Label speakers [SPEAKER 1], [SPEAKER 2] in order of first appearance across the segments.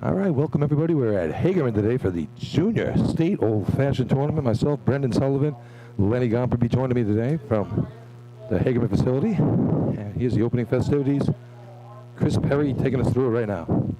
[SPEAKER 1] All right, welcome everybody. We're at Hagerman today for the Junior State Old-Fashioned Tournament. Myself, Brendan Sullivan, Lenny Garber be joining me today from the Hagerman facility. And here's the opening festivities. Chris Perry taking us through it right now.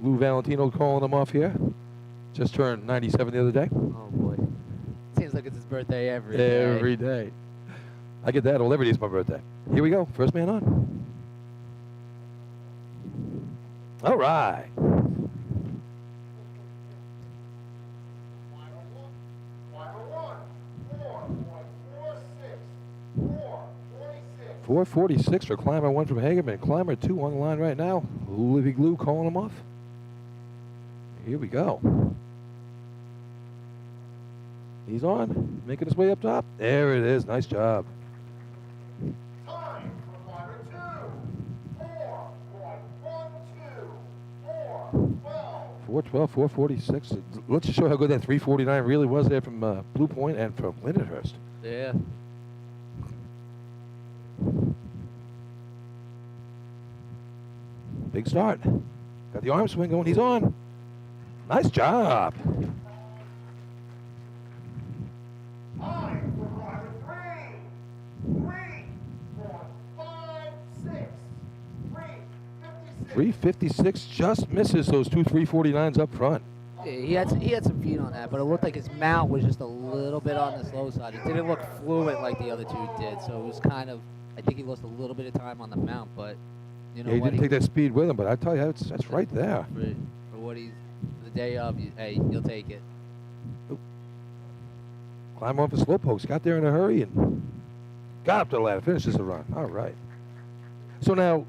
[SPEAKER 1] Lou Valentino calling him off here. Just turned 97 the other day.
[SPEAKER 2] Oh, boy. Seems like it's his birthday every day.
[SPEAKER 1] Every day. I get that. Well, every day's my birthday. Here we go. First man on. All right. 446 for climber 1 from Hagerman. Climber 2 on the line right now. Livy Glue calling him off. Here we go. He's on, making his way up top. There it is. Nice job.
[SPEAKER 3] Time for climber 2. 4.124.
[SPEAKER 1] 412, 446. Let's just show how good that 349 really was there from Blue Point and from Lindenhurst.
[SPEAKER 2] Yeah.
[SPEAKER 1] Big start. Got the arm swing going. He's on. Nice job.
[SPEAKER 3] Time for climber 3. 3.56. 3.56.
[SPEAKER 1] 356 just misses those two 349s up front.
[SPEAKER 2] Yeah, he had some feet on that, but it looked like his mount was just a little bit on the slow side. It didn't look fluent like the other two did, so it was kind of, I think he lost a little bit of time on the mount, but you know
[SPEAKER 1] Yeah, he
[SPEAKER 2] what?
[SPEAKER 1] didn't take that speed with him, but I tell you, that's right there.
[SPEAKER 2] For what he's, the day of, hey, you'll take it.
[SPEAKER 1] Climb off the slow pokes, got there in a hurry, and got up the ladder, finishes the run. All right. So now,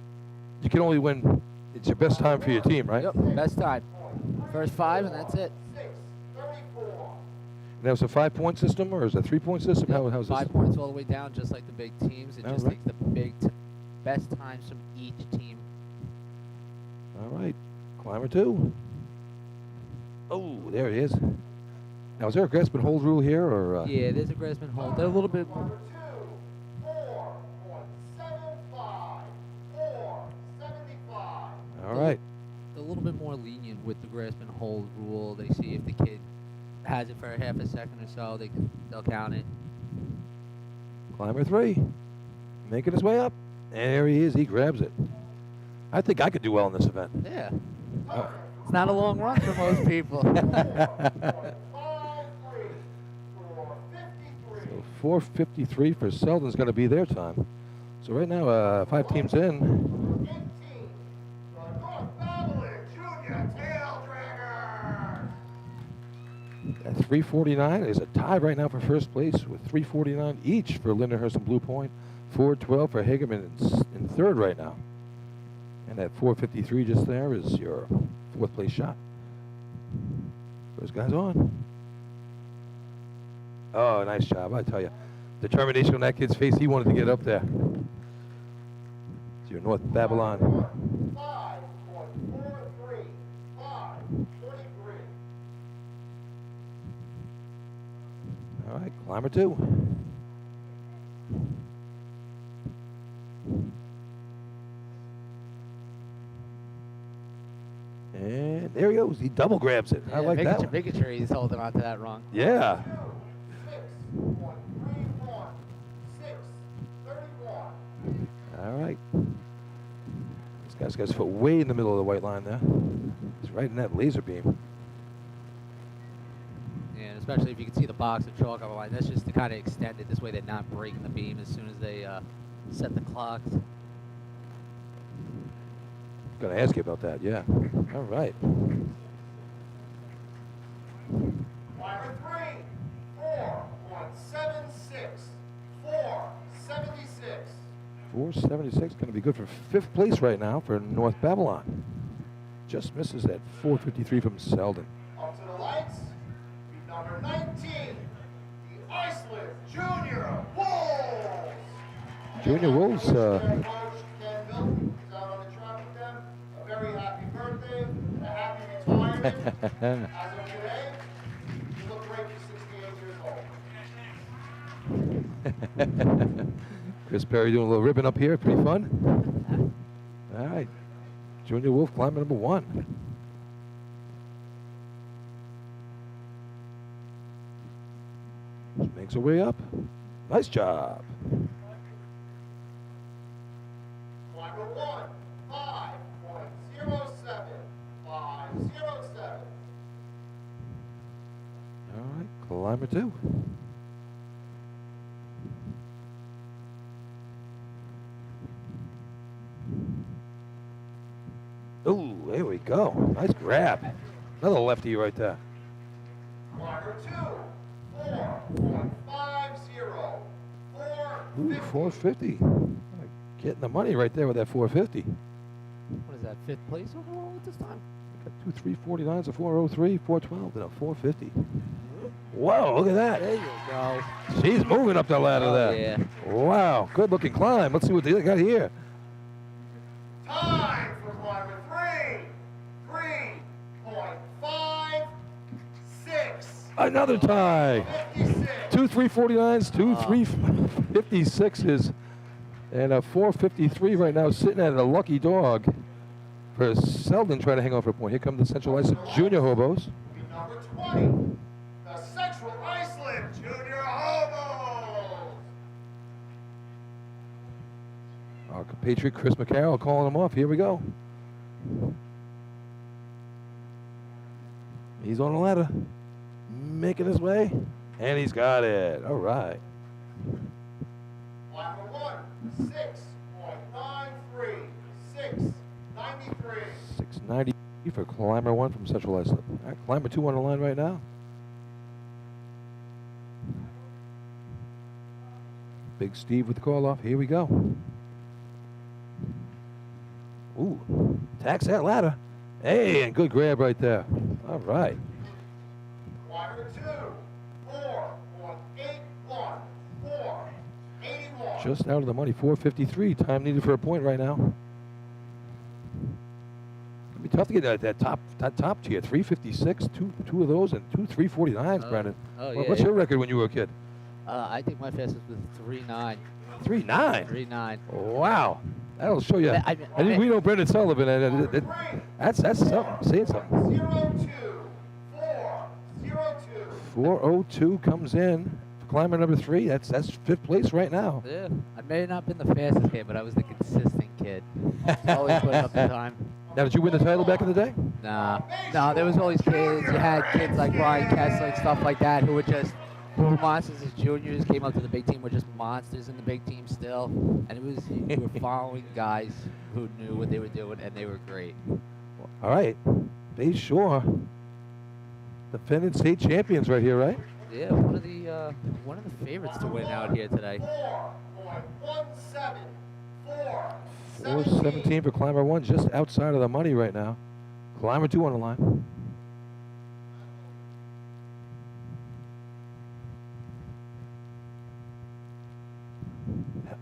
[SPEAKER 1] you can only win, it's your best time for your team, right?
[SPEAKER 2] Yep, best time. First 5, and that's it.
[SPEAKER 3] 6.34.
[SPEAKER 1] Now, it's a 5-point system, or is it a 3-point system?
[SPEAKER 2] Yep,
[SPEAKER 1] How's
[SPEAKER 2] 5
[SPEAKER 1] this?
[SPEAKER 2] points all the way down, just like the big teams. It
[SPEAKER 1] All
[SPEAKER 2] just
[SPEAKER 1] right.
[SPEAKER 2] takes the best times from each team.
[SPEAKER 1] All right. Climber 2. Oh, there he is. Now, is there a grasp and hold rule here, or?
[SPEAKER 2] Yeah, there's a grasp and hold. They're a little bit.
[SPEAKER 3] Climber 2. 4.75. 4.75.
[SPEAKER 1] All right.
[SPEAKER 2] A little bit more lenient with the grasp and hold rule. They see if the kid has it for a half a second or so, they'll count it.
[SPEAKER 1] Climber 3. Making his way up. There he is. He grabs it. I think I could do well in this event.
[SPEAKER 2] Yeah. It's not a long run for most people.
[SPEAKER 3] 4.53.
[SPEAKER 1] So 453 for Selden's going to be their time. So right now, 5 teams in.
[SPEAKER 3] 18. The North Babylon Junior Tail Draggers.
[SPEAKER 1] At 349 is a tie right now for first place with 349 each for Lindenhurst and Blue Point. 412 for Hagerman in third right now. And at 453 just there is your 4th place shot. First guy's on. Oh, nice job, I tell you. Determination on that kid's face. He wanted to get up there. It's your North Babylon.
[SPEAKER 3] 5.43. 5.43.
[SPEAKER 1] All right, climber 2. And there he goes. He double grabs it. I like that one.
[SPEAKER 2] Bigotry, he's holding on to that wrong.
[SPEAKER 1] Yeah.
[SPEAKER 3] 6.31. 6.31.
[SPEAKER 1] All right. This guy's got his foot way in the middle of the white line there. He's right in that laser beam.
[SPEAKER 2] Yeah, and especially if you can see the box of chalk on the line. That's just to kind of extend it. This way they're not breaking the beam as soon as they set the clocks.
[SPEAKER 1] Gonna ask you about that, yeah. All right.
[SPEAKER 3] Climber 3. 4.76. 4.76.
[SPEAKER 1] 476 gonna be good for 5th place right now for North Babylon. Just misses at 453 from Selden.
[SPEAKER 3] Up to the lights. Beat number 19. The Iceland Junior Wolves.
[SPEAKER 1] Junior Wolves,
[SPEAKER 3] Coach Ken Milton is out on the track with them. A very happy birthday and a happy retirement. As of today, you look great for 68 years old.
[SPEAKER 1] Chris Perry doing a little ribbon up here. Pretty fun. All right. Junior Wolf climbing number 1. She makes her way up. Nice job.
[SPEAKER 3] Climber 1, 5.07. 5.07.
[SPEAKER 1] climber 2. Ooh, there we go. Nice grab. Another lefty right there.
[SPEAKER 3] Climber 2, 4.50.
[SPEAKER 1] Ooh, 450. Getting the money right there with that 450.
[SPEAKER 2] What is that, 5th place overall at this time?
[SPEAKER 1] Got 2 349s, a 403, 412, and a 450. Whoa, look at that.
[SPEAKER 2] There you go.
[SPEAKER 1] She's moving up the ladder there.
[SPEAKER 2] Yeah.
[SPEAKER 1] Wow, good looking climb. Let's see what they got here.
[SPEAKER 3] Time for climber 3.56.
[SPEAKER 1] Another tie.
[SPEAKER 3] 56.
[SPEAKER 1] 2 349s, 2 356s, and a 453 right now sitting at a lucky dog for Selden trying to hang on for a point. Here come the Central Iceland Junior Hobos.
[SPEAKER 3] Number 20, the Central Iceland Junior Hobos.
[SPEAKER 1] Our compatriot Chris McCarroll calling him off. Here we go. He's on the ladder, making his way, and he's got it. All right.
[SPEAKER 3] Climber 1, 6.93. 6.93.
[SPEAKER 1] 690 for climber 1 from Central Iceland. All right, climber 2 on the line right now. Big Steve with the call off. Here we go. Ooh, tax that ladder. Hey, and good grab right there. All right.
[SPEAKER 3] Climber 2, 4.81. 4.81.
[SPEAKER 1] Just out of the money, 453. Time needed for a point right now. It'll be tough to get that top tier. 356, two of those, and 2 349s, Brandon. What's your record when you were a kid?
[SPEAKER 2] I think my fastest was 3.9.
[SPEAKER 1] 3.9.
[SPEAKER 2] 3.9.
[SPEAKER 1] Wow. That'll show you. We know Brendan Sullivan, and that's something. Saying something. 402 comes in. Climber number 3. That's 5th place right now.
[SPEAKER 2] Yeah. I may have not been the fastest kid, but I was the consistent kid. Always put up the time.
[SPEAKER 1] Now, did you win the title back in the day?
[SPEAKER 2] Nah. No, there was always kids. You had kids like Brian Kessler and stuff like that who were just monsters as juniors, came up to the big team, were just monsters in the big team still. And it was, you were following guys who knew what they were doing, and they were great.
[SPEAKER 1] All right. Bay Shore, defending state champions right here, right?
[SPEAKER 2] Yeah, one of the favorites to win out here today.
[SPEAKER 3] 4.17.
[SPEAKER 1] 417 for climber 1, just outside of the money right now. Climber 2 on the line.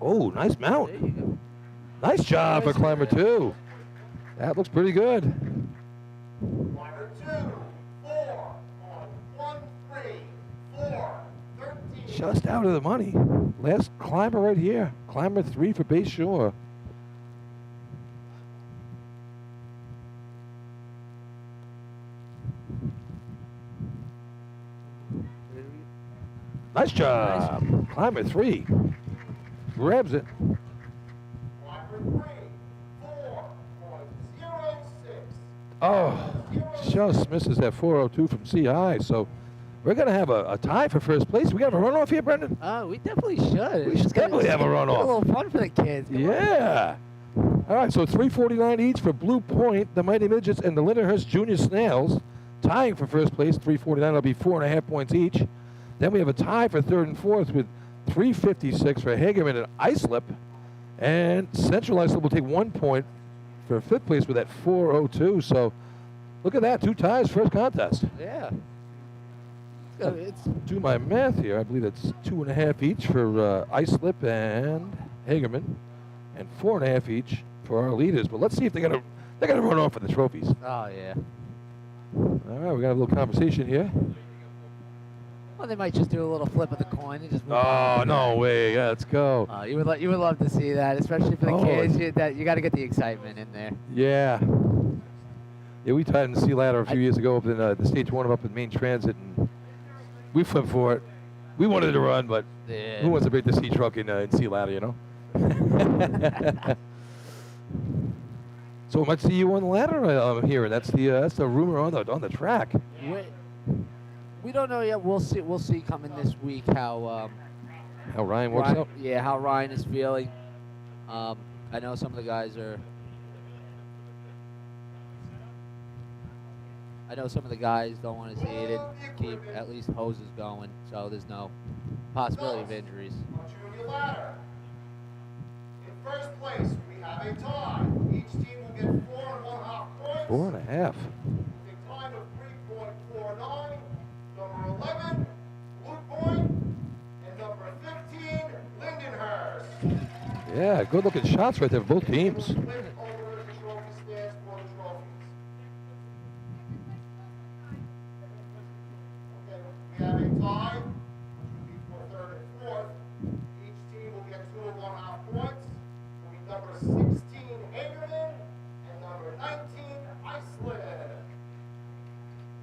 [SPEAKER 1] Oh, nice mount.
[SPEAKER 2] There you go.
[SPEAKER 1] Nice job for climber 2. That looks pretty good.
[SPEAKER 3] Climber 2, 4.13. 4.13.
[SPEAKER 1] Just out of the money. Last climber right here. Climber 3 for Bay Shore. Nice job. Nice. Climber 3. Grabs it.
[SPEAKER 3] Climber 3, 4.06.
[SPEAKER 1] Oh, just misses that 402 from C-High. So we're going to have a tie for first place. We got a runoff here, Brendan?
[SPEAKER 2] We definitely should.
[SPEAKER 1] We should definitely have a runoff.
[SPEAKER 2] A little fun for the kids.
[SPEAKER 1] Yeah. All right, so 349 each for Blue Point, the Mighty Midgets, and the Lindenhurst Junior Snails. Tying for first place, 349. That'll be 4.5 points each. Then we have a tie for 3rd and 4th with 356 for Hagerman and Islip. And Central Islip will take 1 point for 5th place with that 402. So look at that, 2 ties, first contest.
[SPEAKER 2] Yeah.
[SPEAKER 1] Do my math here. I believe it's 2.5 each for Islip and Hagerman, and 4.5 each for our leaders. But let's see if they're gonna run off with the trophies.
[SPEAKER 2] Oh yeah.
[SPEAKER 1] All right, we got a little conversation here.
[SPEAKER 2] Well, they might just do a little flip of the coin and just move
[SPEAKER 1] Oh,
[SPEAKER 2] on.
[SPEAKER 1] no way. Yeah, let's go.
[SPEAKER 2] You would love to see that, especially for the kids. You got to get the excitement in there.
[SPEAKER 1] Yeah. Yeah, we tied in the sea ladder a few years ago up in the state tournament up in Main Transit, and we flipped for it. We wanted to run, but who wants to break the sea truck in sea ladder, you know? So we might see you on the ladder here. That's the rumor on the track.
[SPEAKER 2] We don't know yet. We'll see. We'll see coming this week how
[SPEAKER 1] Ryan works out.
[SPEAKER 2] Yeah, how Ryan is feeling. I know some of the guys are. I know some of the guys don't want to see it and keep at least hoses going, so there's no possibility of injuries.
[SPEAKER 3] Junior ladder. In first place, we have a tie. Each team will get 4.5 points.
[SPEAKER 1] 4.5.
[SPEAKER 3] A time of 3.49. Number 11, Blue Point, and number 15, Lindenhurst.
[SPEAKER 1] Yeah, good looking shots right there for both teams.
[SPEAKER 3] Flip over the trophy stands for the trophies. Okay, we have a tie, which will be for third and fourth. Each team will get 2.5 points. It will be number 16, Hagerman, and number 19, Iceland.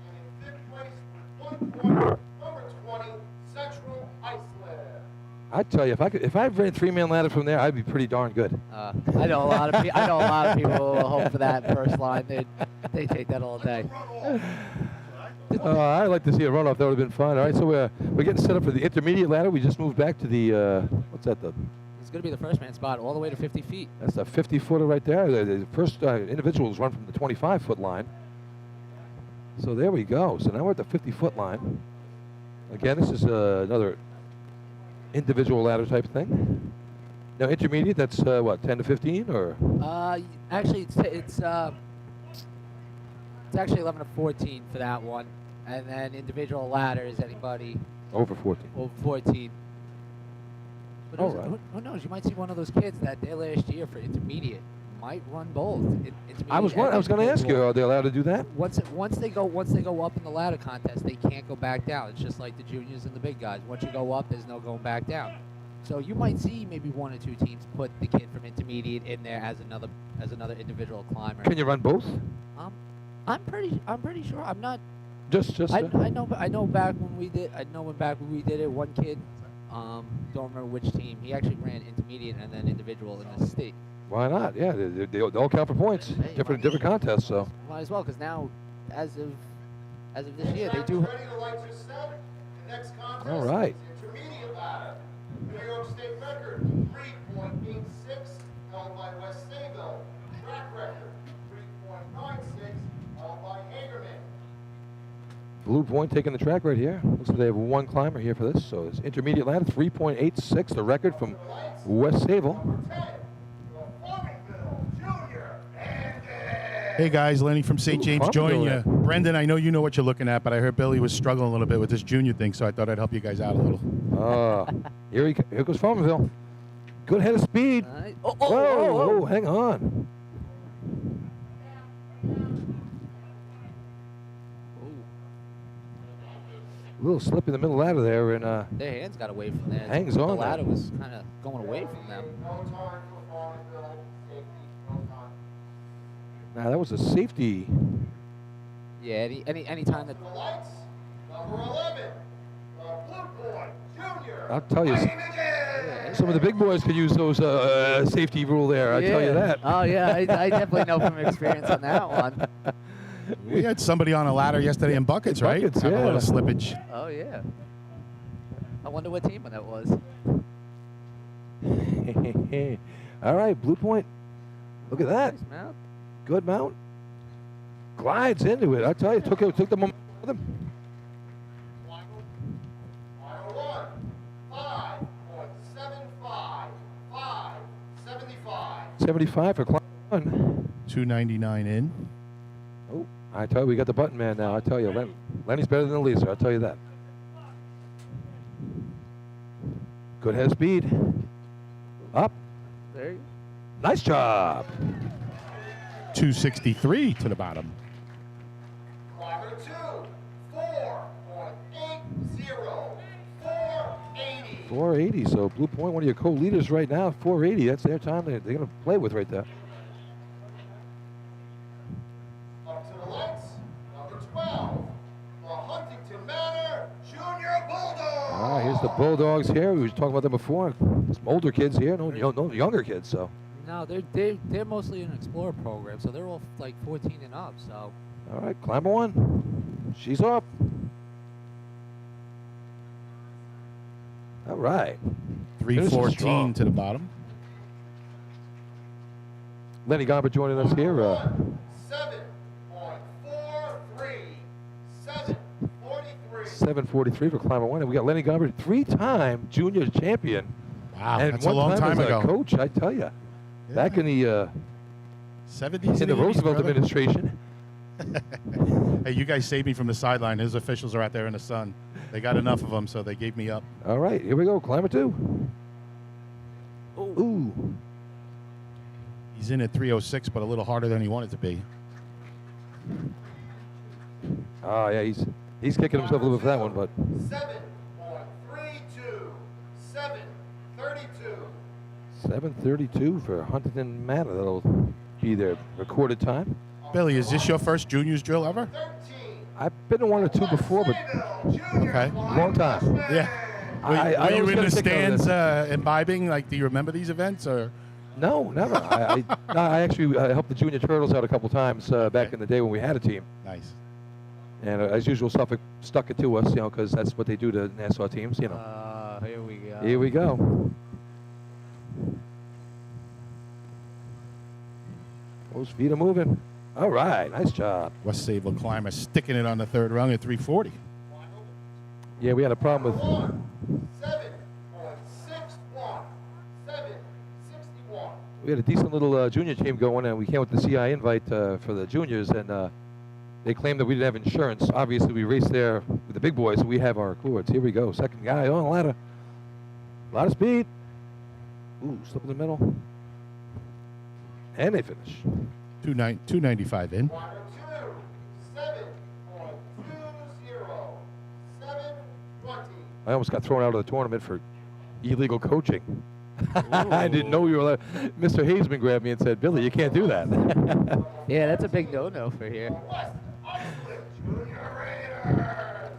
[SPEAKER 3] And in fifth place, with 1 point, number 20, Central Iceland.
[SPEAKER 1] I tell you, if I ran 3-man ladder from there, I'd be pretty darn good.
[SPEAKER 2] I know a lot of people will hope for that first line. They take that all day.
[SPEAKER 1] I'd like to see a runoff. That would have been fun. All right, so we're getting set up for the intermediate ladder. We just moved back to the what's that?
[SPEAKER 2] It's going to be the first man spot all the way to 50 feet.
[SPEAKER 1] That's a 50-footer right there. The first individuals run from the 25-foot line. So there we go. So now we're at the 50-foot line. Again, this is another individual ladder type thing. Now intermediate, that's what, 10 to 15 or?
[SPEAKER 2] Actually, it's actually 11 to 14 for that one, and then individual ladder is anybody
[SPEAKER 1] Over 14.
[SPEAKER 2] over 14. But
[SPEAKER 1] All right.
[SPEAKER 2] who knows? You might see one of those kids that day last year for intermediate might run both.
[SPEAKER 1] I was going to ask you, are they allowed to do that?
[SPEAKER 2] Once they go up in the ladder contest, they can't go back down. It's just like the juniors and the big guys. Once you go up, there's no going back down. So you might see maybe 1 or 2 teams put the kid from intermediate in there as another individual climber.
[SPEAKER 1] Can you run both?
[SPEAKER 2] I'm pretty sure. I'm not.
[SPEAKER 1] Just.
[SPEAKER 2] I know back when we did. When we did it, one kid, don't remember which team. He actually ran intermediate and then individual in the state.
[SPEAKER 1] Why not? Yeah, they all count for points.
[SPEAKER 2] Hey,
[SPEAKER 1] different contests. So.
[SPEAKER 2] Might as well, because now, as of this year, they do.
[SPEAKER 3] Ready to light your set? The next contest
[SPEAKER 1] All right.
[SPEAKER 3] is intermediate ladder. New York State record 3.86 held by West Sayville. Track record 3.96 held by Hagerman.
[SPEAKER 1] Blue Point taking the track right here. Looks like they have 1 climber here for this. So it's intermediate ladder, 3.86, the record from West Sayville.
[SPEAKER 4] Hey guys, Lenny from St. James joining you. Brendan, I know you know what you're looking at, but I heard Billy was struggling a little bit with this junior thing, so I thought I'd help you guys out a little.
[SPEAKER 1] Here goes Farmerville. Good head of speed. Whoa, hang on. A little slip in the middle ladder there, and
[SPEAKER 2] Their hands got away from there.
[SPEAKER 1] Hangs
[SPEAKER 2] The
[SPEAKER 1] on
[SPEAKER 2] ladder
[SPEAKER 1] there.
[SPEAKER 2] was kind of going away from them.
[SPEAKER 3] No time for Farmville. Safety, no time.
[SPEAKER 1] now that was a safety.
[SPEAKER 2] Yeah, any time that.
[SPEAKER 3] The lights, number 11, the Blue Point Junior.
[SPEAKER 1] I'll tell you, some of the big boys could use those safety rule there. I tell you that.
[SPEAKER 2] Oh yeah, I definitely know from experience on that one.
[SPEAKER 4] We had somebody on a ladder yesterday in buckets, right?
[SPEAKER 1] Buckets,
[SPEAKER 4] Have
[SPEAKER 1] yeah.
[SPEAKER 4] a little slippage.
[SPEAKER 2] Oh yeah. I wonder what team that was.
[SPEAKER 1] All right, Blue Point. Look at that.
[SPEAKER 2] Nice mount.
[SPEAKER 1] Good mount. Glides into it. I tell you, took the momentum with him.
[SPEAKER 3] Final one, 5.75, 5.75.
[SPEAKER 1] 75 for climb 1.
[SPEAKER 4] 299 in.
[SPEAKER 1] Oh, I tell you, we got the button man now. I tell you, Lenny's better than the Lisa. I'll tell you that. Good head speed. Up.
[SPEAKER 2] There you
[SPEAKER 1] Nice job.
[SPEAKER 4] 263 to the bottom.
[SPEAKER 3] Climber 2, 4.80, 480.
[SPEAKER 1] 480. So Blue Point, one of your co-leaders right now, 480. That's their time. They're going to play with right there.
[SPEAKER 3] Up to the lights, number 12, the Huntington Manor Junior Bulldogs.
[SPEAKER 1] All right, here's the Bulldogs here. We were talking about them before. Some older kids here, no younger kids. So.
[SPEAKER 2] No, they're mostly an Explorer program, so they're all like 14 and up. So.
[SPEAKER 1] All right, climber 1. She's up. All right.
[SPEAKER 4] 314 to the bottom.
[SPEAKER 1] Lenny Garber joining us here.
[SPEAKER 3] 7.43. 7.43.
[SPEAKER 1] 7:43 for climber 1. And we got Lenny Garber, 3-time junior champion.
[SPEAKER 4] Wow,
[SPEAKER 1] And
[SPEAKER 4] that's a long time
[SPEAKER 1] as
[SPEAKER 4] ago.
[SPEAKER 1] a coach, I tell you. Back in the
[SPEAKER 4] 70s
[SPEAKER 1] in the
[SPEAKER 4] and 80s,
[SPEAKER 1] Roosevelt
[SPEAKER 4] brother.
[SPEAKER 1] administration.
[SPEAKER 4] Hey, you guys saved me from the sideline. His officials are out there in the sun. They got enough of them, so they gave me up.
[SPEAKER 1] All right, here we go. Climber 2. Ooh.
[SPEAKER 4] He's in at 306, but a little harder than he wanted to be.
[SPEAKER 1] Oh, yeah, he's kicking himself a little bit for that one, but
[SPEAKER 3] 7.32. 7.32.
[SPEAKER 1] 7:32 for Huntington Manor. That'll be their recorded time.
[SPEAKER 4] Billy, is this your first juniors drill ever?
[SPEAKER 3] 13.
[SPEAKER 1] I've been to one or two before, but
[SPEAKER 4] Okay.
[SPEAKER 1] long time.
[SPEAKER 4] Yeah. Were
[SPEAKER 1] I
[SPEAKER 4] you
[SPEAKER 1] always
[SPEAKER 4] in
[SPEAKER 1] gotta
[SPEAKER 4] the
[SPEAKER 1] take note of
[SPEAKER 4] stands imbibing? Like, do you remember these events? Or
[SPEAKER 1] No, never. I actually helped the Junior Turtles out a couple times back in the day when we had a team.
[SPEAKER 4] nice.
[SPEAKER 1] And as usual, Suffolk stuck it to us, because that's what they do to Nassau teams,
[SPEAKER 2] Here we go.
[SPEAKER 1] Here we go. Those feet are moving. All right, nice job.
[SPEAKER 4] West Sable climber sticking it on the third rung at 340.
[SPEAKER 1] Yeah, we had a problem with
[SPEAKER 3] 7.61. 7.61.
[SPEAKER 1] we had a decent little junior team going, and we came with the CI invite for the juniors, and they claimed that we didn't have insurance. Obviously, we raced there with the big boys, so we have our cords. Here we go. Second guy on the ladder. A lot of speed. Ooh, slip in the middle. And they finish.
[SPEAKER 4] 295 in.
[SPEAKER 3] Climber 2. 7.20. 7.20.
[SPEAKER 1] I almost got thrown out of the tournament for illegal coaching. I didn't know you were allowed. Mr. Hagerman grabbed me and said, Billy, you can't do that.
[SPEAKER 2] Yeah, that's a big no-no for here.
[SPEAKER 3] West Iceland Junior Raiders.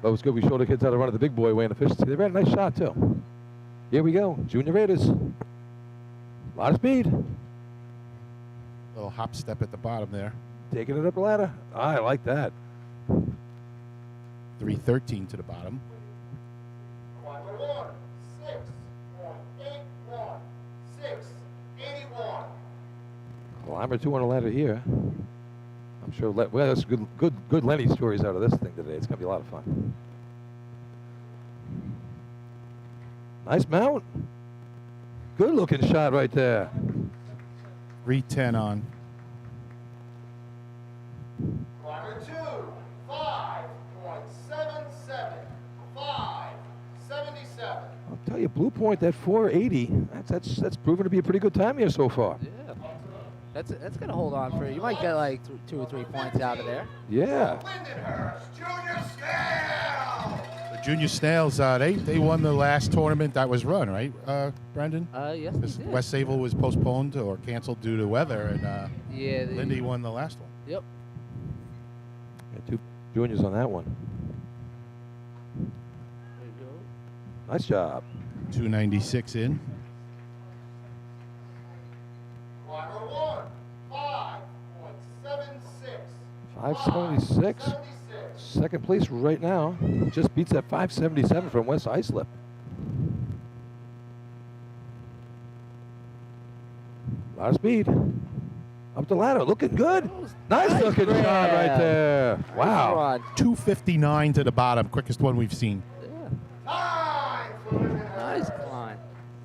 [SPEAKER 1] But it was good. We showed the kids how to run at the big boy way in efficiency. They ran a nice shot, too. Here we go. Junior Raiders. A lot of speed.
[SPEAKER 4] Little hop step at the bottom there.
[SPEAKER 1] Taking it up the ladder. I like that.
[SPEAKER 4] 313 to the bottom.
[SPEAKER 3] Climber 1. 6.81. 6.81.
[SPEAKER 1] Climber 2 on the ladder here. I'm sure. Well, that's good Lenny stories out of this thing today. It's going to be a lot of fun. Nice mount. Good looking shot right there.
[SPEAKER 4] 310 on.
[SPEAKER 3] Climber 2. 5.77. 5.77.
[SPEAKER 1] I'll tell you, Blue Point, that 480, that's proven to be a pretty good time here so far.
[SPEAKER 2] Yeah. That's gonna hold on for you. You might get like 2 or 3 points out of there.
[SPEAKER 1] Yeah.
[SPEAKER 3] Lindenhurst Junior Scale.
[SPEAKER 4] The junior snails, they won the last tournament that was run, right, Brendan?
[SPEAKER 2] Yes,
[SPEAKER 4] This
[SPEAKER 2] they did.
[SPEAKER 4] West Sable was postponed or canceled due to weather, and
[SPEAKER 2] Yeah.
[SPEAKER 4] Lindy won the last one.
[SPEAKER 2] Yep.
[SPEAKER 1] Got 2 juniors on that one.
[SPEAKER 2] There you go.
[SPEAKER 1] Nice job.
[SPEAKER 4] 296 in.
[SPEAKER 3] Climber 1. 5.76.
[SPEAKER 1] 576.
[SPEAKER 3] 5.76.
[SPEAKER 1] Second place right now. Just beats that 577 from West Islip. A lot of speed. Up the ladder, looking good. Nice looking
[SPEAKER 2] grab.
[SPEAKER 1] shot right there. Wow.
[SPEAKER 2] Rod.
[SPEAKER 4] 259 to the bottom, quickest one we've seen.
[SPEAKER 2] Yeah.
[SPEAKER 3] Time for Lindenhurst.
[SPEAKER 2] Nice climb.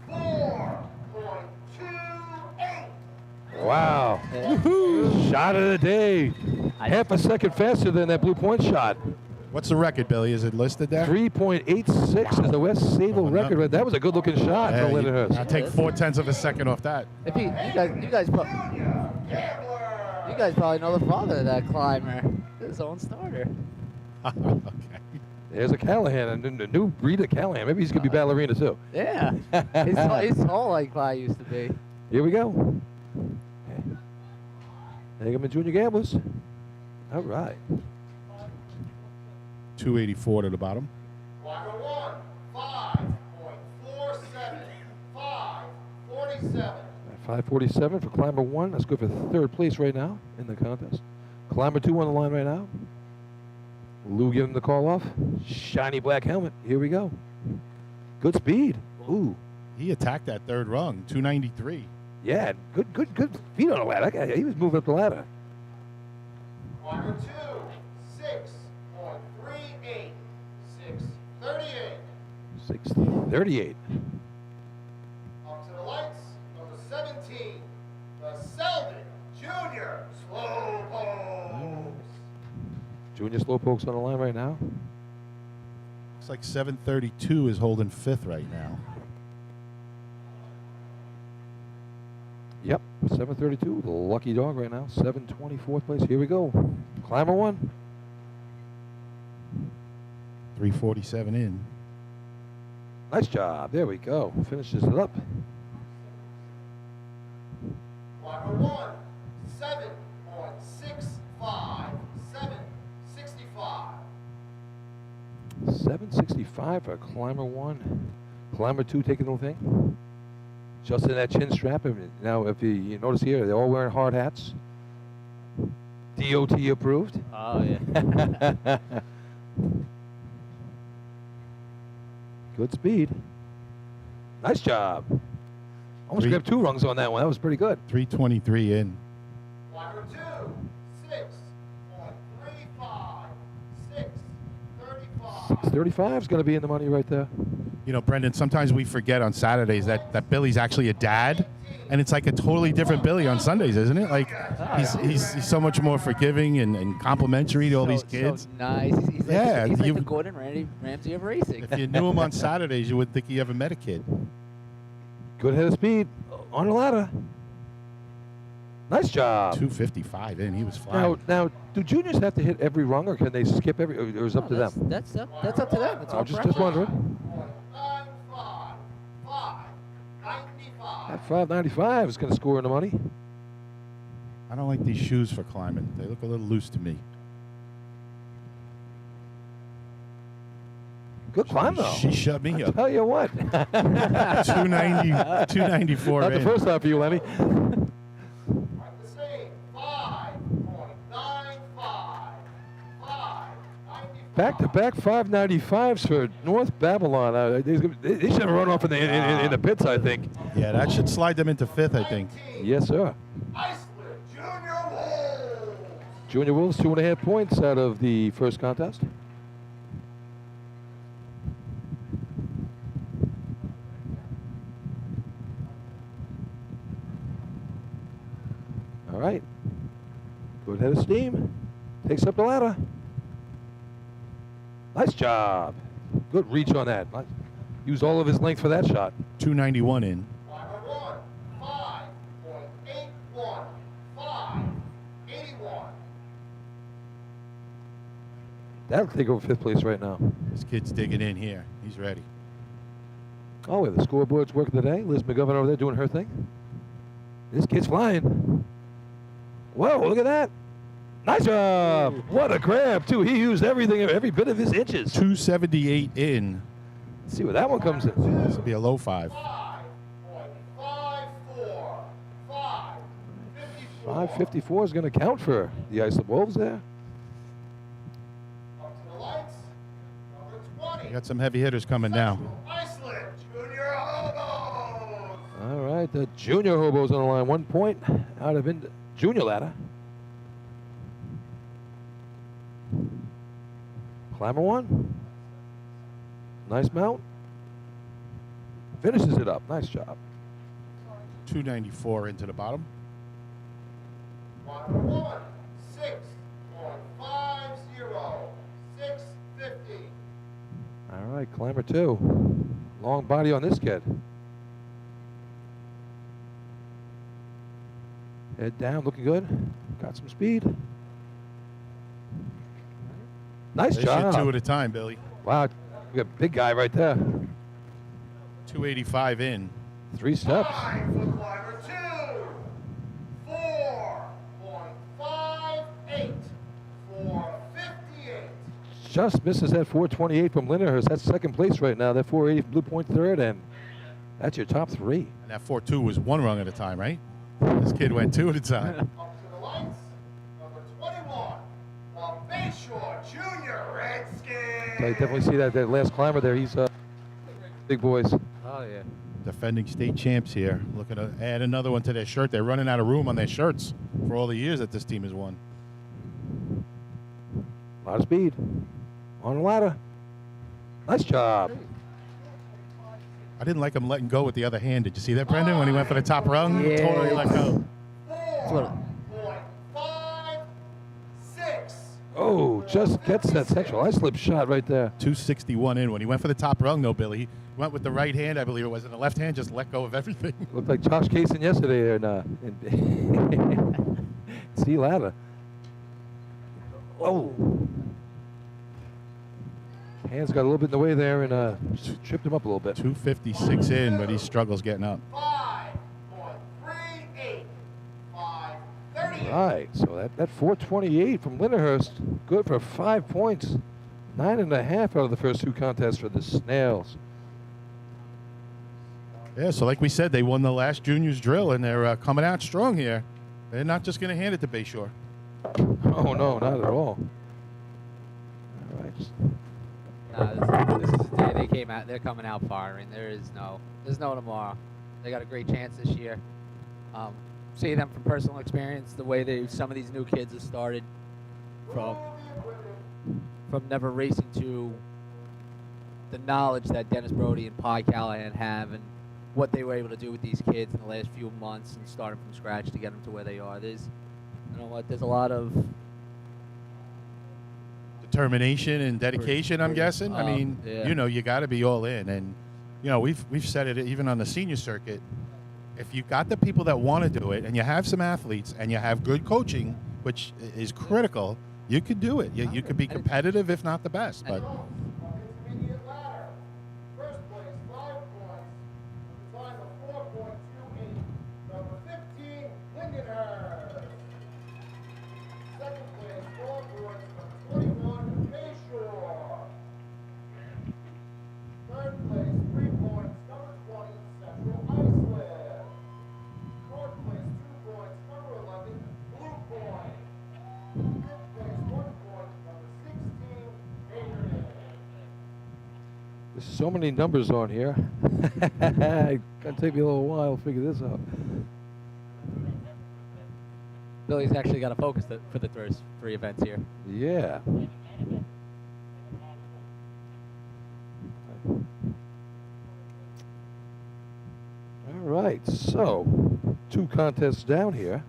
[SPEAKER 3] 4.28.
[SPEAKER 1] Wow.
[SPEAKER 2] Yeah.
[SPEAKER 1] Shot of the day. Half a second faster than that Blue Point shot.
[SPEAKER 4] What's the record, Billy? Is it listed there?
[SPEAKER 1] 3.86 is the West Sable
[SPEAKER 4] Oh,
[SPEAKER 1] record.
[SPEAKER 4] no.
[SPEAKER 1] That was a good looking shot
[SPEAKER 4] Yeah,
[SPEAKER 1] from Lindenhurst.
[SPEAKER 4] I'll take 0.4 of a second off that.
[SPEAKER 2] If you guys probably know the father of that climber, his own starter.
[SPEAKER 4] Okay.
[SPEAKER 1] There's a Callahan, a new breed of Callahan. Maybe he's going to be ballerina too.
[SPEAKER 2] Yeah. He's tall like Clyde used to be.
[SPEAKER 1] Here we go. Hagerman Junior Gamblers. All right.
[SPEAKER 4] 284 to the bottom.
[SPEAKER 3] Climber 1. 5.47. 5.47.
[SPEAKER 1] 547 for Climber 1. That's good for third place right now in the contest. Climber 2 on the line right now. Lou giving the call off. Shiny black helmet. Here we go. Good speed. Ooh.
[SPEAKER 4] He attacked that third rung, 293.
[SPEAKER 1] Yeah, good feet on the ladder. That guy, he was moving up the ladder.
[SPEAKER 3] Climber 2, 6.38. 6:38.
[SPEAKER 1] 6:38.
[SPEAKER 3] Up to the lights, number 17, the Selden Junior Slow Pokes.
[SPEAKER 1] Junior Slowpokes on the line right now.
[SPEAKER 4] Looks like 732 is holding fifth right now.
[SPEAKER 1] Yep, 7:32. The lucky dog right now. 724th place. Here we go. Climber 1.
[SPEAKER 4] 347 in.
[SPEAKER 1] Nice job. There we go. Finishes it up.
[SPEAKER 3] Climber 1, 7.65. 765.
[SPEAKER 1] 765 for Climber 1. Climber 2 taking the thing. Just in that chin strap. Now, if you notice here, they're all wearing hard hats. DOT approved.
[SPEAKER 2] Oh, yeah.
[SPEAKER 1] Good speed. Nice job. Almost
[SPEAKER 4] Three-
[SPEAKER 1] grabbed 2 rungs on that one. That was pretty good.
[SPEAKER 4] 323 in.
[SPEAKER 3] Climber 2, 6.35. 6:35.
[SPEAKER 1] 635 is going to be in the money right there.
[SPEAKER 4] You know, Brendan, sometimes we forget on Saturdays that Billy's actually a dad, and it's like a totally different Billy on Sundays, isn't it? Like, he's so much more forgiving and complimentary to all these kids.
[SPEAKER 2] So nice. He's like,
[SPEAKER 4] Yeah,
[SPEAKER 2] he's like
[SPEAKER 4] you-
[SPEAKER 2] the Gordon Ramsay of racing.
[SPEAKER 4] If you knew him on Saturdays, you wouldn't think he ever met a kid.
[SPEAKER 1] Good head of speed on the ladder. Nice job.
[SPEAKER 4] 255 in, he was flying.
[SPEAKER 1] Now, do juniors have to hit every rung, or can they skip every? Or is it up to them?
[SPEAKER 2] That's up to them. It's all
[SPEAKER 1] I'm just
[SPEAKER 2] preference.
[SPEAKER 1] wondering.
[SPEAKER 3] 595.
[SPEAKER 1] That 595 is going to score in the money.
[SPEAKER 4] I don't like these shoes for climbing. They look a little loose to me.
[SPEAKER 1] Good climb though.
[SPEAKER 4] She shut me up.
[SPEAKER 1] Tell you what.
[SPEAKER 4] 290, 294
[SPEAKER 1] Not the
[SPEAKER 4] in.
[SPEAKER 1] first time for you, Lenny.
[SPEAKER 3] The same. 5.95. 5.95.
[SPEAKER 1] Back-to-back 595s for North Babylon. They should have run off in the pits, I think.
[SPEAKER 4] Yeah, that should slide them into fifth, I think.
[SPEAKER 1] Yes, sir.
[SPEAKER 3] Iceland Junior Wolves.
[SPEAKER 1] Junior Wolves, 2.5 points out of the first contest. All right. Good head of steam. Takes up the ladder. Nice job. Good reach on that. Used all of his length for that shot.
[SPEAKER 4] 291 in.
[SPEAKER 3] Climber 1, 5.81. 5.81.
[SPEAKER 1] That'll take over fifth place right now.
[SPEAKER 4] This kid's digging in here. He's ready.
[SPEAKER 1] Oh, yeah, the scoreboard's working today. Liz McGovern over there doing her thing. This kid's flying. Whoa, look at that. Nice job. What a grab, too. He used everything, every bit of his inches.
[SPEAKER 4] 278 in.
[SPEAKER 1] Let's see where that one comes in.
[SPEAKER 4] This will be a low 5.
[SPEAKER 3] 5.54. 5.54.
[SPEAKER 1] 554 is going to count for the Iceland Wolves there.
[SPEAKER 3] Up to the lights. Number 20.
[SPEAKER 4] We got some heavy hitters coming now.
[SPEAKER 3] Iceland Junior Hobos.
[SPEAKER 1] All right, the junior hobos on the line. 1 point out of junior ladder. Climber 1. Nice mount. Finishes it up. Nice job.
[SPEAKER 4] 294 into the bottom.
[SPEAKER 3] Climber 1, 6.50. 650.
[SPEAKER 1] All right, climber 2. Long body on this kid. Head down, looking good. Got some speed. Nice
[SPEAKER 4] They shoot
[SPEAKER 1] job.
[SPEAKER 4] 2 at a time, Billy.
[SPEAKER 1] Wow, we got a big guy right there.
[SPEAKER 4] 285 in.
[SPEAKER 1] 3 steps.
[SPEAKER 3] 5 for climber 2. 4.58. 458.
[SPEAKER 1] Just misses that 428 from Lindenhurst. That's second place right now. That 480 from Blue Point third, and that's your top 3.
[SPEAKER 4] And that 4-2 was 1 rung at a time, right? This kid went 2 at a time.
[SPEAKER 3] Up to the lights. Number 21. The Bayshore Junior Redskins.
[SPEAKER 1] I definitely see that last climber there. He's Big boys.
[SPEAKER 2] Oh yeah.
[SPEAKER 4] Defending state champs here. Looking to add another one to their shirt. They're running out of room on their shirts for all the years that this team has won.
[SPEAKER 1] A lot of speed. On the ladder. Nice job.
[SPEAKER 4] I didn't like him letting go with the other hand. Did you see that, Brendan, when he went for the top rung?
[SPEAKER 2] Yeah.
[SPEAKER 4] Totally let go.
[SPEAKER 2] That's what.
[SPEAKER 3] 4.56.
[SPEAKER 1] Oh, just gets that sexual eye slip shot right there.
[SPEAKER 4] 261 in. When he went for the top rung, though, Billy, he went with the right hand, I believe it was, and the left hand just let go of everything.
[SPEAKER 1] Looked like Josh Kaysen yesterday in C ladder. Oh. Hands got a little bit in the way there and tripped him up a little bit.
[SPEAKER 4] 256 in, but he struggles getting up.
[SPEAKER 3] 5.38. 5.38.
[SPEAKER 1] Right, so that 428 from Lindenhurst, good for 5 points. 9.5 out of the first two contests for the Snails.
[SPEAKER 4] Yeah, so like we said, they won the last juniors drill, and they're coming out strong here. They're not just going to hand it to Bayshore.
[SPEAKER 1] Oh, no, not at all. All right.
[SPEAKER 2] This is the day they came out. They're coming out firing. There's no tomorrow. They got a great chance this year. Seeing them from personal experience, the way some of these new kids have started from never racing to the knowledge that Dennis Brody and Pi Callahan have, and what they were able to do with these kids in the last few months and starting from scratch to get them to where they are. There's a lot of
[SPEAKER 4] Determination and dedication, I'm guessing. I mean,
[SPEAKER 2] yeah.
[SPEAKER 4] you got to be all in. And, we've said it even on the senior circuit. If you got the people that want to do it and you have some athletes and you have good coaching, which is critical, you could do it. You could be competitive, if not the best. But
[SPEAKER 3] Intermediate ladder. First place, 5 points. Time of 4.28. Number 15, Lindenhurst. Second place, 4 points. Number 21, Bayshore. Third place, 3 points. Number 20, Central Iceland. Fourth place, 2 points. Number 11, Blue Point. Fifth place, 1 point. Number 16, Hagerman.
[SPEAKER 1] There's so many numbers on here. It's going to take me a little while to figure this out.
[SPEAKER 2] Billy's actually got to focus for the first 3 events here.
[SPEAKER 1] Yeah. All right, so 2 contests down here.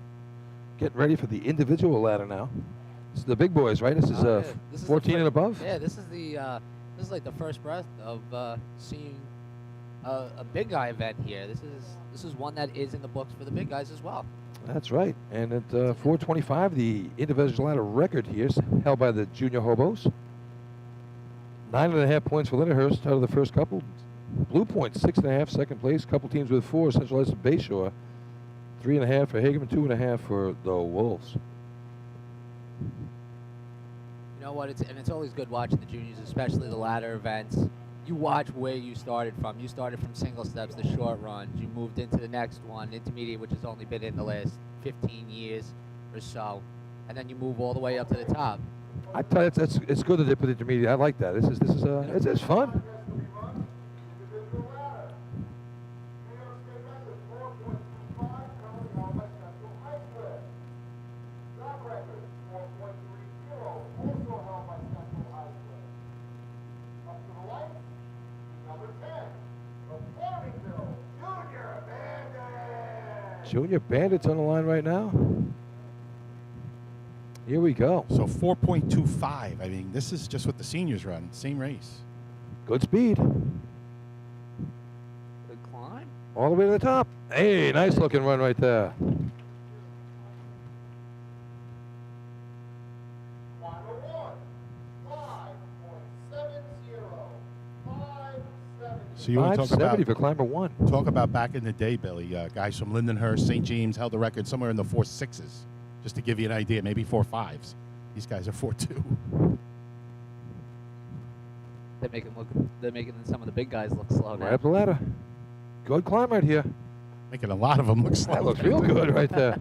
[SPEAKER 1] Getting ready for the individual ladder now. This is the big boys, right? This is
[SPEAKER 2] Yeah, this is
[SPEAKER 1] 14
[SPEAKER 2] the
[SPEAKER 1] and above?
[SPEAKER 2] Yeah, this is like the first breath of seeing a big guy event here. This is one that is in the books for the big guys as well.
[SPEAKER 1] That's right. And at 425, the individual ladder record here is held by the Junior Hobos. 9.5 points for Lindenhurst out of the first couple. Blue Point, 6.5, second place. Couple teams with 4, Central Ice and Bayshore. 3.5 for Hagerman, 2.5 for the Wolves.
[SPEAKER 2] You know what? It's always good watching the juniors, especially the ladder events. You watch where you started from. You started from single steps, the short runs. You moved into the next one, intermediate, which has only been in the last 15 years or so, and then you move all the way up to the top.
[SPEAKER 1] I tell you, it's good that they put intermediate. I like that. It's fun.
[SPEAKER 3] Individual ladder. New York State record, 4.25, currently held by Central Iceland. Track record, 4.30, also held by Central Iceland. Up to the light, number 10, the Farmingville Junior Bandits.
[SPEAKER 1] Junior Bandits on the line right now. Here we go.
[SPEAKER 4] so 4.25. I mean, this is just what the seniors run. Same race.
[SPEAKER 1] Good speed.
[SPEAKER 2] Good climb.
[SPEAKER 1] All the way to the top. Hey, nice looking run right there.
[SPEAKER 3] Climber 1, 5.70. 5.70.
[SPEAKER 4] So you want to talk
[SPEAKER 1] 570 for
[SPEAKER 4] about
[SPEAKER 1] climber 1.
[SPEAKER 4] talk about back in the day, Billy? Guys from Lindenhurst, St. James held the record somewhere in the 4.6s. Just to give you an idea, maybe 4.5s. These guys are 4.2.
[SPEAKER 2] They're making some of the big guys look slow
[SPEAKER 1] Right
[SPEAKER 2] now.
[SPEAKER 1] up the ladder. Good climb right here.
[SPEAKER 4] Making a lot of them look slow.
[SPEAKER 1] That looks real good right there.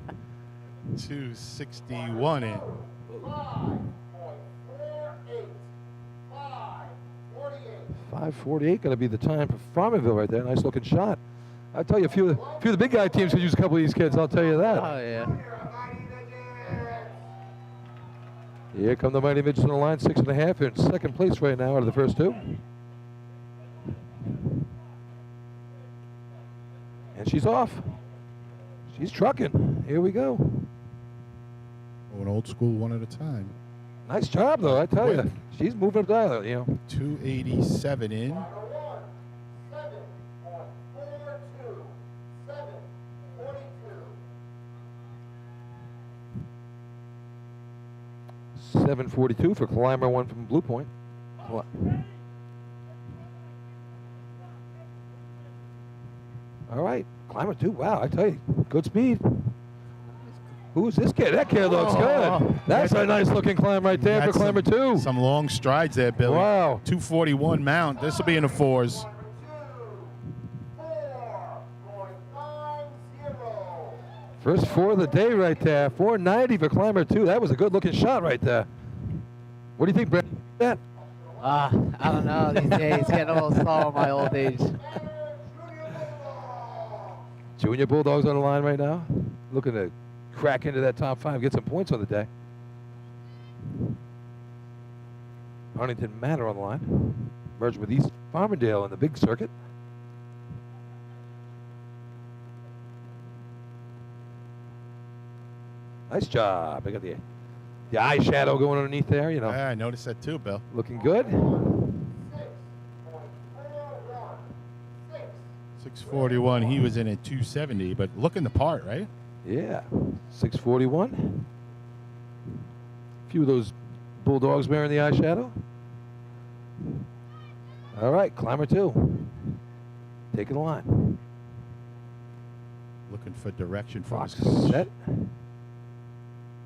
[SPEAKER 4] 261 in.
[SPEAKER 3] 5.48. 5.48.
[SPEAKER 1] 5:48 going to be the time for Farmerville right there. Nice looking shot. I'll tell you, a few of the big guy teams could use a couple of these kids. I'll tell you that.
[SPEAKER 2] Oh yeah.
[SPEAKER 1] Here come the Mighty Midgets on the line, 6.5. They're in second place right now out of the first two. And she's off. She's trucking. Here we go.
[SPEAKER 4] Oh, an old school one at a time.
[SPEAKER 1] Nice job, though, I tell you. She's moving up dial, you know.
[SPEAKER 4] 287 in.
[SPEAKER 1] 7:42 for climber one from Blue Point. What? All right, climber two. Wow, I tell you, good speed. Who's this kid? That kid looks good. That's a nice looking climb right there for climber two.
[SPEAKER 4] Some long strides there, Billy.
[SPEAKER 1] Wow.
[SPEAKER 4] 241 mount. This will be in the fours.
[SPEAKER 1] First four of the day right there. 490 for climber two. That was a good looking shot right there. What do you think, Brett? That?
[SPEAKER 2] I don't know these days. Getting a little slow in my old age.
[SPEAKER 1] Junior Bulldogs on the line right now. Looking to crack into that top five, get some points on the day. Huntington Manor on the line. Merged with East Farmingdale in the big circuit. Nice job. I got the eye shadow going underneath there, you know.
[SPEAKER 4] Yeah, I noticed that too, Bill.
[SPEAKER 1] Looking good.
[SPEAKER 4] 641. He was in at 270, but looking the part, right?
[SPEAKER 1] Yeah. 641. A few of those Bulldogs wearing the eye shadow. All right, climber two. Taking the line.
[SPEAKER 4] Looking for direction from
[SPEAKER 1] Fox
[SPEAKER 4] his coach.
[SPEAKER 1] set.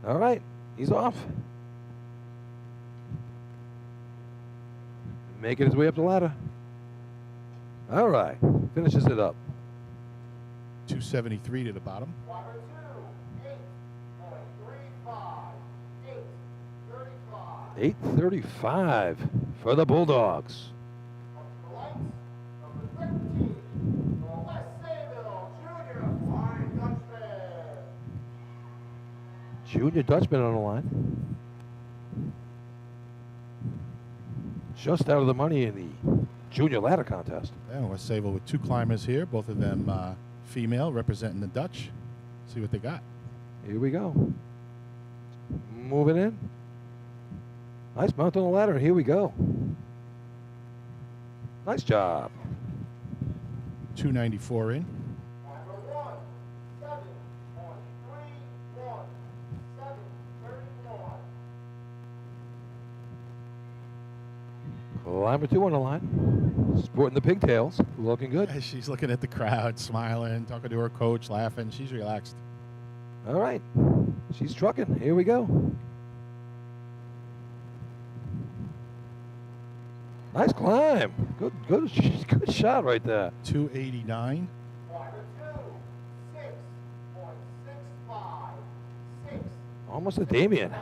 [SPEAKER 1] All right, he's off. Making his way up the ladder. All right, finishes it up.
[SPEAKER 4] 273 to the bottom.
[SPEAKER 1] 8:35 for the Bulldogs. Junior Dutchman on the line. Just out of the money in the junior ladder contest.
[SPEAKER 4] Yeah, West Sable with two climbers here, both of them female, representing the Dutch. See what they got.
[SPEAKER 1] Here we go. Moving in. Nice mount on the ladder, and here we go. Nice job.
[SPEAKER 4] 294 in.
[SPEAKER 3] 1, 7, 23, 1, 7, 31.
[SPEAKER 1] Climber two on the line. Sporting the pigtails. Looking good.
[SPEAKER 4] She's looking at the crowd, smiling, talking to her coach, laughing. She's relaxed.
[SPEAKER 1] All right. She's trucking. Here we go. Nice climb. Good shot right there.
[SPEAKER 4] 289.
[SPEAKER 1] Almost a Damien.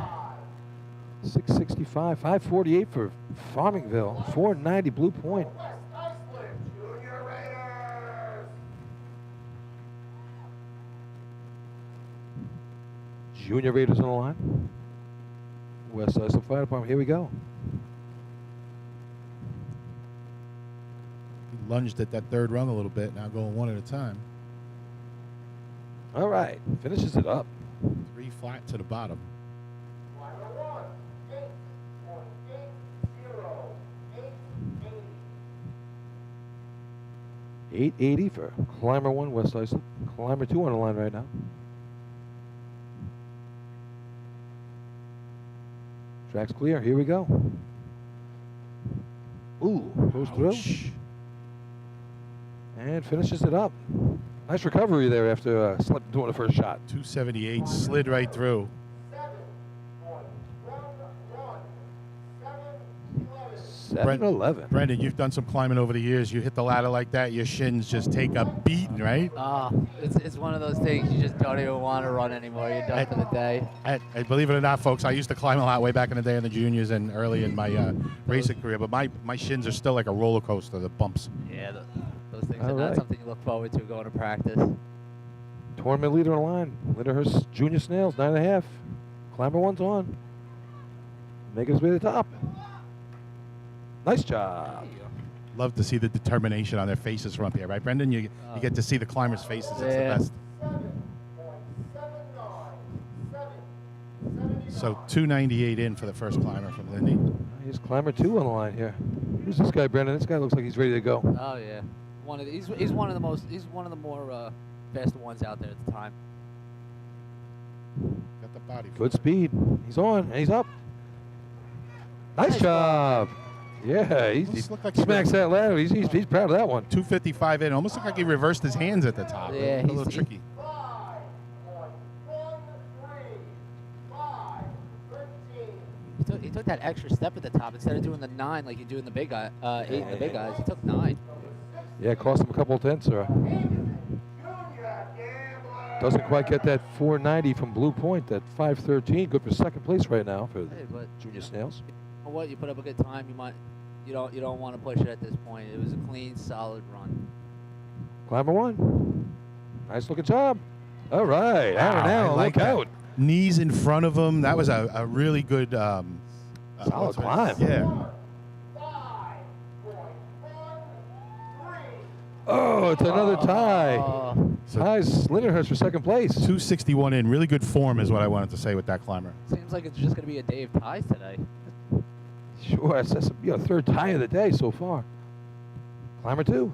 [SPEAKER 1] 665, 548 for Farmingville, 490 Blue Point. Junior Raiders on the line. West Islip Fire Department, here we go.
[SPEAKER 4] He lunged at that third rung a little bit, now going one at a time.
[SPEAKER 1] All right, finishes it up.
[SPEAKER 4] 3 flat to the bottom.
[SPEAKER 1] 880 for climber one, West Islip. Climber two on the line right now. Track's clear. Here we go. Ooh, goes through. And finishes it up. Nice recovery there after doing the first shot.
[SPEAKER 4] 278 slid right through.
[SPEAKER 1] 7:11 7-11.
[SPEAKER 4] Brendan, you've done some climbing over the years. You hit the ladder like that, your shins just take a beating, right?
[SPEAKER 2] It's one of those things you just don't even want to run anymore. You're done for the day.
[SPEAKER 4] And believe it or not, folks, I used to climb a lot way back in the day in the juniors and early in my racing career, but my shins are still like a roller coaster, the bumps.
[SPEAKER 2] Yeah, those things
[SPEAKER 1] All
[SPEAKER 2] are not
[SPEAKER 1] right.
[SPEAKER 2] something you look forward to going to practice.
[SPEAKER 1] Tournament leader on the line. Lyndhurst Junior Snails, 9.5. Climber 1's on. Making his way to the top. Nice job.
[SPEAKER 4] Love to see the determination on their faces from up here, right, Brendan? You get to see the climbers' faces. It's
[SPEAKER 2] Yeah.
[SPEAKER 4] the best. So 298 in for the first climber from Lindy.
[SPEAKER 1] Here's climber 2 on the line here. Who's this guy, Brendan? This guy looks like he's ready to go.
[SPEAKER 2] Oh yeah, he's one of the more faster ones out there at the time.
[SPEAKER 4] Got the body.
[SPEAKER 1] Good speed. He's on, and he's up. Nice job. Yeah, he
[SPEAKER 4] Almost looked like he
[SPEAKER 1] smacks that ladder. He's proud of that one.
[SPEAKER 4] 255 in. Almost looked like he reversed his hands at the top.
[SPEAKER 2] Yeah,
[SPEAKER 4] A little
[SPEAKER 2] he's-
[SPEAKER 4] tricky.
[SPEAKER 3] 5.13.
[SPEAKER 2] He took that extra step at the top instead of doing the 9 like you do in the big guy, 8 in the big guys. He took 9.
[SPEAKER 1] Yeah, it cost him a couple of tenths. Doesn't quite get that 490 from Blue Point. That 513. Good for second place right now for the
[SPEAKER 2] Hey, but
[SPEAKER 1] Junior Snails.
[SPEAKER 2] you know what? You put up a good time. You don't want to push it at this point. It was a clean, solid run.
[SPEAKER 1] Climber 1. Nice looking job. All right.
[SPEAKER 4] Wow,
[SPEAKER 1] Aaron
[SPEAKER 4] I
[SPEAKER 1] Allen,
[SPEAKER 4] like
[SPEAKER 1] look
[SPEAKER 4] that.
[SPEAKER 1] out.
[SPEAKER 4] Knees in front of him. That was a really good
[SPEAKER 1] Solid climb.
[SPEAKER 4] Yeah.
[SPEAKER 3] 5.13.
[SPEAKER 1] Oh, it's another tie.
[SPEAKER 4] So
[SPEAKER 1] Ties Lyndhurst for second place.
[SPEAKER 4] 261 in. Really good form is what I wanted to say with that climber.
[SPEAKER 2] Seems like it's just going to be a day of ties today.
[SPEAKER 1] Sure, that's a third tie of the day so far. Climber 2.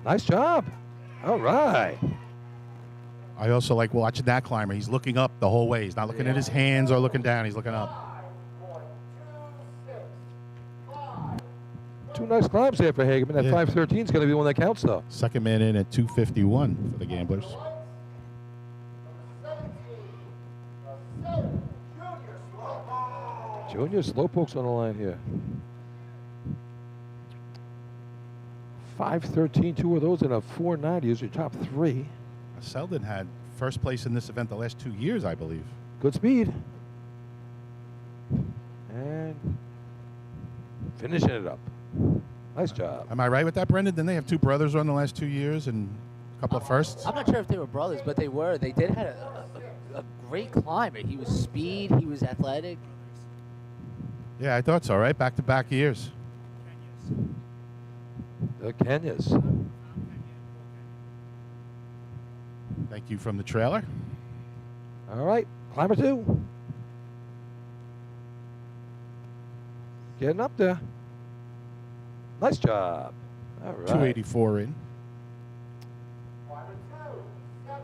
[SPEAKER 1] Nice job. All right.
[SPEAKER 4] I also like watching that climber. He's looking up the whole way. He's not looking at his hands or looking down. He's looking up.
[SPEAKER 1] 2 nice climbs there for Hagerman. That
[SPEAKER 4] Yeah.
[SPEAKER 1] 513 is going to be the one that counts, though.
[SPEAKER 4] Second man in at 251 for the Gamblers.
[SPEAKER 3] 17. Junior Slowpoke.
[SPEAKER 1] Junior Slowpoke's on the line here. 513, 2 of those, and a 490 is your top 3.
[SPEAKER 4] Selden had first place in this event the last 2 years, I believe.
[SPEAKER 1] Good speed. And finishing it up. Nice job.
[SPEAKER 4] Am I right with that, Brendan? Didn't they have 2 brothers run the last 2 years and a couple of firsts?
[SPEAKER 2] I'm not sure if they were brothers, but they were. They did have a great climber. He was speed. He was athletic.
[SPEAKER 4] Yeah, I thought so, right? Back-to-back years.
[SPEAKER 1] The Kenyas.
[SPEAKER 4] Thank you from the trailer.
[SPEAKER 1] All right, climber 2. Getting up there. Nice job. All right.
[SPEAKER 4] 284 in.
[SPEAKER 3] Climber 2. 7.62.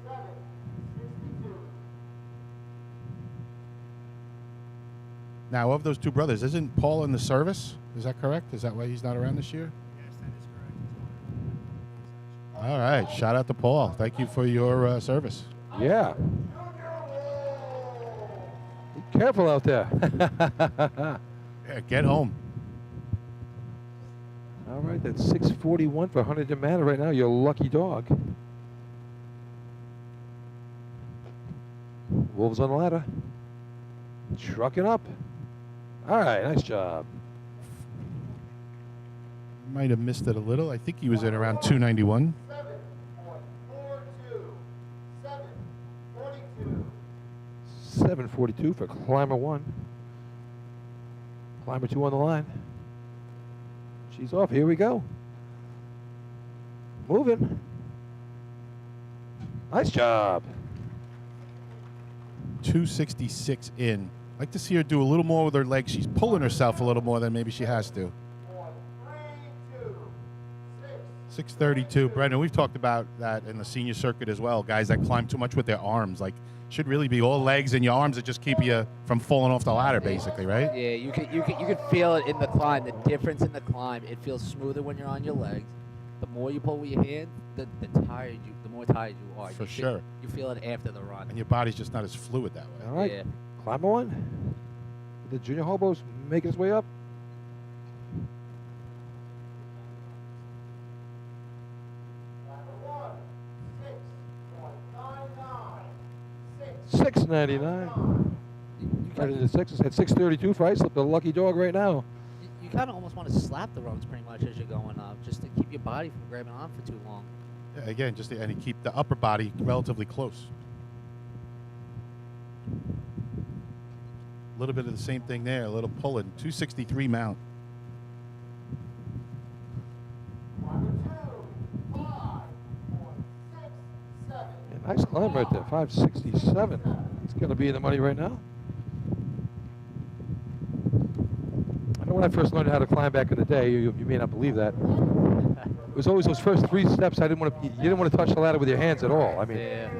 [SPEAKER 3] 7.62.
[SPEAKER 4] Now, of those 2 brothers, isn't Paul in the service? Is that correct? Is that why he's not around this year?
[SPEAKER 5] Yes, that is correct.
[SPEAKER 4] All right. Shout out to Paul. Thank you for your service.
[SPEAKER 1] Yeah. Be careful out there.
[SPEAKER 4] Yeah, get home.
[SPEAKER 1] All right, that's 641 for Huntington Manor right now. You're a lucky dog. Wolves on the ladder. Trucking up. All right, nice job.
[SPEAKER 4] Might have missed it a little. I think he was at around 291.
[SPEAKER 3] 7.42. 7.42.
[SPEAKER 1] 742 for climber 1. Climber 2 on the line. She's off. Here we go. Moving. Nice job.
[SPEAKER 4] 266 in. Like to see her do a little more with her legs. She's pulling herself a little more than maybe she has to.
[SPEAKER 3] 1.32. 6.
[SPEAKER 4] 632. Brendan, we've talked about that in the senior circuit as well. Guys that climb too much with their arms. Like, should really be all legs and your arms that just keep you from falling off the ladder, basically, right?
[SPEAKER 2] Yeah, you can feel it in the climb. The difference in the climb. It feels smoother when you're on your legs. The more you pull with your hand, the more more tired you are.
[SPEAKER 4] For sure.
[SPEAKER 2] You feel it after the run.
[SPEAKER 4] And your body's just not as fluid that way.
[SPEAKER 1] All right.
[SPEAKER 2] Yeah.
[SPEAKER 1] Climber one. The junior hobo's making his way up.
[SPEAKER 3] Climber 1, 6.99.
[SPEAKER 1] 6.99. Right into sixes. At 6.32 for Islip, the lucky dog right now.
[SPEAKER 2] You kind of almost want to slap the rungs pretty much as you're going up, just to keep your body from grabbing on for too long.
[SPEAKER 4] Yeah, again, and you keep the upper body relatively close. A little bit of the same thing there, a little pulling. 263 mount.
[SPEAKER 3] Climber 2, 5.67.
[SPEAKER 1] Yeah, nice climb right there, 567. It's going to be in the money right now. I know when I first learned how to climb back in the day, you may not believe that. It was always those first 3 steps. You didn't want to touch the ladder with your hands at all. I mean,
[SPEAKER 2] Yeah.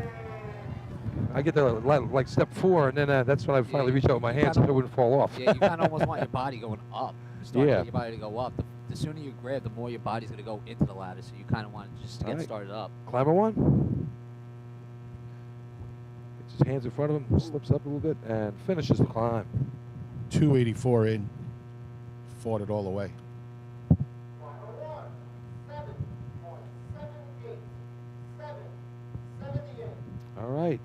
[SPEAKER 1] I get to like step 4, and then that's when I finally reach out with my hands so it wouldn't fall off.
[SPEAKER 2] Yeah, you kind of almost want your body going up. Start
[SPEAKER 1] Yeah.
[SPEAKER 2] getting your body to go up. The sooner you grab, the more your body's going to go into the ladder. So you kind of want to just get
[SPEAKER 1] Alright.
[SPEAKER 2] started up.
[SPEAKER 1] Climber one. Gets his hands in front of him, slips up a little bit, and finishes the climb.
[SPEAKER 4] 284 in. Fought it all the way.
[SPEAKER 3] Climber 1, 7.78. 7.78.
[SPEAKER 1] All right,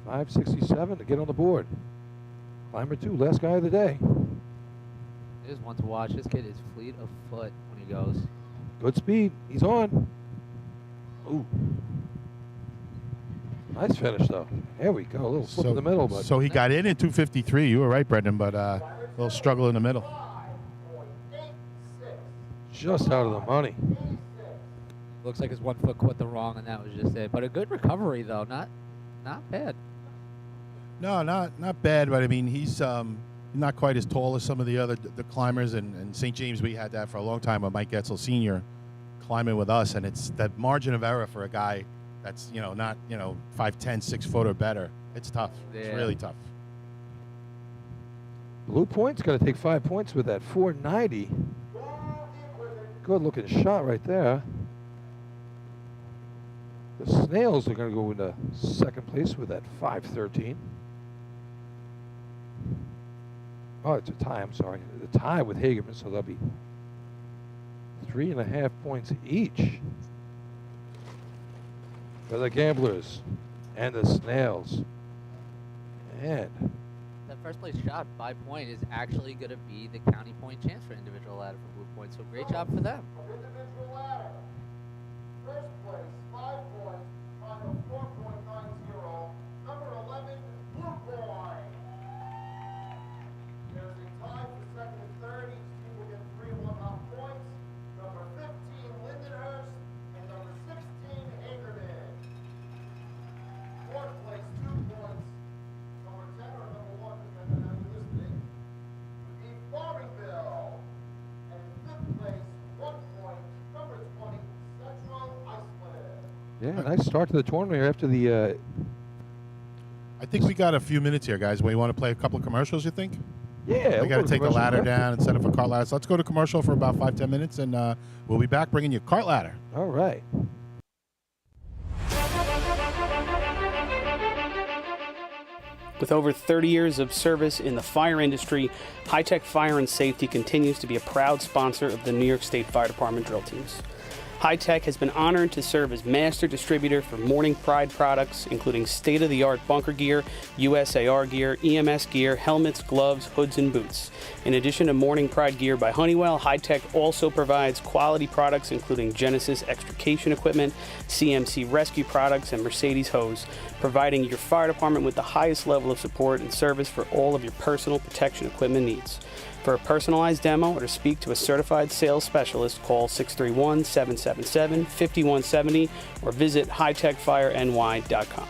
[SPEAKER 1] 567 to get on the board. Climber 2, last guy of the day.
[SPEAKER 2] It is one to watch. This kid is fleet of foot when he goes.
[SPEAKER 1] Good speed. He's on. Ooh. Nice finish, though. There we go. A little slip in the middle, but
[SPEAKER 4] So he got in 253. You were right, Brendan, but a little struggle in the middle.
[SPEAKER 3] 5.86.
[SPEAKER 1] just out of the money.
[SPEAKER 2] Looks like his 1 foot caught the wrong, and that was just it. But a good recovery, though. Not bad.
[SPEAKER 4] No, not bad, but I mean he's not quite as tall as some of the climbers. And St. James, we had that for a long time with Mike Getzel Sr. climbing with us, and it's that margin of error for a guy that's not 5'10", 6 foot or better. It's tough.
[SPEAKER 2] Yeah.
[SPEAKER 4] It's really tough.
[SPEAKER 1] Blue Point's got to take 5 points with that 490. Good looking shot right there. The Snails are going to go into second place with that 513. Oh, it's a tie. I'm sorry. The tie with Hagerman, so that'll be 3.5 points each for the Gamblers and the Snails. And
[SPEAKER 2] That first place shot, 5 point, is actually going to be the county point chance for individual ladder for Blue Point. So great job for them.
[SPEAKER 3] Individual ladder. First place, 5 points, final 4.90. Number 11, Blue Point. There's a tie for second and third. Each team will get 3 1/2 points. Number 15, Lindenhurst, and number 16, Hagerman. Fourth place, 2 points. Number 10 or number 1, depending on how you list it. East Farmingville. And in fifth place, 1 point, number 20, Central Iceland.
[SPEAKER 1] yeah, nice start to the tournament here after the.
[SPEAKER 4] I think we got a few minutes here, guys. We want to play a couple of commercials, you think?
[SPEAKER 1] Yeah,
[SPEAKER 4] We got to take the
[SPEAKER 1] commercial
[SPEAKER 4] ladder
[SPEAKER 1] break.
[SPEAKER 4] down and set up a cart ladder. So let's go to commercial for about 5-10 minutes, and we'll be back bringing you cart ladder.
[SPEAKER 1] All right.
[SPEAKER 5] With over 30 years of service in the fire industry, High Tech Fire and Safety continues to be a proud sponsor of the New York State Fire Department drill teams. High Tech has been honored to serve as master distributor for Morning Pride products, including state-of-the-art bunker gear, USAR gear, EMS gear, helmets, gloves, hoods, and boots. In addition to Morning Pride gear by Honeywell, High Tech also provides quality products including Genesis extrication equipment, CMC rescue products, and Mercedes hose, providing your fire department with the highest level of support and service for all of your personal protection equipment needs. For a personalized demo or to speak to a certified sales specialist, call 631-777-5170 or visit hightechfireny.com.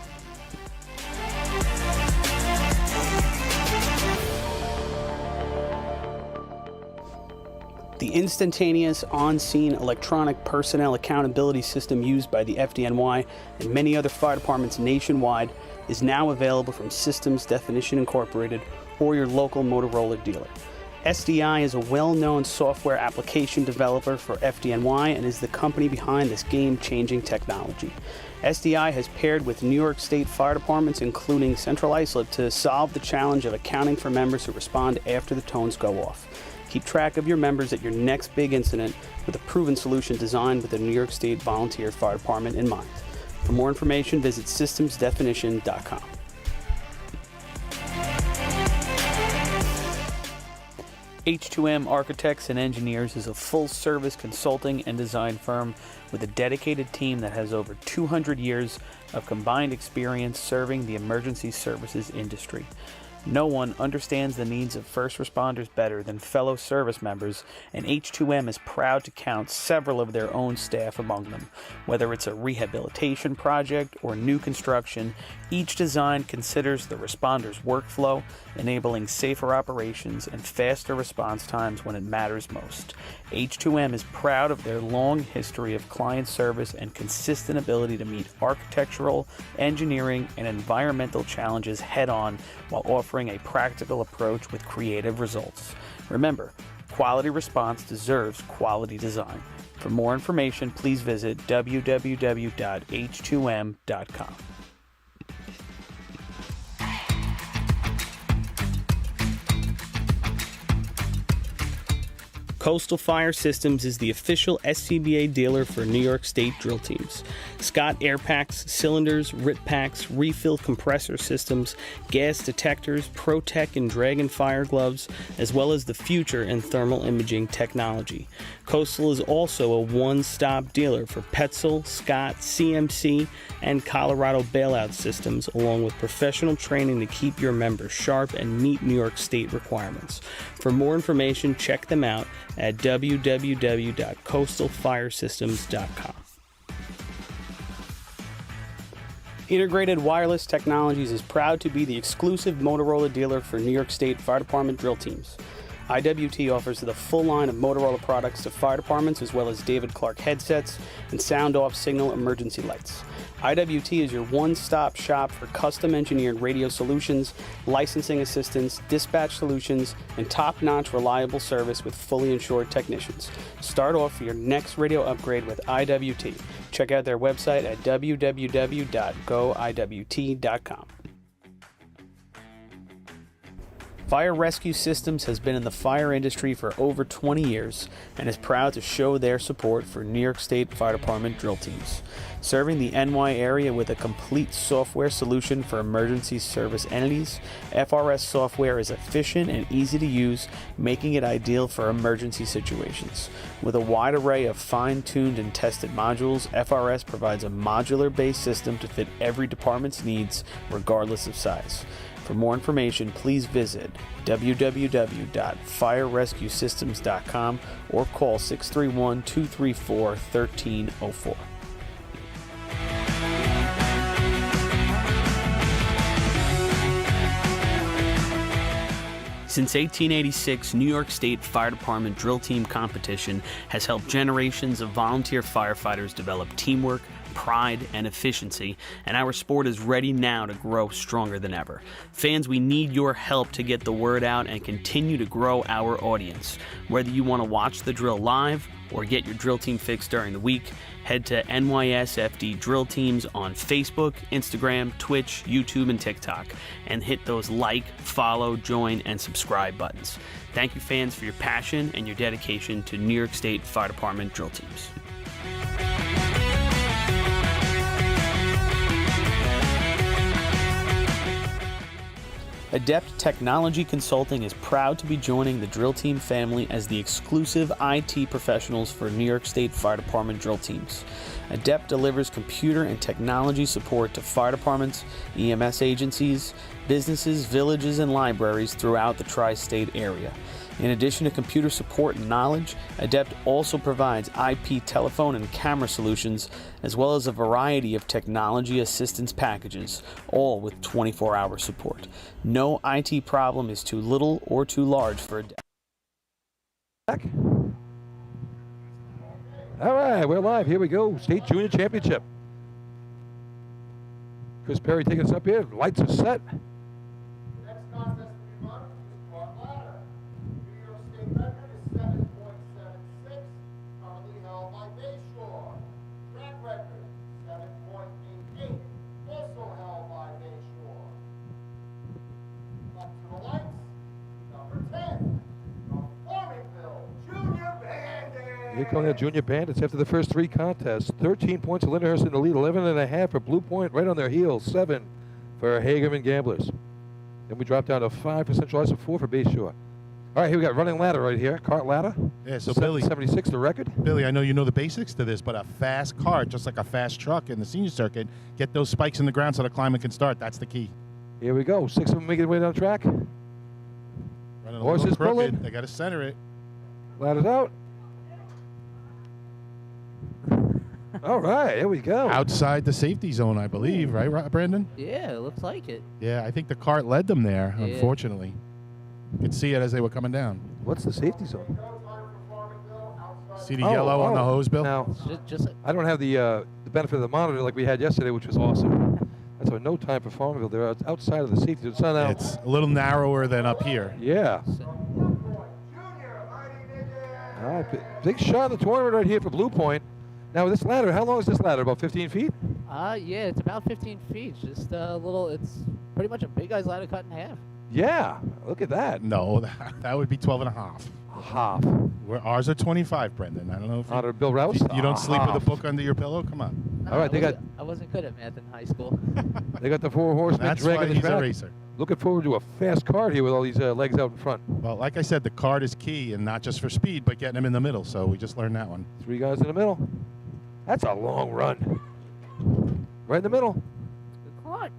[SPEAKER 5] The instantaneous, on-scene electronic personnel accountability system used by the FDNY and many other fire departments nationwide is now available from Systems Definition Incorporated or your local Motorola dealer. SDI is a well-known software application developer for FDNY and is the company behind this game-changing technology. SDI has paired with New York State fire departments, including Central Islip, to solve the challenge of accounting for members who respond after the tones go off. Keep track of your members at your next big incident with a proven solution designed with the New York State Volunteer Fire Department in mind. For more information, visit systemsdefinition.com. H2m Architects and Engineers is a full-service consulting and design firm with a dedicated team that has over 200 years of combined experience serving the emergency services industry. No one understands the needs of first responders better than fellow service members, and H2m is proud to count several of their own staff among them. Whether it's a rehabilitation project or new construction, each design considers the responder's workflow, enabling safer operations and faster response times when it matters most. H2m is proud of their long history of client service and consistent ability to meet architectural, engineering, and environmental challenges head-on while offering a practical approach with creative results. Remember, quality response deserves quality design. For more information, please visit www.h2m.com. Coastal Fire Systems is the official SCBA dealer for New York State drill teams. Scott air packs, cylinders, RIT packs, refill compressor systems, gas detectors, Protec and Dragon fire gloves, as well as the future in thermal imaging technology. Coastal is also a one-stop dealer for Petzl, Scott, CMC, and Colorado bailout systems, along with professional training to keep your members sharp and meet New York State requirements. For more information, check them out at www.coastalfiresystems.com. Integrated Wireless Technologies is proud to be the exclusive Motorola dealer for New York State Fire Department drill teams. IWT offers the full line of Motorola products to fire departments, as well as David Clark headsets and sound-off signal emergency lights. IWT is your one-stop shop for custom-engineered radio solutions, licensing assistance, dispatch solutions, and top-notch reliable service with fully insured technicians. Start off for your next radio upgrade with IWT. Check out their website at www.goiwt.com. Fire Rescue Systems has been in the fire industry for over 20 years and is proud to show their support for New York State Fire Department drill teams. Serving the NY area with a complete software solution for emergency service entities, FRS software is efficient and easy to use, making it ideal for emergency situations. With a wide array of fine-tuned and tested modules, FRS provides a modular-based system to fit every department's needs, regardless of size. For more information, please visit www.firerescuesystems.com or call 631-234-1304. Since 1886, New York State Fire Department drill team competition has helped generations of volunteer firefighters develop teamwork, pride, and efficiency, and our sport is ready now to grow stronger than ever. Fans, we need your help to get the word out and continue to grow our audience. Whether you want to watch the drill live or get your drill team fix during the week, head to NYSFD Drill Teams on Facebook, Instagram, Twitch, YouTube, and TikTok, and hit those like, follow, join, and subscribe buttons. Thank you, fans, for your passion and your dedication to New York State Fire Department drill teams. Adept Technology Consulting is proud to be joining the drill team family as the exclusive IT professionals for New York State Fire Department drill teams. Adept delivers computer and technology support to fire departments, EMS agencies, businesses, villages, and libraries throughout the tri-state area. In addition to computer support and knowledge, Adept also provides IP telephone and camera solutions, as well as a variety of technology assistance packages, all with 24-hour support. No IT problem is too little or too large for Adept.
[SPEAKER 1] All right, we're live. Here we go. State Junior Championship. Chris Perry taking us up here. Lights are set.
[SPEAKER 3] Next contest to be run is called ladder. New York
[SPEAKER 1] Here come the Junior Bandits after the first three contests. 13 points for Lyndhurst in the lead, 11.5 for Blue Point, right on their heels, 7 for Hagerman Gamblers. Then we drop down to 5 for Central Ice and 4 for Bayshore. All right, here we got running ladder right here, cart ladder.
[SPEAKER 4] Yeah, so Billy,
[SPEAKER 1] 76 the record.
[SPEAKER 4] Billy, I know you know the basics to this, but a fast cart, just like a fast truck in the senior circuit, get those spikes in the ground so the climber can start. That's the key.
[SPEAKER 1] Here we go. 6 of them making their way down the track.
[SPEAKER 4] Running a
[SPEAKER 1] Horses
[SPEAKER 4] little crooked.
[SPEAKER 1] pulling.
[SPEAKER 4] They got to center it.
[SPEAKER 1] Ladder's out. All right, here we go.
[SPEAKER 4] Outside the safety zone, I believe, right, Brandon?
[SPEAKER 2] Yeah, it looks like it.
[SPEAKER 4] Yeah, I think the cart led them there,
[SPEAKER 2] Yeah.
[SPEAKER 4] unfortunately. You could see it as they were coming down.
[SPEAKER 1] What's the safety zone?
[SPEAKER 4] See the yellow on the hose, Bill?
[SPEAKER 1] Now,
[SPEAKER 2] Just
[SPEAKER 1] I don't have the benefit of the monitor like we had yesterday, which was awesome. That's a no time for Farmville. They're outside of the safety zone. Now,
[SPEAKER 4] It's a little narrower than up here.
[SPEAKER 1] yeah. All right, big shot of the tournament right here for Blue Point. Now, this ladder, how long is this ladder? About 15 feet?
[SPEAKER 2] yeah, it's about 15 feet. Just a little. It's pretty much a big guy's ladder cut in half.
[SPEAKER 1] Yeah, look at that.
[SPEAKER 4] No, that would be 12 and a half.
[SPEAKER 1] Half.
[SPEAKER 4] Ours are 25, Brendan. I don't know if
[SPEAKER 1] Honor Bill Rouse.
[SPEAKER 4] you don't sleep with a
[SPEAKER 1] Half.
[SPEAKER 4] book under your pillow. Come on.
[SPEAKER 2] No,
[SPEAKER 1] All right,
[SPEAKER 2] I wasn't good at math in high school.
[SPEAKER 1] They got the 4 horsemen
[SPEAKER 4] That's why
[SPEAKER 1] dragging the
[SPEAKER 4] he's a
[SPEAKER 1] track.
[SPEAKER 4] racer.
[SPEAKER 1] Looking forward to a fast card here with all these legs out in front.
[SPEAKER 4] Well, like I said, the cart is key, and not just for speed, but getting them in the middle. So we just learned that one.
[SPEAKER 1] 3 guys in the middle. That's a long run. Right in the middle.
[SPEAKER 2] Good climb.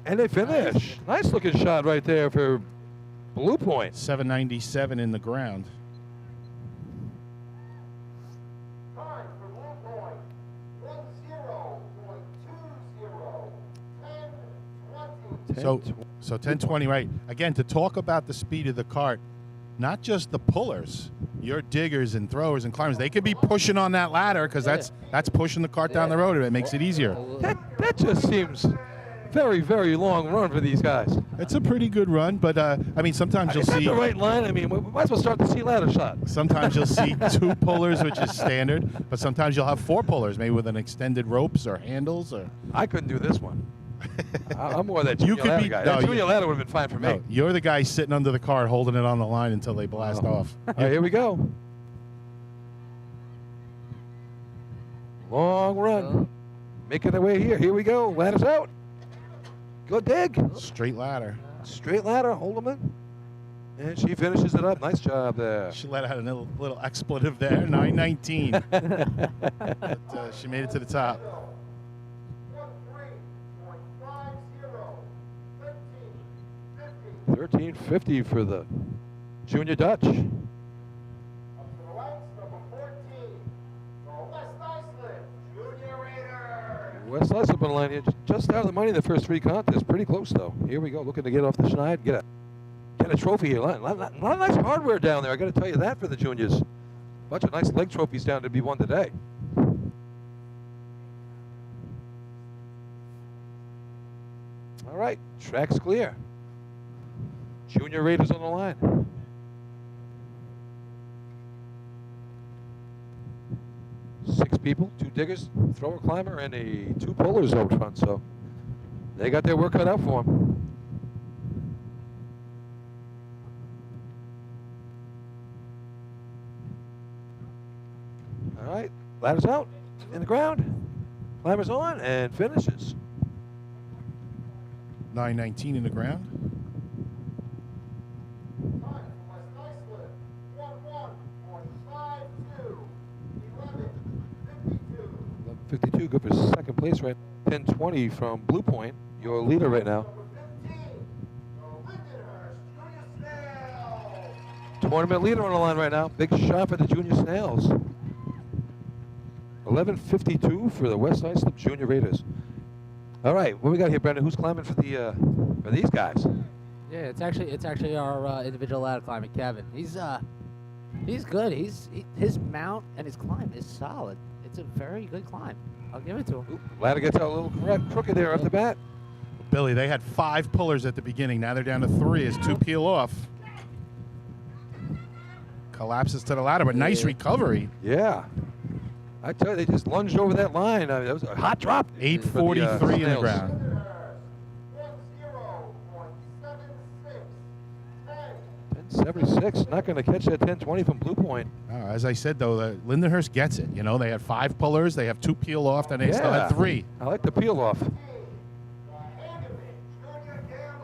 [SPEAKER 1] And they finish. Nice looking shot right there for Blue Point.
[SPEAKER 4] 797 in the ground.
[SPEAKER 3] Time for Blue Point, 10.20.
[SPEAKER 1] 10,
[SPEAKER 4] So 10:20, right? Again, to talk about the speed of the cart, not just the pullers, your diggers and throwers and climbers, they could be pushing on that ladder because that's pushing the cart down the road, and it makes it easier.
[SPEAKER 1] that just seems very, very long run for these guys.
[SPEAKER 4] It's a pretty good run, but I mean, sometimes you'll
[SPEAKER 1] Is that
[SPEAKER 4] see
[SPEAKER 1] the right line? I mean, we might as well start the sea ladder shot.
[SPEAKER 4] sometimes you'll see 2 pullers, which is standard, but sometimes you'll have 4 pullers, maybe with an extended ropes or handles or.
[SPEAKER 1] I couldn't do this one. I'm more that
[SPEAKER 4] You
[SPEAKER 1] junior
[SPEAKER 4] could
[SPEAKER 1] ladder
[SPEAKER 4] be-
[SPEAKER 1] guy.
[SPEAKER 4] no,
[SPEAKER 1] That junior
[SPEAKER 4] you-
[SPEAKER 1] ladder would have been fine for me.
[SPEAKER 4] No, you're the guy sitting under the cart holding it on the line until they blast off.
[SPEAKER 1] All right, here we go. Long run. Making their way here. Here we go. Ladder's out. Good dig.
[SPEAKER 4] Straight ladder.
[SPEAKER 1] Straight ladder. Hold them in. And she finishes it up. Nice job there.
[SPEAKER 4] She let out a little expletive there. 919. But, she made it to the top.
[SPEAKER 1] 1350 for the Junior Dutch.
[SPEAKER 3] Up to the ranks, number 14, the West Iceland Junior Raiders.
[SPEAKER 1] West Iceland line here. Just out of the money in the first 3 contests. Pretty close, though. Here we go. Looking to get off the schneid. Get a trophy here. A lot of nice hardware down there. I got to tell you that for the juniors. Bunch of nice leg trophies down to be won today. All right. Track's clear. Junior Raiders on the line. Six people, 2 diggers, thrower, climber, and 2 pullers out front. So they got their work cut out for them. All right, ladder's out, in the ground. Climber's on and finishes.
[SPEAKER 4] 919 in the ground.
[SPEAKER 3] Time for West Iceland, 11.52, 11.52.
[SPEAKER 1] 52, good for second place, right? 10:20 from Blue Point, your leader right now.
[SPEAKER 3] Number 15, the Lindenhurst Junior Snails.
[SPEAKER 1] Tournament leader on the line right now. Big shot for the Junior Snails. 11:52 for the West Iceland Junior Raiders. All right, what we got here, Brendan? Who's climbing for these guys?
[SPEAKER 2] Yeah, it's actually our individual ladder climbing, Kevin. He's good. His mount and his climb is solid. It's a very good climb. I'll give it to him.
[SPEAKER 1] Ooh, ladder gets out a little crooked there off the bat.
[SPEAKER 4] Billy, they had 5 pullers at the beginning. Now they're down to 3 as 2 peel off. Collapses to the ladder, but nice recovery.
[SPEAKER 1] Yeah. I tell you, they just lunged over that line. That was a hot drop.
[SPEAKER 4] 843 in the
[SPEAKER 1] Snails.
[SPEAKER 4] ground.
[SPEAKER 3] 10.76, 10.
[SPEAKER 1] 76. Not going to catch that 10-20 from Blue Point.
[SPEAKER 4] As I said, though, Lindenhurst gets it. You know, they had 5 pullers. They have 2 peel off, and they still had 3.
[SPEAKER 1] I like the peel off.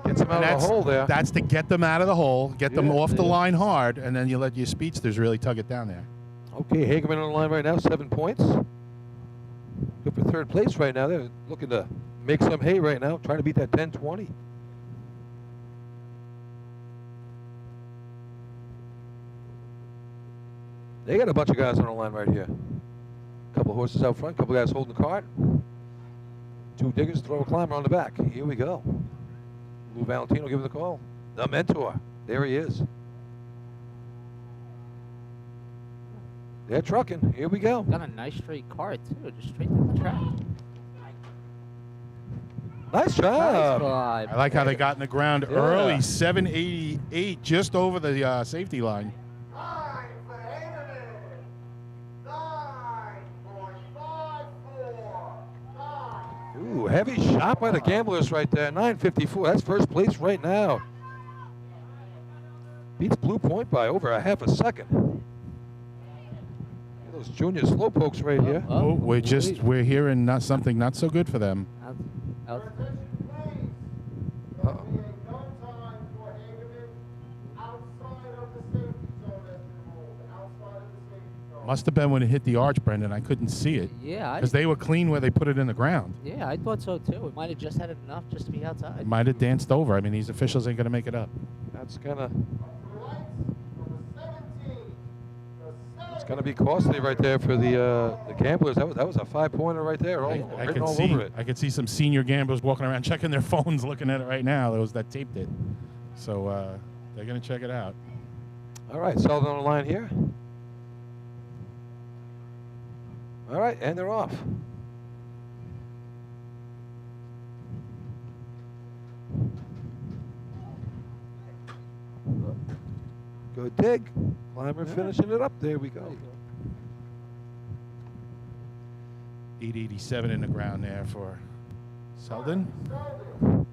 [SPEAKER 1] Gets them out of the hole there.
[SPEAKER 4] That's to get them out of the hole, get them off the line hard, and then you let your speedsters really tug it down there.
[SPEAKER 1] Okay, Hagerman on the line right now, 7 points. Good for 3rd place right now. They're looking to make some hay right now, trying to beat that 10-20. They got a bunch of guys on the line right here. A couple horses out front, a couple guys holding the cart. 2 diggers, throw a climber on the back. Here we go. Lou Valentino giving the call. The mentor. There he is. They're trucking. Here we go.
[SPEAKER 2] Got a nice straight cart, too. Just straight down the track.
[SPEAKER 1] Nice
[SPEAKER 2] Nice
[SPEAKER 1] job.
[SPEAKER 2] vibe.
[SPEAKER 4] I like how they got in the ground early, 788, just over the safety line.
[SPEAKER 3] 9 for Hagerman. 9.54.
[SPEAKER 1] Ooh, heavy shot by the gamblers right there. 9.54. That's 1st place right now. Beats Blue Point by over a half a second. Those junior slowpokes right here.
[SPEAKER 4] Oh, we're hearing something not so good for them.
[SPEAKER 2] Out.
[SPEAKER 1] Uh-oh.
[SPEAKER 4] Must have been when it hit the arch, Brendan. I couldn't see it
[SPEAKER 2] Yeah,
[SPEAKER 4] because they were clean where they put it in the ground.
[SPEAKER 2] I thought so, too. It might have just had enough just to be outside.
[SPEAKER 4] It might have danced over. I mean, these officials ain't going to make it up.
[SPEAKER 1] That's gonna be costly right there for the gamblers. That was a 5-pointer right there. Written all over it.
[SPEAKER 4] I could see some senior gamblers walking around checking their phones, looking at it right now. Those that taped it. So they're going to check it out.
[SPEAKER 1] All right, Sullivan on the line here. All right, and they're off. Good dig. Climber finishing it up. There we go.
[SPEAKER 4] 887 in the ground there for Selden.
[SPEAKER 3] 12.73.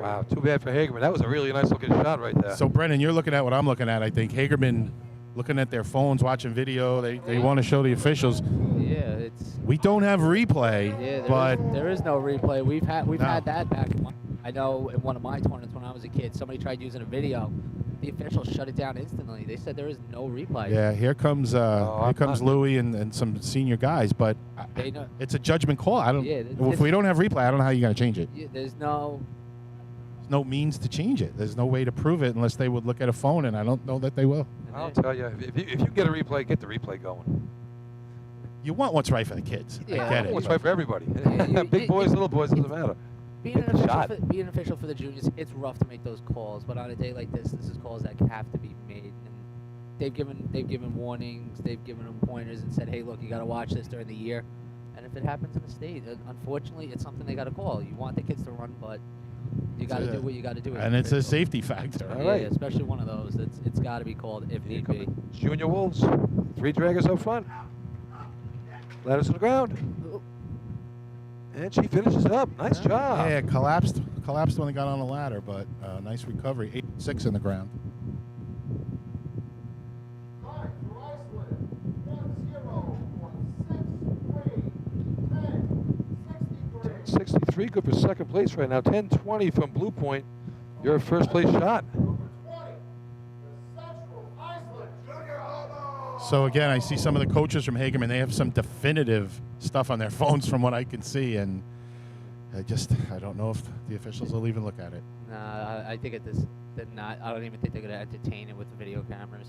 [SPEAKER 1] Wow, too bad for Hagerman. That was a really nice looking shot right there.
[SPEAKER 4] So, Brennan, you're looking at what I'm looking at, I think. Hagerman looking at their phones, watching video. They want to show the officials.
[SPEAKER 2] Yeah,
[SPEAKER 4] We don't have replay, but
[SPEAKER 2] there is no replay. We've had that back. I know in one of my tournaments when I was a kid, somebody tried using a video. The officials shut it down instantly. They said there is no replay.
[SPEAKER 4] yeah, here comes Louie and some senior guys, but
[SPEAKER 2] They know.
[SPEAKER 4] it's a judgment call. I don't.
[SPEAKER 2] Yeah,
[SPEAKER 4] if we don't have replay, I don't know how you're going to change it.
[SPEAKER 2] Yeah, there's no.
[SPEAKER 4] There's no means to change it. There's no way to prove it unless they would look at a phone, and I don't know that they will.
[SPEAKER 1] I'll tell you, if you get a replay, get the replay going.
[SPEAKER 4] You want what's right for the kids.
[SPEAKER 2] Yeah,
[SPEAKER 4] I get it.
[SPEAKER 1] What's right for everybody.
[SPEAKER 2] Yeah,
[SPEAKER 1] Big boys, little boys, doesn't matter.
[SPEAKER 2] Being
[SPEAKER 1] Hit the shot.
[SPEAKER 2] an official for the juniors, it's rough to make those calls. But on a day like this is calls that have to be made. And they've given warnings, they've given them pointers, and said, hey, look, you got to watch this during the year. And if it happens in the state, unfortunately, it's something they got to call. You want the kids to run, but you got to do what you got to do.
[SPEAKER 4] And it's a safety factor.
[SPEAKER 1] All right.
[SPEAKER 2] Yeah, especially one of those. It's got to be called if need be.
[SPEAKER 1] Junior Wolves, 3 draggers up front. Ladders to the ground. And she finishes up. Nice job.
[SPEAKER 4] Yeah, collapsed when they got on the ladder, but nice recovery. 8-6 in the ground.
[SPEAKER 1] 63, good for 2nd place right now. 10-20 from Blue Point. Your 1st place shot.
[SPEAKER 4] So again, I see some of the coaches from Hagerman. They have some definitive stuff on their phones from what I can see, and I don't know if the officials will even look at it.
[SPEAKER 2] Nah, I think they're not. I don't even think they're going to entertain it with the video cameras.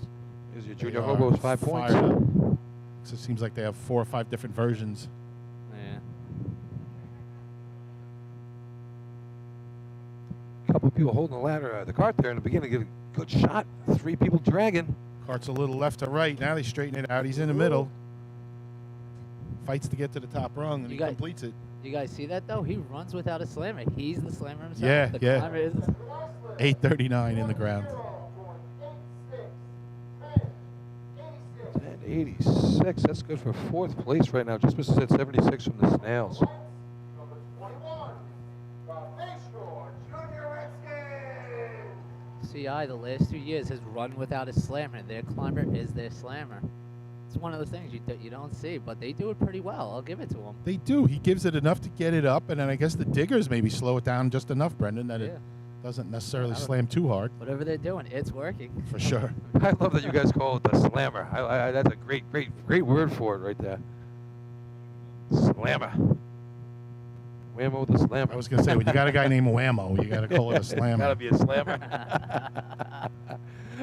[SPEAKER 1] Here's your junior hobos, 5 points.
[SPEAKER 4] Fired up. So it seems like they have 4 or 5 different versions.
[SPEAKER 2] Yeah.
[SPEAKER 1] A couple of people holding the ladder, the cart there in the beginning, get a good shot. 3 people dragging.
[SPEAKER 4] Cart's a little left to right. Now they straighten it out. He's in the middle. Fights to get to the top rung, and he completes it.
[SPEAKER 2] You guys see that, though? He runs without a slammer. He's the slammer himself.
[SPEAKER 4] Yeah,
[SPEAKER 2] the
[SPEAKER 4] yeah.
[SPEAKER 2] climber is
[SPEAKER 4] 839 in the ground.
[SPEAKER 1] 86. That's good for 4th place right now. Just misses at 76 from the Snails.
[SPEAKER 2] CI the last 2 years has run without a slammer. Their climber is their slammer. It's one of the things you don't see, but they do it pretty well. I'll give it to them.
[SPEAKER 4] They do. He gives it enough to get it up, and then I guess the diggers maybe slow it down just enough, Brendan, that it doesn't necessarily slam too hard.
[SPEAKER 2] Whatever they're doing, it's working.
[SPEAKER 4] For sure.
[SPEAKER 1] I love that you guys call it the slammer. That's a great word for it right there. Slammer. Whammo the slammer.
[SPEAKER 4] I was going to say, when you got a guy named Whammo, you got to call it a slammer.
[SPEAKER 1] Gotta be a slammer.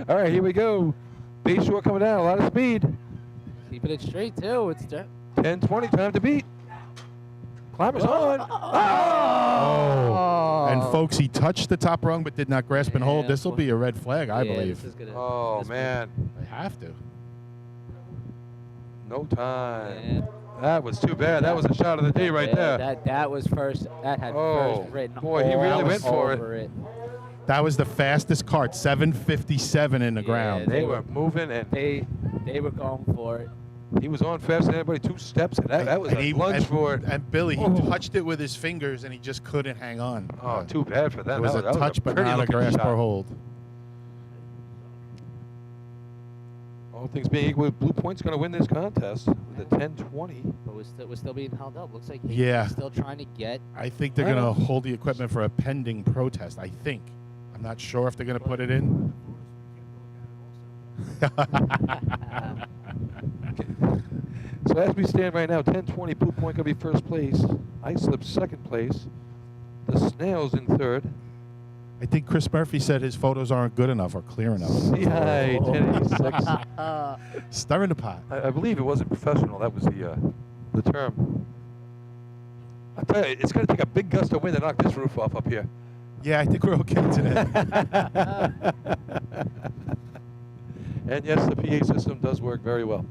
[SPEAKER 1] All right, here we go. Bay shore coming down, a lot of speed.
[SPEAKER 2] Keeping it straight too. It's
[SPEAKER 1] 10-20, time to beat. Climber's on.
[SPEAKER 4] Oh. And folks, he touched the top rung but did not grasp and hold. This will be a red flag, I believe.
[SPEAKER 1] Oh, man.
[SPEAKER 4] They have to.
[SPEAKER 1] No time. That was too bad. That was a shot of the day right there.
[SPEAKER 2] That was first. That had first written.
[SPEAKER 1] Boy, he really went for it.
[SPEAKER 4] That was the fastest cart, 7:57 in the ground.
[SPEAKER 1] They were moving, and
[SPEAKER 2] they were going for it.
[SPEAKER 1] He was on faster than everybody, 2 steps. And that was a lunge for it.
[SPEAKER 4] And Billy, he touched it with his fingers, and he just couldn't hang on.
[SPEAKER 1] Oh, too bad for that.
[SPEAKER 4] It was a touch, but not a grasp or hold.
[SPEAKER 1] All things being equal, Blue Point's going to win this contest with a 10-20.
[SPEAKER 2] But we're still being held up. Looks like
[SPEAKER 4] Yeah.
[SPEAKER 2] still trying to get.
[SPEAKER 4] I think they're going to hold the equipment for a pending protest. I think. I'm not sure if they're going to put it in.
[SPEAKER 1] So as we stand right now, 10-20, Blue Point going to be first place. Islip second place. The Snails in third.
[SPEAKER 4] I think Chris Murphy said his photos aren't good enough or clear enough.
[SPEAKER 1] CI 1086.
[SPEAKER 4] Stirring the pot.
[SPEAKER 1] I believe it wasn't professional. That was the term. I tell you, it's going to take a big gust of wind to knock this roof off up here.
[SPEAKER 4] Yeah, I think we're okay today.
[SPEAKER 1] And yes, the PA system does work very well.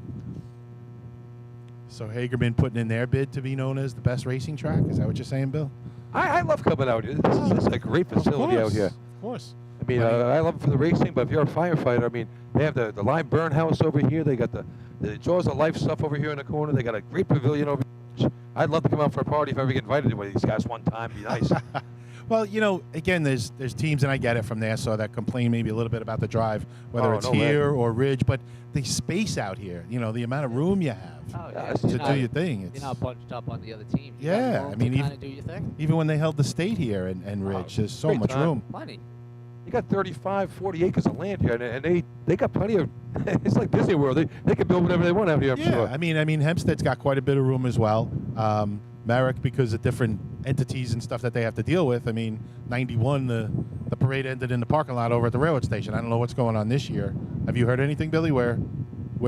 [SPEAKER 4] So Hagerman putting in their bid to be known as the best racing track? Is that what you're saying, Bill?
[SPEAKER 1] I love coming out here. This is a great facility out here.
[SPEAKER 4] Of course.
[SPEAKER 1] I mean, I love it for the racing, but if you're a firefighter, I mean, they have the lime burn house over here. They got the Jaws of Life stuff over here in the corner. They got a great pavilion over here. I'd love to come out for a party if I ever get invited to one of these guys one time. It'd be nice.
[SPEAKER 4] Well, you know, again, there's teams, and I get it from Nassau, that complain maybe a little bit about the drive, whether it's here or Ridge, but the space out here, you know, the amount of room you have to do your thing.
[SPEAKER 2] You're not bunched up on the other team. You
[SPEAKER 4] I mean,
[SPEAKER 2] even do your thing.
[SPEAKER 4] Even when they held the state here and Ridge, there's so much room.
[SPEAKER 2] Plenty.
[SPEAKER 1] You got 35, 40 acres of land here, and they got plenty of. It's like Disney World. They can build whatever they want out here. I'm sure.
[SPEAKER 4] I mean, Hempstead's got quite a bit of room as well. Merrick, because of different entities and stuff that they have to deal with. I mean, 91, the parade ended in the parking lot over at the railroad station. I don't know what's going on this year. Have you heard anything, Billy, where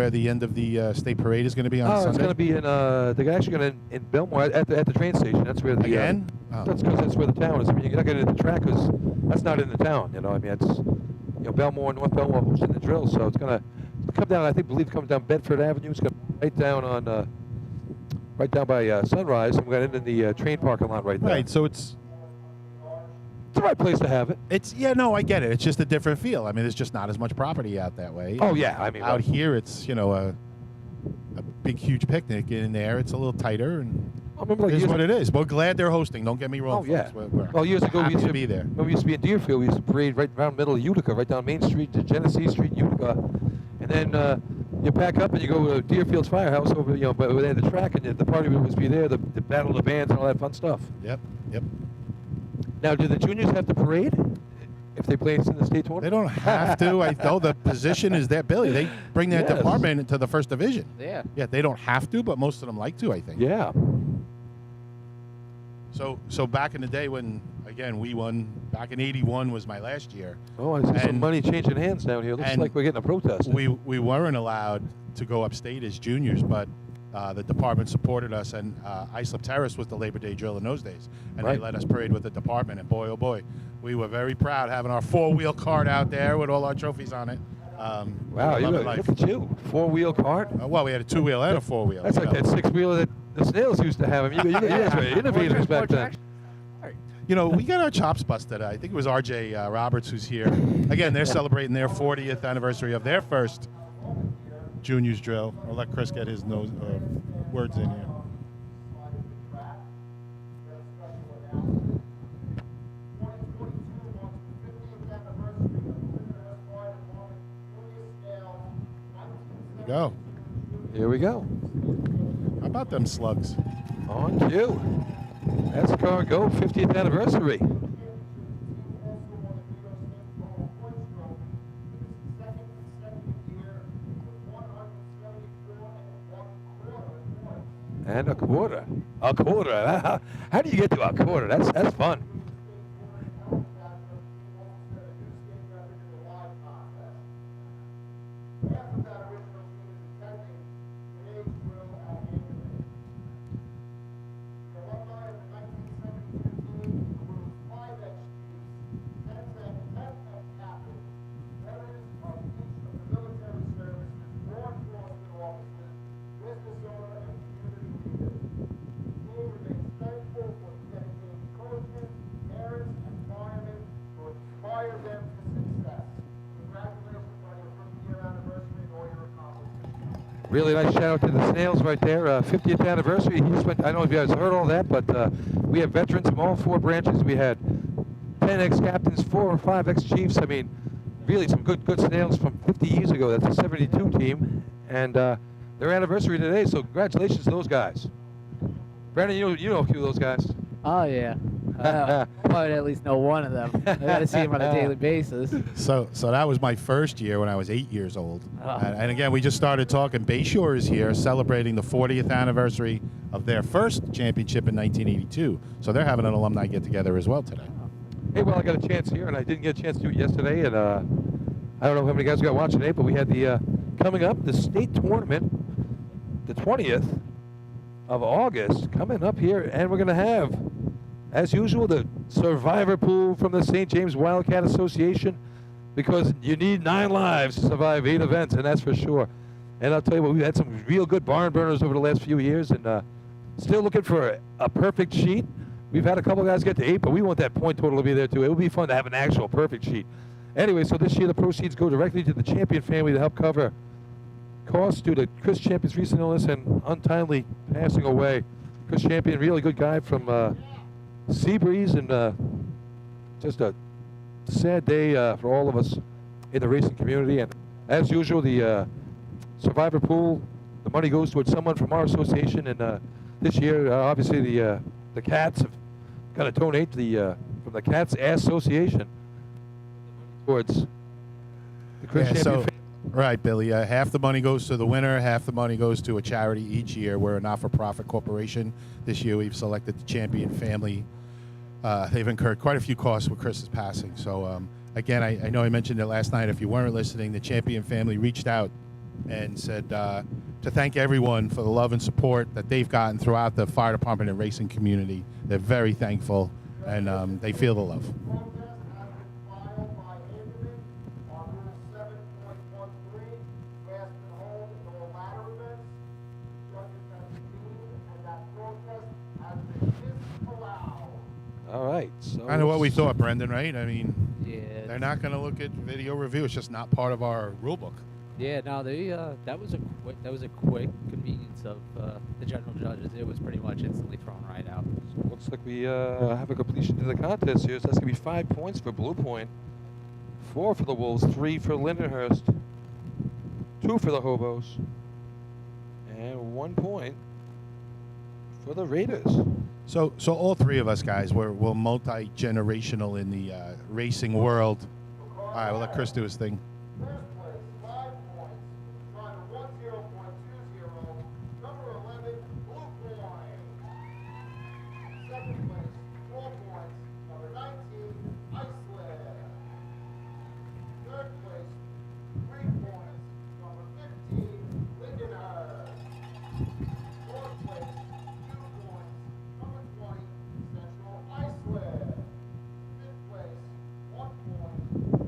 [SPEAKER 4] the end of the state parade is going to be on Sunday?
[SPEAKER 1] It's going to be in. They're actually going to in Belmore at the train station. That's where the
[SPEAKER 4] again.
[SPEAKER 1] That's because that's where the town is. I mean, you're not getting into the track because that's not in the town. You know, I mean, it's Belmore, North Belmore hosting the drill, so it's going to come down. I believe comes down Bedford Avenue. It's going to right down on. Right down by Sunrise, and we got into the train parking lot right there.
[SPEAKER 4] Right, so it's
[SPEAKER 1] the right place to have it.
[SPEAKER 4] I get it. It's just a different feel. I mean, there's just not as much property out that way.
[SPEAKER 1] Oh yeah, I mean
[SPEAKER 4] out here it's a big huge picnic. In there it's a little tighter, and it is what it is. We're glad they're hosting. Don't get me wrong.
[SPEAKER 1] Oh yeah.
[SPEAKER 4] Well,
[SPEAKER 1] years ago we used
[SPEAKER 4] to be there.
[SPEAKER 1] When we used to be in Deerfield, we used to parade right around middle of Utica, right down Main Street to Genesee Street, Utica, and then. You pack up and you go to Deerfield's Firehouse over, by the track, and the party would always be there, the battle of the bands and all that fun stuff.
[SPEAKER 4] Yep.
[SPEAKER 1] Now, do the juniors have to parade if they play in the state tournament?
[SPEAKER 4] They don't have to. I know the position is there, Billy. They bring that department into the first division.
[SPEAKER 2] Yeah.
[SPEAKER 4] Yeah, they don't have to, but most of them like to, I think.
[SPEAKER 1] Yeah.
[SPEAKER 4] So back in the day when, again, we won, back in '81 was my last year.
[SPEAKER 1] Oh, I see some money changing hands down here. Looks like we're getting a protest.
[SPEAKER 4] We weren't allowed to go upstate as juniors, but the department supported us, and Islip Terrace was the Labor Day drill in those days, and they let us parade with the department, and boy, oh boy, we were very proud having our 4-wheel cart out there with all our trophies on it.
[SPEAKER 1] Wow, look at you. 4-wheel cart?
[SPEAKER 4] Well, we had a 2-wheel and a 4-wheel.
[SPEAKER 1] That's like that 6-wheeler that the Snails used to have. I mean, you guys were innovators back then.
[SPEAKER 4] We got our chops busted. I think it was R.J. Roberts who's here. Again, they're celebrating their 40th anniversary of their first juniors drill. I'll let Chris get his words in here. go.
[SPEAKER 1] Here we go.
[SPEAKER 4] How about them slugs?
[SPEAKER 1] On cue. NASCAR Go 50th anniversary. And a quarter. A quarter. How do you get to a quarter? That's fun. Really nice shout out to the Snails right there. 50th anniversary. He just went, I don't know if you guys heard all that, but we have veterans from all 4 branches. We had 10 ex-captains, 4 or 5 ex-chiefs. I mean, really some good Snails from 50 years ago. That's a 72 team. And their anniversary today, so congratulations to those guys. Brandon, you know a few of those guys.
[SPEAKER 2] Oh, yeah. Probably at least know one of them. I got to see him on a daily basis.
[SPEAKER 4] So that was my first year when I was 8 years old.
[SPEAKER 2] Oh.
[SPEAKER 4] And again, we just started talking. Bayshore is here celebrating the 40th anniversary of their first championship in 1982. So they're having an alumni get-together as well today.
[SPEAKER 1] Hey, well, I got a chance here, and I didn't get a chance to do it yesterday. And I don't know how many guys got watching today, but we had the coming up, the state tournament, the 20th of August, coming up here, and we're going to have, as usual, the survivor pool from the St. James Wildcat Association, because you need 9 lives to survive 8 events, and that's for sure. And I'll tell you what, we've had some real good barn burners over the last few years, and still looking for a perfect sheet. We've had a couple guys get to 8, but we want that point total to be there too. It would be fun to have an actual perfect sheet. Anyway, so this year the proceeds go directly to the Champion family to help cover costs due to Chris Champion's recent illness and untimely passing away. Chris Champion, really good guy from Seabreeze, and just a sad day for all of us in the racing community. And as usual, the survivor pool, the money goes towards someone from our association. And this year, obviously, the Cats have got to donate from the Cats Association towards the Chris Champion family.
[SPEAKER 4] Right, Billy. Half the money goes to the winner, half the money goes to a charity each year. We're a not-for-profit corporation. This year we've selected the Champion family. They've incurred quite a few costs with Chris's passing. So, again, I know I mentioned it last night. If you weren't listening, the Champion family reached out and said to thank everyone for the love and support that they've gotten throughout the fire department and racing community. They're very thankful, and they feel the love.
[SPEAKER 1] All right. So
[SPEAKER 4] Kind of what we thought, Brendan, right? I mean,
[SPEAKER 2] Yeah.
[SPEAKER 4] they're not going to look at video review. It's just not part of our rule book.
[SPEAKER 2] Yeah, no, that was a quick convenience of the general judges. It was pretty much instantly thrown right out.
[SPEAKER 1] So looks like we have a completion to the contest here. So that's going to be 5 points for Blue Point, 4 for the Wolves, 3 for Lindenhurst, 2 for the Hobos, and 1 point for the Raiders.
[SPEAKER 4] So all 3 of us guys, we're multi-generational in the racing world. All right, we'll let Chris do his thing.
[SPEAKER 3] First place, 5 points. Driver 10.20. Number 11, Blue Point. Second place, 4 points. Number 19, Iceland. Third place, 3 points. Number 15, Lindenhurst. Fourth place, 2 points. Number 20, Central Iceland. Fifth place, 1 point.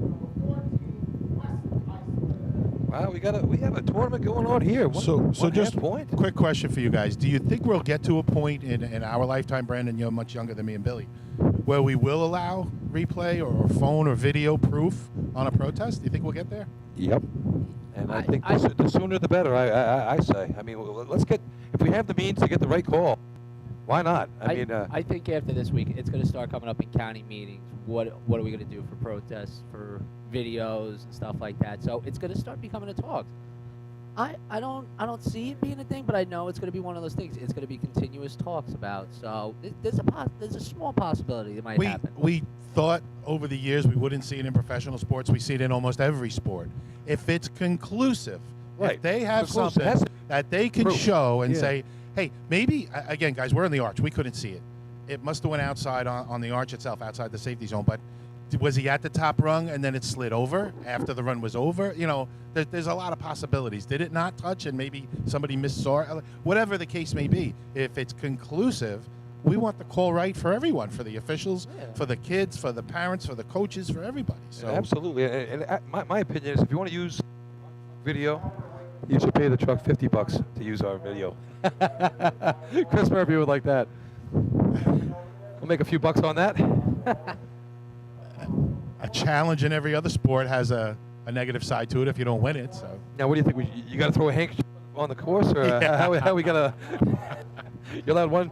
[SPEAKER 3] Number 14, West Iceland.
[SPEAKER 1] Wow, we have a tournament going on here.
[SPEAKER 4] So just
[SPEAKER 1] point.
[SPEAKER 4] quick question for you guys. Do you think we'll get to a point in our lifetime, Brandon, you're much younger than me and Billy, where we will allow replay or phone or video proof on a protest? Do you think we'll get there?
[SPEAKER 1] Yep. And I think the sooner the better. I say. I mean, let's get, if we have the means to get the right call, why not?
[SPEAKER 2] I think after this week, it's going to start coming up in county meetings. What are we going to do for protests, for videos and stuff like that? So it's going to start becoming a talk. I don't see it being a thing, but I know it's going to be one of those things. It's going to be continuous talks about. So there's a small possibility it might happen.
[SPEAKER 4] We thought over the years we wouldn't see it in professional sports. We see it in almost every sport. If it's conclusive,
[SPEAKER 1] Right.
[SPEAKER 4] if they have
[SPEAKER 1] Conclusive.
[SPEAKER 4] something that they can
[SPEAKER 1] Proof.
[SPEAKER 4] show and
[SPEAKER 1] Yeah.
[SPEAKER 4] say, hey, maybe, again, guys, we're in the arch. We couldn't see it. It must have went outside on the arch itself, outside the safety zone. But was he at the top rung and then it slid over after the run was over? You know, there's a lot of possibilities. Did it not touch and maybe somebody missaw it? Whatever the case may be, if it's conclusive, we want the call right for everyone, for the officials, for the kids, for the parents, for the coaches, for everybody. So
[SPEAKER 1] Absolutely. And my opinion is if you want to use video, you should pay the truck $50 to use our video. Chris Murphy would like that. We'll make a few bucks on that.
[SPEAKER 4] a challenge in every other sport has a negative side to it if you don't win it. So
[SPEAKER 1] Now, what do you think? You got to throw a handkerchief on the course, or how we got to? You're allowed one.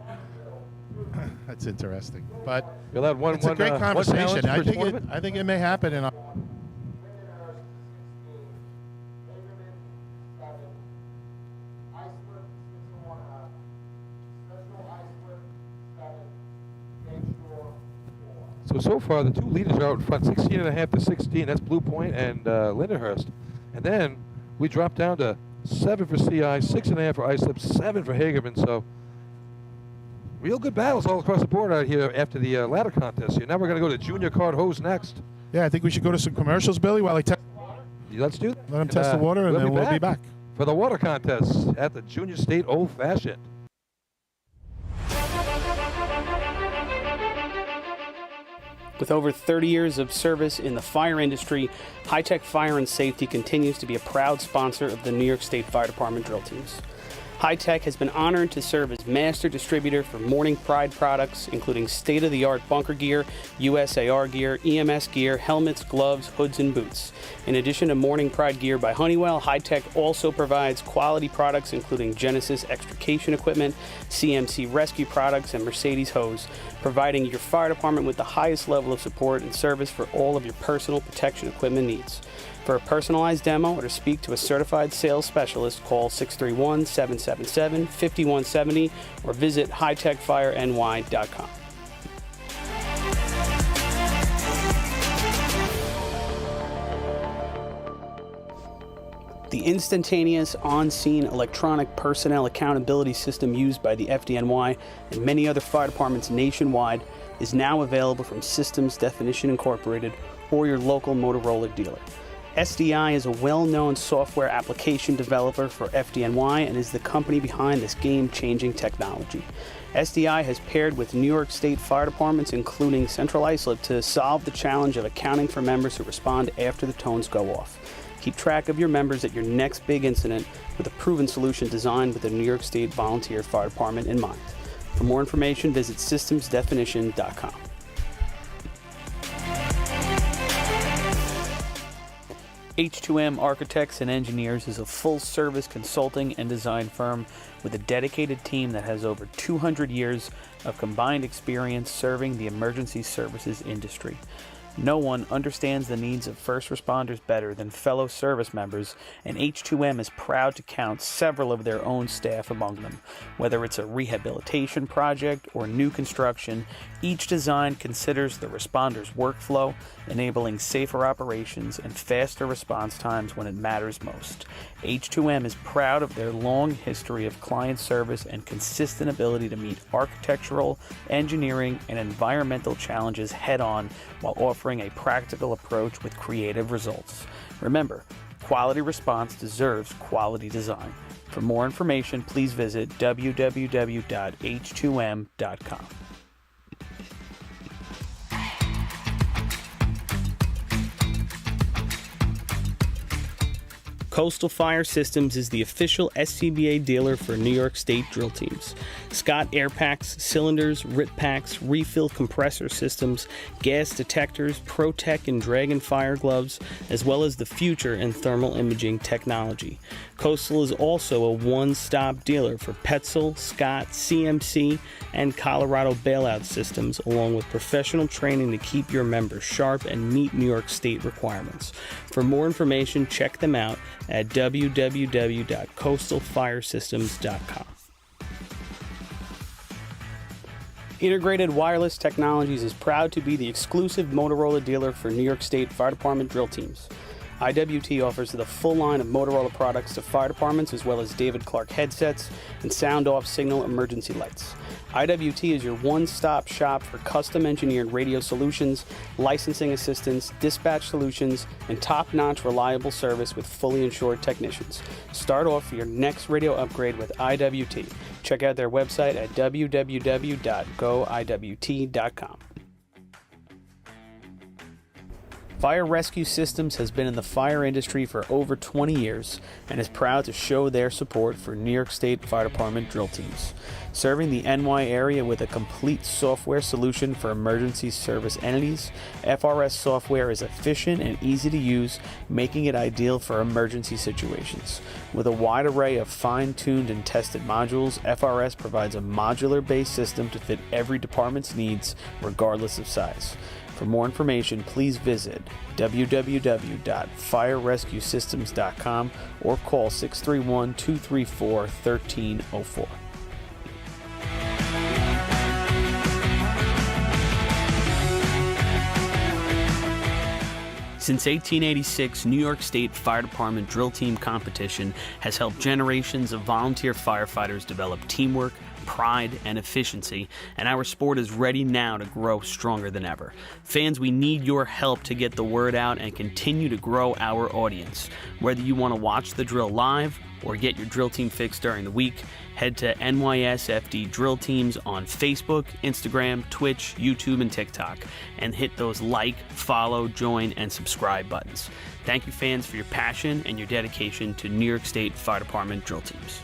[SPEAKER 4] that's interesting. But
[SPEAKER 1] You're allowed one.
[SPEAKER 4] it's a great
[SPEAKER 1] one
[SPEAKER 4] conversation.
[SPEAKER 1] challenge per
[SPEAKER 4] I
[SPEAKER 1] tournament?
[SPEAKER 4] think it may happen in.
[SPEAKER 1] So far, the two leaders are out in front, 16.5 to 16. That's Blue Point and Lindenhurst. And then we drop down to 7 for CI, 6.5 for Islip, 7 for Hagerman. So real good battles all across the board out here after the ladder contest here. Now we're going to go to junior card hose next.
[SPEAKER 4] Yeah, I think we should go to some commercials, Billy, while he tests.
[SPEAKER 1] Let's do that.
[SPEAKER 4] Let him test the water, and then we'll be back.
[SPEAKER 1] For the water contest at the Junior State Old Fashioned.
[SPEAKER 5] With over 30 years of service in the fire industry, High-Tech Fire and Safety continues to be a proud sponsor of the New York State Fire Department drill teams. High-Tech has been honored to serve as master distributor for Morning Pride products, including state-of-the-art bunker gear, USAR gear, EMS gear, helmets, gloves, hoods, and boots. In addition to Morning Pride gear by Honeywell, High-Tech also provides quality products including Genesis extrication equipment, CMC rescue products, and Mercedes hose, providing your fire department with the highest level of support and service for all of your personal protection equipment needs. For a personalized demo or to speak to a certified sales specialist, call 631-777-5170 or visit hightechfireny.com. The instantaneous, on-scene electronic personnel accountability system used by the FDNY and many other fire departments nationwide is now available from Systems Definition Incorporated or your local Motorola dealer. SDI is a well-known software application developer for FDNY and is the company behind this game-changing technology. SDI has paired with New York State fire departments, including Central Islip, to solve the challenge of accounting for members who respond after the tones go off. Keep track of your members at your next big incident with a proven solution designed with the New York State Volunteer Fire Department in mind. For more information, visit systemsdefinition.com. H2m Architects and Engineers is a full-service consulting and design firm with a dedicated team that has over 200 years of combined experience serving the emergency services industry. No one understands the needs of first responders better than fellow service members, and H2m is proud to count several of their own staff among them. Whether it's a rehabilitation project or new construction, each design considers the responder's workflow, enabling safer operations and faster response times when it matters most. H2m is proud of their long history of client service and consistent ability to meet architectural, engineering, and environmental challenges head-on while offering a practical approach with creative results. Remember, quality response deserves quality design. For more information, please visit www.h2m.com. Coastal Fire Systems is the official SCBA dealer for New York State drill teams. Scott air packs, cylinders, RIT packs, refill compressor systems, gas detectors, ProTech and Dragon fire gloves, as well as the future in thermal imaging technology. Coastal is also a one-stop dealer for Petzl, Scott, CMC, and Colorado bailout systems, along with professional training to keep your members sharp and meet New York State requirements. For more information, check them out at www.coastalfiresystems.com. Integrated Wireless Technologies is proud to be the exclusive Motorola dealer for New York State Fire Department drill teams. IWT offers the full line of Motorola products to fire departments, as well as David Clark headsets and sound-off signal emergency lights. IWT is your one-stop shop for custom-engineered radio solutions, licensing assistance, dispatch solutions, and top-notch reliable service with fully insured technicians. Start off for your next radio upgrade with IWT. Check out their website at www.goiwt.com. Fire Rescue Systems has been in the fire industry for over 20 years and is proud to show their support for New York State Fire Department drill teams. Serving the NY area with a complete software solution for emergency service entities, FRS software is efficient and easy to use, making it ideal for emergency situations. With a wide array of fine-tuned and tested modules, FRS provides a modular-based system to fit every department's needs, regardless of size. For more information, please visit www.firerescuesystems.com or call 631-234-1304. Since 1886, New York State Fire Department drill team competition has helped generations of volunteer firefighters develop teamwork, pride, and efficiency, and our sport is ready now to grow stronger than ever. Fans, we need your help to get the word out and continue to grow our audience. Whether you want to watch the drill live or get your drill team fix during the week, head to NYSFD Drill Teams on Facebook, Instagram, Twitch, YouTube, and TikTok, and hit those like, follow, join, and subscribe buttons. Thank you, fans, for your passion and your dedication to New York State Fire Department drill teams.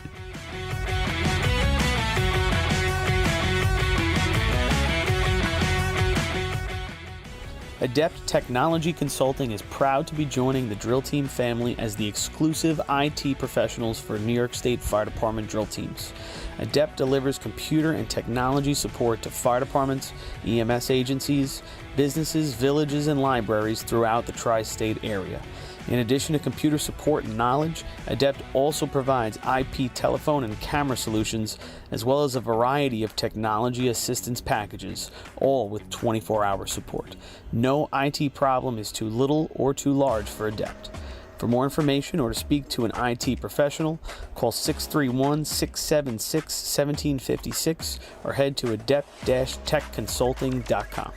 [SPEAKER 5] Adept Technology Consulting is proud to be joining the drill team family as the exclusive IT professionals for New York State Fire Department drill teams. Adept delivers computer and technology support to fire departments, EMS agencies, businesses, villages, and libraries throughout the tri-state area. In addition to computer support and knowledge, Adept also provides IP telephone and camera solutions, as well as a variety of technology assistance packages, all with 24-hour support. No IT problem is too little or too large for Adept. For more information or to speak to an IT professional, call 631-676-1756 or head to adept-techconsulting.com.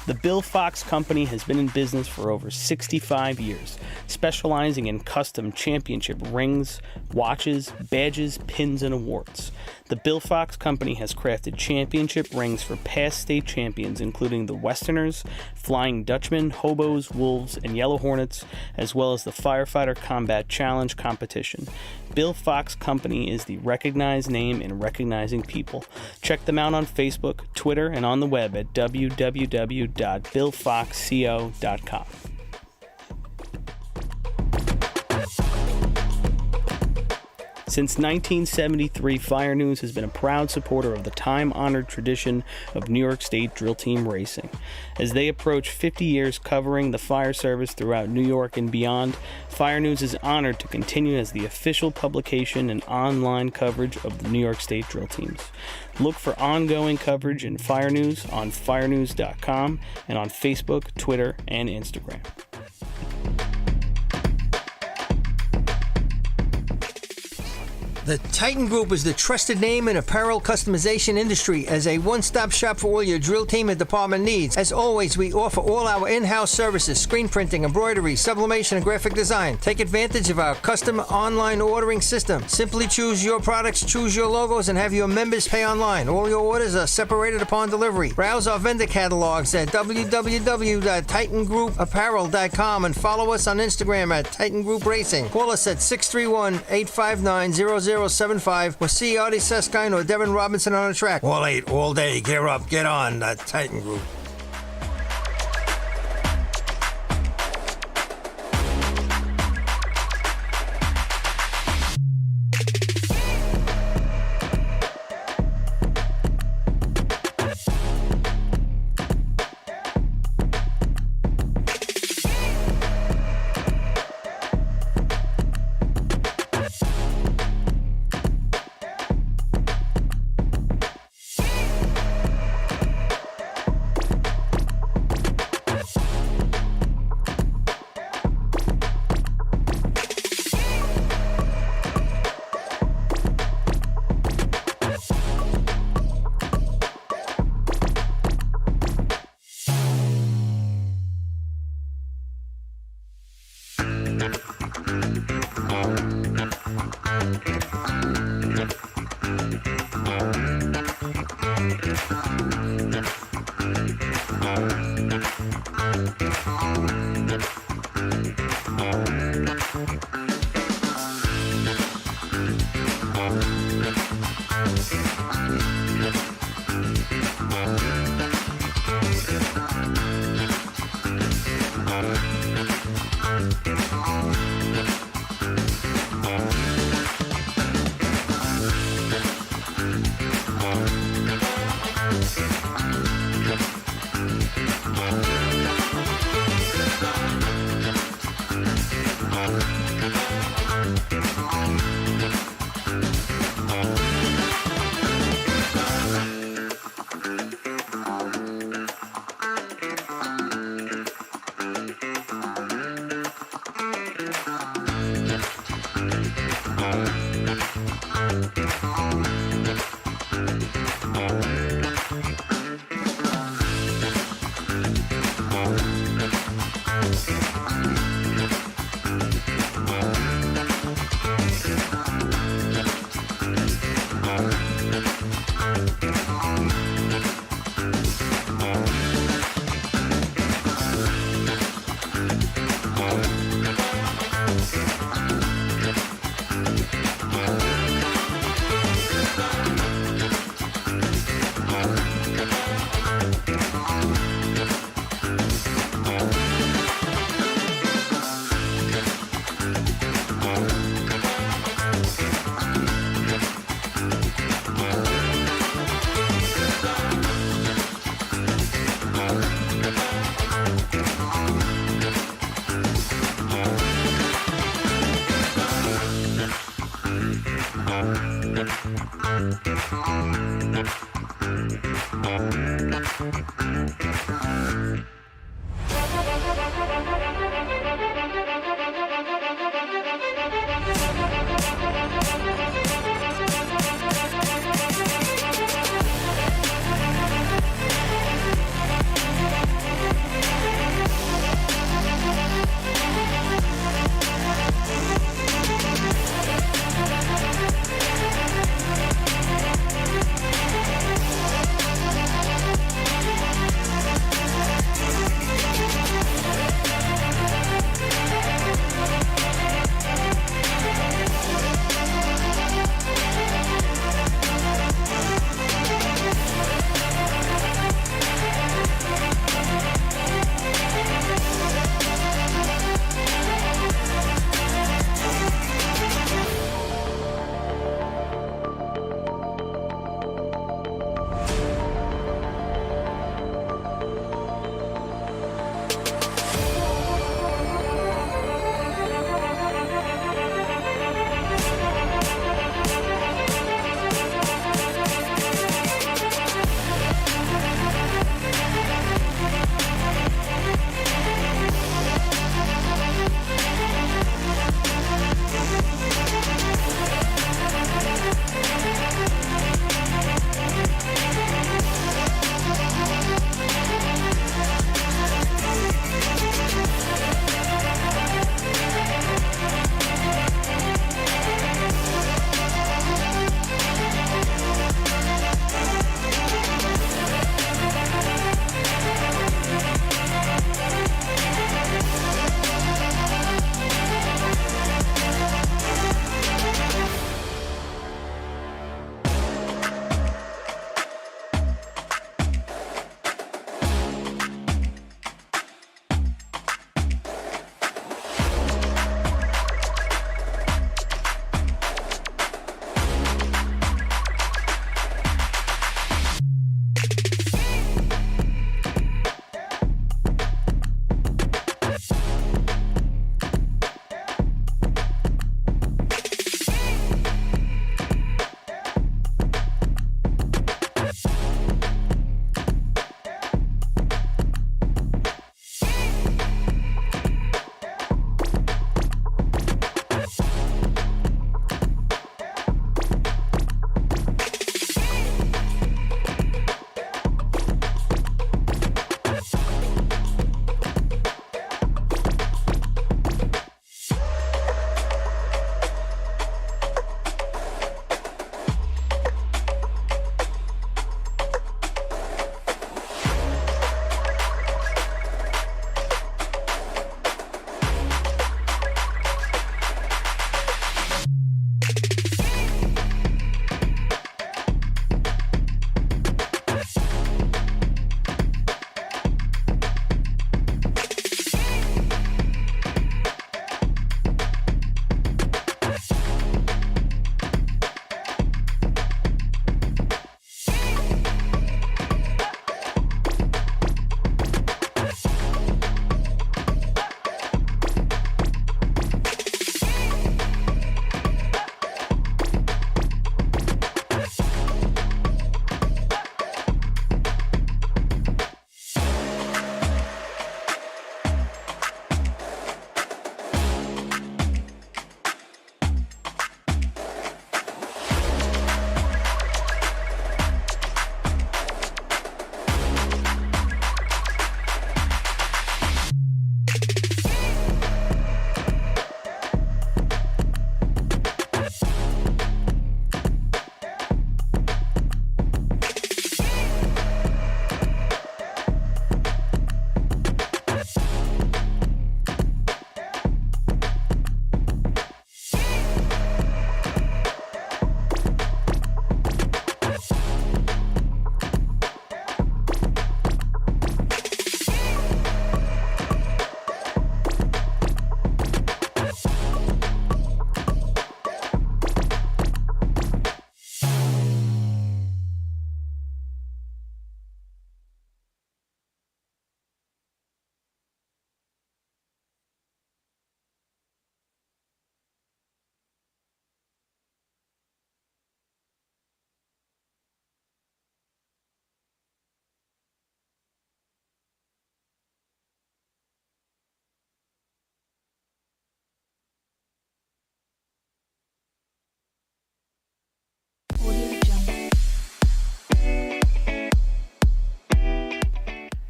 [SPEAKER 5] The Bill Fox Company has been in business for over 65 years, specializing in custom championship rings, watches, badges, pins, and awards. The Bill Fox Company has crafted championship rings for past state champions, including the Westerners, Flying Dutchmen, Hobos, Wolves, and Yellow Hornets, as well as the Firefighter Combat Challenge competition. Bill Fox Company is the recognized name in recognizing people. Check them out on Facebook, Twitter, and on the web at www.billfoxco.com. Since 1973, Fire News has been a proud supporter of the time-honored tradition of New York State drill team racing. As they approach 50 years covering the fire service throughout New York and beyond, Fire News is honored to continue as the official publication and online coverage of the New York State drill teams. Look for ongoing coverage in Fire News on firenews.com and on Facebook, Twitter, and Instagram.
[SPEAKER 6] The Titan Group is the trusted name in apparel customization industry as a one-stop shop for all your drill team and department needs. As always, we offer all our in-house services, screen printing, embroidery, sublimation, and graphic design. Take advantage of our custom online ordering system. Simply choose your products, choose your logos, and have your members pay online. All your orders are separated upon delivery. Browse our vendor catalogs at www.titangrouapparel.com and follow us on Instagram at Titan Group Racing. Call us at 631-859-0075 or see Artie Seskine or Devin Robinson on the track. All 8, all day. Gear up, get on. The Titan Group.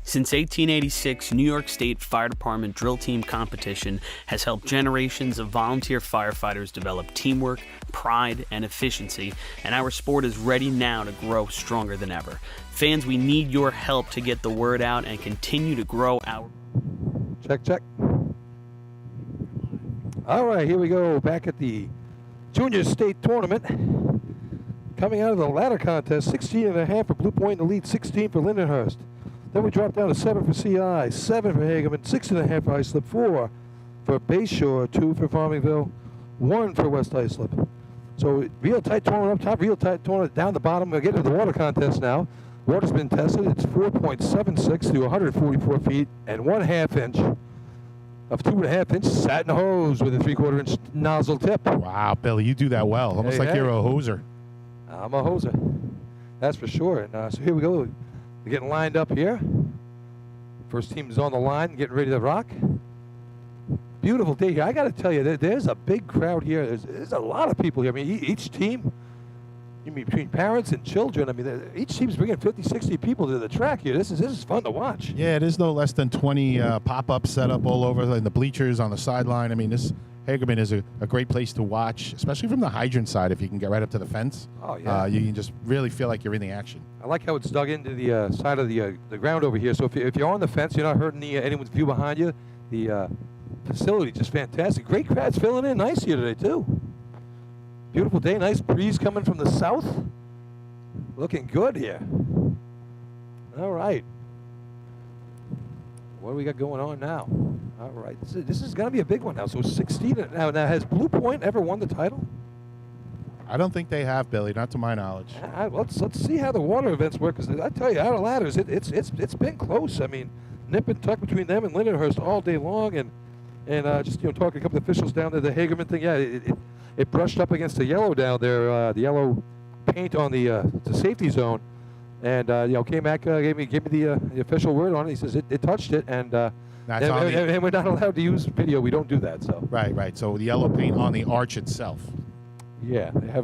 [SPEAKER 5] Since 1886, New York State Fire Department drill team competition has helped generations of volunteer firefighters develop teamwork, pride, and efficiency, and our sport is ready now to grow stronger than ever. Fans, we need your help to get the word out and continue to grow our...
[SPEAKER 1] Check, check. All right, here we go. Back at the Junior State Tournament. Coming out of the ladder contest, 16.5 for Blue Point in the lead, 16 for Lindenhurst. Then we drop down to 7 for CI, 7 for Hagerman, 6.5 for Islip, 4 for Bayshore, 2 for Farmingville, 1 for West Islip. So real tight tournament up top, real tight tournament down the bottom. We're getting to the water contest now. Water's been tested. It's 4.76 through 144 feet and 1/2 inch of 2.5 inch satin hose with a 3/4 inch nozzle tip.
[SPEAKER 4] Wow, Billy, you do that well. Almost like you're a hoser.
[SPEAKER 1] I'm a hoser. That's for sure. And so here we go. We're getting lined up here. First team is on the line, getting ready to rock. Beautiful day here. I got to tell you, there's a big crowd here. There's a lot of people here. I mean, each team, between parents and children, I mean, each team's bringing 50, 60 people to the track here. This is fun to watch.
[SPEAKER 4] Yeah, it is no less than 20 pop-ups set up all over in the bleachers, on the sideline. I mean, this Hagerman is a great place to watch, especially from the hydrant side. If you can get right up to the fence,
[SPEAKER 1] oh yeah,
[SPEAKER 4] you can just really feel like you're in the action.
[SPEAKER 1] I like how it's dug into the side of the ground over here. So if you're on the fence, you're not hurting anyone's view behind you. The facility just fantastic. Great crowds filling in nice here today too. Beautiful day, nice breeze coming from the south. Looking good here. All right. What do we got going on now? All right, this is going to be a big one now. So 16. Now, has Blue Point ever won the title?
[SPEAKER 4] I don't think they have, Billy, not to my knowledge.
[SPEAKER 1] Let's see how the water events work. Because I tell you, out of ladders, it's been close. I mean, nip and tuck between them and Lindenhurst all day long, and just talking to a couple of officials down there. The Hagerman thing, yeah, it brushed up against the yellow down there, the yellow paint on the safety zone, and came back, gave me the official word on it. He says it touched it, and we're not allowed to use video. We don't do that. So
[SPEAKER 4] right. So the yellow paint on the arch itself.
[SPEAKER 1] Yeah, they have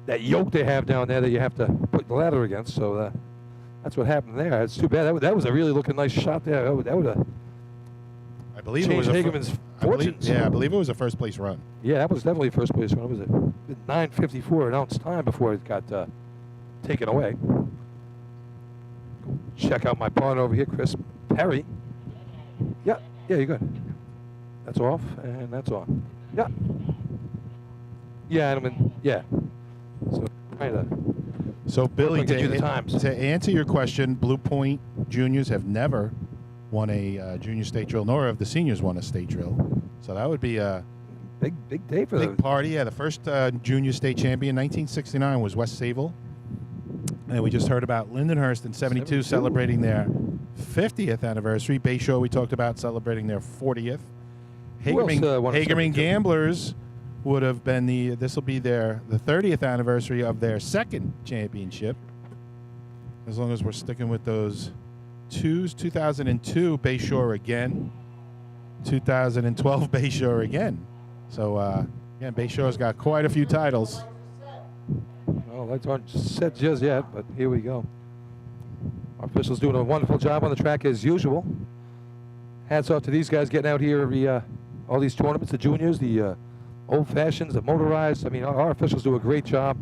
[SPEAKER 1] that yoke they have down there that you have to put the ladder against. So that's what happened there. It's too bad. That was a really looking nice shot there. That would have.
[SPEAKER 4] I believe it was
[SPEAKER 1] Hagerman's fortunes.
[SPEAKER 4] I believe it was a first place run.
[SPEAKER 1] Yeah, that was definitely a first place run. It was at 9:54 an ounce time before it got taken away. Check out my partner over here, Chris Perry. Yeah, you're good. That's off and that's on. Yeah. Yeah, yeah. So trying to.
[SPEAKER 4] So Billy,
[SPEAKER 1] to
[SPEAKER 4] answer your question, Blue Point juniors have never won a junior state drill, nor have the seniors won a state drill. So that would be a
[SPEAKER 1] big day for
[SPEAKER 4] big party. Yeah, the first junior state champion, 1969, was West Sayville. And we just heard about Lindenhurst in 72 celebrating their 50th anniversary. Bayshore, we talked about celebrating their 40th. Hagerman Gamblers would have been this will be the 30th anniversary of their second championship. As long as we're sticking with those twos, 2002 Bayshore again, 2012 Bayshore again. So Bayshore's got quite a few titles.
[SPEAKER 1] Well, lights aren't set just yet, but here we go. Our officials doing a wonderful job on the track as usual. Hats off to these guys getting out here, all these tournaments, the juniors, the old fashions, the motorized. I mean, our officials do a great job.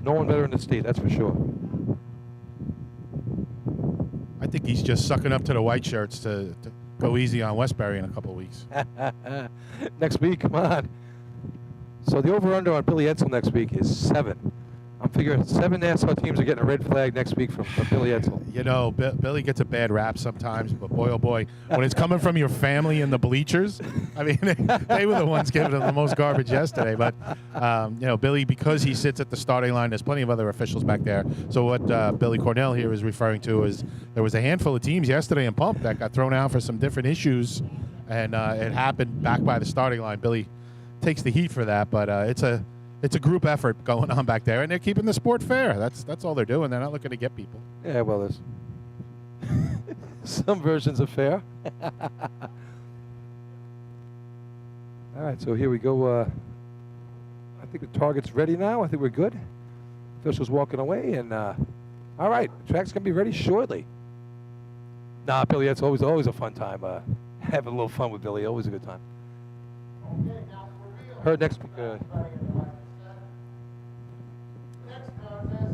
[SPEAKER 1] No one better in the state, that's for sure.
[SPEAKER 4] I think he's just sucking up to the white shirts to go easy on Westbury in a couple of weeks.
[SPEAKER 1] Next week, come on. So the over-under on Billy Edsel next week is 7. I'm figuring 7 Nassau teams are getting a red flag next week from Billy Edsel.
[SPEAKER 4] You know, Billy gets a bad rap sometimes, but boy, oh boy, when it's coming from your family in the bleachers, I mean, they were the ones giving him the most garbage yesterday. But, Billy, because he sits at the starting line, there's plenty of other officials back there. So what Billy Cornell here is referring to is there was a handful of teams yesterday in Pump that got thrown out for some different issues, and it happened back by the starting line. Billy takes the heat for that, but it's a group effort going on back there, and they're keeping the sport fair. That's all they're doing. They're not looking to get people.
[SPEAKER 1] Yeah, well, there's some versions of fair. All right, so here we go. I think the target's ready now. I think we're good. Officials walking away, and All right, track's going to be ready shortly. Nah, Billy, that's always a fun time. Having a little fun with Billy, always a good time. Her next...
[SPEAKER 3] Next contest,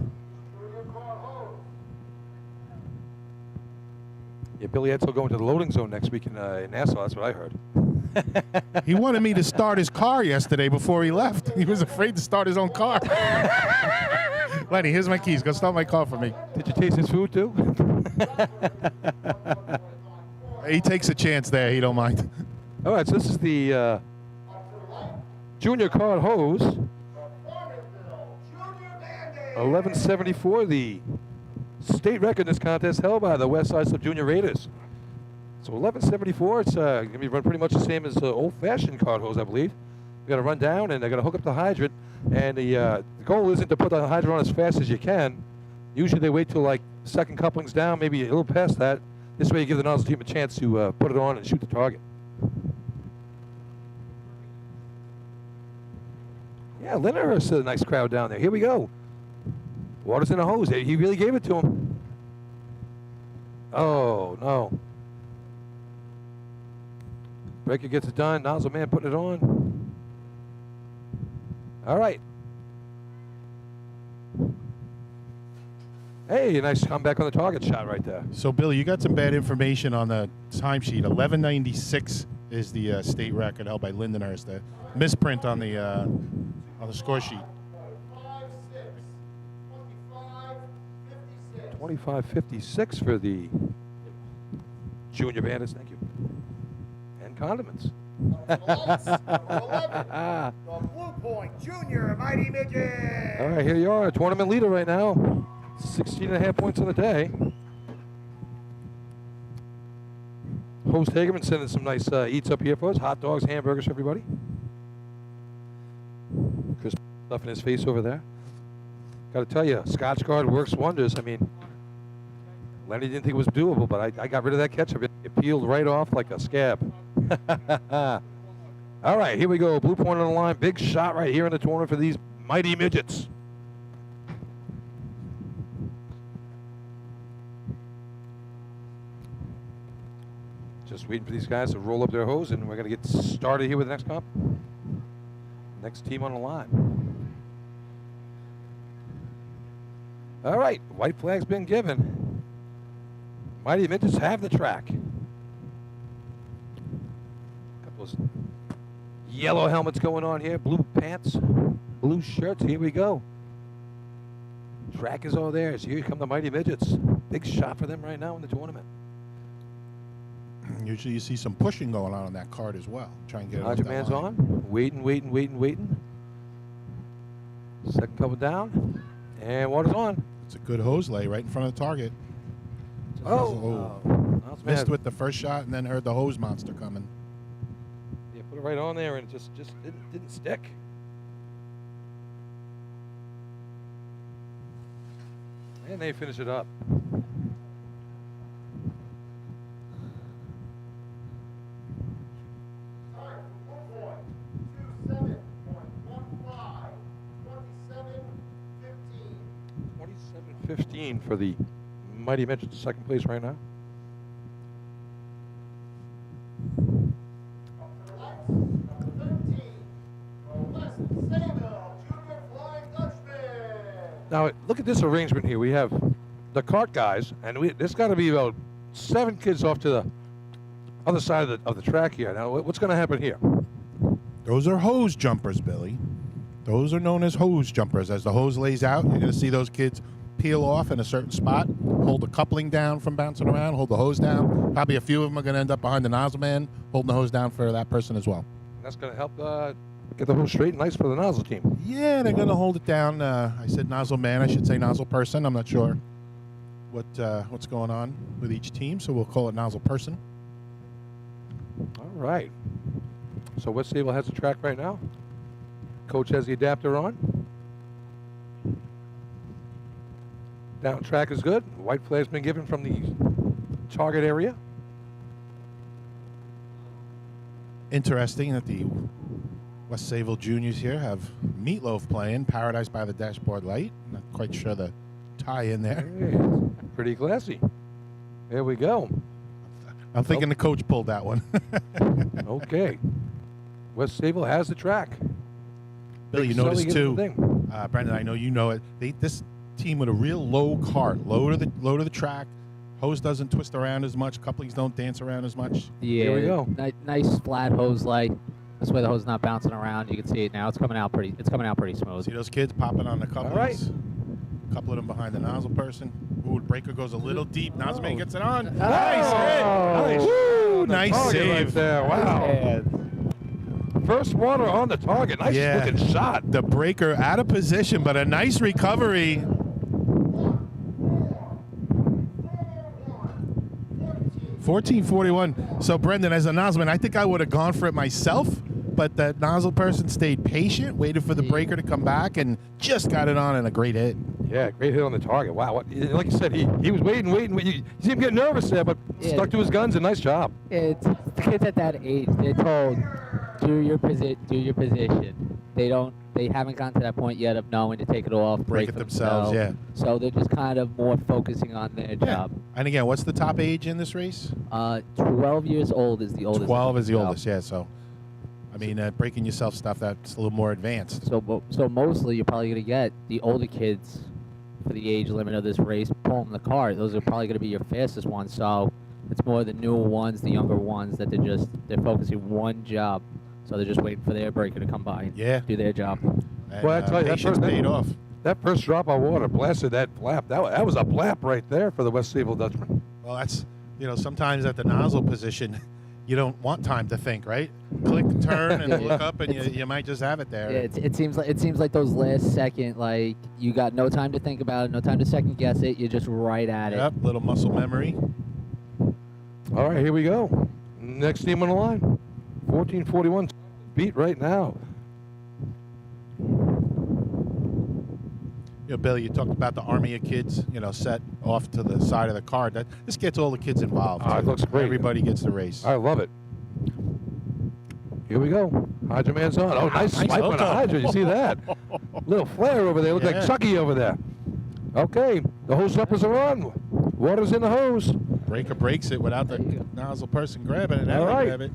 [SPEAKER 3] junior car hose.
[SPEAKER 1] Yeah, Billy Edsel going to the loading zone next week in Nassau. That's what I heard.
[SPEAKER 4] He wanted me to start his car yesterday before he left. He was afraid to start his own car. Lenny, here's my keys. Go start my car for me.
[SPEAKER 1] Did you taste his food too?
[SPEAKER 4] He takes a chance there. He don't mind.
[SPEAKER 1] All right, so this is the junior car hose. 1174, the state record in this contest held by the West Side Sub Junior Raiders. So 1174, it's going to be run pretty much the same as old-fashioned card hose, I believe. They're going to run down, and they're going to hook up the hydrant. And the goal isn't to put the hydrant on as fast as you can. Usually they wait till, like, second coupling's down, maybe a little past that. This way you give the nozzle team a chance to put it on and shoot the target. Yeah, Linnerhurst is a nice crowd down there. Here we go. Water's in the hose. He really gave it to him. Oh, no. Breaker gets it done. Nozzle man putting it on. All right. Hey, a nice comeback on the target shot right there.
[SPEAKER 4] So, Billy, you got some bad information on the timesheet. 1196 is the state record held by Lindenhurst. The misprint on the score sheet.
[SPEAKER 1] 25.56 for the Junior Bandits. Thank you. And condiments.
[SPEAKER 3] The Blue Point Junior Mighty Midget.
[SPEAKER 1] All right, here you are, tournament leader right now. 16.5 points on the day. Host Hagerman sending some nice eats up here for us. Hot dogs, hamburgers for everybody. Chris stuff in his face over there. Got to tell you, Scotch Guard works wonders. I mean, Lenny didn't think it was doable, but I got rid of that ketchup. It peeled right off like a scab. All right, here we go. Blue Point on the line. Big shot right here in the tournament for these mighty midgets. Just waiting for these guys to roll up their hose, and we're going to get started here with the next comp. Next team on the line. All right, white flag's been given. Mighty Midgets have the track. Couple of yellow helmets going on here, blue pants, blue shirts. Here we go. Track is all theirs. Here come the Mighty Midgets. Big shot for them right now in the tournament.
[SPEAKER 4] Usually you see some pushing going on that card as well. Try and get it
[SPEAKER 1] Roger
[SPEAKER 4] off that
[SPEAKER 1] man's
[SPEAKER 4] line.
[SPEAKER 1] on. Waiting. Second couple down. And water's on.
[SPEAKER 4] It's a good hose lay right in front of the target.
[SPEAKER 1] Oh. That's
[SPEAKER 4] Missed
[SPEAKER 1] bad.
[SPEAKER 4] with the first shot and then heard the hose monster coming.
[SPEAKER 1] Yeah, put it right on there, and it just didn't stick. And they finish it up.
[SPEAKER 3] Time for Blue Point 27.15. 27.15.
[SPEAKER 1] 27-15 for the Mighty Midgets, second place right now.
[SPEAKER 3] Up to the left, number 13. The West Sayville Junior Flying Dutchman.
[SPEAKER 1] Now, look at this arrangement here. We have the cart guys, and there's got to be about 7 kids off to the other side of the track here. Now, what's going to happen here?
[SPEAKER 4] Those are hose jumpers, Billy. Those are known as hose jumpers. As the hose lays out, you're going to see those kids peel off in a certain spot, hold the coupling down from bouncing around, hold the hose down. Probably a few of them are going to end up behind the nozzle man, holding the hose down for that person as well.
[SPEAKER 1] That's going to help get the hose straight and nice for the nozzle team.
[SPEAKER 4] Yeah, they're going to hold it down. I said nozzle man. I should say nozzle person. I'm not sure what's going on with each team, so we'll call it nozzle person.
[SPEAKER 1] All right. So West Sayville has the track right now. Coach has the adapter on. Down track is good. White flag's been given from the target area.
[SPEAKER 4] Interesting that the West Sayville Juniors here have Meatloaf playing Paradise by the Dashboard Light. Not quite sure the tie in there.
[SPEAKER 1] Hey, pretty classy. There we go.
[SPEAKER 4] I'm thinking the coach pulled that one.
[SPEAKER 1] Okay. West Sayville has the track.
[SPEAKER 4] Bill, you
[SPEAKER 1] Sully
[SPEAKER 4] noticed
[SPEAKER 1] gets
[SPEAKER 4] too,
[SPEAKER 1] the thing.
[SPEAKER 4] Brendan, I know you know it. This team with a real low cart, low to the track. Hose doesn't twist around as much. Couplings don't dance around as much.
[SPEAKER 2] Yeah,
[SPEAKER 1] Here we go.
[SPEAKER 2] Nice flat hose light. This way the hose is not bouncing around. You can see it now. It's coming out pretty smooth.
[SPEAKER 4] See those kids popping on the couplings?
[SPEAKER 1] All right.
[SPEAKER 4] A couple of them behind the nozzle person. Ooh, the breaker goes a little deep. Nozzle man gets it on.
[SPEAKER 1] Oh.
[SPEAKER 4] Nice hit.
[SPEAKER 1] Nice.
[SPEAKER 4] Woo, nice
[SPEAKER 1] Target
[SPEAKER 4] save.
[SPEAKER 1] right there. Wow. First water on the target. Nice looking shot.
[SPEAKER 4] The breaker out of position, but a nice recovery. 14:41. So, Brendan, as a nozzleman, I think I would have gone for it myself, but that nozzle person stayed patient, waited for the breaker to come back, and just got it on and a great hit.
[SPEAKER 1] Yeah, great hit on the target. Wow. Like you said, he was waiting. You see him get nervous there, but stuck to his guns, and nice job.
[SPEAKER 2] It's the kids at that age. They're told, do your position. They haven't gotten to that point yet of knowing to take it off,
[SPEAKER 4] Break it themselves, yeah.
[SPEAKER 2] So they're just kind of more focusing on their job.
[SPEAKER 4] And again, what's the top age in this race?
[SPEAKER 2] 12 years old is the oldest.
[SPEAKER 4] 12 is the
[SPEAKER 2] So-
[SPEAKER 4] oldest, yeah. So, I mean, breaking yourself stuff, that's a little more advanced.
[SPEAKER 2] So mostly you're probably going to get the older kids for the age limit of this race pulling the cart. Those are probably going to be your fastest ones. So it's more the newer ones, the younger ones that they're focusing one job. So they're just waiting for their breaker to come by and do their job.
[SPEAKER 4] And,
[SPEAKER 1] Well, I tell you, that
[SPEAKER 4] patience
[SPEAKER 1] first-
[SPEAKER 4] paid off.
[SPEAKER 1] That first drop of water blasted that flap. That was a blap right there for the West Sayville Dutchman.
[SPEAKER 4] Well, that's, sometimes at the nozzle position, you don't want time to think, right? Click, turn, and look up, and you might just have it there.
[SPEAKER 2] Yeah, it seems like those last second, like you got no time to think about it, no time to second guess it. You're just right at
[SPEAKER 4] Yep, little muscle memory.
[SPEAKER 1] All right, here we go. Next team on the line. 14:41 beat right now.
[SPEAKER 4] Billy, you talked about the army of kids, set off to the side of the card. This gets all the kids involved.
[SPEAKER 1] Oh, it looks great.
[SPEAKER 4] Everybody gets the race.
[SPEAKER 1] I love it. Here we go. Hydra man's on. Oh, nice swipe on
[SPEAKER 4] hook
[SPEAKER 1] a
[SPEAKER 4] up.
[SPEAKER 1] Hydra. You see that? Little flare over there. Look like Chucky over there. Okay, the hose uppers are on. Water's in the hose.
[SPEAKER 4] Breaker breaks it without the nozzle person grabbing it.
[SPEAKER 1] All right.
[SPEAKER 4] Grab it.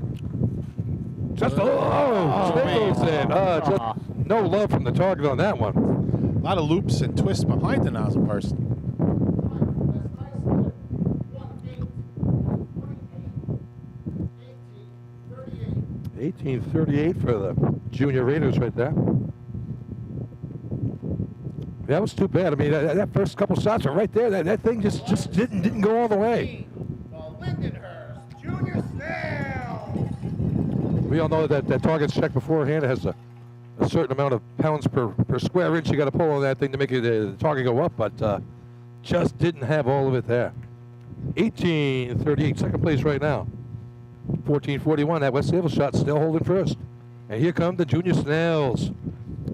[SPEAKER 1] Just Sniffles in. Just no love from the target on that one.
[SPEAKER 4] A lot of loops and twists behind the nozzle person.
[SPEAKER 1] 18:38 for the Junior Raiders right there. That was too bad. I mean, that first couple shots are right there. That thing just didn't go all the way.
[SPEAKER 3] The Lindenhurst Junior Snail.
[SPEAKER 1] We all know that target's checked beforehand. It has a certain amount of pounds per square inch you got to pull on that thing to make the target go up, but just didn't have all of it there. 18:38, second place right now. 14:41, that West Sayville shot still holding first. And here come the Junior Snails.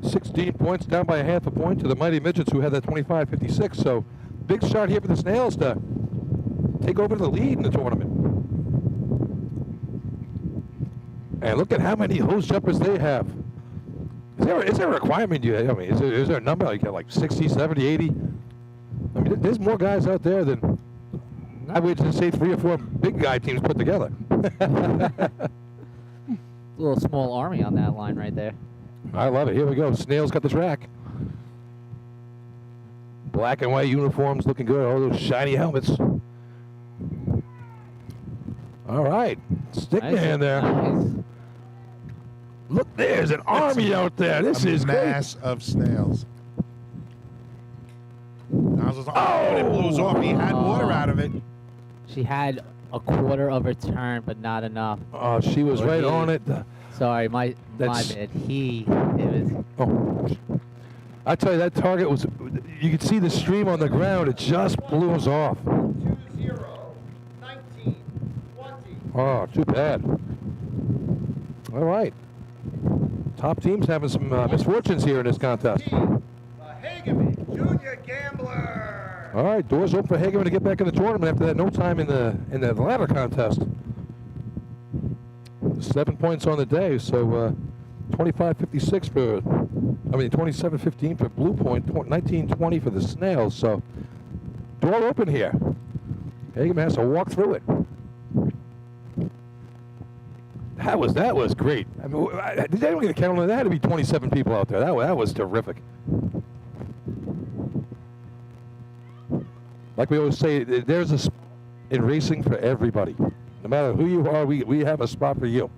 [SPEAKER 1] 16 points down by a half a point to the Mighty Midgets, who had that 25-56. So big shot here for the Snails to take over the lead in the tournament. And look at how many hose jumpers they have. Is there a requirement? Is there a number like 60, 70, 80? I mean, there's more guys out there than I would just say 3 or 4 big guy teams put together.
[SPEAKER 2] A little small army on that line right there.
[SPEAKER 1] I love it. Here we go. Snails got the track. Black and white uniforms looking good. All those shiny helmets. All right. Stickman there.
[SPEAKER 2] Nice.
[SPEAKER 1] Look, there's an army out there. This is
[SPEAKER 4] a
[SPEAKER 1] great.
[SPEAKER 4] mass of snails. Nozzles on. Oh, it blows off. He had water out of it.
[SPEAKER 2] She had a quarter of her turn, but not enough.
[SPEAKER 1] Oh, she was right on it.
[SPEAKER 2] Sorry, my
[SPEAKER 1] That's-
[SPEAKER 2] bad. It was.
[SPEAKER 1] Oh, I tell you, that target was, you could see the stream on the ground. It just blew us off.
[SPEAKER 3] 2-0, 19, 20.
[SPEAKER 1] Oh, too bad. All right. Top team's having some misfortunes here in this contest.
[SPEAKER 3] The Hagerman Junior Gambler.
[SPEAKER 1] All right, doors open for Hagerman to get back in the tournament after that no time in the ladder contest. 7 points on the day, so 25-56 for, 27-15 for Blue Point, 19-20 for the Snails. So door open here. Hagerman has to walk through it. That was great. I mean, did anyone get a count on that? There had to be 27 people out there. That was terrific. Like we always say, there's a spot in racing for everybody. No matter who you are, we have a spot for you.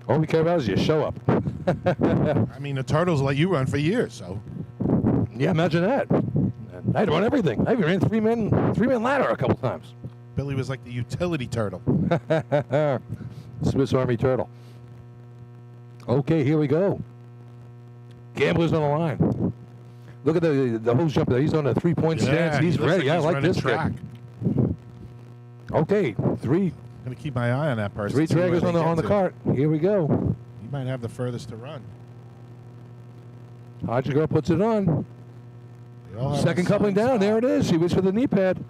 [SPEAKER 1] All we care about is you show up.
[SPEAKER 4] I mean, the Turtles let you run for years, so.
[SPEAKER 1] Yeah, imagine that. And I'd run everything. I even ran three-man ladder a couple times.
[SPEAKER 4] Billy was like the utility turtle.
[SPEAKER 1] Swiss Army turtle. Okay, here we go. Gamblers on the line. Look at the hose jumper there. He's on a three-point stance. He's ready. I like this
[SPEAKER 4] track.
[SPEAKER 1] kid. Okay, three.
[SPEAKER 4] Gonna keep my eye on that person.
[SPEAKER 1] Three draggers on the cart. Here we go.
[SPEAKER 4] He might have the furthest to run.
[SPEAKER 1] Hodger puts it on.
[SPEAKER 4] They all have
[SPEAKER 1] Second
[SPEAKER 4] the
[SPEAKER 1] coupling
[SPEAKER 4] same
[SPEAKER 1] down.
[SPEAKER 4] spot.
[SPEAKER 1] There it is. She waits for the knee pad.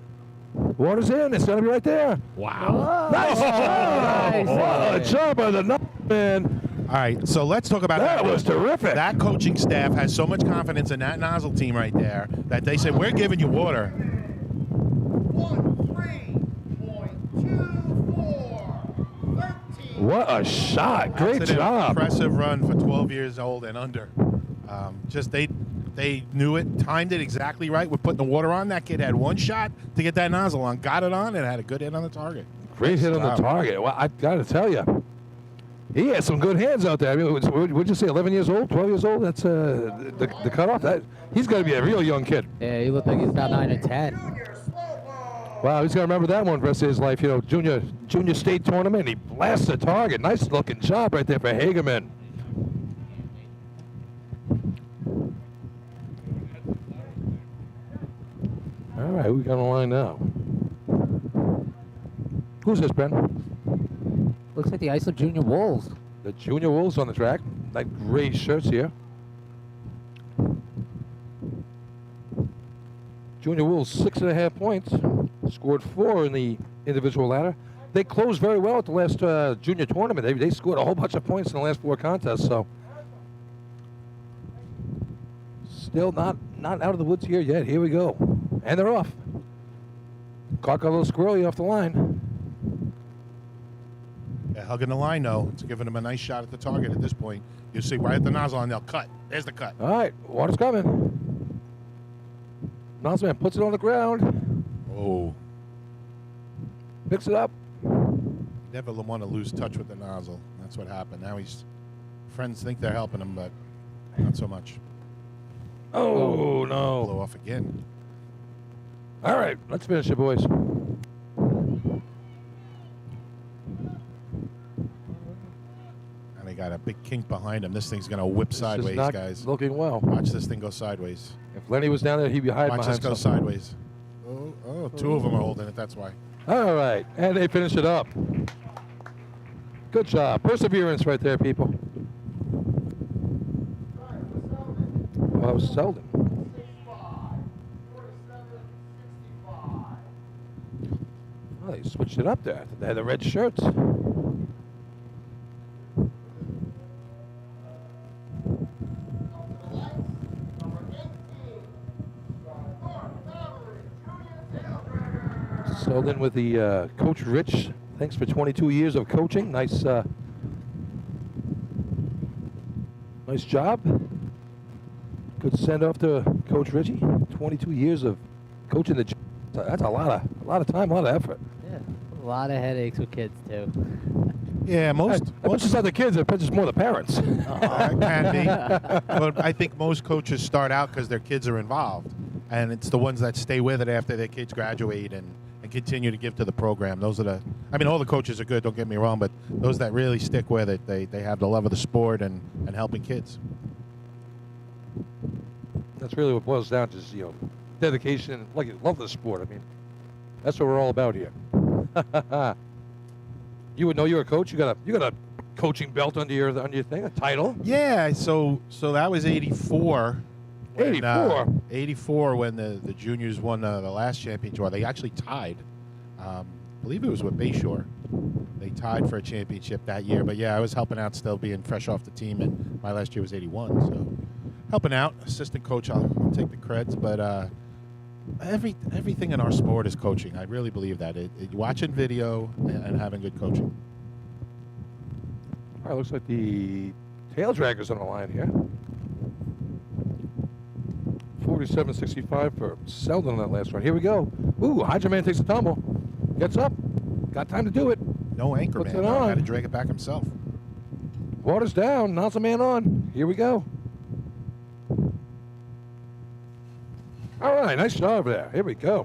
[SPEAKER 1] Water's in. It's going to be right there.
[SPEAKER 4] Wow.
[SPEAKER 1] Nice job. What a job by the man.
[SPEAKER 4] All right, so let's talk about
[SPEAKER 1] That was terrific.
[SPEAKER 4] That coaching staff has so much confidence in that nozzle team right there that they said, we're giving you water.
[SPEAKER 3] 13.24.
[SPEAKER 1] What a shot. Great
[SPEAKER 4] That's an
[SPEAKER 1] job.
[SPEAKER 4] impressive run for 12 years old and under. They knew it, timed it exactly right. We're putting the water on. That kid had one shot to get that nozzle on, got it on, and had a good hit on the target.
[SPEAKER 1] Great hit on the
[SPEAKER 4] Nice
[SPEAKER 1] target. Well, I got to tell you, he had some good hands out there. I mean, would you say 11 years old, 12 years old? That's the cutoff. He's got to be a real young kid.
[SPEAKER 2] Yeah, he looked like he's about 9 or 10.
[SPEAKER 1] Wow, he's going to remember that one for the rest of his life. You know, junior state tournament, he blasts the target. Nice looking job right there for Hagerman. All right, who we got on the line now? Who's this, Ben?
[SPEAKER 2] Looks like the Islip Junior Wolves.
[SPEAKER 1] The Junior Wolves on the track. Like gray shirts here. Junior Wolves 6.5 points. Scored 4 in the individual ladder. They closed very well at the last junior tournament. They scored a whole bunch of points in the last 4 contests. So still not out of the woods here yet. Here we go. And they're off. Caught got a little squirrely off the line.
[SPEAKER 4] Yeah, hugging the line, though. It's giving them a nice shot at the target at this point. You see right at the nozzle, and they'll cut. There's the cut.
[SPEAKER 1] All right, water's coming. Nozzleman puts it on the ground.
[SPEAKER 4] Oh.
[SPEAKER 1] Picks it up.
[SPEAKER 4] Never want to lose touch with the nozzle. That's what happened. Now friends think they're helping him, but not so much.
[SPEAKER 1] Oh, no.
[SPEAKER 4] Blow off again.
[SPEAKER 1] All right, let's finish it, boys.
[SPEAKER 4] And they got a big kink behind him. This thing's going to whip
[SPEAKER 1] This is
[SPEAKER 4] sideways,
[SPEAKER 1] not
[SPEAKER 4] guys.
[SPEAKER 1] looking well.
[SPEAKER 4] Watch this thing go sideways.
[SPEAKER 1] If Lenny was down there, he'd be hiding
[SPEAKER 4] Watch this
[SPEAKER 1] behind
[SPEAKER 4] go
[SPEAKER 1] something.
[SPEAKER 4] sideways. Oh, 2 of them are holding it. That's why.
[SPEAKER 1] All right, and they finish it up. Good job. Perseverance right there, people. Well, that was Selden. Oh, they switched it up there. They had the red shirts. Selden with the Coach Rich. Thanks for 22 years of coaching. Nice job. Good send off to Coach Richie. 22 years of coaching the. That's a lot of time, a lot of effort.
[SPEAKER 2] Yeah, a lot of headaches with kids too.
[SPEAKER 4] Yeah, most
[SPEAKER 1] It's not the kids, it's more the parents.
[SPEAKER 4] That can be. But I think most coaches start out because their kids are involved. And it's the ones that stay with it after their kids graduate and continue to give to the program. Those are all the coaches are good, don't get me wrong, but those that really stick with it, they have the love of the sport and helping kids.
[SPEAKER 1] That's really what boils down to, is, dedication and love the sport. I mean, that's what we're all about here. You would know you're a coach. You got a coaching belt under your thing, a title.
[SPEAKER 4] Yeah, so that was 84.
[SPEAKER 1] 84?
[SPEAKER 4] 84 when the juniors won the last championship. Or they actually tied. I believe it was with Bayshore. They tied for a championship that year. But yeah, I was helping out still, being fresh off the team, and my last year was 81. So helping out, assistant coach, I'll take the creds. But everything in our sport is coaching. I really believe that. Watching video and having good coaching.
[SPEAKER 1] All right, looks like the tail dragger's on the line here. 47.65 for Selden on that last run. Here we go. Ooh, Hagerman takes a tumble. Gets up. Got time to do it.
[SPEAKER 4] No anchor
[SPEAKER 1] Puts
[SPEAKER 4] man.
[SPEAKER 1] it on.
[SPEAKER 4] Had to drag it back himself.
[SPEAKER 1] Water's down. Nozzle man on. Here we go. All right, nice job there. Here we go.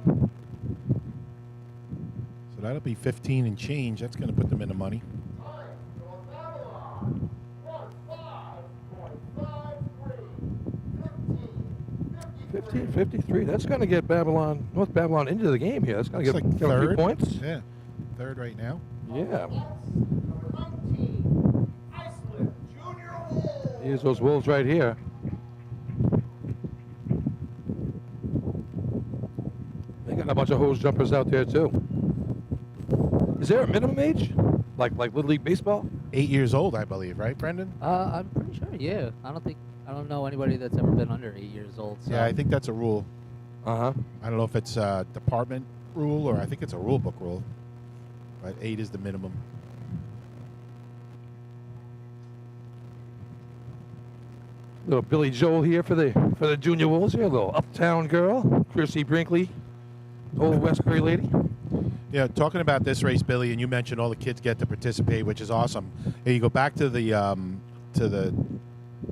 [SPEAKER 4] So that'll be 15 and change. That's going to put them in the money.
[SPEAKER 1] 15.53. That's going to get North Babylon into the game here. That's going to get
[SPEAKER 4] Like
[SPEAKER 1] a few
[SPEAKER 4] third.
[SPEAKER 1] points.
[SPEAKER 4] Yeah, third right now.
[SPEAKER 1] Yeah. Here's those Wolves right here. They got a bunch of hose jumpers out there too. Is there a minimum age? Like Little League Baseball?
[SPEAKER 4] 8 years old, I believe, right, Brendan?
[SPEAKER 2] I'm pretty sure. Yeah. I don't know anybody that's ever been under 8 years old. So.
[SPEAKER 4] Yeah, I think that's a rule.
[SPEAKER 1] Uh-huh.
[SPEAKER 4] I don't know if it's a department rule or I think it's a rule book rule. But 8 is the minimum.
[SPEAKER 1] Little Billy Joel here for the Junior Wolves here. A little uptown girl, Chrissy Brinkley, old Westbury lady.
[SPEAKER 4] Yeah, talking about this race, Billy, and you mentioned all the kids get to participate, which is awesome. Here you go back to the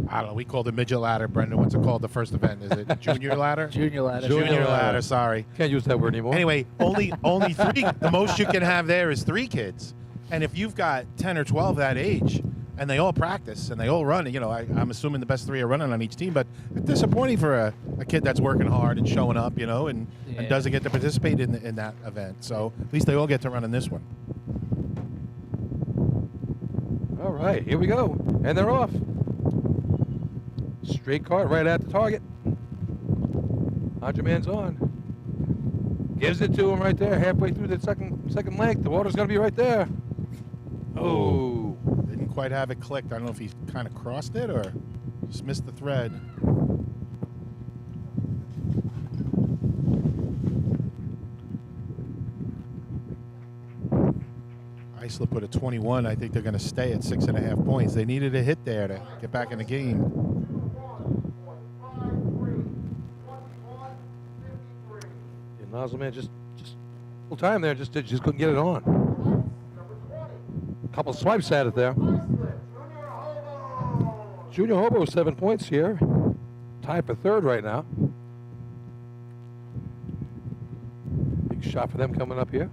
[SPEAKER 4] I don't know, we call it midget ladder, Brendan. What's it called, the first event? Is it junior ladder?
[SPEAKER 2] Junior ladder.
[SPEAKER 1] Junior ladder,
[SPEAKER 4] sorry.
[SPEAKER 1] Can't use that word anymore.
[SPEAKER 4] Anyway, only 3. The most you can have there is 3 kids. And if you've got 10 or 12 that age, and they all practice and they all run, you know, I'm assuming the best 3 are running on each team, but it's disappointing for a kid that's working hard and showing up, you know, and doesn't get to participate in that event. So at least they all get to run in this one.
[SPEAKER 1] All right, here we go. And they're off. Straight cart right at the target. Hagerman's on. Gives it to him right there, halfway through the second leg. The water's going to be right there. Oh.
[SPEAKER 4] Didn't quite have it clicked. I don't know if he kind of crossed it or just missed the thread. Isla put a 21. I think they're going to stay at 6.5 points. They needed a hit there to get back in the game.
[SPEAKER 1] Yeah, Nozzleman just full time there, just couldn't get it on. A couple swipes at it there. Junior Hobo 7 points here. Tied for third right now. Big shot for them coming up here.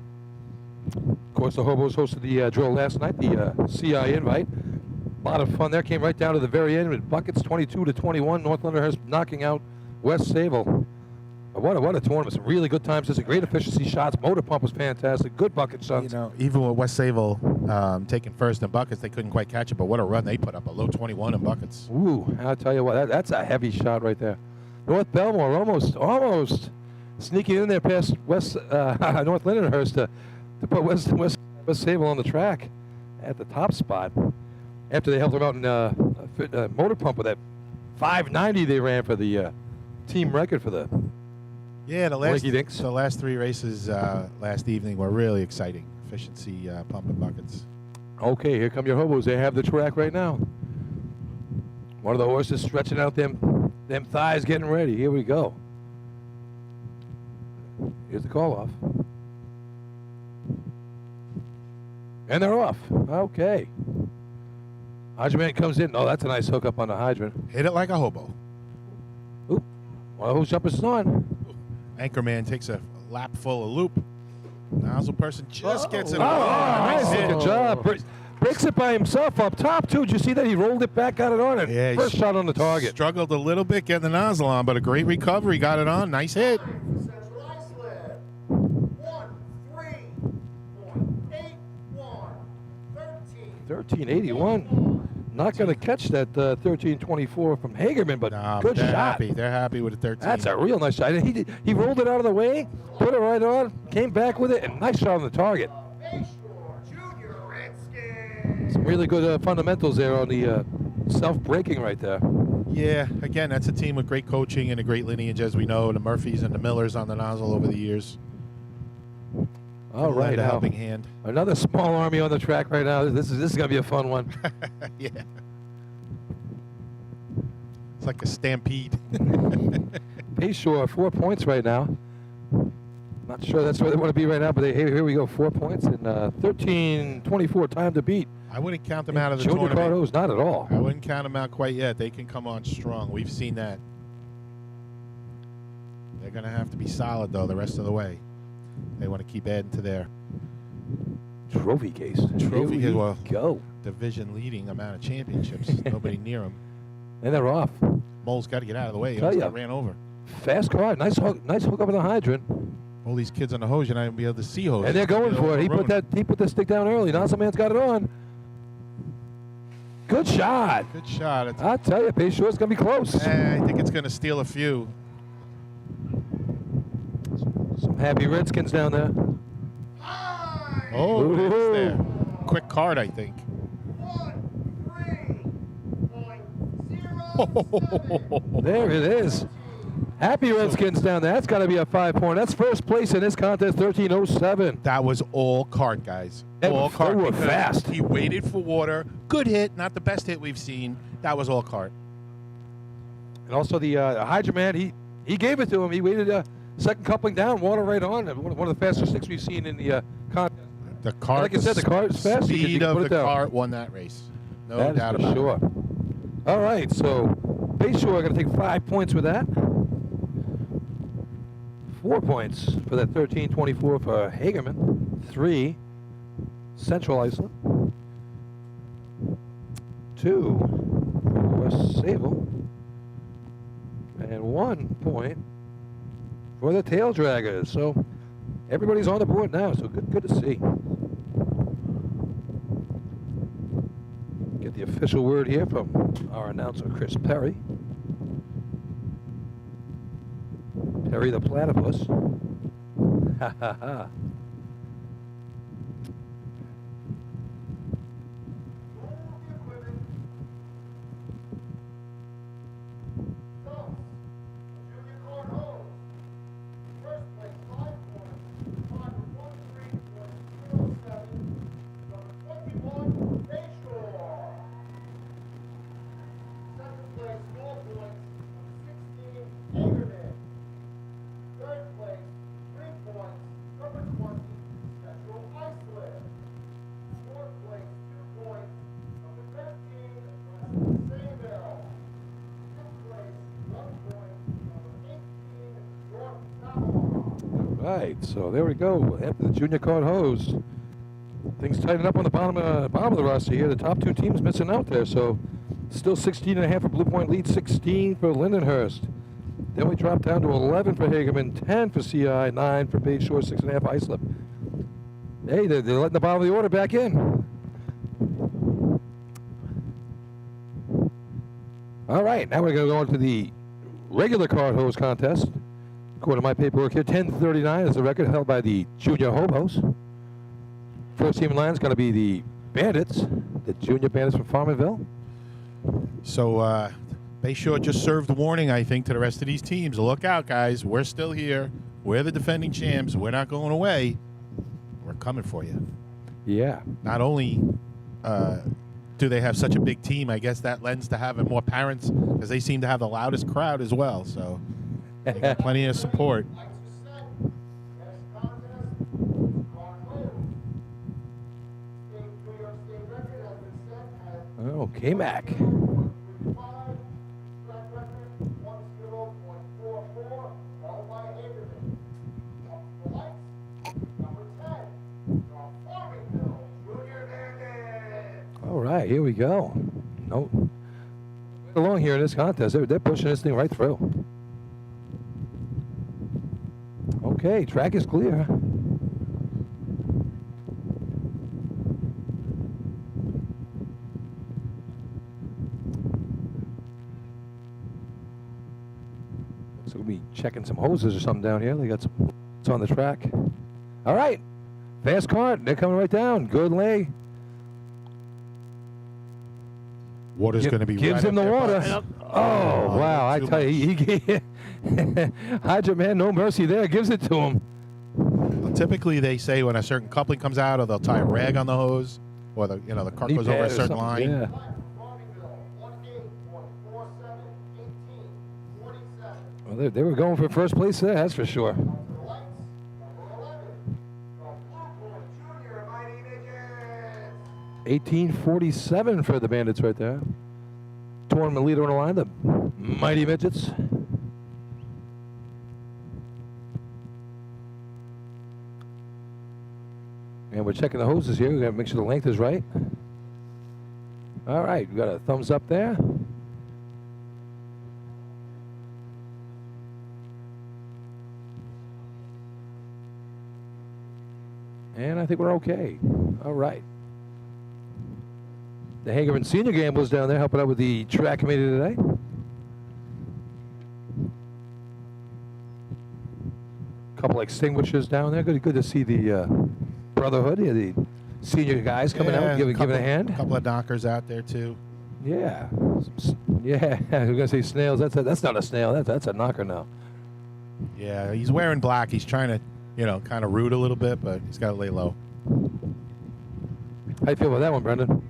[SPEAKER 1] Of course, the Hobos hosted the drill last night, the CI invite. A lot of fun there. Came right down to the very end with buckets, 22-21. North Lindenhurst knocking out West Sable. What a tournament. Some really good times. Just great efficiency shots. Motor pump was fantastic. Good bucket shots.
[SPEAKER 4] You know, even with West Sable taking first in buckets, they couldn't quite catch it, but what a run they put up. A low 21 in buckets.
[SPEAKER 1] Ooh, I'll tell you what, that's a heavy shot right there. North Belmore almost sneaking in there past West North Lindenhurst to put West Sable on the track at the top spot. After they helped them out in motor pump with that 590 they ran for the team record for the
[SPEAKER 4] the
[SPEAKER 1] Rinky-dinks.
[SPEAKER 4] last 3 races last evening were really exciting. Efficiency pumping buckets.
[SPEAKER 1] Okay, here come your Hobos. They have the track right now. One of the horses stretching out them thighs, getting ready. Here we go. Here's the call off. And they're off. Okay. Hagerman comes in. Oh, that's a nice hook up on the hydrant.
[SPEAKER 4] Hit it like a hobo.
[SPEAKER 1] Oop. One of those jumpers is on.
[SPEAKER 4] Anchorman takes a lap full of loop. Nozzle person just gets it.
[SPEAKER 1] Nice
[SPEAKER 4] hit.
[SPEAKER 1] looking job. Breaks it by himself up top, too. Did you see that? He rolled it back, got it on it.
[SPEAKER 4] Yeah,
[SPEAKER 1] First shot on the target.
[SPEAKER 4] Struggled a little bit getting the nozzle on, but a great recovery. Got it on. Nice hit.
[SPEAKER 1] 1381. Not going to catch that 1324 from Hagerman, but good
[SPEAKER 4] they're
[SPEAKER 1] shot.
[SPEAKER 4] Happy. They're happy with the 13.
[SPEAKER 1] That's a real nice shot. He rolled it out of the way, put it right on, came back with it, and nice shot on the target. Some really good fundamentals there on the self-breaking right there.
[SPEAKER 4] Yeah, again, that's a team with great coaching and a great lineage, as we know. The Murphys and the Millers on the nozzle over the years.
[SPEAKER 1] All right,
[SPEAKER 4] Lend a
[SPEAKER 1] Al.
[SPEAKER 4] helping hand.
[SPEAKER 1] Another small army on the track right now. This is gonna be a fun one.
[SPEAKER 4] Yeah. It's like a stampede.
[SPEAKER 1] Bayshore 4 points right now. Not sure that's where they want to be right now, but here we go, 4 points and 13:24 time to beat.
[SPEAKER 4] I wouldn't count them out of the
[SPEAKER 1] Junior
[SPEAKER 4] tournament.
[SPEAKER 1] Cardos, not at all.
[SPEAKER 4] I wouldn't count them out quite yet. They can come on strong. We've seen that. They're going to have to be solid, though, the rest of the way. They want to keep adding to their
[SPEAKER 1] Trophy case.
[SPEAKER 4] Trophy
[SPEAKER 1] Here
[SPEAKER 4] case,
[SPEAKER 1] we
[SPEAKER 4] well.
[SPEAKER 1] go.
[SPEAKER 4] division-leading amount of championships. Nobody near them.
[SPEAKER 1] And they're off.
[SPEAKER 4] Mole's got to get out of the way. He
[SPEAKER 1] Tell
[SPEAKER 4] almost
[SPEAKER 1] ya.
[SPEAKER 4] got ran over.
[SPEAKER 1] Fast car. Nice hook up in the hydrant.
[SPEAKER 4] All these kids on the hose, you're not going to be able to see hose.
[SPEAKER 1] And they're going for it. He put the stick down early. Now some man's got it on. Good shot.
[SPEAKER 4] Good shot. It's,
[SPEAKER 1] I tell you, Bayshore's going to be close.
[SPEAKER 4] I think it's going to steal a few.
[SPEAKER 1] Some happy Redskins down there.
[SPEAKER 4] Oh, it's
[SPEAKER 1] Ooh.
[SPEAKER 4] there. Quick card, I think.
[SPEAKER 3] 13.07.
[SPEAKER 1] There it is. Happy Redskins down there. That's got to be a 5 point. That's first place in this contest, 13:07.
[SPEAKER 4] That was all cart, guys.
[SPEAKER 1] They
[SPEAKER 4] all
[SPEAKER 1] were-
[SPEAKER 4] cart.
[SPEAKER 1] they were
[SPEAKER 4] because
[SPEAKER 1] fast.
[SPEAKER 4] He waited for water. Good hit. Not the best hit we've seen. That was all cart.
[SPEAKER 1] And also the Hydra man, he gave it to him. He waited second coupling down, water right on. One of the fastest sticks we've seen in the contest.
[SPEAKER 4] The cart.
[SPEAKER 1] Like I said, the cart is fast. You
[SPEAKER 4] Speed
[SPEAKER 1] can
[SPEAKER 4] of
[SPEAKER 1] put it
[SPEAKER 4] the
[SPEAKER 1] down.
[SPEAKER 4] cart won that race. No
[SPEAKER 1] That is
[SPEAKER 4] doubt
[SPEAKER 1] for
[SPEAKER 4] about
[SPEAKER 1] sure.
[SPEAKER 4] it.
[SPEAKER 1] All right, so Bayshore going to take 5 points with that. 4 points for that 13:24 for Hagerman. 3, Central Iceland. 2 for Sable. And 1 point for the Tail Draggers. So everybody's on the board now, so good to see. Get the official word here from our announcer, Chris Perry. Perry the Platypus. Ha ha ha. Right, so there we go. After the junior card hose, things tighten up on the bottom of the roster here. The top 2 teams missing out there, so still 16.5 for Blue Point lead, 16 for Lindenhurst. Then we drop down to 11 for Hagerman, 10 for CI, 9 for Bayshore, 6.5 Islip. Hey, they're letting the bottom of the order back in. All right, now we're going to go on to the regular card hose contest. According to my paperwork here, 10:39 is the record held by the Junior Hobos. First team in line is going to be the Bandits, the Junior Bandits from Farmerville.
[SPEAKER 4] So Bayshore just served warning, I think, to the rest of these teams. Look out, guys. We're still here. We're the defending champs. We're not going away. We're coming for you.
[SPEAKER 1] Yeah.
[SPEAKER 4] Not only do they have such a big team, I guess that lends to having more parents because they seem to have the loudest crowd as well. So they got plenty of support.
[SPEAKER 1] Oh, K-Mac. All right, here we go. No, along here in this contest, they're pushing this thing right through. Okay, track is clear. So we'll be checking some hoses or something down here. They got some it's on the track. All right, fast cart. They're coming right down. Good lay.
[SPEAKER 4] Water's going to be
[SPEAKER 1] gives
[SPEAKER 4] right
[SPEAKER 1] him
[SPEAKER 4] up
[SPEAKER 1] the
[SPEAKER 4] there,
[SPEAKER 1] water.
[SPEAKER 4] bud.
[SPEAKER 1] Oh, wow. I
[SPEAKER 4] too
[SPEAKER 1] tell you, he gave Hydrant Man, no mercy there. Gives it to him.
[SPEAKER 4] Well, typically, they say when a certain coupling comes out, or they'll tie a rag on the hose, or the cart
[SPEAKER 1] Knee
[SPEAKER 4] goes over
[SPEAKER 1] pad
[SPEAKER 4] a
[SPEAKER 1] or
[SPEAKER 4] certain
[SPEAKER 1] something,
[SPEAKER 4] line.
[SPEAKER 1] Yeah. Well, they were going for first place there, that's for sure. 1847 for the Bandits right there. Tournament leader on the line, the Mighty Midgets. And we're checking the hoses here. We got to make sure the length is right. All right, we got a thumbs up there. And I think we're okay. All right. The Hagerman Senior Gamblers down there helping out with the track committee today. Couple extinguishers down there. Good to see the brotherhood. Yeah, the senior guys coming out, giving a hand.
[SPEAKER 4] A couple of knockers out there too.
[SPEAKER 1] Yeah. Yeah, I was gonna say snails. That's not a snail. That's a knocker now.
[SPEAKER 4] Yeah, he's wearing black. He's trying to, kind of root a little bit, but he's got to lay low.
[SPEAKER 1] How you feel about that one, Brendan?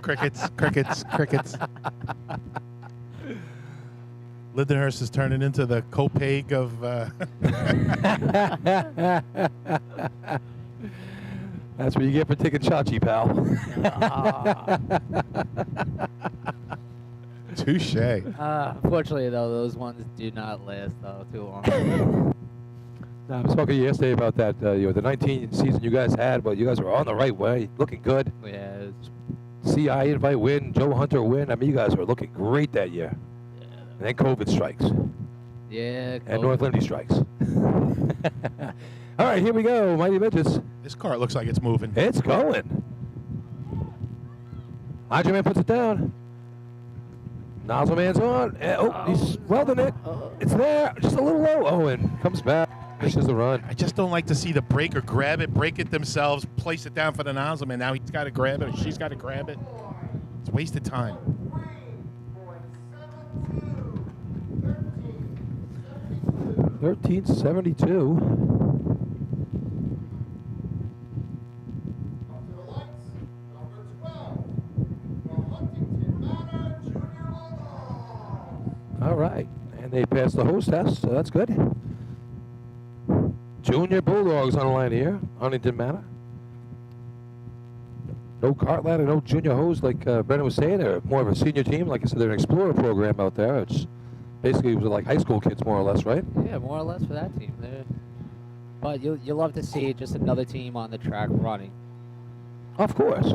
[SPEAKER 4] Crickets. Lindenhurst is turning into the Copaig of.
[SPEAKER 1] That's what you get for taking Chachi, pal.
[SPEAKER 4] Touche.
[SPEAKER 2] Unfortunately, though, those ones do not last too long.
[SPEAKER 1] I was talking yesterday about that. The 19 season you guys had, but you guys were on the right way, looking good.
[SPEAKER 2] Yeah.
[SPEAKER 1] CI invite win, Joe Hunter win. I mean, you guys were looking great that year.
[SPEAKER 2] Yeah.
[SPEAKER 1] And then COVID strikes.
[SPEAKER 2] Yeah.
[SPEAKER 1] And North Liberty strikes. All right, here we go, Mighty Midgets.
[SPEAKER 4] This cart looks like it's moving.
[SPEAKER 1] It's going. Hydrant Man puts it down. Nozzle Man's on. He's welding it. It's there. Just a little low. Oh, and comes back. Misses the run.
[SPEAKER 4] I just don't like to see the breaker grab it, break it themselves, place it down for the nozzle man. Now he's got to grab it, or she's got to grab it. It's wasted time.
[SPEAKER 1] 1372. All right, and they passed the hose test, so that's good. Junior Bulldogs on the line here, Huntington Manor. No cart ladder, no junior hose like Brendan was saying. They're more of a senior team. Like I said, they're an Explorer program out there. It's basically like high school kids, more or less, right?
[SPEAKER 2] Yeah, more or less for that team. But you love to see just another team on the track running.
[SPEAKER 1] Of course.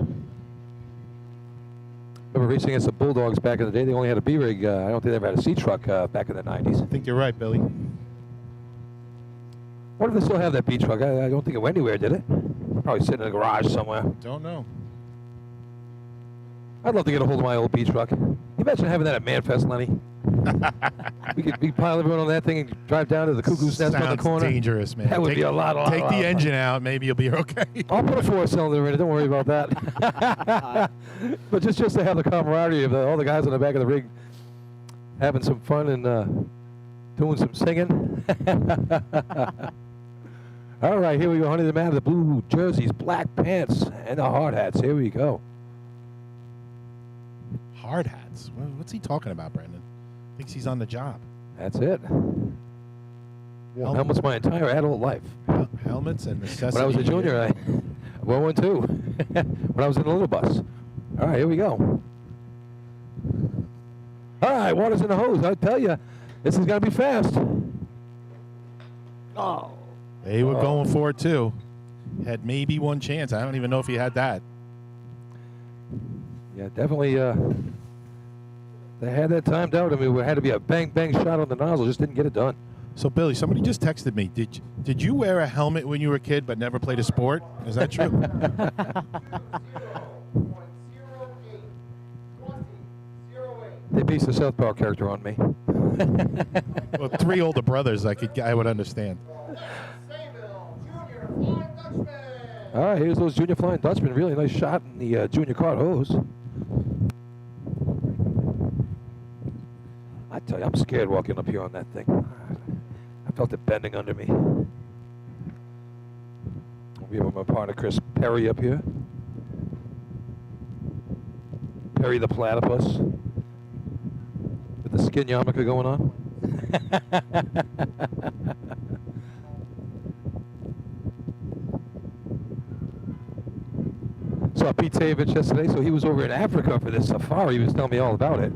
[SPEAKER 1] Remember racing against the Bulldogs back in the day. They only had a B-rig. I don't think they ever had a C-truck back in the 90s.
[SPEAKER 4] I think you're right, Billy.
[SPEAKER 1] What if they still have that B-truck? I don't think it went anywhere, did it? Probably sitting in a garage somewhere.
[SPEAKER 4] Don't know.
[SPEAKER 1] I'd love to get a hold of my old B-truck. Can you imagine having that at Manfest, Lenny? we could pile everyone on that thing and drive down to the Cuckoo's Nest on the corner.
[SPEAKER 4] Sounds dangerous, man.
[SPEAKER 1] That would be a lot of
[SPEAKER 4] Take the engine out, maybe you'll be okay.
[SPEAKER 1] I'll put a 4-cylinder in it. Don't worry about that. But just to have the camaraderie of all the guys on the back of the rig having some fun and doing some singing. All right, here we go. Honey the Man, the blue jerseys, black pants, and the hard hats. Here we go.
[SPEAKER 4] Hard hats? What's he talking about, Brendan? Thinks he's on the job.
[SPEAKER 1] That's it. Helmets my entire adult life.
[SPEAKER 4] Helmets and necessity.
[SPEAKER 1] When I was a junior, I wore one too. When I was in the little bus. All right, here we go. All right, water's in the hose. I tell you, this is going to be fast.
[SPEAKER 2] Oh.
[SPEAKER 4] They were going for it too. Had maybe one chance. I don't even know if he had that.
[SPEAKER 1] Yeah, definitely. They had that timed out. I mean, it had to be a bang bang shot on the nozzle. Just didn't get it done.
[SPEAKER 4] So Billy, somebody just texted me. Did you wear a helmet when you were a kid but never played a sport? Is that true?
[SPEAKER 1] They based the South Park character on me.
[SPEAKER 4] Well, 3 older brothers, I would understand.
[SPEAKER 1] All right, here's those Junior Flying Dutchmen. Really nice shot in the Junior cart hose. I tell you, I'm scared walking up here on that thing. I felt it bending under me. We have my partner Chris Perry up here. Perry the platypus with the skin yarmulke going on. Saw Pete Savage yesterday, so he was over in Africa for this safari. He was telling me all about it.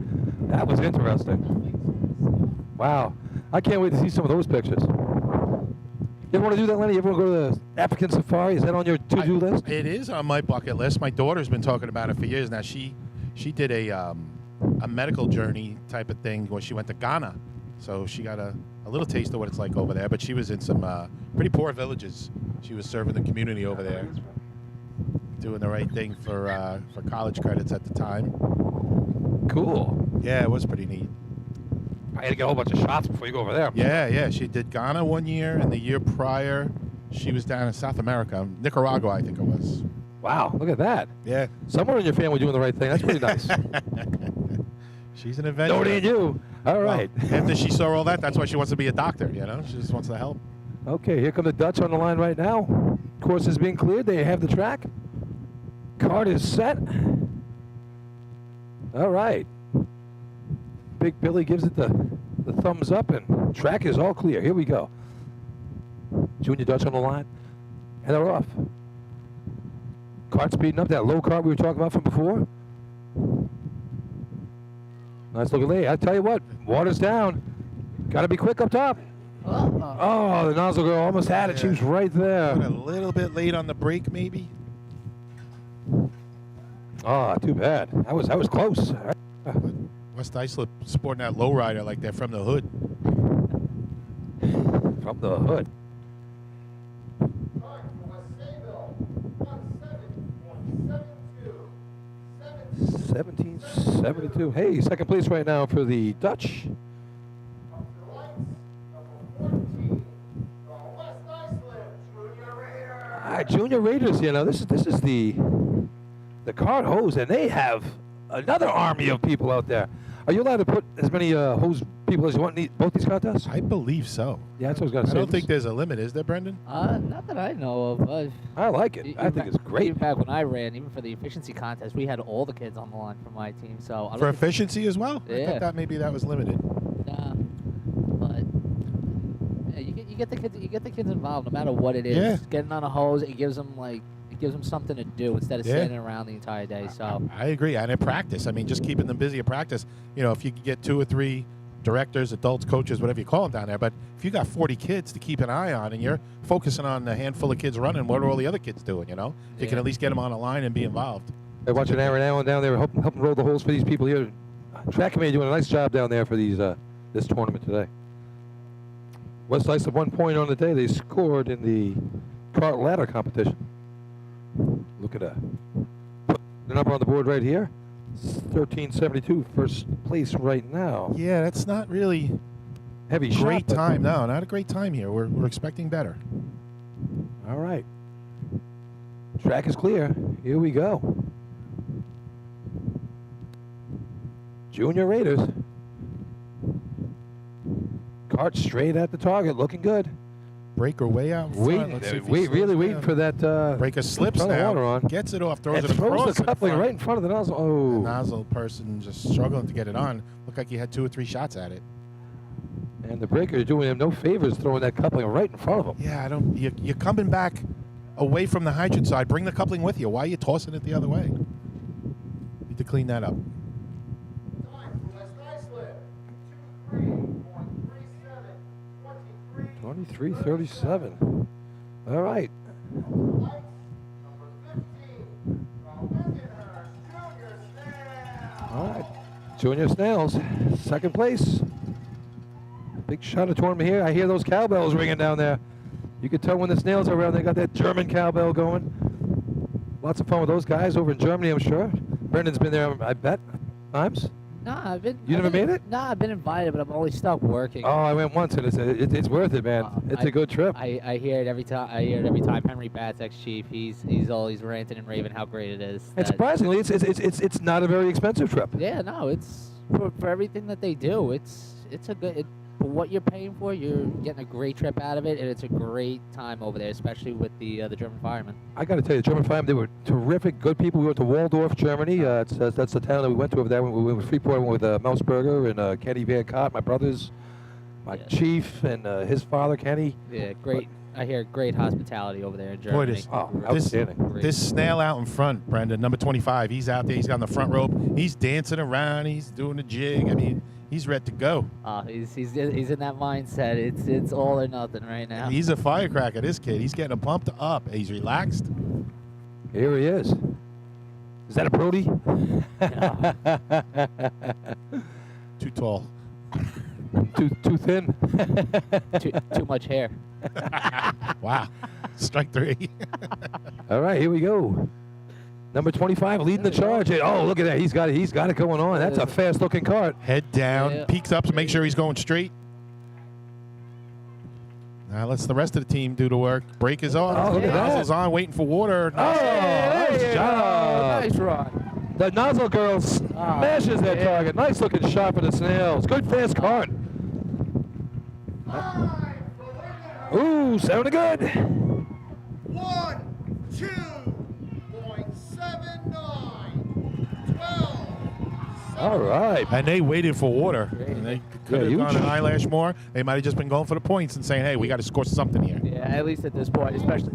[SPEAKER 1] That was interesting. Wow. I can't wait to see some of those pictures. You ever want to do that, Lenny? You ever want to go to the African safari? Is that on your to-do list?
[SPEAKER 4] It is on my bucket list. My daughter's been talking about it for years now. She did a medical journey type of thing when she went to Ghana. So she got a little taste of what it's like over there. But she was in some pretty poor villages. She was serving the community over there, doing the right thing for college credits at the time.
[SPEAKER 1] Cool.
[SPEAKER 4] Yeah, it was pretty neat.
[SPEAKER 1] I had to get a whole bunch of shots before you go over there.
[SPEAKER 4] Yeah. She did Ghana one year, and the year prior, she was down in South America, Nicaragua, I think it was.
[SPEAKER 1] Wow, look at that.
[SPEAKER 4] Yeah.
[SPEAKER 1] Someone in your family doing the right thing. That's pretty nice.
[SPEAKER 4] She's an adventurer.
[SPEAKER 1] No, it ain't you. All right.
[SPEAKER 4] Well, after she saw all that, that's why she wants to be a doctor, you know? She just wants to help.
[SPEAKER 1] Okay, here come the Dutch on the line right now. Course is being cleared. They have the track. Card is set. All right. Big Billy gives it the thumbs up, and track is all clear. Here we go. Junior Dutch on the line, and they're off. Cart speeding up, that low cart we were talking about from before. Nice looking lay. I tell you what, water's down. Got to be quick up top. Oh, the nozzle girl almost had it. She was right there.
[SPEAKER 4] A little bit late on the brake, maybe.
[SPEAKER 1] Oh, too bad. That was close.
[SPEAKER 4] West Islip sporting that lowrider like they're from the hood.
[SPEAKER 1] From the hood. 1772. Hey, second place right now for the Dutch. All right, Junior Raiders. You know, this is the cart hose, and they have another army of people out there. Are you allowed to put as many hose people as you want in both these contests?
[SPEAKER 4] I believe so.
[SPEAKER 1] Yeah, that's what I was going to say.
[SPEAKER 4] I don't think there's a limit, is there, Brendan?
[SPEAKER 2] Not that I know of.
[SPEAKER 1] I like it. I think it's great.
[SPEAKER 2] Even back when I ran, even for the efficiency contest, we had all the kids on the line for my team. So
[SPEAKER 4] For efficiency as well? I
[SPEAKER 2] Yeah.
[SPEAKER 4] thought that maybe that was limited.
[SPEAKER 2] Nah, but yeah, you get the kids involved no matter what it is.
[SPEAKER 4] Yeah.
[SPEAKER 2] Getting on a hose, it gives them something to do instead of standing around the entire day. So
[SPEAKER 4] I agree. And in practice, I mean, just keeping them busy at practice. You know, if you could get 2 or 3 directors, adults, coaches, whatever you call them down there. But if you got 40 kids to keep an eye on and you're focusing on a handful of kids running, what are all the other kids doing, you know? You can at least get them on a line and be involved.
[SPEAKER 1] They're watching Aaron Allen down there helping roll the holes for these people here. Track committee doing a nice job down there for these this tournament today. West Islip 1 point on the day. They scored in the cart ladder competition. Look at that. Put the number on the board right here. 1372, first place right now.
[SPEAKER 4] Yeah, that's not really
[SPEAKER 1] Heavy
[SPEAKER 4] great
[SPEAKER 1] shot,
[SPEAKER 4] time. No, not a great time here. We're expecting better.
[SPEAKER 1] All right. Track is clear. Here we go. Junior Raiders. Cart straight at the target, looking good.
[SPEAKER 4] Breaker way out in front. Let's see if he slows
[SPEAKER 1] Waiting
[SPEAKER 4] down.
[SPEAKER 1] for that.
[SPEAKER 4] Breaker slips
[SPEAKER 1] ton of
[SPEAKER 4] now,
[SPEAKER 1] water on.
[SPEAKER 4] gets it off, throws
[SPEAKER 1] And
[SPEAKER 4] it across
[SPEAKER 1] throws the
[SPEAKER 4] in
[SPEAKER 1] coupling
[SPEAKER 4] front.
[SPEAKER 1] right in front of the nozzle.
[SPEAKER 4] The
[SPEAKER 1] Oh.
[SPEAKER 4] nozzle person just struggling to get it on. Looked like he had 2 or 3 shots at it.
[SPEAKER 1] And the breaker doing him no favors, throwing that coupling right in front of him.
[SPEAKER 4] Yeah, I don't. You're coming back away from the hydrant side. Bring the coupling with you. Why are you tossing it the other way? Need to clean that up.
[SPEAKER 1] 23:37. All right. All right. Junior Snails, second place. Big shot of tournament here. I hear those cowbells ringing down there. You can tell when the Snails are around. They got that German cowbell going. Lots of fun with those guys over in Germany, I'm sure. Brendan's been there, I bet, times.
[SPEAKER 2] Nah, I've been.
[SPEAKER 1] You never made it?
[SPEAKER 2] Nah, I've been invited, but I'm only stuck working.
[SPEAKER 1] Oh, I went once, and it's worth it, man. It's a good trip.
[SPEAKER 2] I hear it every time. I hear it every time. Henry Batts, ex-chief, he's always ranting and raving how great it is.
[SPEAKER 1] And surprisingly, it's not a very expensive trip.
[SPEAKER 2] Yeah, no, it's for everything that they do. It's a good. For what you're paying for, you're getting a great trip out of it, and it's a great time over there, especially with the German firemen.
[SPEAKER 1] I got to tell you, the German firemen, they were terrific, good people. We went to Waldorf, Germany. That's the town that we went to over there. We went with Freeport, we went with Mausberger and Kenny Van Cott, my brothers, my chief, and his father, Kenny.
[SPEAKER 2] Yeah, great. I hear great hospitality over there in Germany.
[SPEAKER 4] Boy,
[SPEAKER 1] outstanding.
[SPEAKER 4] This snail out in front, Brendan, number 25, he's out there. He's on the front rope. He's dancing around. He's doing a jig. I mean, he's ready to go.
[SPEAKER 2] He's in that mindset. It's all or nothing right now.
[SPEAKER 4] He's a firecracker, this kid. He's getting pumped up. He's relaxed.
[SPEAKER 1] Here he is. Is that a Brody?
[SPEAKER 4] Too tall.
[SPEAKER 1] Too thin?
[SPEAKER 2] too much hair.
[SPEAKER 4] Wow. Strike 3.
[SPEAKER 1] All right, here we go. Number 25 leading the charge. Oh, look at that. He's got it going on. That's a fast-looking cart.
[SPEAKER 4] Head down,
[SPEAKER 2] Yeah.
[SPEAKER 4] peeks up to make sure he's going straight. Now let's the rest of the team do the work. Brake is on.
[SPEAKER 1] Oh, look at that.
[SPEAKER 4] Nozzle's on, waiting for water.
[SPEAKER 1] Oh, nice job.
[SPEAKER 2] Nice run.
[SPEAKER 1] The nozzle girl smashes that target. Nice looking shot for the snails. Good fast cart. Ooh, sounded good.
[SPEAKER 3] 1-2.79. 12.
[SPEAKER 1] All right.
[SPEAKER 4] And they waited for water. And they could have
[SPEAKER 1] huge.
[SPEAKER 4] gone an eyelash more. They might have just been going for the points and saying, hey, we got to score something here.
[SPEAKER 2] Yeah, at least at this point, especially.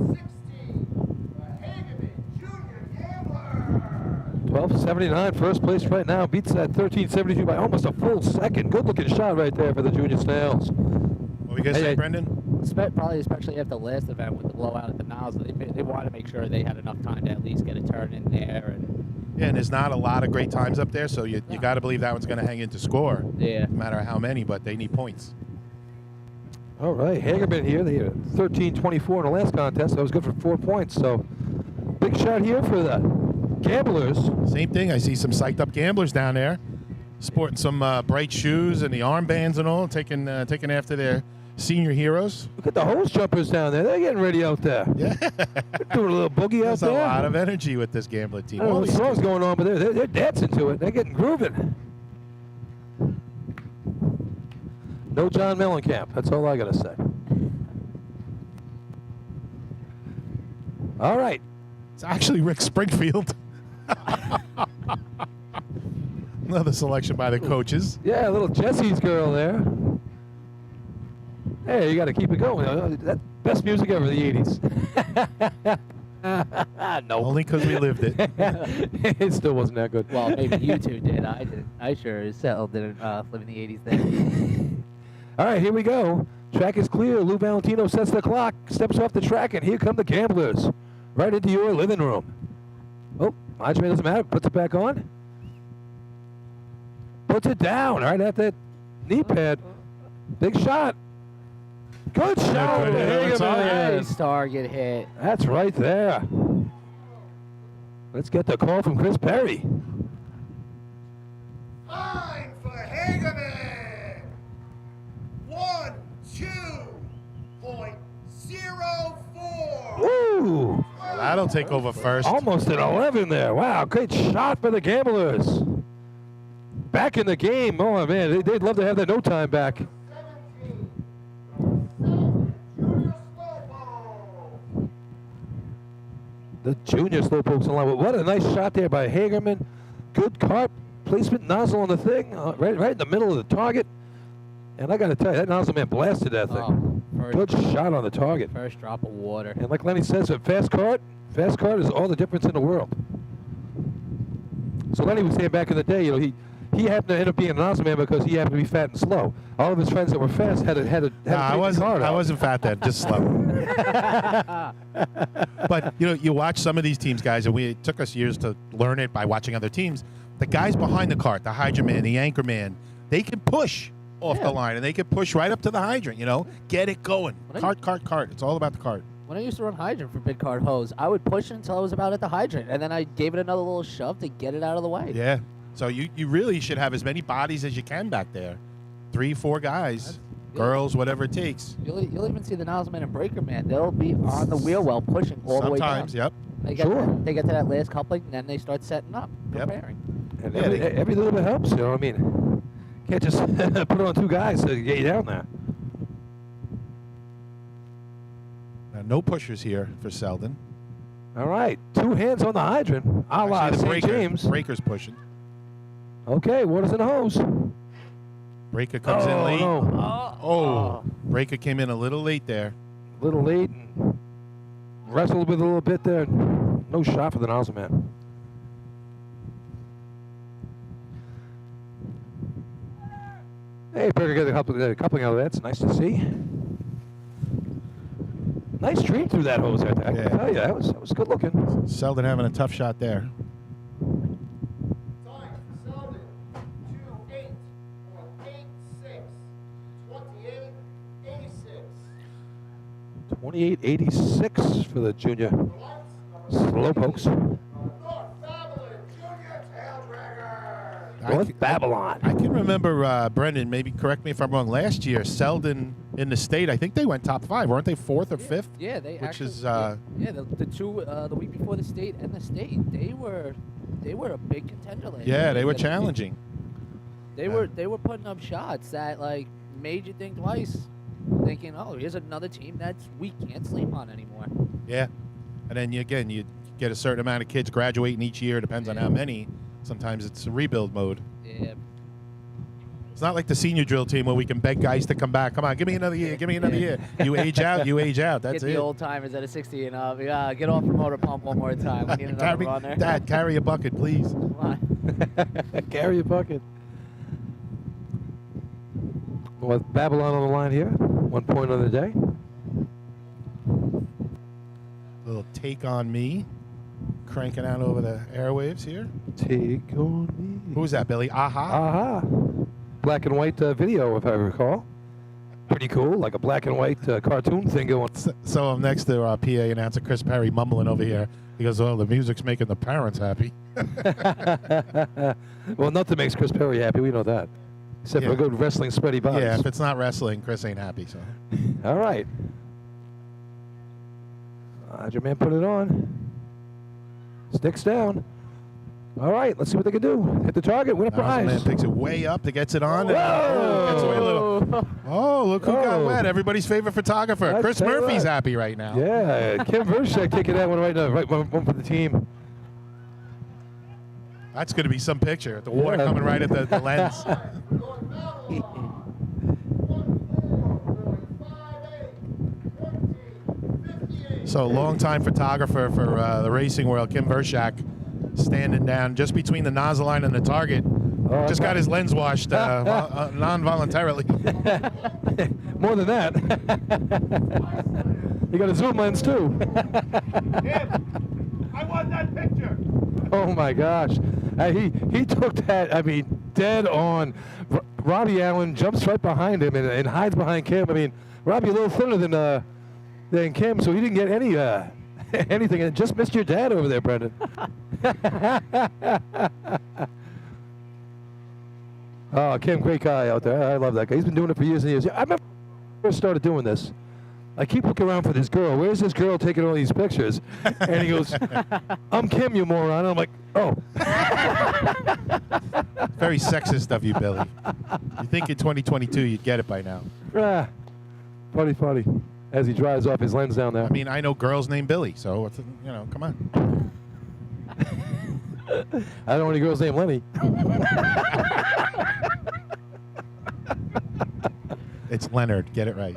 [SPEAKER 3] 16. The Hagerman Junior Championship.
[SPEAKER 1] 12.79, first place right now. Beats that 13.72 by almost a full second. Good looking shot right there for the Junior Snails.
[SPEAKER 4] What were you going to say, Brendan?
[SPEAKER 2] Probably especially after the last event with the blowout at the nozzle, they wanted to make sure they had enough time to at least get a turn in there.
[SPEAKER 4] Yeah, and there's not a lot of great times up there, so you got to believe that one's going to hang into score.
[SPEAKER 2] Yeah.
[SPEAKER 4] No matter how many, but they need points.
[SPEAKER 1] All right, Hagerman here. They had 13.24 in the last contest. That was good for 4 points. So big shot here for the gamblers.
[SPEAKER 4] Same thing. I see some psyched up gamblers down there, sporting some bright shoes and the armbands and all, taking after their senior heroes.
[SPEAKER 1] Look at the hose jumpers down there. They're getting ready out there.
[SPEAKER 4] Yeah.
[SPEAKER 1] They're doing a little boogie out
[SPEAKER 4] There's
[SPEAKER 1] there.
[SPEAKER 4] a lot of energy with this gambler team.
[SPEAKER 1] I don't know
[SPEAKER 4] All
[SPEAKER 1] what
[SPEAKER 4] these
[SPEAKER 1] song's
[SPEAKER 4] kids.
[SPEAKER 1] going on, but they're dancing to it. They're getting grooving. No John Mellencamp. That's all I got to say. All right.
[SPEAKER 4] It's actually Rick Springfield. Another selection by the coaches.
[SPEAKER 1] Yeah, little Jesse's girl there. Hey, you got to keep it going. That best music ever, the 80s. No.
[SPEAKER 4] Only because we lived it.
[SPEAKER 1] It still wasn't that good.
[SPEAKER 2] Well, maybe you two did. I didn't. I sure as hell didn't live in the 80s then.
[SPEAKER 1] All right, here we go. Track is clear. Lou Valentino sets the clock, steps off the track, and here come the gamblers. Right into your living room. Oh, Hodgman doesn't matter. Puts it back on. Puts it down right at that knee pad. Big shot. Good shot.
[SPEAKER 4] good hit on target.
[SPEAKER 2] Nice target hit.
[SPEAKER 1] That's right there. Let's get the call from Chris Perry.
[SPEAKER 3] Time for Hagerman. 1-2.04.
[SPEAKER 1] Woo!
[SPEAKER 4] That'll take over first.
[SPEAKER 1] Almost at 11 there. Wow, great shot for the gamblers. Back in the game. Oh, man, they'd love to have that no time back.
[SPEAKER 3] 17. Junior Slowpoke.
[SPEAKER 1] The junior slowpokes in line. What a nice shot there by Hagerman. Good cart placement, nozzle on the thing, right in the middle of the target. And I got to tell you, that nozzle man blasted that thing. Good shot on the target.
[SPEAKER 2] First drop of water.
[SPEAKER 1] And like Lenny says, a fast cart is all the difference in the world. So Lenny was saying back in the day, he happened to end up being a nozzle man because he happened to be fat and slow. All of his friends that were fast had to
[SPEAKER 4] I wasn't fat then, just slow. But you watch some of these teams, guys, and it took us years to learn it by watching other teams. The guys behind the cart, the hydrant man, the anchor man, they can push off the line and they can push right up to the hydrant. Get it going. Cart. It's all about the cart.
[SPEAKER 2] When I used to run hydrant for big cart hose, I would push it until I was about at the hydrant, and then I gave it another little shove to get it out of the way.
[SPEAKER 4] Yeah. So you really should have as many bodies as you can back there. 3, 4 guys, girls, whatever it takes.
[SPEAKER 2] You'll even see the nozzleman and breaker man. They'll be on the wheel well pushing all the way down.
[SPEAKER 4] Sometimes, yep.
[SPEAKER 2] They get to that last coupling, and then they start setting up, preparing.
[SPEAKER 1] And every little bit helps, you know what I mean? Can't just put on 2 guys to get you down there.
[SPEAKER 4] No pushers here for Selden.
[SPEAKER 1] All right, 2 hands on the hydrant. A la
[SPEAKER 4] Actually,
[SPEAKER 1] St. James.
[SPEAKER 4] Breaker's pushing.
[SPEAKER 1] Okay, water's in the hose.
[SPEAKER 4] Breaker comes in late.
[SPEAKER 1] No.
[SPEAKER 4] Breaker came in a little late there.
[SPEAKER 1] A little late. And wrestled with a little bit there. No shot for the nozzle man. Hey, Berger got a coupling out of that. It's nice to see. Nice stream through that hose right there. I can tell you, that was good looking.
[SPEAKER 4] Selden having a tough shot there.
[SPEAKER 3] Time for Selden, 2-8.86, 28-86.
[SPEAKER 1] 28-86 for the junior Slowpokes.
[SPEAKER 3] North Babylon Junior Taildragger.
[SPEAKER 1] North Babylon.
[SPEAKER 4] I can remember, Brendan, maybe correct me if I'm wrong, last year, Selden in the state, I think they went top 5. Weren't they 4th or 5th?
[SPEAKER 2] Yeah, they
[SPEAKER 4] Which
[SPEAKER 2] actually.
[SPEAKER 4] is,
[SPEAKER 2] the 2 the week before the state and the state, they were a big contender. Last
[SPEAKER 4] yeah,
[SPEAKER 2] year.
[SPEAKER 4] they were challenging.
[SPEAKER 2] They were putting up shots that like made you think twice, thinking, oh, here's another team that we can't sleep on anymore.
[SPEAKER 4] Yeah. And then, you get a certain amount of kids graduating each year. Depends on how many. Sometimes it's a rebuild mode.
[SPEAKER 2] Yeah.
[SPEAKER 4] It's not like the senior drill team where we can beg guys to come back. Come on, give me another year. Give me another year. You age out. You age out. That's
[SPEAKER 2] Get
[SPEAKER 4] it.
[SPEAKER 2] the old timers at a 60 and up. Yeah, get off the motor pump one more time. We need another runner.
[SPEAKER 4] Dad, carry a bucket, please.
[SPEAKER 2] Come on.
[SPEAKER 1] Carry a bucket. With Babylon on the line here. 1 point on the day.
[SPEAKER 4] Little take on me. Cranking out over the airwaves here.
[SPEAKER 1] Take on me.
[SPEAKER 4] Who was that, Billy? Aha.
[SPEAKER 1] Aha. Black and white video, if I recall. Pretty cool, like a black and white cartoon thing going.
[SPEAKER 4] So I'm next to our PA announcer, Chris Perry, mumbling over here. He goes, oh, the music's making the parents happy.
[SPEAKER 1] Well, nothing makes Chris Perry happy. We know that. Except for a good wrestling spready bodies.
[SPEAKER 4] Yeah, if it's not wrestling, Chris ain't happy. So.
[SPEAKER 1] All right. Your man put it on. Sticks down. All right, let's see what they can do. Hit the target, win a prize.
[SPEAKER 4] Man picks it way up, gets it on.
[SPEAKER 1] Whoa!
[SPEAKER 4] And, gets away a little. Oh, look who got
[SPEAKER 1] Oh.
[SPEAKER 4] wet. Everybody's favorite photographer.
[SPEAKER 1] I'll
[SPEAKER 4] Chris
[SPEAKER 1] tell you
[SPEAKER 4] Murphy's
[SPEAKER 1] what.
[SPEAKER 4] happy right now.
[SPEAKER 1] Yeah, Kim Vershek taking that one right one for the team.
[SPEAKER 4] That's going to be some picture. The water
[SPEAKER 1] Yeah.
[SPEAKER 4] coming right at the lens.
[SPEAKER 3] North Babylon, 1-4.58,
[SPEAKER 4] So, longtime photographer for the racing world, Kim Vershak, standing down just between the nozzle line and the target.
[SPEAKER 1] Oh,
[SPEAKER 4] Just got his lens washed non-voluntarily.
[SPEAKER 1] More than that. You got a zoom lens too.
[SPEAKER 4] I want that picture.
[SPEAKER 1] Oh my gosh. He took that, I mean, dead on. Robbie Allen jumps right behind him and hides behind Kim. I mean, Robbie a little thinner than Kim, so he didn't get any anything, and just missed your dad over there, Brendan. Oh, Kim, great guy out there. I love that guy. He's been doing it for years and years. I remember when I first started doing this. I keep looking around for this girl. Where's this girl taking all these pictures? And he goes, I'm Kim, you moron. And I'm like, oh.
[SPEAKER 4] Very sexist of you, Billy. You think in 2022 you'd get it by now.
[SPEAKER 1] Funny. As he drives off his lens down there.
[SPEAKER 4] I mean, I know girls named Billy, so, come on.
[SPEAKER 1] I don't know any girls named Lenny.
[SPEAKER 4] It's Leonard. Get it right.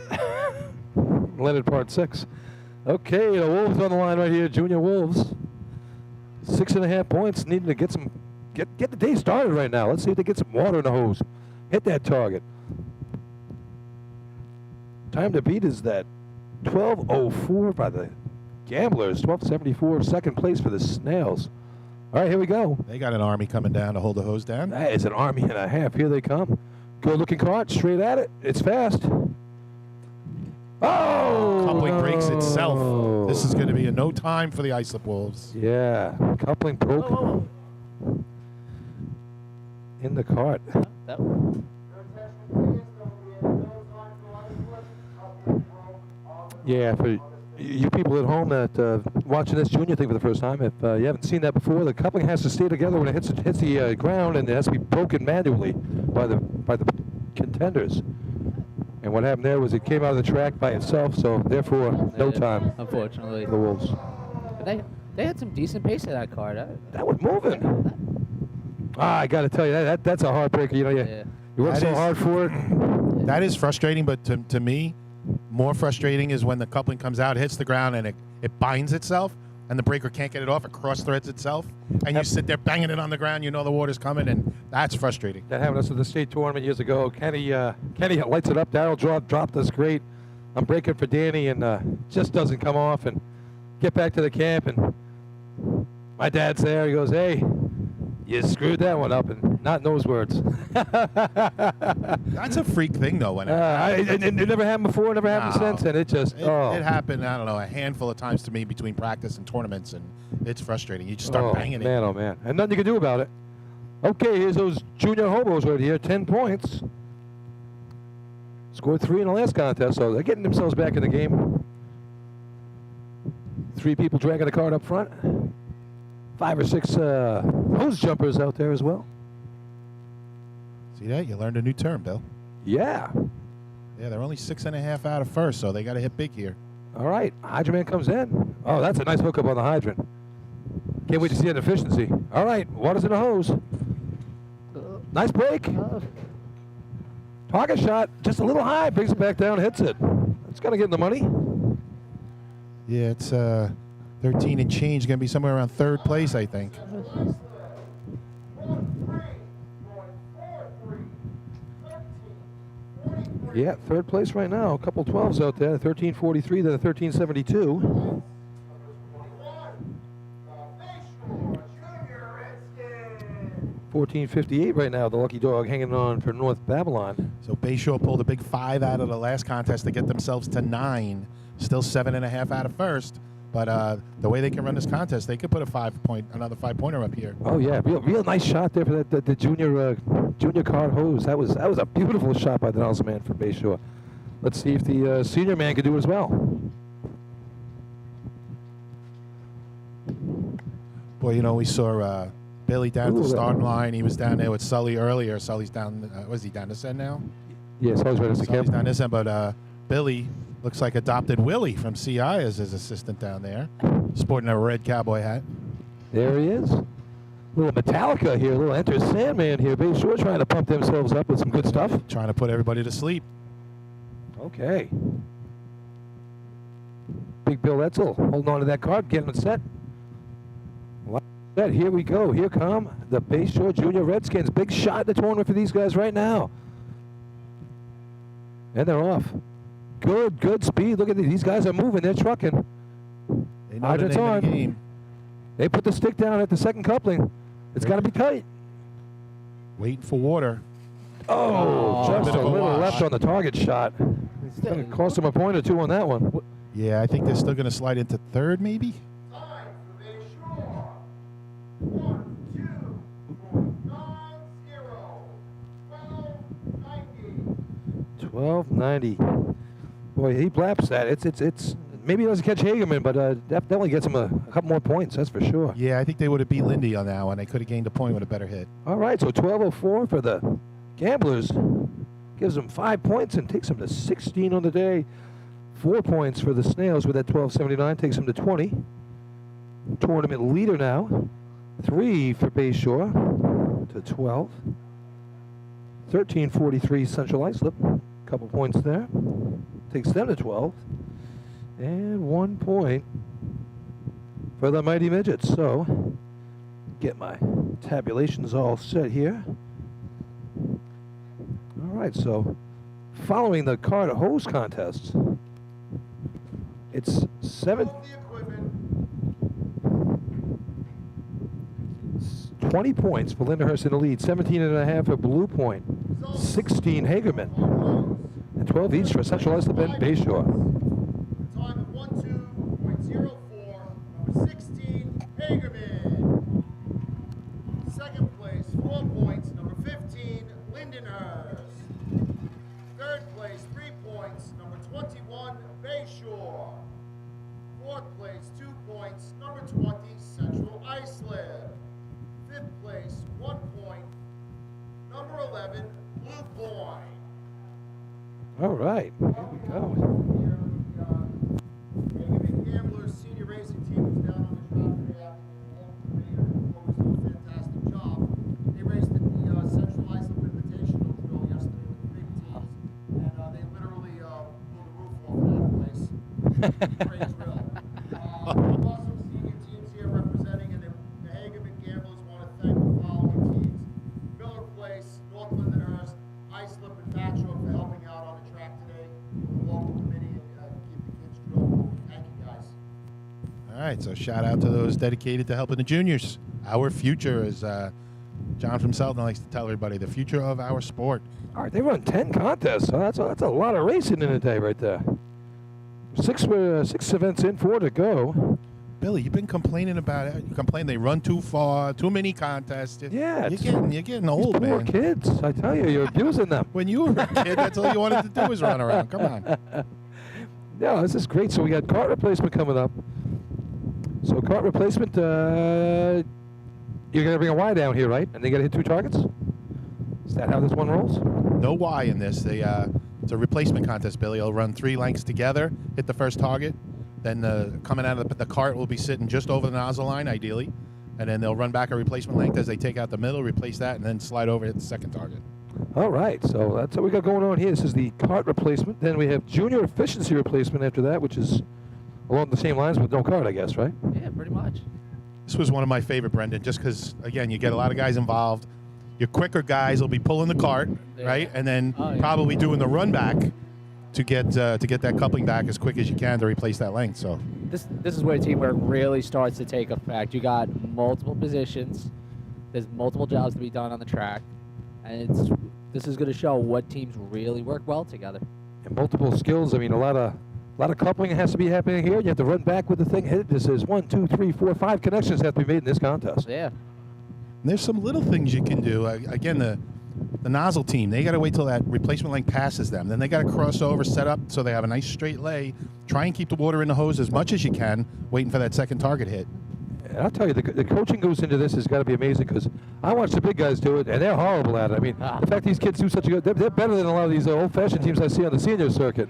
[SPEAKER 1] Leonard Part 6. Okay, the Wolves on the line right here. Junior Wolves. 6.5 points. Needing to get the day started right now. Let's see if they get some water in the hose. Hit that target. Time to beat is that 12:04 by the Gamblers. 12:74 second place for the Snails. All right, here we go.
[SPEAKER 4] They got an army coming down to hold the hose down.
[SPEAKER 1] That is an army and a half. Here they come. Good-looking cart, straight at it. It's fast. Oh!
[SPEAKER 4] Coupling breaks itself. This is going to be a no time for the Islip Wolves.
[SPEAKER 1] Yeah, coupling broke.
[SPEAKER 2] Whoa.
[SPEAKER 1] 12:04
[SPEAKER 2] Oh, oh, oh.
[SPEAKER 1] 12:04 second place for the Snails. All right, here we go. Good-looking cart, straight at it. It's fast. Oh! No! Yeah, coupling broke. 12:04 second place for the Snails. Yeah, coupling broke. in the cart.
[SPEAKER 2] That,
[SPEAKER 3] Your attention, please. There will be no time for line flip. Up the rope on the
[SPEAKER 1] Yeah, for you people at home that watching this junior thing for the first time, if you haven't seen that before, the coupling has to stay together when it hits the ground, and it has to be broken manually by the contenders. And what happened there was it came out of the track by itself, so therefore no time
[SPEAKER 2] unfortunately.
[SPEAKER 1] for the Wolves.
[SPEAKER 2] But they had some decent pace in that car.
[SPEAKER 1] That was moving. I got to tell you, that's a heartbreaker. You know, you work
[SPEAKER 4] That
[SPEAKER 1] so
[SPEAKER 4] is-
[SPEAKER 1] hard for it.
[SPEAKER 4] That is frustrating, but to me, more frustrating is when the coupling comes out, hits the ground, and it binds itself, and the breaker can't get it off. It cross-threads itself, and you sit there banging it on the ground. You know the water's coming, and that's frustrating.
[SPEAKER 1] That happened to us at the state tournament years ago. Kenny lights it up. Darryl dropped us great. I'm breaking for Danny, and just doesn't come off. And get back to the camp, and my dad's there. He goes, "Hey, you screwed that one up," and not in those words.
[SPEAKER 4] That's a freak thing, though. When
[SPEAKER 1] it never happened before, never happened
[SPEAKER 4] No.
[SPEAKER 1] since, and it just
[SPEAKER 4] it happened, I don't know, a handful of times to me between practice and tournaments, and it's frustrating. You just start banging it.
[SPEAKER 1] Oh man, and nothing you can do about it. Okay, here's those junior hobos right here, 10 points. Scored 3 in the last contest, so they're getting themselves back in the game. 3 people dragging the cart up front. 5 or 6 hose jumpers out there as well.
[SPEAKER 4] See that? You learned a new term, Bill.
[SPEAKER 1] Yeah.
[SPEAKER 4] Yeah, they're only 6.5 out of first, so they got to hit big here.
[SPEAKER 1] All right, Hydrant comes in. Oh, that's a nice hookup on the hydrant. Can't wait to see that efficiency. All right, water's in the hose. Nice break. Target shot, just a little high, brings it back down, hits it. It's got to get in the money.
[SPEAKER 4] Yeah, it's 13 and change. Going to be somewhere around third place, I think.
[SPEAKER 1] Yeah, third place right now. A couple 12s out there, 1343, then a 1372. $14.58 right now. The lucky dog hanging on for North Babylon.
[SPEAKER 4] So Bayshore pulled a big 5 out of the last contest to get themselves to 9. Still 7.5 out of first. But the way they can run this contest, they could put another 5-pointer up here.
[SPEAKER 1] Oh yeah, real nice shot there for the junior card hose. That was a beautiful shot by the Nelson man from Bayshore. Let's see if the senior man can do it as well.
[SPEAKER 4] Boy, you know, we saw Billy down at
[SPEAKER 1] Ooh,
[SPEAKER 4] the starting line. He was down there with Sully earlier. Sully's down. Was he down this end now?
[SPEAKER 1] Yes, always right at the
[SPEAKER 4] Sully's
[SPEAKER 1] camp.
[SPEAKER 4] down this end, but Billy looks like adopted Willie from CI as his assistant down there, sporting a red cowboy hat.
[SPEAKER 1] There he is. A little Metallica here, a little Enter Sandman here. Bayshore trying to pump themselves up with some good stuff.
[SPEAKER 4] Trying to put everybody to sleep.
[SPEAKER 1] Okay. Big Bill Etzel holding on to that card, getting it set. Here we go. Here come the Bayshore Junior Redskins. Big shot in the tournament for these guys right now. And they're off. Good speed. Look at these guys are moving. They're trucking.
[SPEAKER 4] They know the
[SPEAKER 1] Hydrant's
[SPEAKER 4] name of the
[SPEAKER 1] on.
[SPEAKER 4] game.
[SPEAKER 1] They put the stick down at the second coupling. It's got to be tight.
[SPEAKER 4] Waiting for water.
[SPEAKER 1] Oh, just
[SPEAKER 4] bit
[SPEAKER 1] a
[SPEAKER 4] of a
[SPEAKER 1] little
[SPEAKER 4] wash.
[SPEAKER 1] left on the target shot. It's going to cost them a point or two on that one.
[SPEAKER 4] Yeah, I think they're still going to slide into third, maybe.
[SPEAKER 3] Time for Bayshore. 1, 2, 1290.
[SPEAKER 1] 1290. Boy, he blaps that. It's maybe he doesn't catch Hagerman, but that definitely gets him a couple more points. That's for sure.
[SPEAKER 4] Yeah, I think they would have beat Lindy on that one. They could have gained a point with a better hit.
[SPEAKER 1] All right, so 1204 for the Gamblers. Gives them 5 points and takes them to 16 on the day. 4 points for the Snails with that 1279 takes them to 20. Tournament leader now. 3 for Bayshore to 12. 1343 Central Islip. Couple points there. Takes them to 12. And 1 point for the Mighty Midgets. So, get my tabulations all set here. All right, so following the card hose contests, it's 20 points for Lindenhurst in the lead, 17.5 for Blue Point, 16 Hagerman, and 12 each for Central Islip and Bayshore.
[SPEAKER 3] Time of 12.04. Number 16, Hagerman. Second place, 4 points. Number 15, 20, Central Iceland. 5th place, 1 point, number 11, Blue Point.
[SPEAKER 1] All right. Here we go.
[SPEAKER 3] Hagerman Gamblers senior racing team is down on the track today after the local committee always do a fantastic job. They raced at the Central Iceland Invitational drill yesterday with the big teams, and they literally blew the roof off of that place. Great drill. Also senior teams here representing, and the Hagerman Gamblers want to thank the following teams: Miller Place, North Lindenhurst, Islip, and Patchogue for helping out on the track today with the local committee and keep the kids drill moving. Thank you, guys.
[SPEAKER 4] All right, so shout out to those dedicated to helping the juniors. Our future, as John from Selden likes to tell everybody, the future of our sport.
[SPEAKER 1] All right, they run 10 contests, so that's a lot of racing in a day right there. Six events in, 4 to go.
[SPEAKER 4] Billy, you've been complaining about it. You complain they run too far, too many contests.
[SPEAKER 1] Yeah,
[SPEAKER 4] you're getting old,
[SPEAKER 1] Poor
[SPEAKER 4] man.
[SPEAKER 1] kids, I tell you, you're abusing them.
[SPEAKER 4] When you were a kid, that's all you wanted to do was run around. Come on.
[SPEAKER 1] No, this is great. So we got cart replacement coming up. So cart replacement, you're going to bring a Y down here, right? And they got to hit 2 targets? Is that how this one rolls?
[SPEAKER 4] No Y in this. It's a replacement contest, Billy. You'll run 3 lengths together, hit the first target. Then coming out of the cart will be sitting just over the nozzle line, ideally. And then they'll run back a replacement length as they take out the middle, replace that, and then slide over, hit the second target.
[SPEAKER 1] All right, so that's what we got going on here. This is the cart replacement. Then we have junior efficiency replacement after that, which is along the same lines with no cart, I guess, right?
[SPEAKER 2] Yeah, pretty much.
[SPEAKER 4] This was one of my favorite, Brendan, just because, again, you get a lot of guys involved. Your quicker guys will be pulling the cart,
[SPEAKER 2] Yeah.
[SPEAKER 4] right? And then
[SPEAKER 2] Oh, yeah.
[SPEAKER 4] probably doing the run back to get that coupling back as quick as you can to replace that length. So
[SPEAKER 2] This is where teamwork really starts to take effect. You got multiple positions. There's multiple jobs to be done on the track, and this is going to show what teams really work well together.
[SPEAKER 1] And multiple skills. I mean, a lot of coupling has to be happening here. You have to run back with the thing. Hit it. This is 1, 2, 3, 4, 5 connections have to be made in this contest.
[SPEAKER 2] Yeah.
[SPEAKER 4] and there's some little things you can do. Again, the nozzle team, they got to wait till that replacement length passes them. Then they got to cross over, set up so they have a nice straight lay. Try and keep the water in the hose as much as you can, waiting for that second target hit.
[SPEAKER 1] And I'll tell you, the coaching goes into this has got to be amazing because I watch the big guys do it, and they're horrible at it. I mean, the fact these kids do such a good, they're better than a lot of these old-fashioned teams I see on the senior circuit.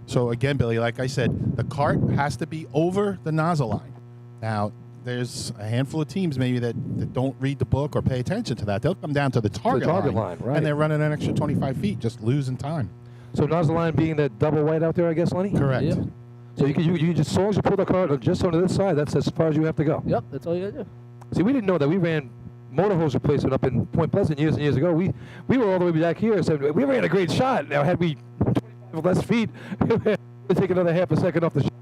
[SPEAKER 4] So again, Billy, like I said, the cart has to be over the nozzle line. Now, there's a handful of teams maybe that don't read the book or pay attention to that. They'll come down to the target
[SPEAKER 1] line, right.
[SPEAKER 4] and they're running an extra 25 feet, just losing time.
[SPEAKER 1] So nozzle line being that double white out there, I guess, Lenny?
[SPEAKER 4] Correct.
[SPEAKER 2] Yep.
[SPEAKER 1] So you just, as long as you pull the cart just onto this side, that's as far as you have to go.
[SPEAKER 2] Yep, that's all you got to do.
[SPEAKER 1] See, we didn't know that. We ran motor hose replacement up in Point Pleasant years and years ago. We were all the way back here, so we ran a great shot. Now, had we 25 less feet, we'd take another half a second off the shot.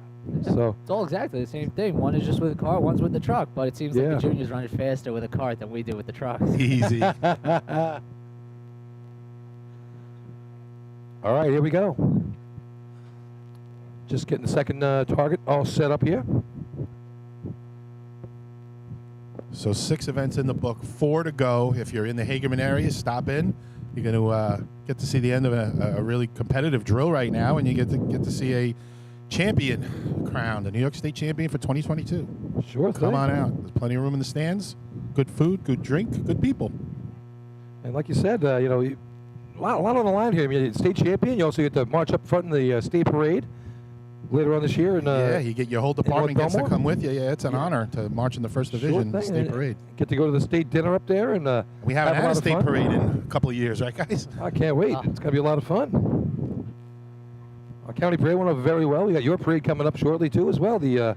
[SPEAKER 1] So
[SPEAKER 2] It's all exactly the same thing. One is just with the car, one's with the truck. But it seems like
[SPEAKER 1] Yeah.
[SPEAKER 2] the juniors run it faster with a cart than we do with the trucks.
[SPEAKER 4] Easy.
[SPEAKER 1] all right, here we go. Just getting the second target all set up here.
[SPEAKER 4] So 6 events in the book, 4 to go. If you're in the Hagerman area, stop in. You're going to get to see the end of a really competitive drill right now, and you get to see a champion crowned, a New York State champion for 2022.
[SPEAKER 1] Sure thing.
[SPEAKER 4] Come on out. There's plenty of room in the stands. Good food, good drink, good people.
[SPEAKER 1] And like you said, a lot on the line here. I mean, state champion. You also get to march up front in the state parade later on this year. And
[SPEAKER 4] Yeah, you get your whole department gets to
[SPEAKER 1] Belmore?
[SPEAKER 4] come with you. Yeah, it's an honor to march in the first division
[SPEAKER 1] thing.
[SPEAKER 4] state
[SPEAKER 1] And
[SPEAKER 4] parade.
[SPEAKER 1] Get to go to the state dinner up there, and
[SPEAKER 4] We haven't
[SPEAKER 1] have
[SPEAKER 4] had a
[SPEAKER 1] lot of
[SPEAKER 4] state
[SPEAKER 1] fun.
[SPEAKER 4] parade in a couple of years, right, guys?
[SPEAKER 1] I can't wait. It's going to be a lot of fun. Our county parade went up very well. We got your parade coming up shortly, too, as well. The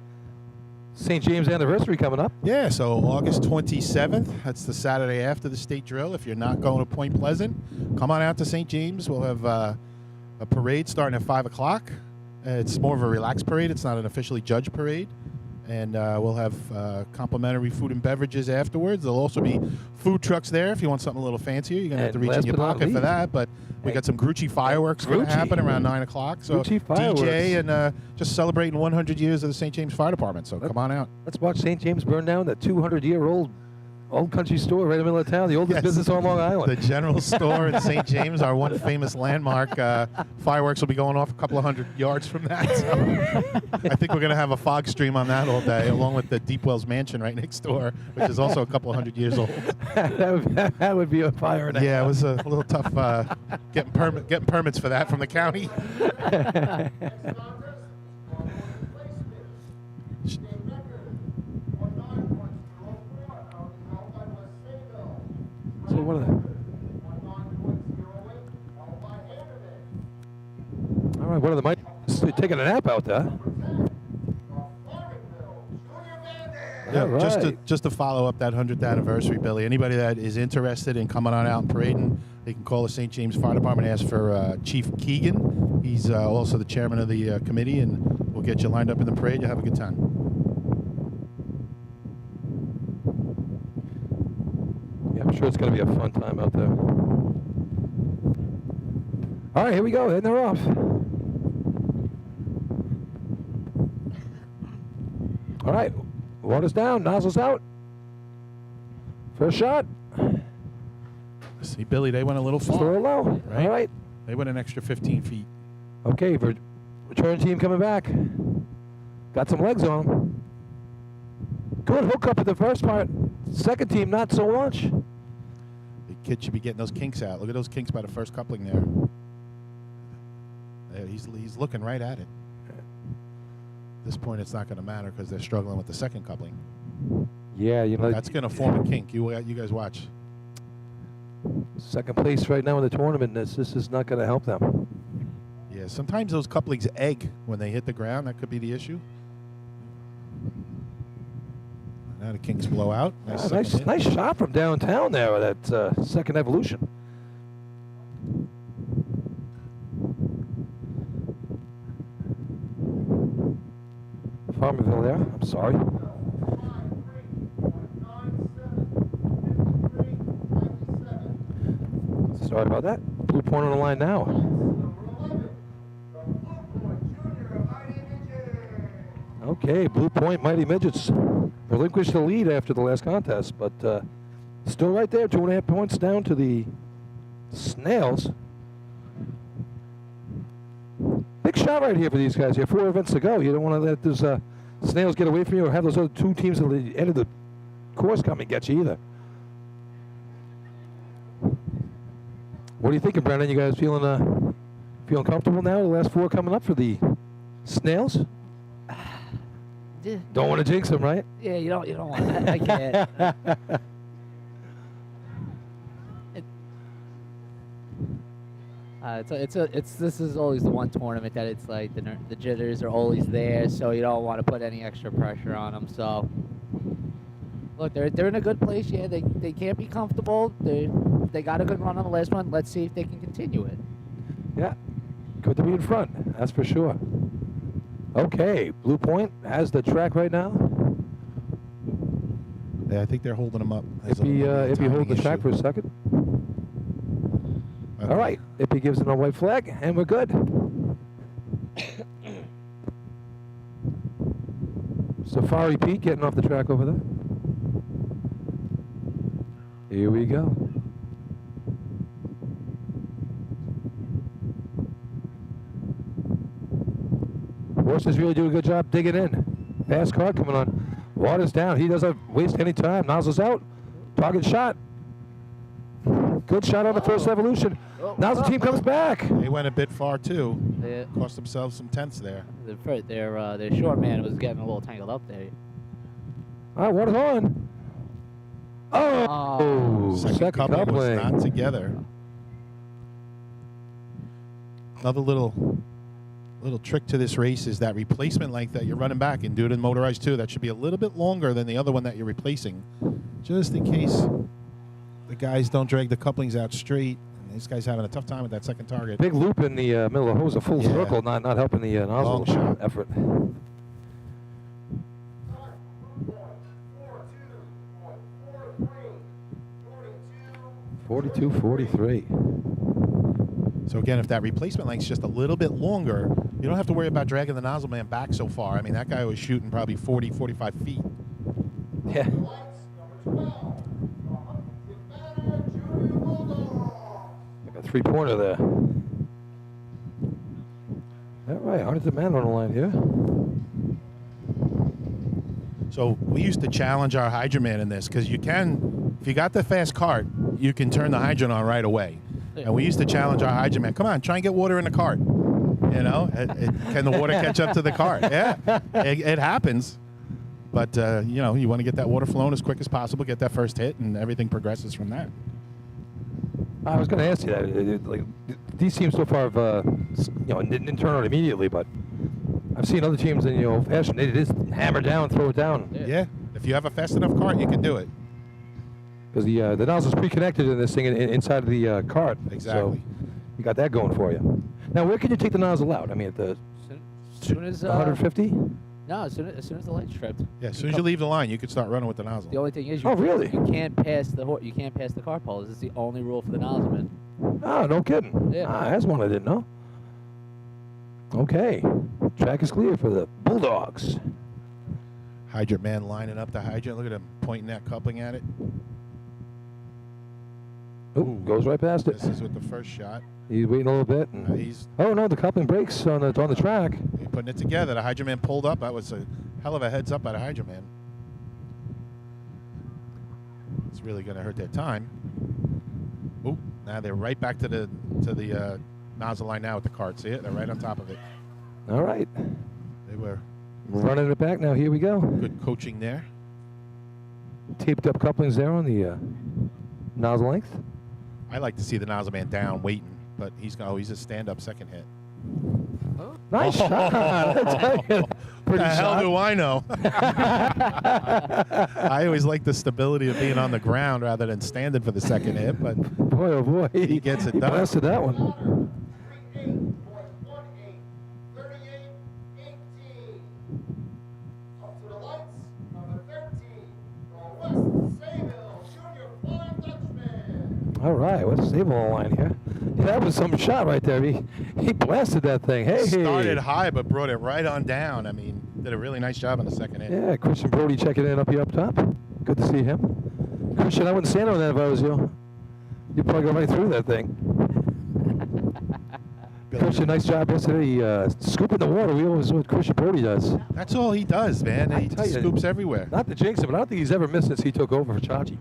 [SPEAKER 1] St. James anniversary coming up.
[SPEAKER 4] Yeah, so August 27th, that's the Saturday after the state drill. If you're not going to Point Pleasant, come on out to St. James. We'll have a parade starting at 5 o'clock. It's more of a relaxed parade. It's not an officially judged parade. And we'll have complimentary food and beverages afterwards. There'll also be food trucks there if you want something a little fancier. You're going to have to
[SPEAKER 1] And
[SPEAKER 4] reach in
[SPEAKER 1] last
[SPEAKER 4] your
[SPEAKER 1] but not
[SPEAKER 4] pocket for
[SPEAKER 1] least-
[SPEAKER 4] that. But we got some Grucci fireworks going to
[SPEAKER 1] Grucci.
[SPEAKER 4] happen around 9 o'clock. So
[SPEAKER 1] Grucci fireworks.
[SPEAKER 4] DJ and just celebrating 100 years of the St. James Fire Department. So come on out.
[SPEAKER 1] Let's watch St. James burn down, that 200-year-old old country store right in the middle of town, the oldest
[SPEAKER 4] Yes.
[SPEAKER 1] business on Long
[SPEAKER 4] The
[SPEAKER 1] Island.
[SPEAKER 4] general store in St. James, our one famous landmark. Fireworks will be going off a couple of 100 yards from that. So I think we're going to have a fog stream on that all day, along with the Deepwell's Mansion right next door, which is also a couple of 100 years old.
[SPEAKER 1] that would be a fire and a
[SPEAKER 4] Yeah, it
[SPEAKER 1] half.
[SPEAKER 4] was a little tough getting permits for that from the county.
[SPEAKER 1] So what are the, all right, what are the might taking a nap out there?
[SPEAKER 4] Yeah,
[SPEAKER 1] All right.
[SPEAKER 4] just to follow up that 100th anniversary, Billy. Anybody that is interested in coming on out and parading, they can call the St. James Fire Department and ask for Chief Keegan. He's also the chairman of the committee, and we'll get you lined up in the parade. You'll have a good time.
[SPEAKER 1] Yeah, I'm sure it's going to be a fun time out there. All right, here we go, and they're off. All right, water's down, nozzle's out. First shot,
[SPEAKER 4] See, Billy, they went a little
[SPEAKER 1] just a
[SPEAKER 4] far.
[SPEAKER 1] little low.
[SPEAKER 4] Right.
[SPEAKER 1] All right,
[SPEAKER 4] They went an extra 15 feet.
[SPEAKER 1] okay, return team coming back. Got some legs on them. Good hookup at the first part. Second team, not so much.
[SPEAKER 4] The kid should be getting those kinks out. Look at those kinks by the first coupling there. He's looking right at it. At this point, it's not going to matter because they're struggling with the second coupling.
[SPEAKER 1] Yeah, you know,
[SPEAKER 4] That's going to form a kink. You guys watch.
[SPEAKER 1] second place right now in the tournament. This is not going to help them.
[SPEAKER 4] Yeah, sometimes those couplings egg when they hit the ground. That could be the issue. Now the kinks blow out.
[SPEAKER 1] Nice shot from downtown there with that second evolution. Farmerville there. I'm sorry. Sorry about that. Blue point on the line now. Okay, Blue Point Mighty Midgets relinquished the lead after the last contest, but still right there, 2.5 points down to the Snails. Big shot right here for these guys. You have 4 events to go. You don't want to let those Snails get away from you or have those other 2 teams at the end of the course come and get you either. What are you thinking, Brendan? You guys feeling comfortable now? The last 4 coming up for the Snails? Don't want to jinx them, right?
[SPEAKER 2] Yeah, you don't want that. I can't. This is always the one tournament that it's like the jitters are always there, so you don't want to put any extra pressure on them. So look, they're in a good place. Yeah, they can't be comfortable. They got a good run on the last one. Let's see if they can continue it.
[SPEAKER 1] Yeah, good to be in front. That's for sure. Okay, Blue Point has the track right now.
[SPEAKER 4] Yeah, I think they're holding them up.
[SPEAKER 1] If you hold the track for a second.
[SPEAKER 4] Okay.
[SPEAKER 1] All right, Ippy gives them a white flag, and we're good. Safari Pete getting off the track over there. Here we go. Horses really do a good job digging in. Fast car coming on. Water's down. He doesn't waste any time. Nozzle's out. Target shot. Good shot on the first evolution. Now the team comes back.
[SPEAKER 4] They went a bit far too.
[SPEAKER 2] Yeah.
[SPEAKER 4] Cost themselves some tenths there.
[SPEAKER 2] Their short man was getting a little tangled up there.
[SPEAKER 1] All right, water's on. Oh,
[SPEAKER 4] Second coupling was not together. Another little trick to this race is that replacement length that you're running back and do it in motorized too. That should be a little bit longer than the other one that you're replacing, just in case the guys don't drag the couplings out straight. And this guy's having a tough time with that second target.
[SPEAKER 1] Big loop in the middle of the hose, a full
[SPEAKER 4] Yeah.
[SPEAKER 1] circle, not helping the nozzle
[SPEAKER 4] Long shot.
[SPEAKER 1] effort. 42-43.
[SPEAKER 4] So again, if that replacement length's just a little bit longer, you don't have to worry about dragging the nozzle man back so far. I mean, that guy was shooting probably 40, 45 feet.
[SPEAKER 1] Yeah. three-pointer there. All right, Huntington man on the line here.
[SPEAKER 4] So we used to challenge our Hagerman in this because you can, if you got the fast cart, you can turn the hydrant on right away. And we used to challenge our Hagerman, come on, try and get water in the cart. You know, can the water catch up to the cart? Yeah, it happens. But, you know, you want to get that water flowing as quick as possible, get that first hit, and everything progresses from that.
[SPEAKER 1] I was going to ask you that. Like, these teams so far have, you know, didn't turn on immediately, but I've seen other teams in, you know, fashion, they just hammer down, throw it down.
[SPEAKER 4] Yeah. If you have a fast enough cart, you can do it.
[SPEAKER 1] Because the nozzle's pre-connected in this thing inside of the cart.
[SPEAKER 4] Exactly.
[SPEAKER 1] So you got that going for you. Now, where can you take the nozzle out? I mean, at the
[SPEAKER 2] As soon as
[SPEAKER 1] 150?
[SPEAKER 2] No, as soon as the light's tripped.
[SPEAKER 4] Yeah, as soon as you leave the line, you can start running with the nozzle.
[SPEAKER 2] The only thing is,
[SPEAKER 1] Oh, really?
[SPEAKER 2] You can't pass the car poles. It's the only rule for the nozzleman.
[SPEAKER 1] Oh, no kidding.
[SPEAKER 2] Yeah.
[SPEAKER 1] That's one I didn't know. Okay. Track is clear for the Bulldogs.
[SPEAKER 4] Hydrant man lining up the hydrant. Look at him pointing that coupling at it.
[SPEAKER 1] Oh, goes right past it.
[SPEAKER 4] This is with the first shot.
[SPEAKER 1] He's waiting a little bit. And
[SPEAKER 4] He's
[SPEAKER 1] oh, no, the coupling breaks on the track.
[SPEAKER 4] putting it together. The hydrant man pulled up. That was a hell of a heads up by the hydrant man. It's really going to hurt their time. Oh, now they're right back to the nozzle line now with the cart. See it? They're right on top of it.
[SPEAKER 1] All right.
[SPEAKER 4] They were
[SPEAKER 1] Running it back now. Here we go.
[SPEAKER 4] good coaching there.
[SPEAKER 1] Taped up couplings there on the nozzle length.
[SPEAKER 4] I like to see the nozzle man down waiting, but he's a stand-up second hit.
[SPEAKER 1] Nice shot. I tell you. Pretty
[SPEAKER 4] The hell
[SPEAKER 1] shot.
[SPEAKER 4] do I know? I always like the stability of being on the ground rather than standing for the second hit, but
[SPEAKER 1] Boy, oh boy.
[SPEAKER 4] He gets it done.
[SPEAKER 1] Blasted that one.
[SPEAKER 3] 38.18. 38.18. Up to the lights, number 13, from West Sayville, Junior Flying Dutchman.
[SPEAKER 1] All right. What's Sable on the line here? Yeah, that was some shot right there. He blasted that thing. Hey.
[SPEAKER 4] started high but brought it right on down. I mean, did a really nice job on the second hit.
[SPEAKER 1] Yeah, Christian Brody checking in up here up top. Good to see him. Christian, I wouldn't stand on that if I was you. You'd probably go right through that thing. Christian, nice job yesterday. Scooping the water. We always know what Christian Brody does.
[SPEAKER 4] That's all he does, man. He
[SPEAKER 1] tell you,
[SPEAKER 4] scoops everywhere.
[SPEAKER 1] Not to jinx him, but I don't think he's ever missed since he took over for Chachi.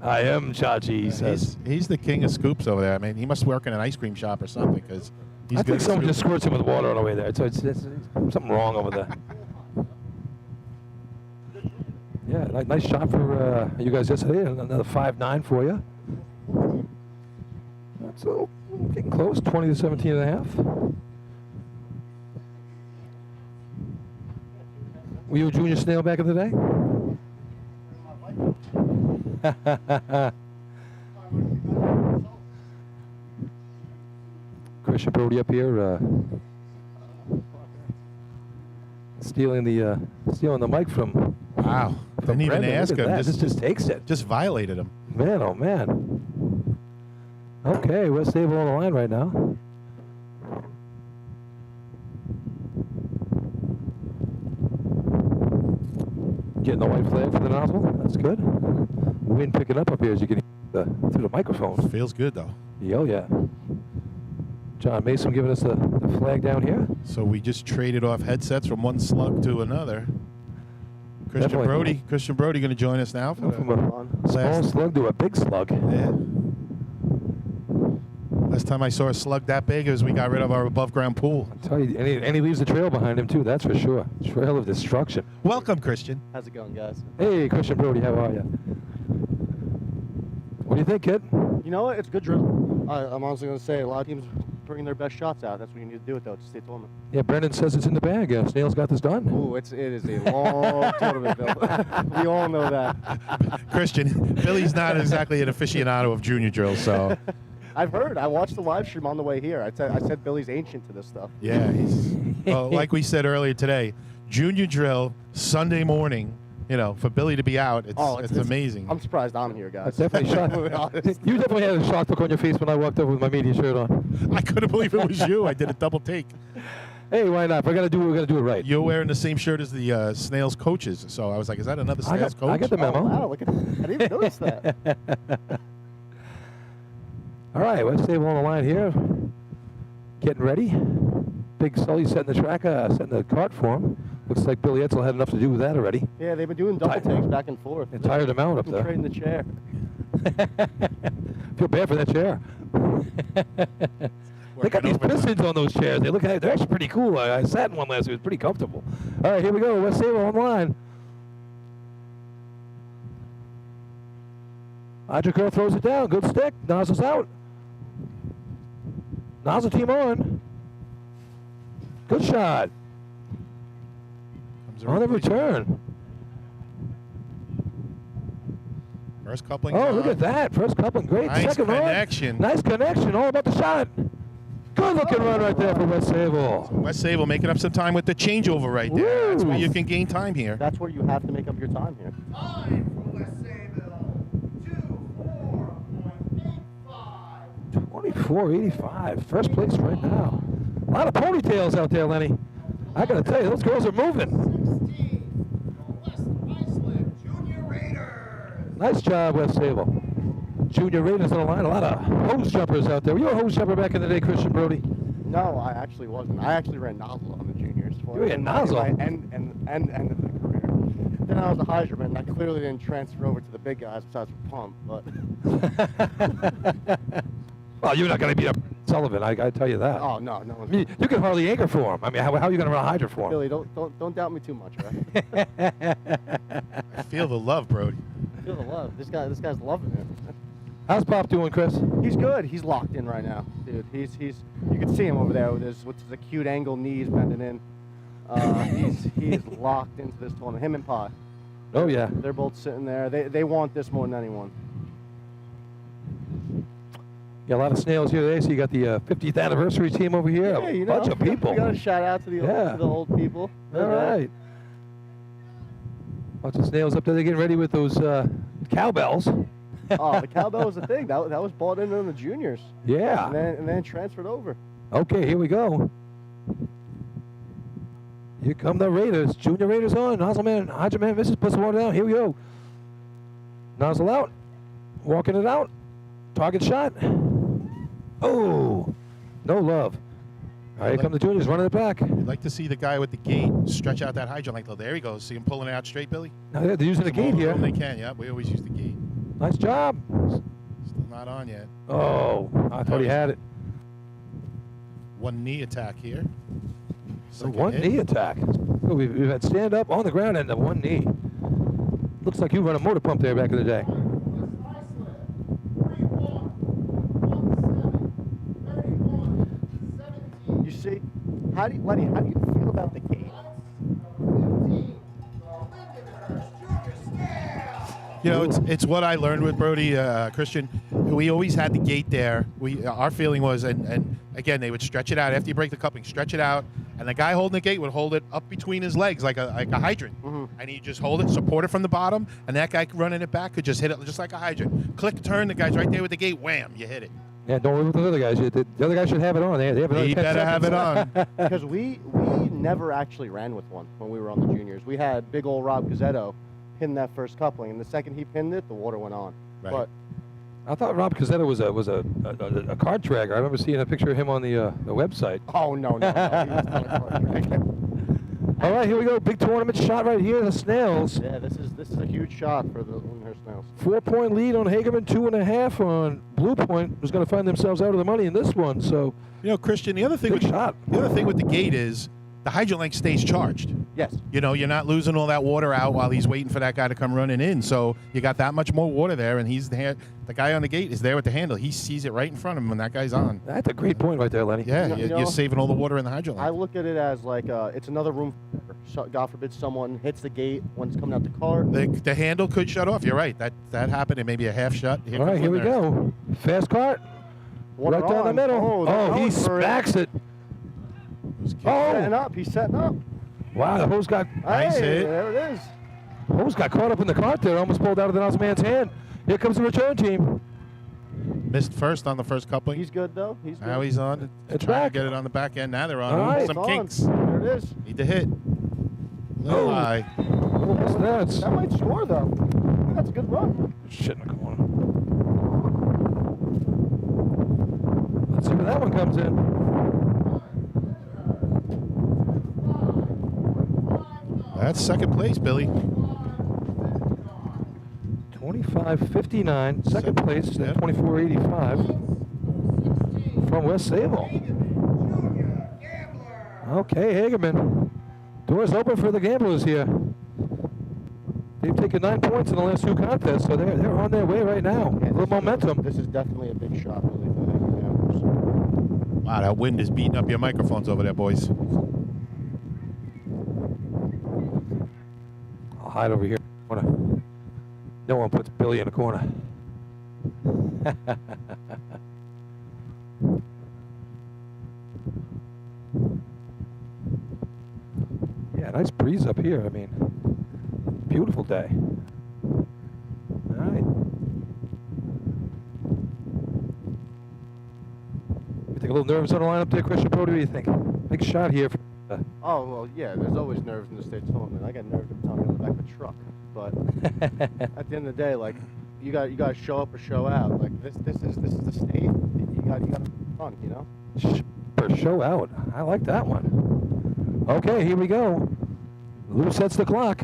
[SPEAKER 1] I am Chachi, he says.
[SPEAKER 4] He's the king of scoops over there. I mean, he must work in an ice cream shop or something because he's
[SPEAKER 1] I
[SPEAKER 4] good
[SPEAKER 1] think
[SPEAKER 4] at
[SPEAKER 1] someone
[SPEAKER 4] scooping.
[SPEAKER 1] just squirts him with water on the way there. So it's something wrong over there. Yeah, nice shot for you guys yesterday. Another 5-9 for you. So getting close, 20 to 17 and a half. Were you a junior snail back in the day? Christian Brody up here stealing the mic from.
[SPEAKER 4] Wow. Didn't even
[SPEAKER 1] Brendan.
[SPEAKER 4] ask
[SPEAKER 1] Look at
[SPEAKER 4] him.
[SPEAKER 1] that. Just takes it.
[SPEAKER 4] Just violated him.
[SPEAKER 1] Man, oh man. Okay, West Sable on the line right now. Getting the white flag for the nozzle. That's good. Wind picking up here as you can hear through the microphone.
[SPEAKER 4] Feels good, though.
[SPEAKER 1] Oh, yeah. John Mason giving us the flag down here.
[SPEAKER 4] So we just traded off headsets from one slug to another.
[SPEAKER 1] Definitely.
[SPEAKER 4] Christian Brody going to join us now. For
[SPEAKER 1] From a small slug to a big slug.
[SPEAKER 4] Yeah. Last time I saw a slug that big is we got rid of our above-ground pool.
[SPEAKER 1] I tell you, and he leaves a trail behind him, too, that's for sure. Trail of destruction.
[SPEAKER 4] Welcome, Christian.
[SPEAKER 7] How's it going, guys?
[SPEAKER 1] Hey, Christian Brody, how are you? What do you think, kid?
[SPEAKER 7] You know what? It's a good drill. I'm honestly going to say a lot of teams bring their best shots out. That's what you need to do it, though, to stay tournament.
[SPEAKER 1] Yeah, Brendan says it's in the bag. Snail's got this done.
[SPEAKER 7] Ooh, it is a long tournament, Bill. We all know that.
[SPEAKER 4] Christian, Billy's not exactly an aficionado of junior drills, so
[SPEAKER 7] I've heard. I watched the live stream on the way here. I said Billy's ancient to this stuff.
[SPEAKER 4] yeah, he's like we said earlier today, junior drill Sunday morning. You know, for Billy to be out, it's amazing.
[SPEAKER 7] I'm surprised I'm here, guys.
[SPEAKER 1] Definitely you definitely had a shock look on your face when I walked up with my media shirt on.
[SPEAKER 4] I couldn't believe it was you. I did a double take.
[SPEAKER 1] Hey, why not? If we're gonna do it, we're gonna do it right.
[SPEAKER 4] You're wearing the same shirt as the Snails coaches, so I was like, is that another Snails coach?
[SPEAKER 1] I got the memo.
[SPEAKER 7] Oh, wow, look at that. I didn't even notice that.
[SPEAKER 1] All right, let's stay on the line here. Getting ready. Big Sully setting the track, setting the cart for him. Looks like Billy Etzel had enough to do with that already.
[SPEAKER 7] Yeah, they've been doing double takes back and forth.
[SPEAKER 1] And tired him out up there.
[SPEAKER 7] Trading the chair.
[SPEAKER 1] Feel bad for that chair. They got these pistons on those chairs. They're actually pretty cool. I sat in one last week. It was pretty comfortable. All right, here we go. West Sable online. Hydro throws it down. Good stick. Nozzle's out. Nozzle team on. Good shot. On the return.
[SPEAKER 4] First coupling.
[SPEAKER 1] Oh, look at that. First coupling. Great.
[SPEAKER 4] Nice
[SPEAKER 1] Second
[SPEAKER 4] connection.
[SPEAKER 1] run. Nice connection. All about the shot. Good looking run right there for West Sable.
[SPEAKER 4] West Sable making up some time with the changeover right there. That's where you can gain time here.
[SPEAKER 7] That's where you have to make up your time here.
[SPEAKER 3] Time for West Sable.
[SPEAKER 1] 24.85. First place right now. A lot of ponytails out there, Lenny. I got to tell you, those girls are moving.
[SPEAKER 3] 16, West Iceland Junior Raiders.
[SPEAKER 1] Nice job, West Sable. Junior Raiders on the line. A lot of hose jumpers out there. Were you a hose jumper back in the day, Christian Brody?
[SPEAKER 7] No, I actually wasn't. I actually ran nozzle on the juniors.
[SPEAKER 1] You ran nozzle?
[SPEAKER 7] And end of the career. Then I was a Hagerman, and I clearly didn't transfer over to the big guys besides for pump, but...
[SPEAKER 1] Well, you're not going to beat up Sullivan, I tell you that.
[SPEAKER 7] Oh, no.
[SPEAKER 1] You can hardly anchor for him. I mean, how are you going to run a hydro for him?
[SPEAKER 7] Billy, don't doubt me too much, right?
[SPEAKER 4] I feel the love, Brody.
[SPEAKER 7] Feel the love. This guy's loving it.
[SPEAKER 1] How's Pop doing, Chris?
[SPEAKER 7] He's good. He's locked in right now, dude. He's you can see him over there with his acute angle knees bending in. He's locked into this tournament. Him and Pie.
[SPEAKER 1] Oh yeah.
[SPEAKER 7] They're both sitting there. They want this more than anyone.
[SPEAKER 1] Yeah, a lot of snails here today. So you got the 50th anniversary team over here.
[SPEAKER 7] Yeah,
[SPEAKER 1] a bunch of people.
[SPEAKER 7] We got a shout out to the old people.
[SPEAKER 1] All right. Bunch of snails up there. They're getting ready with those cowbells.
[SPEAKER 7] Oh, the cowbell was the thing. That was bought in on the juniors.
[SPEAKER 1] Yeah.
[SPEAKER 7] And then transferred over.
[SPEAKER 1] Okay, here we go. Here come the Raiders. Junior Raiders on. Nozzleman, Hagerman, misses, puts the water down. Here we go. Nozzle out. Walking it out. Target shot. Oh, no love. All right, here come the juniors running it back.
[SPEAKER 4] You'd like to see the guy with the gate stretch out that hydrant like, there he goes. See him pulling it out straight, Billy?
[SPEAKER 1] Now they're using the gate here.
[SPEAKER 4] They can, yeah. We always use the gate.
[SPEAKER 1] Nice job.
[SPEAKER 4] Still not on yet.
[SPEAKER 1] Oh, I thought he had it.
[SPEAKER 4] One knee attack here.
[SPEAKER 1] One knee attack. So we've had stand up on the ground and the one knee. Looks like you run a motor pump there back in the day.
[SPEAKER 7] You see, Lenny, how do you feel about the gate?
[SPEAKER 4] You know, it's what I learned with Brody, Christian. We always had the gate there. Our feeling was, and again, they would stretch it out after you break the coupling, stretch it out, and the guy holding the gate would hold it up between his legs like a hydrant, and he'd just hold it, support it from the bottom, and that guy running it back could just hit it just like a hydrant. Click, turn, the guy's right there with the gate, wham, you hit it.
[SPEAKER 1] Yeah, don't worry about the other guys. The other guys should have it on. They have another 10
[SPEAKER 4] He better have it on.
[SPEAKER 7] Because we never actually ran with one when we were on the juniors. We had big old Rob Gazzetto pin that first coupling, and the second he pinned it, the water went on.
[SPEAKER 4] Right.
[SPEAKER 7] But
[SPEAKER 1] I thought Rob Cazzetta was a card dragger. I remember seeing a picture of him on the website.
[SPEAKER 7] oh no, he was not a card dragger.
[SPEAKER 1] All right, here we go. Big tournament shot right here. The Snails.
[SPEAKER 7] Yeah, this is a huge shot for the Lyndhurst Snails.
[SPEAKER 1] 4-point lead on Hagerman, 2.5 on Blue Point. Was going to find themselves out of the money in this one. So,
[SPEAKER 4] You know, Christian, the other thing
[SPEAKER 1] big shot.
[SPEAKER 4] with the gate is the hydrant length stays charged.
[SPEAKER 7] Yes.
[SPEAKER 4] You know, you're not losing all that water out while he's waiting for that guy to come running in. So you got that much more water there, and he's there. The guy on the gate is there with the handle. He sees it right in front of him when that guy's on.
[SPEAKER 1] That's a great point right there, Lenny.
[SPEAKER 4] Yeah,
[SPEAKER 7] You know,
[SPEAKER 4] you're saving all the water in the hydrant
[SPEAKER 7] I
[SPEAKER 4] length.
[SPEAKER 7] look at it as like it's another room. God forbid someone hits the gate when it's coming out the car.
[SPEAKER 4] The handle could shut off. You're right. That happened. It may be a half shut.
[SPEAKER 1] All right, here we go. Fast cart.
[SPEAKER 7] Water
[SPEAKER 1] Right down the
[SPEAKER 7] on.
[SPEAKER 1] middle.
[SPEAKER 7] they're
[SPEAKER 1] He
[SPEAKER 7] going for it.
[SPEAKER 1] smacks it.
[SPEAKER 7] Setting up. He's setting up.
[SPEAKER 1] Wow, the hose got
[SPEAKER 4] Nice
[SPEAKER 7] Hey,
[SPEAKER 4] hit.
[SPEAKER 7] there it is.
[SPEAKER 1] caught up in the cart there. Almost pulled out of the nozzle man's hand. Here comes the return team.
[SPEAKER 4] Missed first on the first coupling.
[SPEAKER 7] He's good though. He's good.
[SPEAKER 4] Now he's on.
[SPEAKER 1] It's
[SPEAKER 4] trying
[SPEAKER 1] back.
[SPEAKER 4] to get it on the back end. Now they're on.
[SPEAKER 1] All right.
[SPEAKER 4] Some
[SPEAKER 7] It's on.
[SPEAKER 4] kinks.
[SPEAKER 7] There it is.
[SPEAKER 4] Need to hit. Little high.
[SPEAKER 1] What's that?
[SPEAKER 7] That might score though. That's a good run.
[SPEAKER 1] Shit in the corner. Let's see where that one comes in.
[SPEAKER 4] That's second place, Billy.
[SPEAKER 1] 25.59, second place,
[SPEAKER 4] Yep.
[SPEAKER 1] 24.85 from West Sable. Okay, Hagerman. Doors open for the gamblers here. They've taken 9 points in the last 2 contests, so they're on their way right now.
[SPEAKER 7] Yeah,
[SPEAKER 1] A little momentum.
[SPEAKER 7] This is definitely a big shot, really, for the Gamblers.
[SPEAKER 4] Wow, that wind is beating up your microphones over there, boys.
[SPEAKER 1] I'll hide over here. No one puts Billy in the corner. Yeah, nice breeze up here. I mean, beautiful day. All right. You think a little nervous on the line up there, Christian Brody? What do you think? Big shot here.
[SPEAKER 7] Oh, well, yeah, there's always nerves in the state tournament. I get nerves every time I go back of the truck. But at the end of the day, like, you got to show up or show out. Like, this is the state. You got to have fun, you know?
[SPEAKER 1] Show out. I like that one. Okay, here we go. Lou sets the clock.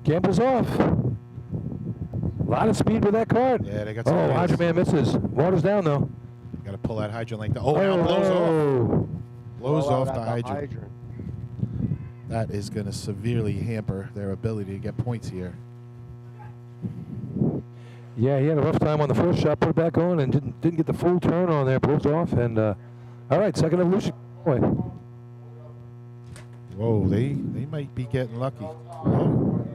[SPEAKER 1] Gambles off. A lot of speed with that card.
[SPEAKER 4] Yeah, they got some
[SPEAKER 1] Oh,
[SPEAKER 4] wheels.
[SPEAKER 1] Hagerman misses. Water's down, though.
[SPEAKER 4] Got to pull that hydrant like that. Oh, now it blows off.
[SPEAKER 1] Oh.
[SPEAKER 4] Blows
[SPEAKER 7] Blow out
[SPEAKER 4] off the
[SPEAKER 7] at
[SPEAKER 4] hydrant. That is going to severely hamper their ability to get points here.
[SPEAKER 1] Yeah, he had a rough time on the first shot. Put it back on and didn't get the full turn on there. Blows off. And all right, second evolution. Boy.
[SPEAKER 4] Whoa, they might be getting lucky. Oh.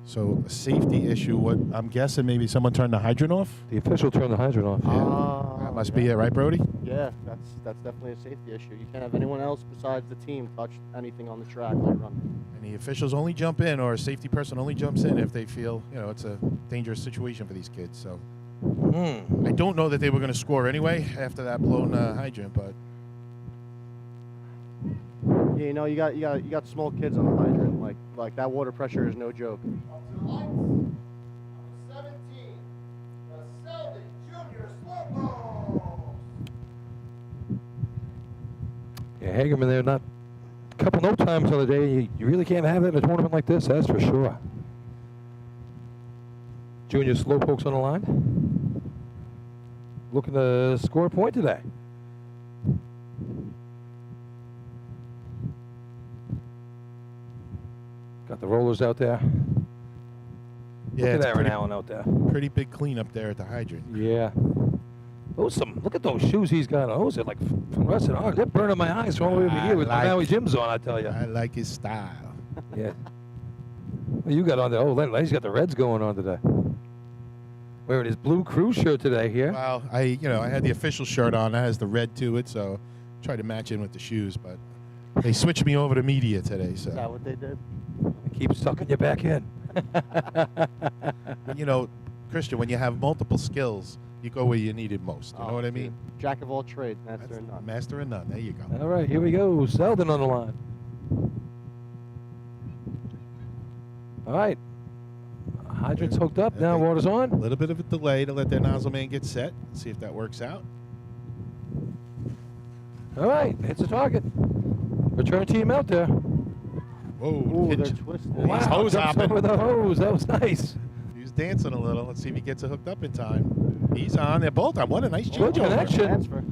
[SPEAKER 4] So a safety issue. What I'm guessing, maybe someone turned the hydrant off.
[SPEAKER 1] The official turned the hydrant off.
[SPEAKER 4] That must be it, right, Brody?
[SPEAKER 7] Yeah, that's definitely a safety issue. You can't have anyone else besides the team touch anything on the track while you're running.
[SPEAKER 4] And the officials only jump in, or a safety person only jumps in if they feel, it's a dangerous situation for these kids. So I don't know that they were going to score anyway after that blown hydrant, but
[SPEAKER 7] Yeah, you got small kids on the hydrant. Like that water pressure is no joke.
[SPEAKER 3] Up to the lights. Number 17, the Selby Junior Slowpokes.
[SPEAKER 1] Yeah, Hagerman there, not a couple no times on the day. You really can't have that in a tournament like this, that's for sure. Junior Slowpokes on the line. Looking to score a point today. Got the rollers out there.
[SPEAKER 4] yeah,
[SPEAKER 1] Look at
[SPEAKER 4] it's
[SPEAKER 1] Aaron Allen out there.
[SPEAKER 4] pretty big cleanup there at the hydrant.
[SPEAKER 1] Yeah. Look at those shoes he's got on. Those are like fluorescent. Oh, they're burning my eyes from all the way over
[SPEAKER 4] I
[SPEAKER 1] here with my
[SPEAKER 4] like
[SPEAKER 1] Maui
[SPEAKER 4] it.
[SPEAKER 1] Jim's on, I tell you.
[SPEAKER 4] I like his style.
[SPEAKER 1] Yeah. What you got on there? Oh, Lenny's got the Reds going on today. Wearing his blue crew shirt today here.
[SPEAKER 4] Well, I had the official shirt on. That has the red to it, so tried to match in with the shoes, but they switched me over to media today. So
[SPEAKER 7] Is that what they did?
[SPEAKER 1] Keep sucking you back in.
[SPEAKER 4] Christian, when you have multiple skills, you go where you need it most. You know what I mean?
[SPEAKER 7] Jack of all trades, master
[SPEAKER 4] That's
[SPEAKER 7] of none.
[SPEAKER 4] master and none. There you go.
[SPEAKER 1] All right, here we go. Selden on the line. All right. Hydrant's hooked up. Now water's
[SPEAKER 4] A
[SPEAKER 1] on.
[SPEAKER 4] little bit of a delay to let their nozzle man get set. See if that works out.
[SPEAKER 1] All right, hits the target. Return team out there.
[SPEAKER 4] Whoa,
[SPEAKER 7] Ooh, they're
[SPEAKER 4] hitch.
[SPEAKER 7] twisted.
[SPEAKER 4] Wow. He's hose
[SPEAKER 1] jumps
[SPEAKER 4] hopping.
[SPEAKER 1] over the hose. That was nice.
[SPEAKER 4] He's dancing a little. Let's see if he gets it hooked up in time. He's on. They're both on. What a nice
[SPEAKER 1] Good
[SPEAKER 4] change.
[SPEAKER 1] connection.
[SPEAKER 7] Transfer.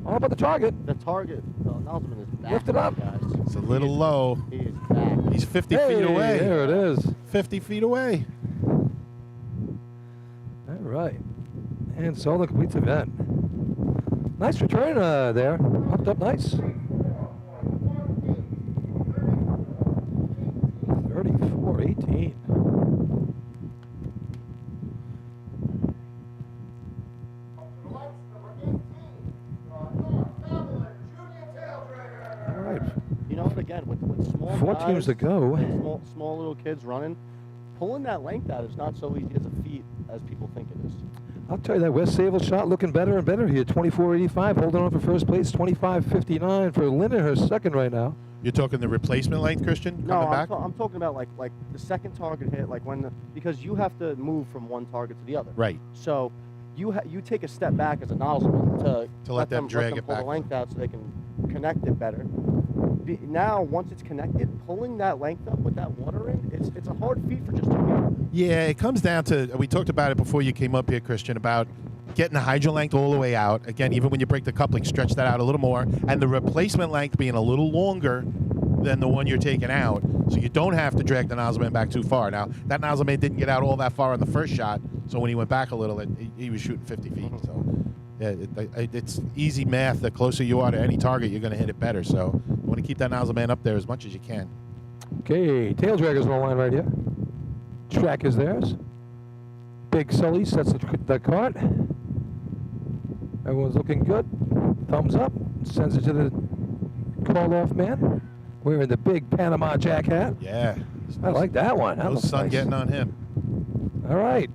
[SPEAKER 1] All about the target.
[SPEAKER 7] The target. The Nelsman is back.
[SPEAKER 1] Lift it up.
[SPEAKER 7] Guys.
[SPEAKER 4] It's a little low.
[SPEAKER 7] He is back.
[SPEAKER 4] He's 50
[SPEAKER 1] Hey,
[SPEAKER 4] feet away.
[SPEAKER 1] there it is.
[SPEAKER 4] 50 feet away.
[SPEAKER 1] All right. And Selden completes event. Nice return there. Hooked up nice. 34-18.
[SPEAKER 3] Junior tail dragger.
[SPEAKER 1] All right.
[SPEAKER 7] You know what? Again, with small
[SPEAKER 1] 4 teams to go.
[SPEAKER 7] Small little kids running. Pulling that length out is not so easy as a feat as people think it is.
[SPEAKER 1] I'll tell you that West Sayville shot looking better and better here. 24.85, holding on for first place. 25.59 for Linda, her second right now.
[SPEAKER 4] You're talking the replacement length, Christian?
[SPEAKER 7] No,
[SPEAKER 4] Coming back?
[SPEAKER 7] I'm talking about like the second target hit, like because you have to move from one target to the other.
[SPEAKER 4] Right.
[SPEAKER 7] So you take a step back as a nozzleman to
[SPEAKER 4] let them drag it
[SPEAKER 7] pull
[SPEAKER 4] back.
[SPEAKER 7] the length out so they can connect it better. Now, once it's connected, pulling that length up with that water in, it's a hard feat for just 2 people.
[SPEAKER 4] Yeah, it comes down to, we talked about it before you came up here, Christian, about getting the hydro length all the way out. Again, even when you break the coupling, stretch that out a little more. And the replacement length being a little longer than the one you're taking out. So you don't have to drag the nozzleman back too far. Now, that nozzleman didn't get out all that far on the first shot. So when he went back a little, he was shooting 50 feet. So yeah, it's easy math. The closer you are to any target, you're going to hit it better. So you want to keep that nozzleman up there as much as you can.
[SPEAKER 1] Okay, tail draggers on the line right here. Track is theirs. Big Sully sets the cart. Everyone's looking good. Thumbs up. Sends it to the call-off man. Wearing the big Panama Jack hat.
[SPEAKER 4] Yeah.
[SPEAKER 1] I like that one. That
[SPEAKER 4] No
[SPEAKER 1] looks
[SPEAKER 4] sun
[SPEAKER 1] nice.
[SPEAKER 4] getting on him.
[SPEAKER 1] All right.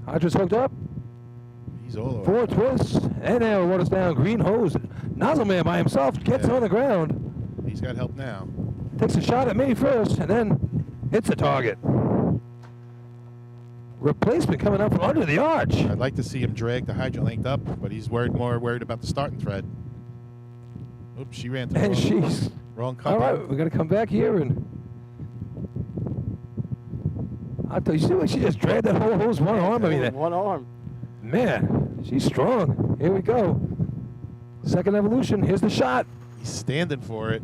[SPEAKER 1] Hydrant's hooked up.
[SPEAKER 4] He's all over.
[SPEAKER 1] 4 twists. And now water's down. Green hose. Nozzle man by himself gets on the ground.
[SPEAKER 4] He's got help now.
[SPEAKER 1] Takes a shot at me first and then hits the target. Replacement coming up from under the arch.
[SPEAKER 4] I'd like to see him drag the hydro length up, but he's more worried about the starting thread. Oops, she ran to the
[SPEAKER 1] And she's
[SPEAKER 4] wrong couple.
[SPEAKER 1] all right. We're gonna come back here and I tell you, see what she just dragged that whole hose one arm. I mean,
[SPEAKER 7] One arm.
[SPEAKER 1] man, she's strong. Here we go. Second evolution. Here's the shot.
[SPEAKER 4] He's standing for it.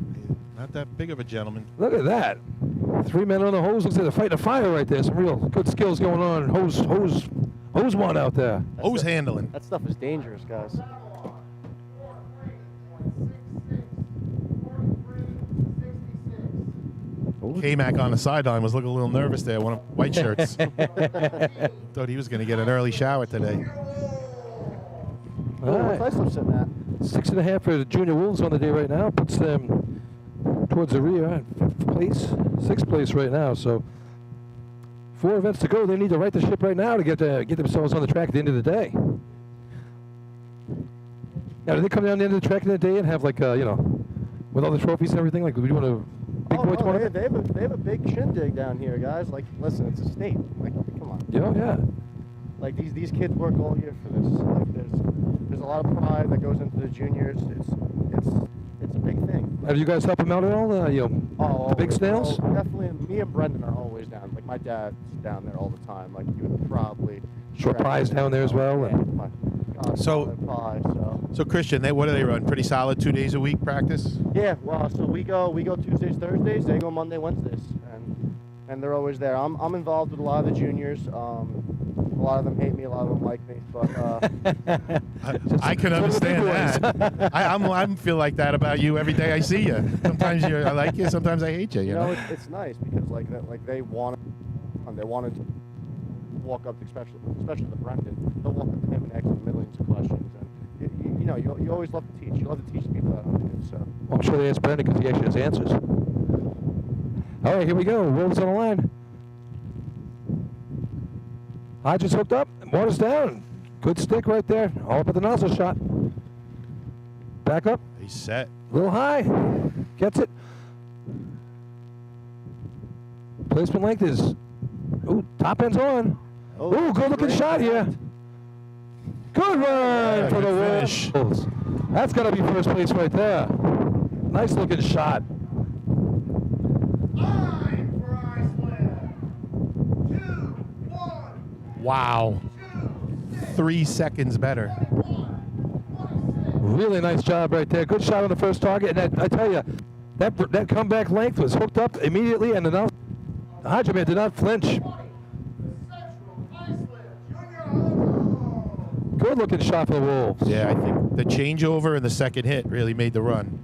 [SPEAKER 4] Not that big of a gentleman.
[SPEAKER 1] Look at that. 3 men on the hose. Looks like they're fighting a fire right there. Some real good skills going on. Hose one out there.
[SPEAKER 4] Hose handling.
[SPEAKER 7] That stuff is dangerous, guys.
[SPEAKER 4] K-Mac on the sideline was looking a little nervous there. One of white shirts. Thought he was going to get an early shower today.
[SPEAKER 1] All
[SPEAKER 7] What's
[SPEAKER 1] right.
[SPEAKER 7] that stuff sitting at?
[SPEAKER 1] 6.5 for the Junior Wolves on the day right now. Puts them towards the rear in 5th place, 6th place right now. So 4 events to go. They need to right the ship right now to get themselves on the track at the end of the day. Now, do they come down the end of the track in the day and have like with all the trophies and everything? Like, we want a big boy tournament?
[SPEAKER 7] They have a big shindig down here, guys. Like, listen, it's a state. Like, come on.
[SPEAKER 1] Yeah.
[SPEAKER 7] Like these kids work all year for this. Like, there's a lot of pride that goes into the juniors. It's a big thing.
[SPEAKER 1] Have you guys helped them out at all? The big snails?
[SPEAKER 7] Definitely. Me and Brendan are always down. Like my dad's down there all the time. Like you would probably.
[SPEAKER 1] Short pies down there as well.
[SPEAKER 7] Yeah,
[SPEAKER 1] And
[SPEAKER 7] my godfather pie. So
[SPEAKER 4] Christian, what do they run? Pretty solid 2 days a week practice?
[SPEAKER 7] yeah. Well, so we go Tuesdays, Thursdays. They go Monday, Wednesdays, and they're always there. I'm involved with a lot of the juniors. A lot of them hate me. A lot of them like me. But
[SPEAKER 4] I can understand that. I feel like that about you every day I see you. Sometimes I like you, sometimes I hate you. You know?
[SPEAKER 7] it's nice because like they wanted to walk up, especially the Brendan. They'll walk up to him and ask him millions of questions. And you always love to teach. You love to teach people that on it. So
[SPEAKER 1] I'm sure they asked Brendan because he actually has answers. All right, here we go. Wolves on the line. Hodges hooked up. Water's down. Good stick right there. All up at the nozzle shot. Back up.
[SPEAKER 4] He's set.
[SPEAKER 1] A little high. Gets it. Placement length is. Ooh, top end's on. Ooh, good looking
[SPEAKER 7] great
[SPEAKER 1] shot here. Good run for the
[SPEAKER 4] good finish.
[SPEAKER 1] Wolves. That's got to be first place right there. Nice looking shot.
[SPEAKER 4] Wow. 3 seconds better.
[SPEAKER 1] Really nice job right there. Good shot on the first target. And I tell you, that comeback length was hooked up immediately, and the Hagerman did not flinch. Good looking shot for the Wolves.
[SPEAKER 4] Yeah, I think the changeover and the second hit really made the run.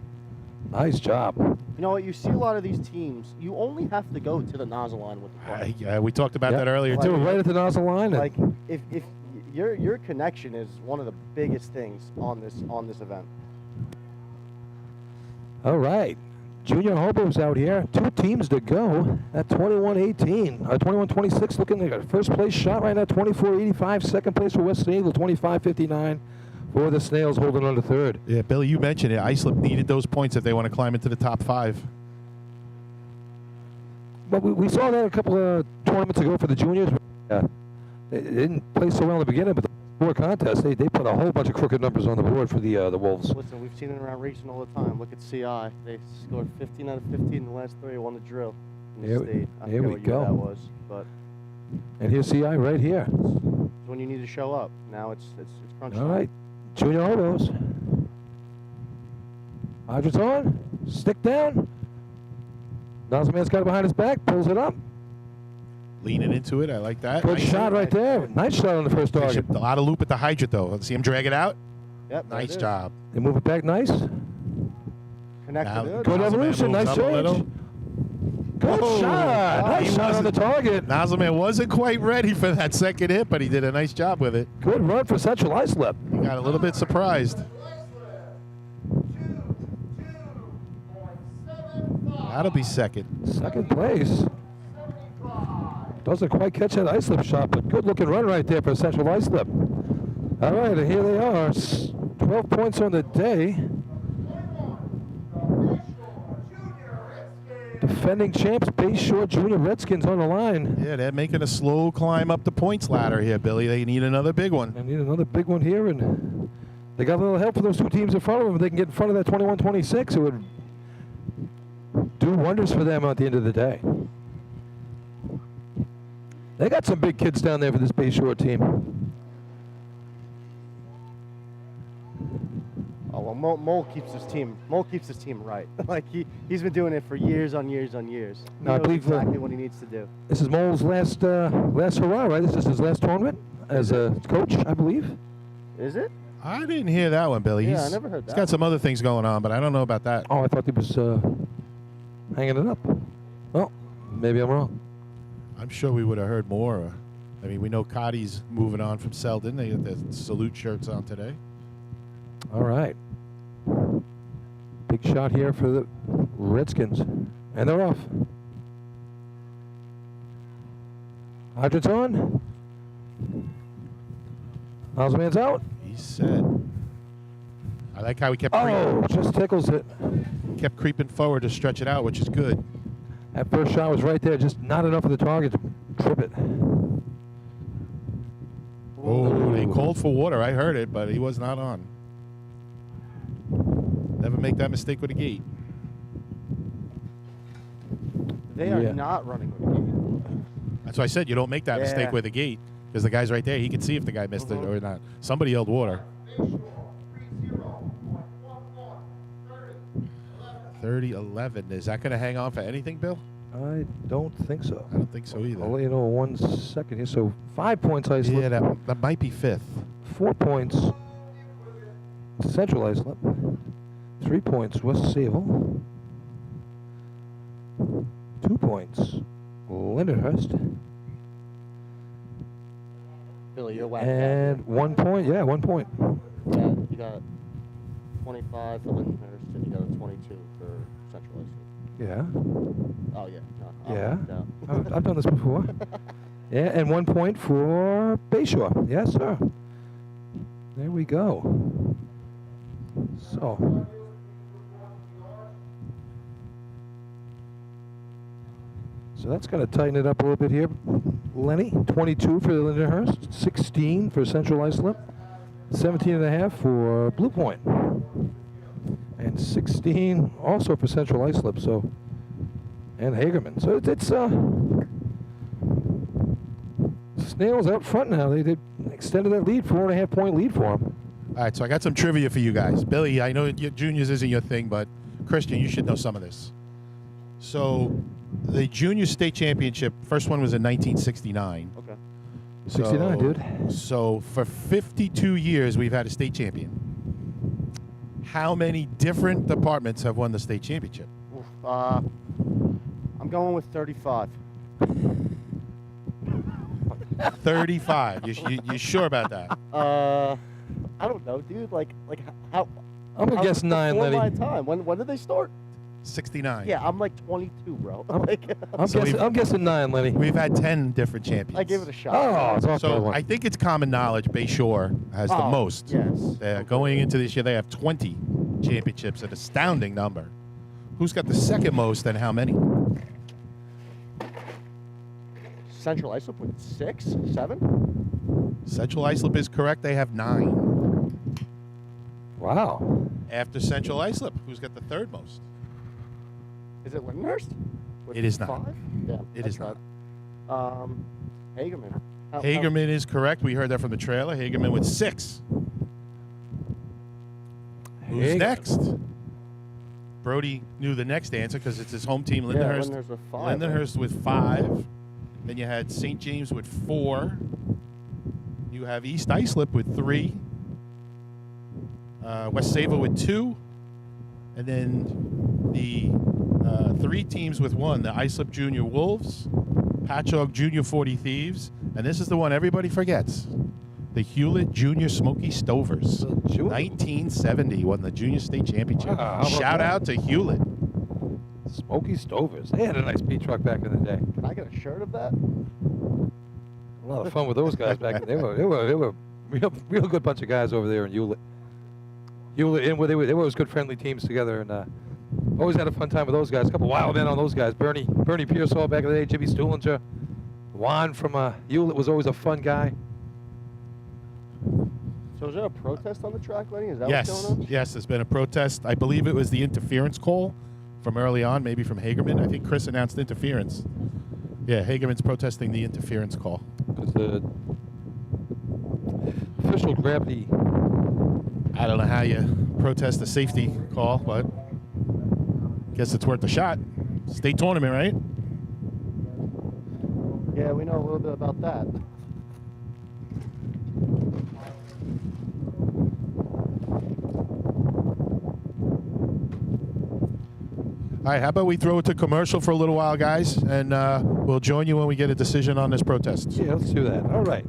[SPEAKER 1] Nice job.
[SPEAKER 7] you know what? You see a lot of these teams. You only have to go to the nozzle line with the play.
[SPEAKER 4] We talked about that earlier
[SPEAKER 1] Do
[SPEAKER 4] too.
[SPEAKER 1] it right at the nozzle line.
[SPEAKER 7] Like if your connection is one of the biggest things on this event.
[SPEAKER 1] All right. Junior Hobos out here. 2 teams to go at 21-18. 21-26 looking like a first place shot right now, 24-85. Second place for West Eagle, 25-59 for the Snails holding on to third.
[SPEAKER 4] Yeah, Billy, you mentioned it. Islip needed those points if they want to climb into the top 5.
[SPEAKER 1] But we saw that a couple of tournaments ago for the juniors. They didn't play so well in the beginning, but the 4 contests, they put a whole bunch of crooked numbers on the board for the Wolves.
[SPEAKER 7] Listen, we've seen it around racing all the time. Look at CI. They scored 15 out of 15 in the last 3. Won the drill. In the state. I
[SPEAKER 1] Here
[SPEAKER 7] forget
[SPEAKER 1] we
[SPEAKER 7] what year
[SPEAKER 1] go.
[SPEAKER 7] That was, but
[SPEAKER 1] And here's CI right here.
[SPEAKER 7] it's when you need to show up. Now it's crunch
[SPEAKER 1] All
[SPEAKER 7] time.
[SPEAKER 1] right, Junior Hobos. Hydrants on, stick down. Nozzle man's got it behind his back, pulls it up.
[SPEAKER 4] Leaning into it. I like that.
[SPEAKER 1] Good
[SPEAKER 4] Nice
[SPEAKER 1] shot right there. Nice shot on the first target.
[SPEAKER 4] A lot of loop at the hydrant, though. Let's see him drag it out.
[SPEAKER 7] Yep, there it
[SPEAKER 4] Nice
[SPEAKER 7] is.
[SPEAKER 4] job.
[SPEAKER 1] They move it back nice.
[SPEAKER 7] Connected
[SPEAKER 4] Now,
[SPEAKER 7] good.
[SPEAKER 1] Good
[SPEAKER 4] Nozzle man
[SPEAKER 1] evolution,
[SPEAKER 4] moves
[SPEAKER 1] nice
[SPEAKER 4] up a little.
[SPEAKER 1] change. Good
[SPEAKER 4] Whoa.
[SPEAKER 1] shot. Nice
[SPEAKER 4] He
[SPEAKER 1] shot on the
[SPEAKER 4] wasn't-
[SPEAKER 1] target.
[SPEAKER 4] Nozzleman wasn't quite ready for that second hit, but he did a nice job with it.
[SPEAKER 1] Good run for Central Islip.
[SPEAKER 4] He got a little bit surprised. That'll be second.
[SPEAKER 1] Second place. Doesn't quite catch that Islip shot, but good looking run right there for Central Islip. All right, and here they are. 12 points on the day. Defending champs, Bayshore Junior Redskins on the line.
[SPEAKER 4] Yeah, they're making a slow climb up the points ladder here, Billy. They need another big one.
[SPEAKER 1] They need another big one here, and they got a little help for those 2 teams in front of them. If they can get in front of that 21-26, it would do wonders for them at the end of the day. They got some big kids down there for this Bayshore team.
[SPEAKER 7] Oh well, Mole keeps his team. Mole keeps his team right. Like he's been doing it for years on years on years. He
[SPEAKER 1] No, I
[SPEAKER 7] knows
[SPEAKER 1] believe,
[SPEAKER 7] exactly what he needs to do.
[SPEAKER 1] This is Mole's last hurrah, right? This is his last tournament as a coach, I believe.
[SPEAKER 7] Is it?
[SPEAKER 4] I didn't hear that one, Billy.
[SPEAKER 7] Yeah, I never heard
[SPEAKER 4] He's
[SPEAKER 7] that
[SPEAKER 4] got some other things going on, but I don't know about that.
[SPEAKER 1] Oh, I thought he was hanging it up. Well, maybe I'm wrong.
[SPEAKER 4] I'm sure we would have heard more. I mean, we know Cotty's moving on from Selden. They got their salute shirts on today.
[SPEAKER 1] All right. Big shot here for the Redskins. And they're off. Hydrants on. Nozzle man's out.
[SPEAKER 4] He's set. I like how he kept
[SPEAKER 1] Oh, just tickles it.
[SPEAKER 4] kept creeping forward to stretch it out, which is good.
[SPEAKER 1] That first shot was right there, just not enough of the target to trip it.
[SPEAKER 4] Oh, they called for water. I heard it, but he was not on. Never make that mistake with a gate.
[SPEAKER 7] They are
[SPEAKER 1] Yeah.
[SPEAKER 7] not running with the game.
[SPEAKER 4] That's why I said you don't make that
[SPEAKER 7] Yeah.
[SPEAKER 4] mistake with a gate, because the guy's right there. He can see if the guy missed it or not. Somebody yelled water. 30-11. Is that going to hang on for anything, Bill?
[SPEAKER 1] I don't think so.
[SPEAKER 4] I don't think so either.
[SPEAKER 1] I'll let you know in 1 second here. So 5 points Islip.
[SPEAKER 4] Yeah, that might be fifth.
[SPEAKER 1] 4 points Central Islip. 3 points West Sable. 2 points Lindenhurst.
[SPEAKER 7] Billy, you're whacked
[SPEAKER 1] And 1 point, yeah, 1 point.
[SPEAKER 7] out. Yeah, you got 25 for Lindenhurst, and you got a 22 for Central Islip.
[SPEAKER 1] Yeah,
[SPEAKER 7] Oh yeah. No,
[SPEAKER 1] yeah.
[SPEAKER 7] No.
[SPEAKER 1] I've done this before. Yeah, and 1 point for Bayshore. Yes, sir. There we go. So. So that's going to tighten it up a little bit here. Lenny, 22 for Lindenhurst, 16 for Central Islip, 17.5 for Blue Point, and 16 also for Central Islip. So, and Hagerman. So it's Snails out front now. They extended that lead, 4.5 point lead for them.
[SPEAKER 4] All right, so I got some trivia for you guys. Billy, I know your juniors isn't your thing, but Christian, you should know some of this. So the junior state championship, first one was in 1969.
[SPEAKER 7] Okay.
[SPEAKER 1] 69, dude.
[SPEAKER 4] So for 52 years, we've had a state champion. How many different departments have won the state championship?
[SPEAKER 7] Oof, I'm going with 35.
[SPEAKER 4] 35. You sure about that?
[SPEAKER 7] I don't know, dude. Like how?
[SPEAKER 1] I'm going to guess 9,
[SPEAKER 7] before
[SPEAKER 1] Lenny.
[SPEAKER 7] my time. When did they start?
[SPEAKER 4] 69.
[SPEAKER 7] Yeah, I'm like 22, bro. Like,
[SPEAKER 1] I'm guessing 9, Lenny.
[SPEAKER 4] We've had 10 different champions.
[SPEAKER 7] I give it a shot.
[SPEAKER 1] Oh, it's off by
[SPEAKER 4] So
[SPEAKER 1] one.
[SPEAKER 4] I think it's common knowledge Bayshore has the most.
[SPEAKER 7] Yes.
[SPEAKER 4] Going into this year, they have 20 championships, an astounding number. Who's got the second most and how many?
[SPEAKER 7] Central Islip with 6, 7.
[SPEAKER 4] Central Islip is correct. They have 9.
[SPEAKER 1] Wow.
[SPEAKER 4] After Central Islip, who's got the third most?
[SPEAKER 7] Is it Lindenhurst? With
[SPEAKER 4] It is not.
[SPEAKER 7] 5? Yeah.
[SPEAKER 4] It is not.
[SPEAKER 7] Hagerman.
[SPEAKER 4] Hagerman is correct. We heard that from the trailer. Hagerman with 6. Who's
[SPEAKER 1] Hagerman.
[SPEAKER 4] next? Brody knew the next answer because it's his home team, Lindenhurst.
[SPEAKER 7] Lindenhurst with 5.
[SPEAKER 4] Lindenhurst with 5. Then you had St. James with 4. You have East Islip with 3. West Savo with 2. And then the 3 teams with 1. The Islip Junior Wolves, Patchogue Junior 40 Thieves, and this is the one everybody forgets. The Hewlett Junior Smoky Stovers. 1970 won the Junior State Championship.
[SPEAKER 1] Wow, how about
[SPEAKER 4] Shout
[SPEAKER 1] that?
[SPEAKER 4] out to Hewlett.
[SPEAKER 1] Smoky Stovers. They had a nice beat truck back in the day.
[SPEAKER 7] Can I get a shirt of that?
[SPEAKER 1] A lot of fun with those guys back. They were real good bunch of guys over there in Hewlett. Hewlett, and they were always good friendly teams together, and always had a fun time with those guys. A couple wild men on those guys. Bernie Pearsall back in the day. Jimmy Stuhlinger. Juan from Hewlett was always a fun guy.
[SPEAKER 7] So is there a protest on the track, Lenny? Is that
[SPEAKER 4] Yes,
[SPEAKER 7] what's going on?
[SPEAKER 4] yes, there's been a protest. I believe it was the interference call from early on, maybe from Hagerman. I think Chris announced interference. Yeah, Hagerman's protesting the interference call.
[SPEAKER 1] Because the official gravity.
[SPEAKER 4] I don't know how you protest a safety call, but guess it's worth a shot. State tournament, right?
[SPEAKER 7] Yeah, we know a little bit about that.
[SPEAKER 4] All right, how about we throw it to commercial for a little while, guys, and we'll join you when we get a decision on this protest.
[SPEAKER 1] Yeah, let's do that. All right.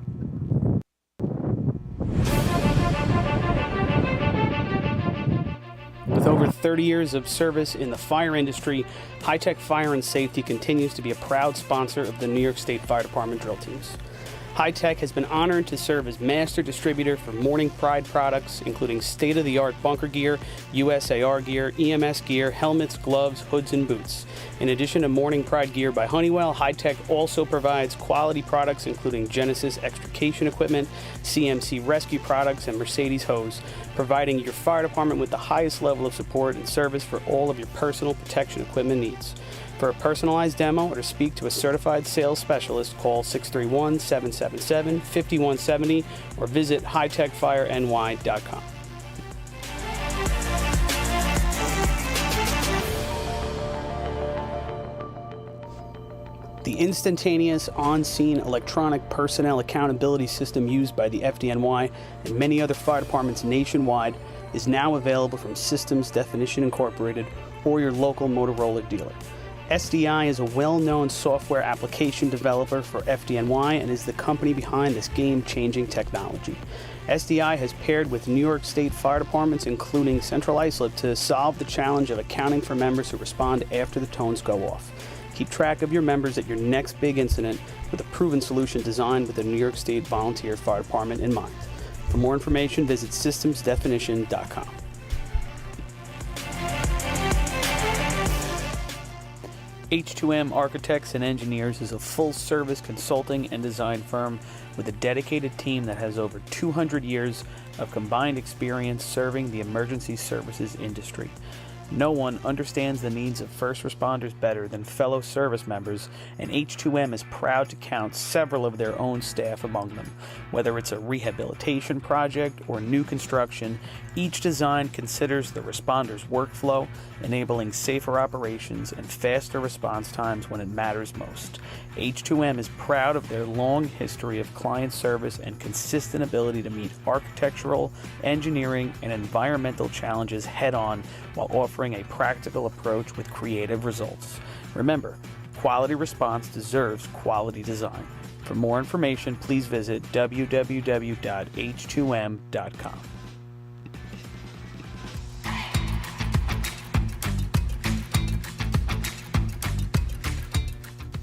[SPEAKER 5] With over 30 years of service in the fire industry, High-Tech Fire and Safety continues to be a proud sponsor of the New York State Fire Department drill teams. High-Tech has been honored to serve as master distributor for Morning Pride products, including state-of-the-art bunker gear, USAR gear, EMS gear, helmets, gloves, hoods, and boots. In addition to Morning Pride gear by Honeywell, High-Tech also provides quality products including Genesis extrication equipment, CMC rescue products, and Mercedes hose, providing your fire department with the highest level of support and service for all of your personal protection equipment needs. For a personalized demo or to speak to a certified sales specialist, call 631-777-5170 or visit hightechfireny.com. The instantaneous on-scene electronic personnel accountability system used by the FDNY and many other fire departments nationwide is now available from Systems Definition Incorporated or your local Motorola dealer. SDI is a well-known software application developer for FDNY and is the company behind this game-changing technology. SDI has paired with New York State fire departments, including Central Islip, to solve the challenge of accounting for members who respond after the tones go off. Keep track of your members at your next big incident with a proven solution designed with the New York State Volunteer Fire Department in mind. For more information, visit systemsdefinition.com. H2m Architects and Engineers is a full-service consulting and design firm with a dedicated team that has over 200 years of combined experience serving the emergency services industry. No one understands the needs of first responders better than fellow service members, and H2m is proud to count several of their own staff among them. Whether it's a rehabilitation project or new construction, each design considers the responder's workflow, enabling safer operations and faster response times when it matters most. H2m is proud of their long history of client service and consistent ability to meet architectural, engineering, and environmental challenges head-on while offering a practical approach with creative results. Remember, quality response deserves quality design. For more information, please visit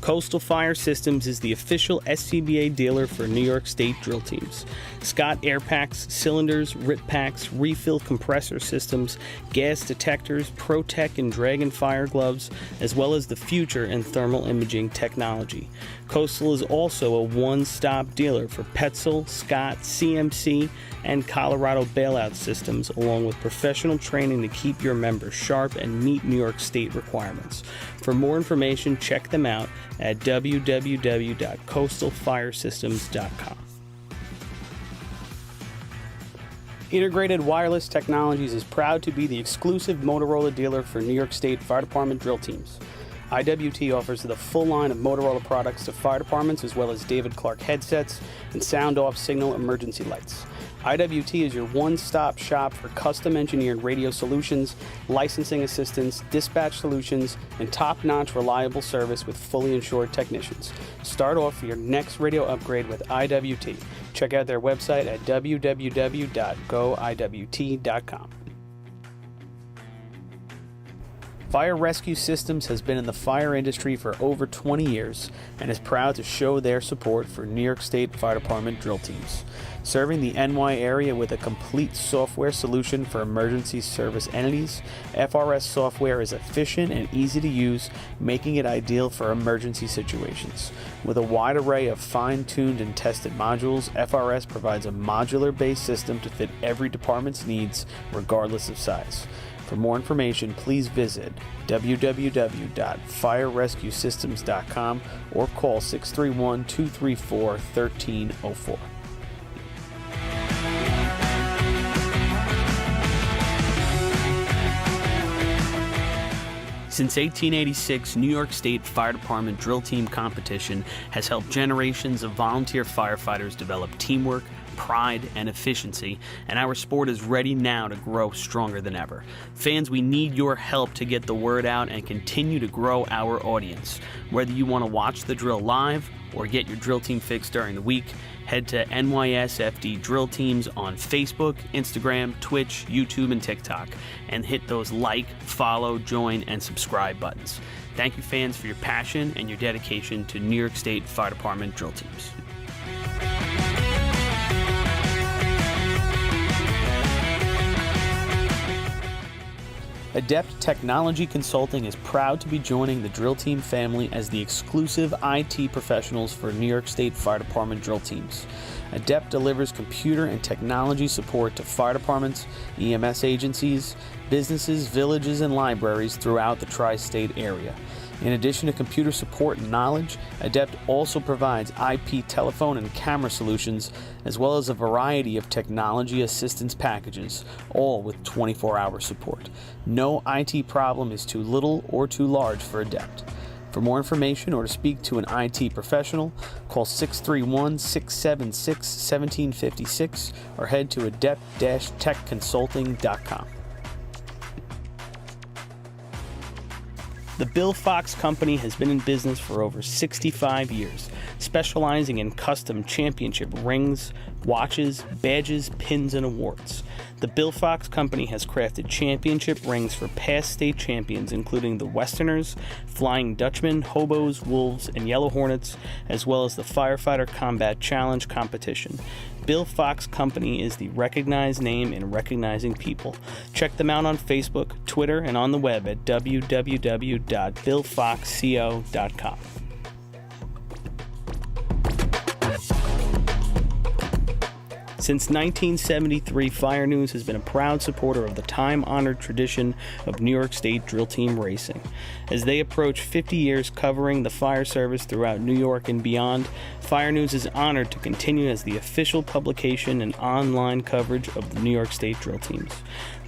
[SPEAKER 5] Coastal Fire Systems is the official SCBA dealer for New York State drill teams. Scott air packs, cylinders, rip packs, refill compressor systems, gas detectors, Protec and Dragon fire gloves, as well as the future in thermal imaging technology. Coastal is also a one-stop dealer for Petzl, Scott, CMC, and Colorado bailout systems, along with professional training to keep your members sharp and meet New York State requirements. For more information, check them out at www.coastalfiresystems.com. Integrated Wireless Technologies is proud to be the exclusive Motorola dealer for New York State Fire Department drill teams. IWT offers the full line of Motorola products to fire departments, as well as David Clark headsets and sound-off signal emergency lights. IWT is your one-stop shop for custom engineered radio solutions, licensing assistance, dispatch solutions, and top-notch reliable service with fully insured technicians. Start off your next radio upgrade with IWT. Check out their website at www.goiwt.com. Fire Rescue Systems has been in the fire industry for over 20 years and is proud to show their support for New York State Fire Department drill teams. Serving the NY area with a complete software solution for emergency service entities, FRS software is efficient and easy to use, making it ideal for emergency situations. With a wide array of fine-tuned and tested modules, FRS provides a modular-based system to fit every department's needs, regardless of size. For more information, please visit www.firerescuesystems.com or call 631-234-1304. Since 1886, New York State Fire Department drill team competition has helped generations of volunteer firefighters develop teamwork, pride, and efficiency, and our sport is ready now to grow stronger than ever. Fans, we need your help to get the word out and continue to grow our audience. Whether you want to watch the drill live or get your drill team fix during the week, head to NYSFD Drill Teams on Facebook, Instagram, Twitch, YouTube, and TikTok, and hit those like, follow, join, and subscribe buttons. Thank you, fans, for your passion and your dedication to New York State Fire Department drill teams. Adept Technology Consulting is proud to be joining the drill team family as the exclusive IT professionals for New York State Fire Department drill teams. Adept delivers computer and technology support to fire departments, EMS agencies, businesses, villages, and libraries throughout the tri-state area. In addition to computer support and knowledge, Adept also provides IP telephone and camera solutions, as well as a variety of technology assistance packages, all with 24-hour support. No IT problem is too little or too large for Adept. For more information or to speak to an IT professional, call 631-676-1756 or head to adept-techconsulting.com. The Bill Fox Company has been in business for over 65 years, specializing in custom championship rings, watches, badges, pins, and awards. The Bill Fox Company has crafted championship rings for past state champions, including the Westerners, Flying Dutchmen, Hobos, Wolves, and Yellow Hornets, as well as the Firefighter Combat Challenge competition. Bill Fox Company is the recognized name in recognizing people. Check them out on Facebook, Twitter, and on the web at www.billfoxco.com. Since 1973, Fire News has been a proud supporter of the time-honored tradition of New York State drill team racing. As they approach 50 years covering the fire service throughout New York and beyond, Fire News is honored to continue as the official publication and online coverage of the New York State drill teams.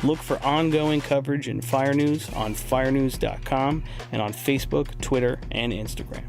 [SPEAKER 5] Look for ongoing coverage in Fire News on firenews.com and on Facebook, Twitter, and Instagram.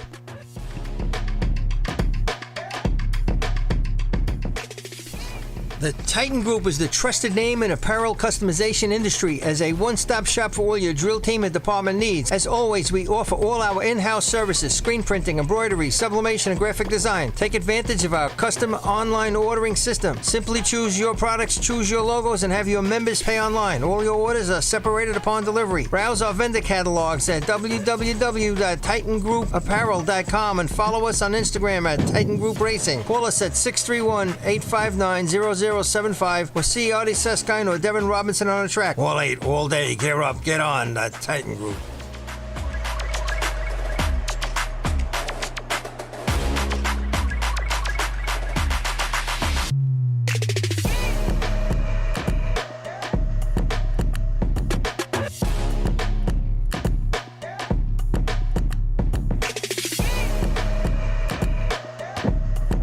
[SPEAKER 6] The Titan Group is the trusted name in apparel customization industry as a one-stop shop for all your drill team and department needs. As always, we offer all our in-house services, screen printing, embroidery, sublimation, and graphic design. Take advantage of our custom online ordering system. Simply choose your products, choose your logos, and have your members pay online. All your orders are separated upon delivery. Browse our vendor catalogs at www.titangroupapparel.com and follow us on Instagram at Titan Group Racing. Call us at 631-859-0075 or see Artie Seskine or Devin Robinson on the track. All 8, all day. Gear up, get on. The Titan Group.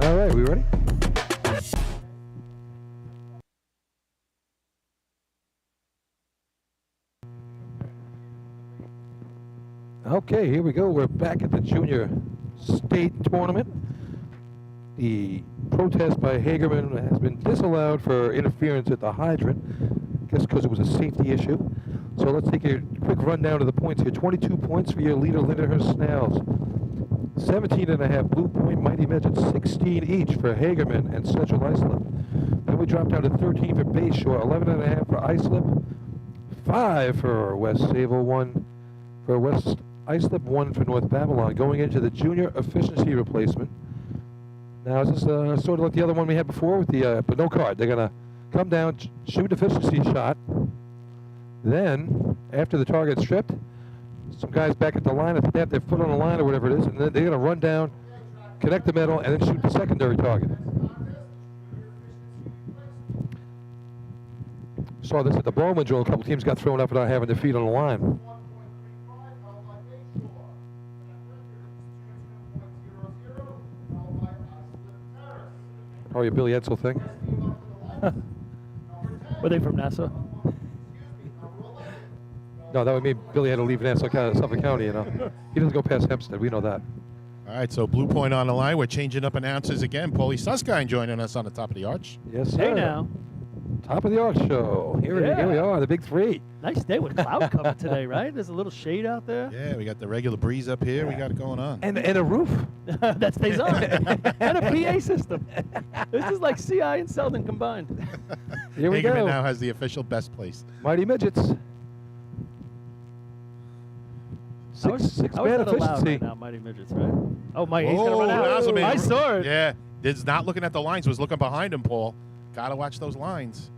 [SPEAKER 1] All right, we ready? Okay, here we go. We're back at the Junior State Tournament. The protest by Hagerman has been disallowed for interference at the hydrant, I guess because it was a safety issue. So let's take a quick rundown of the points here. 22 points for your leader, Lindenhurst Snells. 17.5 Blue Point Mighty Midgets, 16 each for Hagerman and Central Islip. Then we drop down to 13 for Bayshore, 11.5 for Islip, 5 for West Sable, 1 for West Islip, 1 for North Babylon. Going into the junior efficiency replacement. Now is this sort of like the other one we had before with the but no card. They're gonna come down, shoot efficiency shot. Then after the target's stripped, some guys back at the line, I think they have their foot on the line or whatever it is, and then they're going to run down, connect the metal, and then shoot the secondary target. Saw this at the Bowman drill. A couple teams got thrown up for not having their feet on the line. Or your Billy Edsel thing.
[SPEAKER 8] Were they from Nassau?
[SPEAKER 1] No, that would mean Billy had to leave Nassau County, Suffolk County, you know. He doesn't go past Hempstead. We know that.
[SPEAKER 4] All right, so Blue Point on the line. We're changing up announcers again. Paulie Suskine joining us on the top of the arch.
[SPEAKER 1] Yes, sir.
[SPEAKER 8] Hey now.
[SPEAKER 1] Top of the arch show. Here we are, the big three.
[SPEAKER 8] Nice day with cloud cover today, right? There's a little shade out there.
[SPEAKER 4] Yeah, we got the regular breeze up here. We got it going on.
[SPEAKER 1] And a roof.
[SPEAKER 8] That stays on. And a PA system. This is like CI and Selden combined.
[SPEAKER 1] Here we
[SPEAKER 4] Hagerman
[SPEAKER 1] go.
[SPEAKER 4] now has the official best place.
[SPEAKER 1] Mighty Midgets. Six
[SPEAKER 8] How
[SPEAKER 1] man
[SPEAKER 8] is that allowed
[SPEAKER 1] efficiency.
[SPEAKER 8] right now, Mighty Midgets, right? Oh, Mike, he's going to run out.
[SPEAKER 4] Razzleman.
[SPEAKER 8] I saw it.
[SPEAKER 4] Yeah, is not looking at the lines. Was looking behind him, Paul. Got to watch those lines.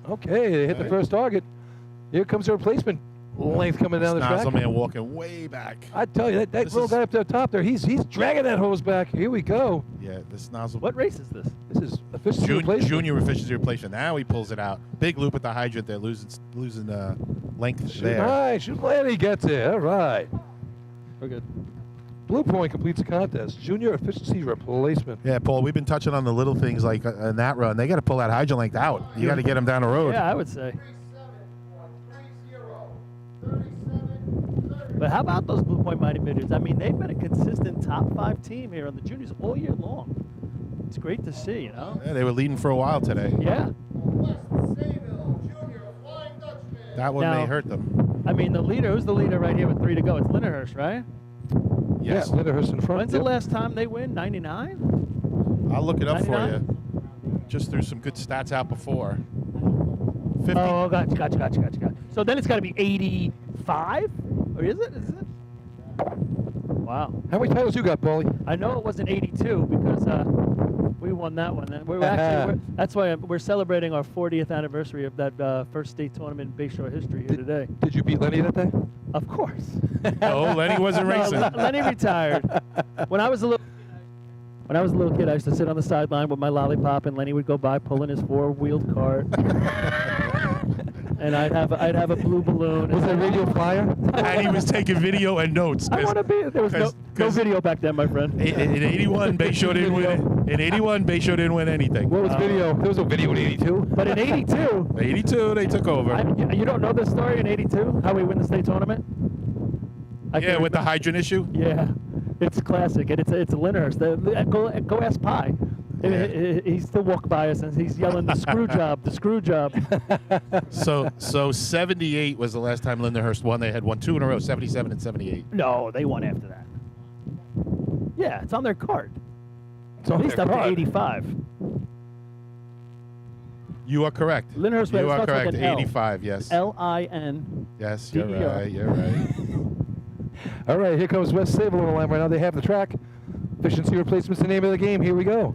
[SPEAKER 1] Okay, they hit the first target. Here comes the replacement length coming down the track.
[SPEAKER 4] Razzleman walking way back.
[SPEAKER 1] I tell you, that little guy up there top there, he's dragging that hose back. Here we go.
[SPEAKER 4] Yeah, this nozzle.
[SPEAKER 8] What race is this?
[SPEAKER 1] This is efficiency replacement.
[SPEAKER 4] Junior efficiency replacement. Now he pulls it out. Big loop at the hydrant there, losing length there.
[SPEAKER 1] Nice. Shoot Lanny gets it. All right.
[SPEAKER 8] We're good.
[SPEAKER 1] Blue Point completes the contest. Junior efficiency replacement.
[SPEAKER 4] Yeah, Paul, we've been touching on the little things like in that run. They got to pull that hydrant length out. You got to get them down the road.
[SPEAKER 8] Yeah, I would say. But how about those Blue Point Mighty Midgets? I mean, they've been a consistent top 5 team here on the juniors all year long. It's great to see, you know?
[SPEAKER 4] Yeah, they were leading for a while today.
[SPEAKER 8] Yeah.
[SPEAKER 4] That one
[SPEAKER 8] Now,
[SPEAKER 4] may hurt them.
[SPEAKER 8] I mean, who's the leader right here with 3 to go? It's Lindenhurst, right?
[SPEAKER 4] Yes.
[SPEAKER 1] Yeah, Lindenhurst in front.
[SPEAKER 8] When's the last time they win? 99?
[SPEAKER 4] I'll look it up for
[SPEAKER 8] 99?
[SPEAKER 4] you. Just threw some good stats out before. 50.
[SPEAKER 8] Oh, gotcha. So then it's got to be 85? Or is it? Wow.
[SPEAKER 1] How many titles you got, Paulie?
[SPEAKER 8] I know it wasn't 82 because we won that one. That's why we're celebrating our 40th anniversary of that first state tournament in Bayshore history here today.
[SPEAKER 1] Did you beat Lenny that day?
[SPEAKER 8] Of course.
[SPEAKER 4] No, Lenny wasn't racing.
[SPEAKER 8] Lenny retired. When I was a little kid, I used to sit on the sideline with my lollipop, and Lenny would go by pulling his 4-wheeled cart. And I'd have a blue balloon.
[SPEAKER 1] Was that radio flyer?
[SPEAKER 4] And he was taking video and notes.
[SPEAKER 8] I want to be. There was no video back then, my friend.
[SPEAKER 4] In 81, Bayshore didn't win. In 81, Bayshore didn't win anything.
[SPEAKER 1] What was video? There was no video in 82.
[SPEAKER 8] But in 82,
[SPEAKER 4] 82, they took over.
[SPEAKER 8] you don't know this story in 82? How we win the state tournament?
[SPEAKER 4] Yeah, with the hydrant issue?
[SPEAKER 8] Yeah, it's classic, and it's Lindenhurst. Go ask Pie. He still walked by us and he's yelling, "The screw job, the screw job."
[SPEAKER 4] So 78 was the last time Lindenhurst won. They had won 2 in a row, 77 and 78.
[SPEAKER 8] No, they won after that. Yeah, it's on their card.
[SPEAKER 1] It's
[SPEAKER 8] At
[SPEAKER 1] on
[SPEAKER 8] least
[SPEAKER 1] their
[SPEAKER 8] up
[SPEAKER 1] card.
[SPEAKER 8] to 85.
[SPEAKER 4] You are correct.
[SPEAKER 8] Lindenhurst
[SPEAKER 4] You are
[SPEAKER 8] starts like
[SPEAKER 4] correct.
[SPEAKER 8] an L.
[SPEAKER 4] 85, yes.
[SPEAKER 8] L-I-N.
[SPEAKER 4] Yes, you're
[SPEAKER 8] DER.
[SPEAKER 4] right. You're right.
[SPEAKER 1] All right, here comes West Sable on the line right now. They have the track. Efficiency replacement's the name of the game. Here we go.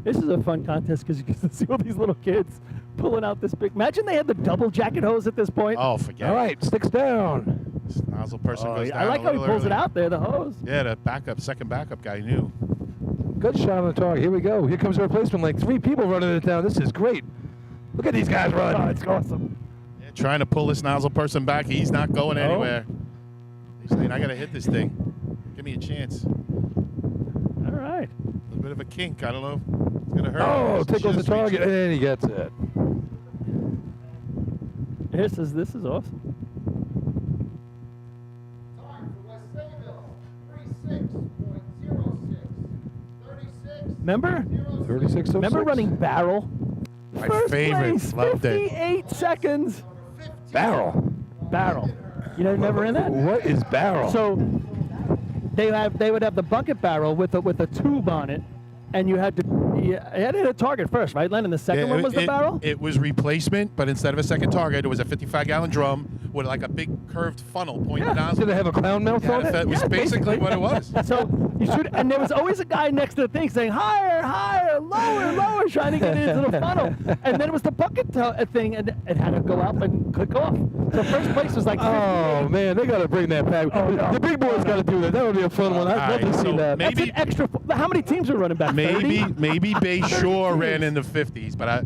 [SPEAKER 8] This is a fun contest because you get to see all these little kids pulling out this big. Imagine they had the double jacket hose at this point.
[SPEAKER 4] Oh, forget
[SPEAKER 1] All
[SPEAKER 4] it.
[SPEAKER 1] right, sticks down.
[SPEAKER 4] This nozzle person goes down
[SPEAKER 8] I like
[SPEAKER 4] a
[SPEAKER 8] how he
[SPEAKER 4] little
[SPEAKER 8] pulls it
[SPEAKER 4] early.
[SPEAKER 8] out there, the hose.
[SPEAKER 4] Yeah, the second backup guy knew.
[SPEAKER 1] Good shot on the target. Here we go. Here comes the replacement. Like 3 people running it down. This is great. Look at these guys run.
[SPEAKER 8] Oh, it's awesome.
[SPEAKER 4] Yeah, trying to pull this nozzle person back. He's not going
[SPEAKER 8] No.
[SPEAKER 4] anywhere. He's saying, I got to hit this thing. Give me a chance.
[SPEAKER 8] All right.
[SPEAKER 4] A little bit of a kink. I don't know. It's going to hurt.
[SPEAKER 1] Oh,
[SPEAKER 4] Just
[SPEAKER 1] tickles the
[SPEAKER 4] reach
[SPEAKER 1] target,
[SPEAKER 4] it.
[SPEAKER 1] and he gets it.
[SPEAKER 8] This is awesome.
[SPEAKER 3] Time for West Sayville, 36.06. 36.
[SPEAKER 8] Remember?
[SPEAKER 1] 36.06.
[SPEAKER 8] Remember running barrel?
[SPEAKER 4] My
[SPEAKER 8] First
[SPEAKER 4] favorite.
[SPEAKER 8] place,
[SPEAKER 4] Loved it.
[SPEAKER 8] 58 seconds.
[SPEAKER 1] Barrel.
[SPEAKER 8] Barrel. You know, never in that?
[SPEAKER 1] What is barrel?
[SPEAKER 8] So they would have the bucket barrel with a tube on it, and you had to hit a target first, right, Len? And the second one was the barrel.
[SPEAKER 4] It was replacement, but instead of a second target, it was a 55-gallon drum with like a big curved funnel pointing down.
[SPEAKER 1] Did they have a clown mouth on it?
[SPEAKER 4] That was
[SPEAKER 8] Yeah,
[SPEAKER 4] basically what it was.
[SPEAKER 8] So you shoot, and there was always a guy next to the thing saying higher, higher, lower, lower, trying to get into the funnel. And then it was the bucket thing, and it had to go up and click off. So first place was like 58.
[SPEAKER 1] Oh, man, they got to bring that back.
[SPEAKER 8] Oh, no.
[SPEAKER 1] The big boys got to do that. That would be a fun one. I'd love to
[SPEAKER 4] Alright,
[SPEAKER 1] see
[SPEAKER 4] so
[SPEAKER 1] that.
[SPEAKER 8] That's
[SPEAKER 4] maybe-
[SPEAKER 8] an extra. How many teams were running back? 30?
[SPEAKER 4] Maybe Bay Shore ran in the 50s, but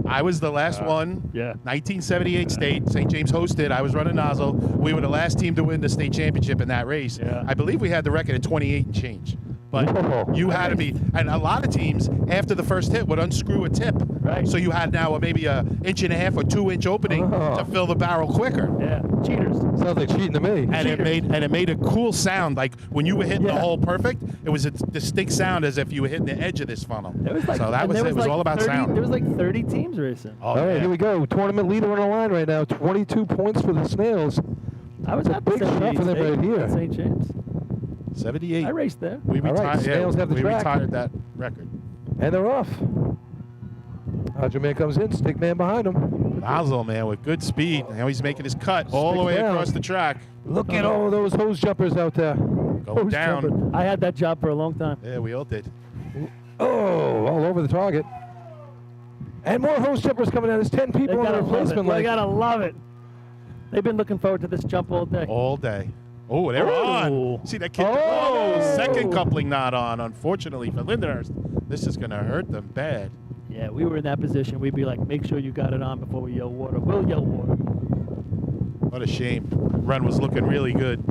[SPEAKER 4] I was the last one.
[SPEAKER 8] yeah.
[SPEAKER 4] 1978 state. St. James hosted. I was running nozzle. We were the last team to win the state championship in that race.
[SPEAKER 8] Yeah.
[SPEAKER 4] I believe we had the record at 28 and change. But
[SPEAKER 1] Whoa.
[SPEAKER 4] you had to be, and a lot of teams after the first hit would unscrew a tip.
[SPEAKER 8] Right.
[SPEAKER 4] So you had now maybe a 1.5 or 2 inch opening
[SPEAKER 1] Oh.
[SPEAKER 4] to fill the barrel quicker.
[SPEAKER 8] Yeah. Cheaters.
[SPEAKER 1] Sounds like cheating to me.
[SPEAKER 4] And it made a cool sound. Like when you were hitting the
[SPEAKER 8] Yeah.
[SPEAKER 4] hole perfect, it was a distinct sound as if you were hitting the edge of this funnel.
[SPEAKER 8] It was like,
[SPEAKER 4] so that
[SPEAKER 8] and
[SPEAKER 4] was
[SPEAKER 8] there
[SPEAKER 4] it. It was
[SPEAKER 8] like
[SPEAKER 4] all about
[SPEAKER 8] 30
[SPEAKER 4] sound.
[SPEAKER 8] There was like 30 teams racing.
[SPEAKER 4] Oh,
[SPEAKER 1] All right,
[SPEAKER 4] yeah.
[SPEAKER 1] here we go. Tournament leader on the line right now. 22 points for the Snails.
[SPEAKER 8] I was at the
[SPEAKER 1] big shot
[SPEAKER 8] 78
[SPEAKER 1] for them
[SPEAKER 8] state
[SPEAKER 1] right here.
[SPEAKER 8] at St. James.
[SPEAKER 4] 78.
[SPEAKER 8] I raced there.
[SPEAKER 4] We
[SPEAKER 1] All right,
[SPEAKER 4] retired.
[SPEAKER 1] Snails have the
[SPEAKER 4] we
[SPEAKER 1] track.
[SPEAKER 4] retired that record.
[SPEAKER 1] And they're off. Hodger man comes in, stick man behind him.
[SPEAKER 4] Nozzle man with good speed. Now he's making his cut all the
[SPEAKER 1] Stick
[SPEAKER 4] way
[SPEAKER 1] down.
[SPEAKER 4] across the track.
[SPEAKER 1] Look at all those hose jumpers out there.
[SPEAKER 4] Go
[SPEAKER 8] Hose
[SPEAKER 4] down.
[SPEAKER 8] jumper. I had that job for a long time.
[SPEAKER 4] Yeah, we all did.
[SPEAKER 1] Oh, all over the target. And more hose jumpers coming out. There's 10
[SPEAKER 8] They
[SPEAKER 1] people on the
[SPEAKER 8] gotta love it.
[SPEAKER 1] replacement
[SPEAKER 8] They
[SPEAKER 1] line.
[SPEAKER 8] gotta love it. They've been looking forward to this jump all day.
[SPEAKER 4] All day. Oh, they're
[SPEAKER 8] Oh.
[SPEAKER 4] on. See that kid?
[SPEAKER 8] Oh.
[SPEAKER 4] Second coupling not on. Unfortunately for Lindenhurst, this is going to hurt them bad.
[SPEAKER 8] Yeah, we were in that position. We'd be like, make sure you got it on before we yell water. We'll yell water.
[SPEAKER 4] What a shame. Run was looking really good.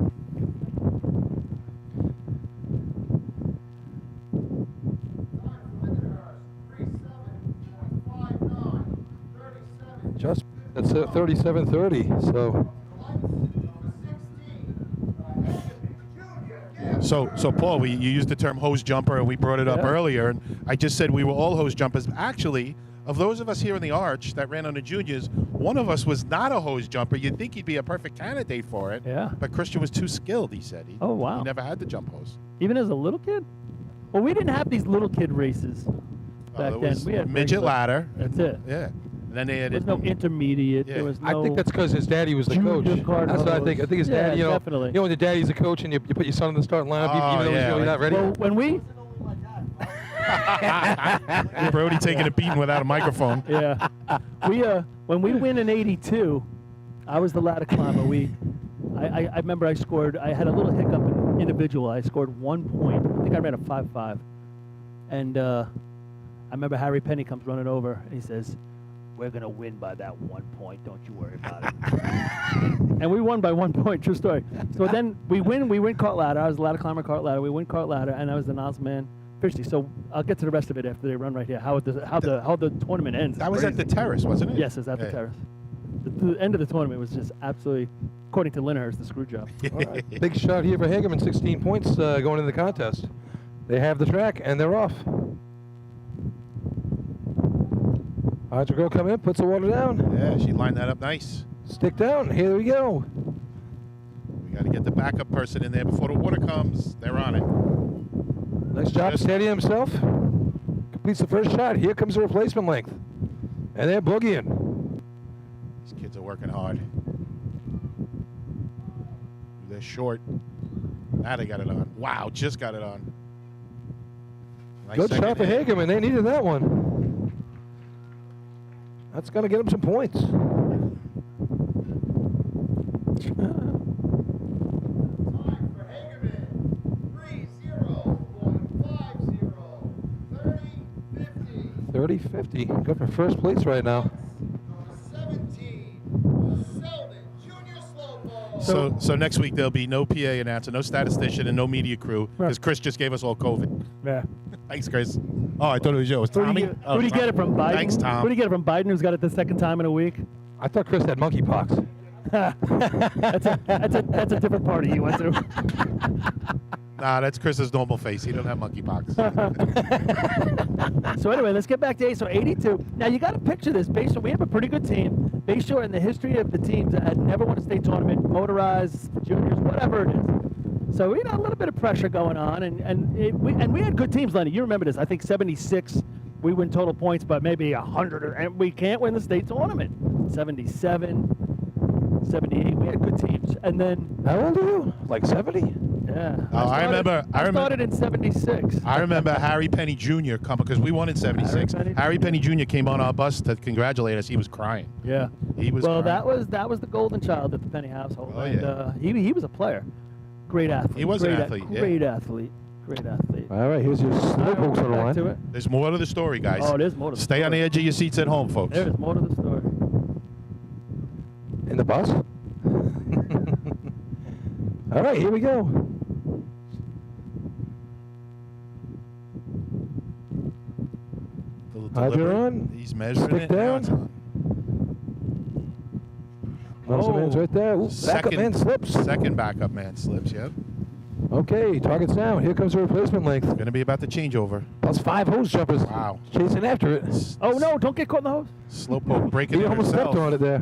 [SPEAKER 1] Just that's 37:30.
[SPEAKER 4] So Paul, you used the term hose jumper, and we brought it up
[SPEAKER 1] Yeah.
[SPEAKER 4] earlier, and I just said we were all hose jumpers. Actually, of those of us here in the Arch that ran on the juniors, one of us was not a hose jumper. You'd think he'd be a perfect candidate for it.
[SPEAKER 8] Yeah.
[SPEAKER 4] But Christian was too skilled, he said.
[SPEAKER 8] Oh, wow.
[SPEAKER 4] He never had the jump hose.
[SPEAKER 8] Even as a little kid? Well, we didn't have these little kid races back
[SPEAKER 4] There
[SPEAKER 8] then.
[SPEAKER 4] was
[SPEAKER 8] We had
[SPEAKER 4] midget
[SPEAKER 8] regular-
[SPEAKER 4] ladder.
[SPEAKER 8] That's it.
[SPEAKER 4] Yeah. And then they
[SPEAKER 8] There
[SPEAKER 4] had
[SPEAKER 8] was no intermediate.
[SPEAKER 4] Yeah.
[SPEAKER 8] There was no.
[SPEAKER 1] I think that's because his daddy was the
[SPEAKER 8] Junior
[SPEAKER 1] coach.
[SPEAKER 8] card
[SPEAKER 1] That's what I think. I think his
[SPEAKER 8] hose.
[SPEAKER 1] dad,
[SPEAKER 8] Yeah,
[SPEAKER 1] you
[SPEAKER 8] definitely.
[SPEAKER 1] know when the daddy's a coach and you put your son in the starting lineup,
[SPEAKER 4] Oh,
[SPEAKER 1] even though
[SPEAKER 4] yeah,
[SPEAKER 1] he's not ready.
[SPEAKER 8] Well, when we.
[SPEAKER 4] Brody taking a beating without a microphone.
[SPEAKER 8] Yeah. When we win in '82, I was the ladder climber. I remember I scored. I had a little hiccup in individual. I scored 1 point. I think I ran a 5.5, and I remember Harry Penny comes running over and he says, "We're gonna win by that 1 point. Don't you worry about it." And we won by 1 point. True story. So then we win cart ladder. I was the ladder climber, cart ladder. We win cart ladder, and I was the nozzle man. Officially. So I'll get to the rest of it after they run right here. How the tournament ends.
[SPEAKER 4] That was at the terrace, wasn't it?
[SPEAKER 8] Yes, it's at the
[SPEAKER 4] Yeah.
[SPEAKER 8] terrace. The end of the tournament was just absolutely, according to Lindenhurst, the screw job.
[SPEAKER 1] All right. Big shot here for Hagerman, 16 points going into the contest. They have the track, and they're off. Hydro girl come in, puts the water down.
[SPEAKER 4] Yeah, she lined that up nice.
[SPEAKER 1] Stick down. Here we go.
[SPEAKER 4] We got to get the backup person in there before the water comes. They're on it.
[SPEAKER 1] Nice job steadying himself. Completes the first shot. Here comes the replacement length. And they're boogieing.
[SPEAKER 4] These kids are working hard. They're short. Now they got it on. Wow, just got it on. Nice
[SPEAKER 1] Good shot for
[SPEAKER 4] hit.
[SPEAKER 1] Hagerman. They needed that one. That's going to get them some points.
[SPEAKER 3] Time for Hagerman. 30.50.
[SPEAKER 1] 30-50. Good for first place right now.
[SPEAKER 3] Number 17, Selden Junior Slowpoke.
[SPEAKER 4] So next week there'll be no PA announcer, no statistician, and no media crew because Chris just gave us all COVID.
[SPEAKER 8] Yeah.
[SPEAKER 4] Thanks, Chris. Oh, I thought it was you. It was Tommy.
[SPEAKER 8] Who do you get it from, Biden?
[SPEAKER 4] Thanks, Tom.
[SPEAKER 8] Who do you get it from, Biden, who's got it the second time in a week?
[SPEAKER 1] I thought Chris had monkeypox.
[SPEAKER 8] That's a different party you went through.
[SPEAKER 4] Nah, that's Chris's normal face. He don't have monkeypox.
[SPEAKER 8] So anyway, let's get back to so 82. Now you got to picture this. Bayshore, we have a pretty good team. Bayshore, in the history of the teams that had never won a state tournament, motorized, juniors, whatever it is. So we had a little bit of pressure going on, and we had good teams, Lenny. You remember this? I think 76, we win total points, but maybe 100, and we can't win the state tournament. 77, 78, we had good teams, and then
[SPEAKER 1] How old are you? Like 70?
[SPEAKER 8] yeah.
[SPEAKER 4] Oh, I remember.
[SPEAKER 8] I started in 76.
[SPEAKER 4] I remember Harry Penny Jr. coming because we won in '76. Harry Penny Jr. came on our bus to congratulate us. He was crying.
[SPEAKER 8] Yeah.
[SPEAKER 4] He was.
[SPEAKER 8] Well,
[SPEAKER 4] crying.
[SPEAKER 8] that was the golden child at the Penny household.
[SPEAKER 4] Oh,
[SPEAKER 8] and,
[SPEAKER 4] yeah.
[SPEAKER 8] He was a player. Great athlete.
[SPEAKER 4] He was an
[SPEAKER 8] Great
[SPEAKER 4] athlete, yeah.
[SPEAKER 8] Great athlete. Great athlete.
[SPEAKER 1] All right, here's your slowpokes on the
[SPEAKER 8] Back
[SPEAKER 1] line.
[SPEAKER 8] to it.
[SPEAKER 4] There's more to the story, guys.
[SPEAKER 8] Oh, there's more to the
[SPEAKER 4] Stay on the
[SPEAKER 8] story.
[SPEAKER 4] edge of your seats at home, folks.
[SPEAKER 8] There's more to the story.
[SPEAKER 1] In the bus? All right, here we go. Hydro on.
[SPEAKER 4] He's measuring
[SPEAKER 1] Stick
[SPEAKER 4] it. Now
[SPEAKER 1] down.
[SPEAKER 4] it's on.
[SPEAKER 1] Muscle man's right there. Ooh, backup man slips.
[SPEAKER 4] Second backup man slips, yep.
[SPEAKER 1] Okay, target's down. Here comes the replacement length.
[SPEAKER 4] Going to be about the changeover.
[SPEAKER 1] Plus 5 hose jumpers.
[SPEAKER 4] Wow.
[SPEAKER 1] Chasing after it.
[SPEAKER 8] Oh, no, don't get caught in the hose.
[SPEAKER 4] Slowpoke breaking
[SPEAKER 1] He
[SPEAKER 4] it
[SPEAKER 1] almost
[SPEAKER 4] herself.
[SPEAKER 1] stepped on it there.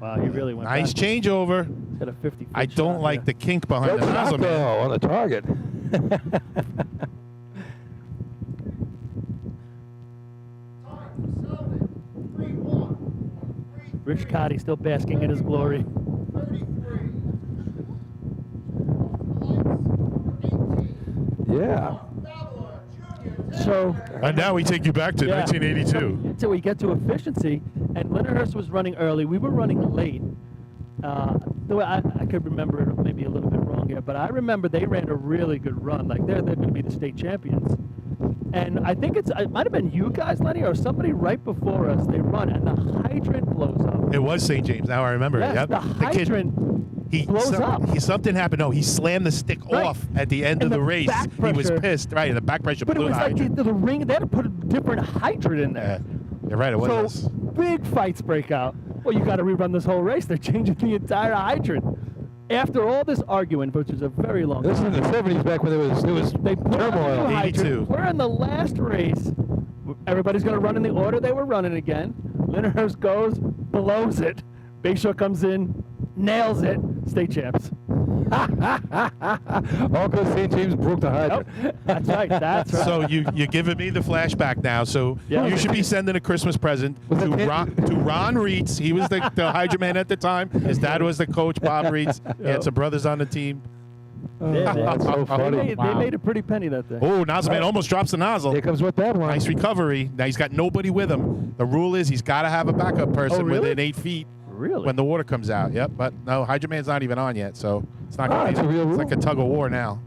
[SPEAKER 8] Wow, he really went
[SPEAKER 4] Nice
[SPEAKER 8] back.
[SPEAKER 4] changeover.
[SPEAKER 8] Hit a 50
[SPEAKER 4] I don't like the kink behind
[SPEAKER 1] Good
[SPEAKER 4] the
[SPEAKER 1] shot,
[SPEAKER 4] nozzle, man.
[SPEAKER 1] though, on the target.
[SPEAKER 3] Time for Selden. 3-1.
[SPEAKER 8] Rich Cotty still basking in his glory.
[SPEAKER 3] 33. Number 18.
[SPEAKER 1] Yeah.
[SPEAKER 3] Babylon Junior.
[SPEAKER 8] So
[SPEAKER 4] And now we take you back to 1982.
[SPEAKER 8] Until we get to efficiency, and Lindenhurst was running early. We were running late. The way I could remember it maybe a little bit wrong here, but I remember they ran a really good run. Like they're going to be the state champions. And I think it might have been you guys, Lenny, or somebody right before us. They run, and the hydrant blows up.
[SPEAKER 4] It was St. James. Now I remember
[SPEAKER 8] Yes,
[SPEAKER 4] it. Yep.
[SPEAKER 8] the hydrant blows up.
[SPEAKER 4] Something happened. No, he slammed the stick
[SPEAKER 8] Right.
[SPEAKER 4] off at the end
[SPEAKER 8] And
[SPEAKER 4] of the
[SPEAKER 8] the
[SPEAKER 4] race.
[SPEAKER 8] back
[SPEAKER 4] He was
[SPEAKER 8] pressure-
[SPEAKER 4] pissed. Right, and the back pressure
[SPEAKER 8] But it
[SPEAKER 4] blew
[SPEAKER 8] was
[SPEAKER 4] the
[SPEAKER 8] like
[SPEAKER 4] hydrant.
[SPEAKER 8] the ring. They had to put a different hydrant in there.
[SPEAKER 4] Yeah. You're right, it was.
[SPEAKER 8] So big fights break out. Well, you got to rerun this whole race. They're changing the entire hydrant. After all this arguing, which was a very long
[SPEAKER 1] This is in
[SPEAKER 8] time,
[SPEAKER 1] the 70s back when it was
[SPEAKER 8] they put on the
[SPEAKER 1] turmoil.
[SPEAKER 8] new hydrant.
[SPEAKER 4] 82.
[SPEAKER 8] We're in the last race. Everybody's going to run in the order they were running again. Lindenhurst goes, blows it. Bayshore comes in, nails it. State champs.
[SPEAKER 1] All because St. James broke the hydrant.
[SPEAKER 8] Nope. That's right. That's right.
[SPEAKER 4] So you're giving me the flashback now. So
[SPEAKER 8] Yeah.
[SPEAKER 4] you should be sending a Christmas present
[SPEAKER 1] Was
[SPEAKER 4] to
[SPEAKER 1] it
[SPEAKER 4] Ron Reitz. He was the hydrant man at the time. His dad was the coach, Bob Reitz. He had some brothers on the team.
[SPEAKER 1] That's so funny.
[SPEAKER 8] They made a pretty penny that day.
[SPEAKER 4] Oh, nozzle man almost drops the nozzle.
[SPEAKER 1] Here comes what that one.
[SPEAKER 4] Nice recovery. Now he's got nobody with him. The rule is he's got to have a backup person
[SPEAKER 8] really?
[SPEAKER 4] within 8 feet
[SPEAKER 8] Really?
[SPEAKER 4] when the water comes out. Yep, but no, hydrant man's not even on yet, so it's not going
[SPEAKER 1] that's
[SPEAKER 4] to
[SPEAKER 1] a
[SPEAKER 4] be.
[SPEAKER 1] real
[SPEAKER 4] It's
[SPEAKER 1] rule.
[SPEAKER 4] like a tug of war now.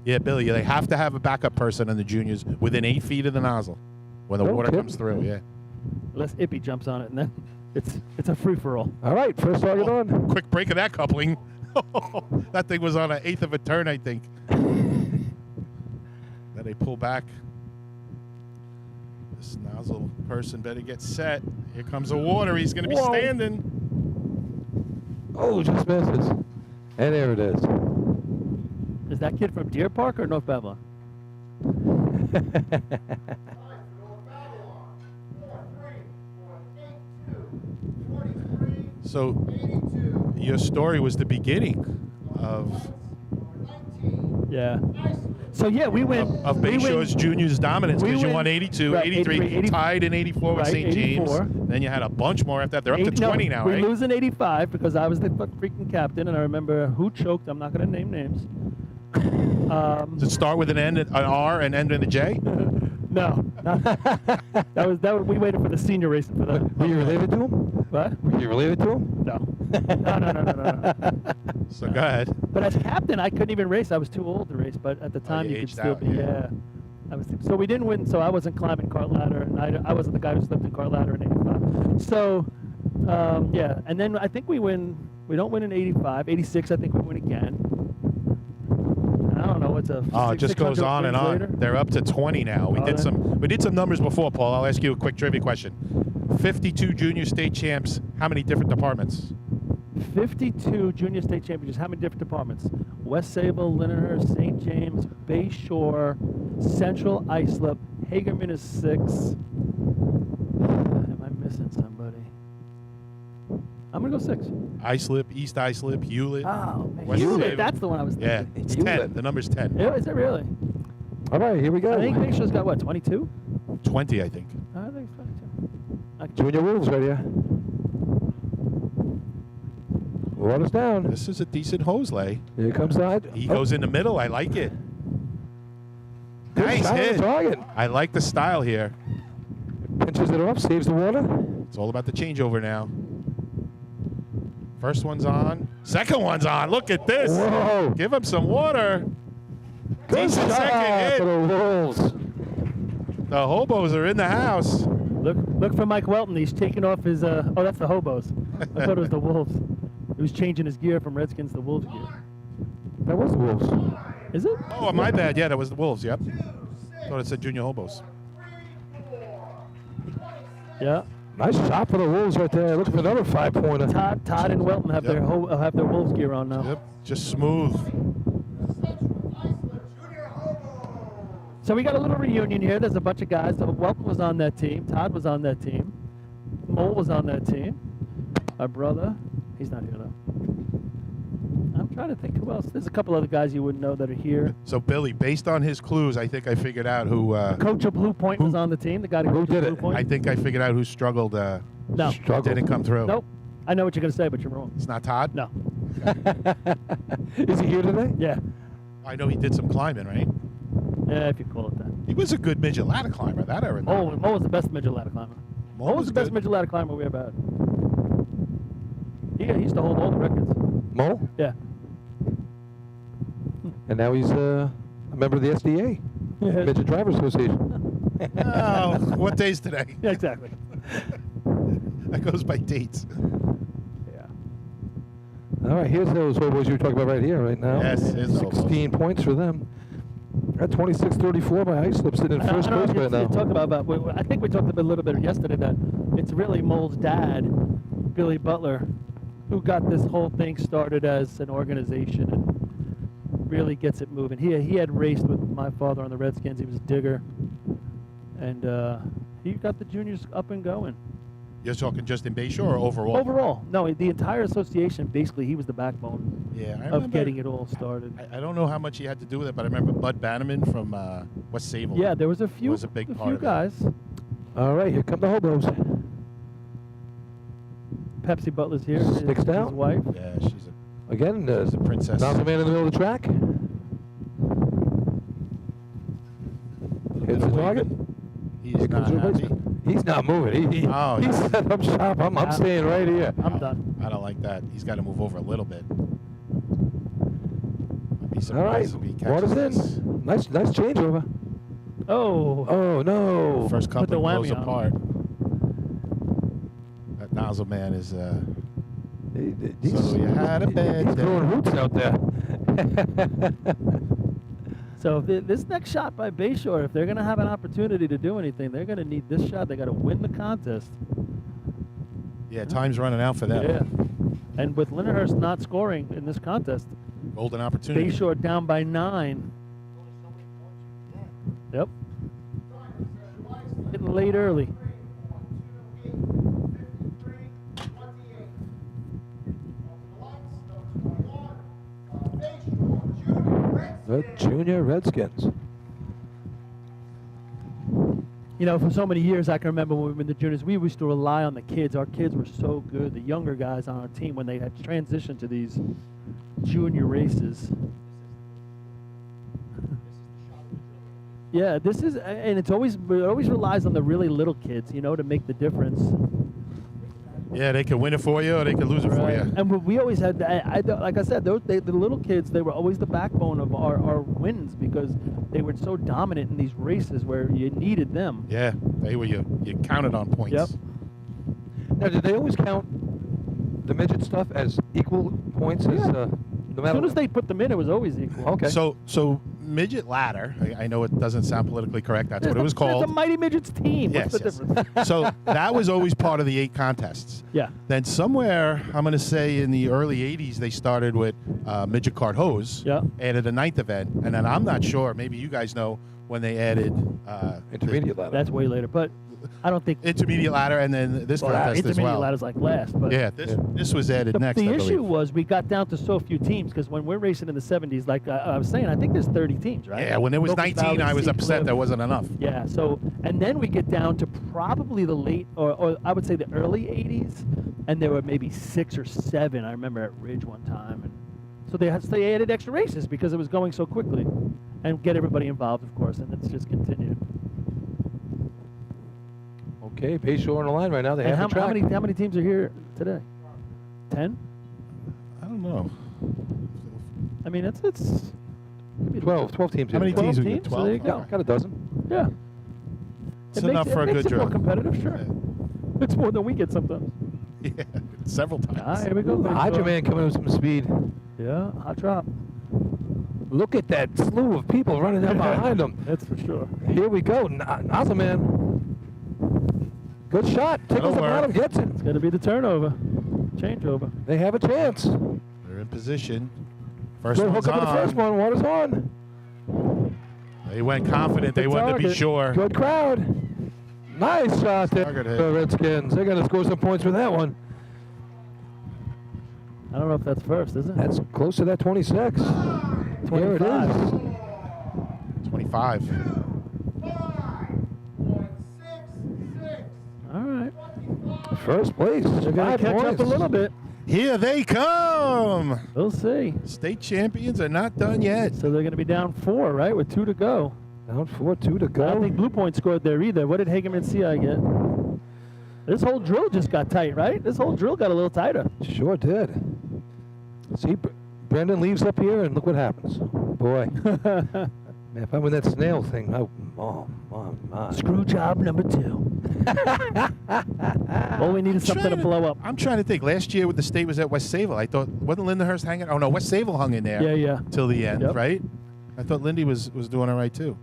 [SPEAKER 4] Yeah, Billy, they have to have a backup person in the juniors within 8 feet of the nozzle when the
[SPEAKER 1] No
[SPEAKER 4] water
[SPEAKER 1] kidding.
[SPEAKER 4] comes through. Yeah.
[SPEAKER 8] Unless Ippy jumps on it, and then it's a free for all.
[SPEAKER 1] All right, first target on.
[SPEAKER 4] Quick break of that coupling. That thing was on an eighth of a turn, I think. Then they pull back. This nozzle person better get set. Here comes the water. He's going to be
[SPEAKER 1] Whoa.
[SPEAKER 4] standing.
[SPEAKER 1] Oh, just misses. And there it is.
[SPEAKER 8] Is that kid from Deer Park or North Babylon?
[SPEAKER 4] So your story was the beginning of
[SPEAKER 8] Yeah. So yeah, we went
[SPEAKER 4] of
[SPEAKER 8] we
[SPEAKER 4] Bayshore's
[SPEAKER 8] went-
[SPEAKER 4] Juniors dominance
[SPEAKER 8] we
[SPEAKER 4] because you
[SPEAKER 8] went-
[SPEAKER 4] won 82,
[SPEAKER 8] right,
[SPEAKER 4] 83,
[SPEAKER 8] 83,
[SPEAKER 4] tied in 84 with
[SPEAKER 8] right,
[SPEAKER 4] St. James.
[SPEAKER 8] 84.
[SPEAKER 4] Then you had a bunch more after that. They're up to 20 now,
[SPEAKER 8] we
[SPEAKER 4] right?
[SPEAKER 8] lose in 85 because I was the freaking captain, and I remember who choked. I'm not going to name names.
[SPEAKER 4] Does it start with an R and end in a J?
[SPEAKER 8] No, that was we waited for the senior racing for that.
[SPEAKER 1] Were you related to him?
[SPEAKER 8] What?
[SPEAKER 1] Were you related to him?
[SPEAKER 8] No. No.
[SPEAKER 4] So go ahead.
[SPEAKER 8] But as captain, I couldn't even race. I was too old to race. But at the time,
[SPEAKER 4] you
[SPEAKER 8] you could
[SPEAKER 4] aged
[SPEAKER 8] still
[SPEAKER 4] out,
[SPEAKER 8] be.
[SPEAKER 4] yeah.
[SPEAKER 8] Yeah. So we didn't win. So I wasn't climbing cart ladder, and I wasn't the guy who slipped in cart ladder in '85. So yeah, and then I think we win. We don't win in '85. '86, I think we win again. And I don't know what's a.
[SPEAKER 4] Oh, it just goes
[SPEAKER 8] 600
[SPEAKER 4] on and
[SPEAKER 8] wins
[SPEAKER 4] on.
[SPEAKER 8] later.
[SPEAKER 4] They're up to 20 now. We did some numbers before, Paul. I'll ask you a quick trivia question. 52 junior state champs. How many different departments?
[SPEAKER 8] 52 junior state championships. How many different departments? West Sable, Lindenhurst, St. James, Bay Shore, Central Islip. Hagerman is 6. Am I missing somebody? I'm gonna go 6.
[SPEAKER 4] Islip, East Islip, Hewlett.
[SPEAKER 8] Oh, man.
[SPEAKER 4] West
[SPEAKER 8] Hewlett,
[SPEAKER 4] Sable.
[SPEAKER 8] that's the one I was
[SPEAKER 4] Yeah,
[SPEAKER 8] thinking.
[SPEAKER 4] it's
[SPEAKER 1] Hewlett.
[SPEAKER 4] 10. The number's 10.
[SPEAKER 8] Yeah, is it really?
[SPEAKER 1] All right, here we go.
[SPEAKER 8] I think Bay Shore's got what, 22?
[SPEAKER 4] 20, I think.
[SPEAKER 8] I think it's 22. Okay.
[SPEAKER 1] Junior Wolves right here. Water's down.
[SPEAKER 4] This is a decent hose lay.
[SPEAKER 1] Here comes that.
[SPEAKER 4] He goes in the middle. I like it.
[SPEAKER 1] Good
[SPEAKER 4] Nice
[SPEAKER 1] shot on the
[SPEAKER 4] hit.
[SPEAKER 1] target.
[SPEAKER 4] I like the style here.
[SPEAKER 1] Pinches it off, saves the water.
[SPEAKER 4] It's all about the changeover now. First one's on. Second one's on. Look at this.
[SPEAKER 1] Whoa.
[SPEAKER 4] Give him some water.
[SPEAKER 1] Good
[SPEAKER 4] Decent
[SPEAKER 1] shot
[SPEAKER 4] second hit.
[SPEAKER 1] for the Wolves.
[SPEAKER 4] The hobos are in the house.
[SPEAKER 8] Look for Mike Welton. He's taking off his. Oh, that's the hobos. I thought it was the Wolves. He was changing his gear from Redskins to Wolves gear.
[SPEAKER 1] That was the Wolves.
[SPEAKER 8] Is it?
[SPEAKER 4] Oh, my bad. Yeah, that was the Wolves. Yep. Thought it said junior hobos.
[SPEAKER 8] Yeah.
[SPEAKER 1] Nice shot for the Wolves right there. Looking for another 5-pointer.
[SPEAKER 8] Todd and Welton have
[SPEAKER 4] Yep.
[SPEAKER 8] their Wolves gear on now.
[SPEAKER 4] Yep. Just smooth.
[SPEAKER 8] So we got a little reunion here. There's a bunch of guys. Welton was on that team. Todd was on that team. Mole was on that team. Our brother. He's not here though. I'm trying to think who else. There's a couple other guys you wouldn't know that are here.
[SPEAKER 4] So, Billy, based on his clues, I think I figured out who.
[SPEAKER 8] Coach of Blue Point was on the team. The guy who coached
[SPEAKER 1] did
[SPEAKER 8] Blue
[SPEAKER 1] it?
[SPEAKER 8] Point.
[SPEAKER 4] I think I figured out who struggled.
[SPEAKER 8] No.
[SPEAKER 1] Struggled.
[SPEAKER 4] Didn't come through.
[SPEAKER 8] Nope. I know what you're going to say, but you're wrong.
[SPEAKER 4] It's not Todd.
[SPEAKER 8] No.
[SPEAKER 1] Is he here today?
[SPEAKER 8] Yeah.
[SPEAKER 4] I know he did some climbing, right?
[SPEAKER 8] Yeah, if you call it that.
[SPEAKER 4] He was a good midget ladder climber. That I remember.
[SPEAKER 8] Mo was the best midget ladder climber. Mo was the best
[SPEAKER 4] good.
[SPEAKER 8] midget ladder climber we ever had. He used to hold all the records.
[SPEAKER 1] Mo?
[SPEAKER 8] Yeah.
[SPEAKER 1] And now he's a member of the SDA, Midget Drivers Association.
[SPEAKER 4] Oh, what day's today?
[SPEAKER 8] Yeah, exactly.
[SPEAKER 4] That goes by dates.
[SPEAKER 8] Yeah.
[SPEAKER 1] All right, here's those hobos you were talking about right here, right now.
[SPEAKER 4] Yes, here's the hobos.
[SPEAKER 1] 16 points for them. At 26-34 by Islip, sitting in
[SPEAKER 8] I
[SPEAKER 1] first
[SPEAKER 8] don't know
[SPEAKER 1] place
[SPEAKER 8] if
[SPEAKER 1] right
[SPEAKER 8] you
[SPEAKER 1] now.
[SPEAKER 8] talked about, I think we talked a little bit yesterday that it's really Mole's dad, Billy Butler, who got this whole thing started as an organization and really gets it moving. He had raced with my father on the Redskins. He was a digger, and he got the juniors up and going.
[SPEAKER 4] You're talking just in Bayshore or overall?
[SPEAKER 8] Overall, no, the entire association, basically, he was the backbone
[SPEAKER 4] Yeah, I
[SPEAKER 8] of
[SPEAKER 4] remember.
[SPEAKER 8] getting it all started.
[SPEAKER 4] I don't know how much he had to do with it, but I remember Bud Bannerman from West Sable.
[SPEAKER 8] Yeah, there was a few,
[SPEAKER 4] was a big part of it.
[SPEAKER 8] guys.
[SPEAKER 1] All right, here come the hobos.
[SPEAKER 8] Pepsi Butler's here.
[SPEAKER 1] Sticks
[SPEAKER 8] his
[SPEAKER 1] down.
[SPEAKER 8] wife.
[SPEAKER 4] Yeah, she's
[SPEAKER 1] Again,
[SPEAKER 4] a princess.
[SPEAKER 1] nozzle man in the middle of the track. Hits the target.
[SPEAKER 4] He's
[SPEAKER 1] Here
[SPEAKER 4] not
[SPEAKER 1] comes the
[SPEAKER 4] happy.
[SPEAKER 1] replacement. He's not moving. He
[SPEAKER 4] Oh,
[SPEAKER 1] he
[SPEAKER 4] yeah.
[SPEAKER 1] said, I'm sharp. I'm staying right here.
[SPEAKER 8] I'm done.
[SPEAKER 4] I don't like that. He's got to move over a little bit. I'd be
[SPEAKER 1] All right,
[SPEAKER 4] surprised if he catches
[SPEAKER 1] water's
[SPEAKER 4] this.
[SPEAKER 1] in. Nice changeover.
[SPEAKER 8] Oh.
[SPEAKER 1] Oh, no.
[SPEAKER 4] First
[SPEAKER 8] Put the
[SPEAKER 4] couple blows
[SPEAKER 8] whammy on.
[SPEAKER 4] apart. That nozzle man is. So you had a bad
[SPEAKER 1] He's
[SPEAKER 4] day.
[SPEAKER 1] growing roots out there.
[SPEAKER 8] So this next shot by Bayshore, if they're going to have an opportunity to do anything, they're going to need this shot. They got to win the contest.
[SPEAKER 4] Yeah, time's running out for them.
[SPEAKER 8] Yeah. And with Lindenhurst not scoring in this contest,
[SPEAKER 4] Golden opportunity.
[SPEAKER 8] Bayshore down by 9. Yep. Getting late early.
[SPEAKER 1] The Junior Redskins.
[SPEAKER 8] You know, for so many years, I can remember when we were in the juniors, we used to rely on the kids. Our kids were so good, the younger guys on our team, when they had transitioned to these junior races. Yeah, this is, and it always relies on the really little kids, you know, to make the difference.
[SPEAKER 4] Yeah, they can win it for you or they can lose it for you.
[SPEAKER 8] And we always had, like I said, the little kids, they were always the backbone of our wins because they were so dominant in these races where you needed them.
[SPEAKER 4] Yeah, they were you counted on points.
[SPEAKER 8] Yep.
[SPEAKER 1] Now, did they always count the midget stuff as equal points as no
[SPEAKER 8] As
[SPEAKER 1] matter
[SPEAKER 8] soon as they put them in, it was always equal.
[SPEAKER 1] Okay.
[SPEAKER 4] So midget ladder, I know it doesn't sound politically correct, that's what it was called.
[SPEAKER 8] It's a Mighty Midgets team.
[SPEAKER 4] Yes,
[SPEAKER 8] What's the difference?
[SPEAKER 4] So that was always part of the 8 contests.
[SPEAKER 8] Yeah.
[SPEAKER 4] Then somewhere, I'm going to say in the early 80s, they started with midget cart hose,
[SPEAKER 8] Yeah.
[SPEAKER 4] added a 9th event, and then I'm not sure, maybe you guys know when they added
[SPEAKER 1] intermediate ladder.
[SPEAKER 8] That's way later, but I don't think
[SPEAKER 4] intermediate ladder, and then this contest as
[SPEAKER 8] intermediate
[SPEAKER 4] well.
[SPEAKER 8] ladder's like last. But
[SPEAKER 4] Yeah, this was added next.
[SPEAKER 8] the
[SPEAKER 4] I
[SPEAKER 8] issue
[SPEAKER 4] believe.
[SPEAKER 8] was we got down to so few teams because when we're racing in the 70s, like I was saying, I think there's 30 teams, right?
[SPEAKER 4] Yeah, when there was
[SPEAKER 8] Locust
[SPEAKER 4] 19,
[SPEAKER 8] Valley,
[SPEAKER 4] I was
[SPEAKER 8] Sea
[SPEAKER 4] upset
[SPEAKER 8] Cliff.
[SPEAKER 4] there wasn't enough.
[SPEAKER 8] Yeah, so, and then we get down to probably the late, or I would say the early 80s, and there were maybe 6 or 7, I remember at Ridge one time. And so they added extra races because it was going so quickly. And get everybody involved, of course, and it's just continued.
[SPEAKER 1] Okay, Bayshore on the line right now. They
[SPEAKER 8] And
[SPEAKER 1] have the track.
[SPEAKER 8] how many teams are here today? 10?
[SPEAKER 4] I don't know.
[SPEAKER 8] I mean, it's
[SPEAKER 1] 12 teams.
[SPEAKER 4] How many
[SPEAKER 1] here.
[SPEAKER 4] teams we
[SPEAKER 8] teams?
[SPEAKER 4] get?
[SPEAKER 8] So
[SPEAKER 4] 12?
[SPEAKER 8] there you go.
[SPEAKER 1] Got a dozen.
[SPEAKER 8] Yeah.
[SPEAKER 4] It's enough for a
[SPEAKER 8] makes
[SPEAKER 4] good
[SPEAKER 8] it more
[SPEAKER 4] drill.
[SPEAKER 8] competitive, sure.
[SPEAKER 4] Yeah.
[SPEAKER 8] It's more than we get sometimes.
[SPEAKER 4] Yeah, several times.
[SPEAKER 8] Ah, here we go.
[SPEAKER 1] Hagerman coming with some speed.
[SPEAKER 8] Yeah, hot drop.
[SPEAKER 1] Look at that slew of people running up behind them.
[SPEAKER 8] That's for sure.
[SPEAKER 1] Here we go. Nozzleman. Good shot. Tickles the
[SPEAKER 4] That'll
[SPEAKER 1] bottom.
[SPEAKER 4] work.
[SPEAKER 1] Gets it.
[SPEAKER 8] It's going to be the turnover. Changeover.
[SPEAKER 1] They have a chance.
[SPEAKER 4] They're in position. First
[SPEAKER 1] Good
[SPEAKER 4] one's
[SPEAKER 1] hook up to the first
[SPEAKER 4] on.
[SPEAKER 1] one. Water's on.
[SPEAKER 4] They went confident. They
[SPEAKER 1] Good
[SPEAKER 4] wanted to be
[SPEAKER 1] target.
[SPEAKER 4] sure.
[SPEAKER 1] Good crowd. Nice shot there.
[SPEAKER 4] Target hit.
[SPEAKER 1] The Redskins. They're going to score some points with that one.
[SPEAKER 8] I don't know if that's first, is it?
[SPEAKER 1] That's close to that 26. There it
[SPEAKER 8] 25.
[SPEAKER 1] is.
[SPEAKER 4] 25.
[SPEAKER 3] 5.66.
[SPEAKER 8] All right.
[SPEAKER 1] First place.
[SPEAKER 8] They're going
[SPEAKER 1] 5
[SPEAKER 8] to catch up
[SPEAKER 1] points.
[SPEAKER 8] a little bit.
[SPEAKER 4] Here they come.
[SPEAKER 8] We'll see.
[SPEAKER 4] State champions are not done yet.
[SPEAKER 8] So they're going to be down 4, right, with 2 to go.
[SPEAKER 1] Down 4-2 to
[SPEAKER 8] I
[SPEAKER 1] go.
[SPEAKER 8] don't think Blue Point scored there either. What did Hagerman CI get? This whole drill just got tight, right? This whole drill got a little tighter.
[SPEAKER 1] Sure did. See, Brendan leaves up here, and look what happens. Boy. Man, if I win that snail thing, oh, my.
[SPEAKER 8] Screw job number 2. All we need is something to blow up.
[SPEAKER 4] I'm trying to think. Last year with the state was at West Sayville. I thought, wasn't Lindenhurst hanging? Oh, no, West Sayville hung in there.
[SPEAKER 8] Yeah.
[SPEAKER 4] Till the end,
[SPEAKER 8] Yep.
[SPEAKER 4] right? I thought Lindy was doing all right, too.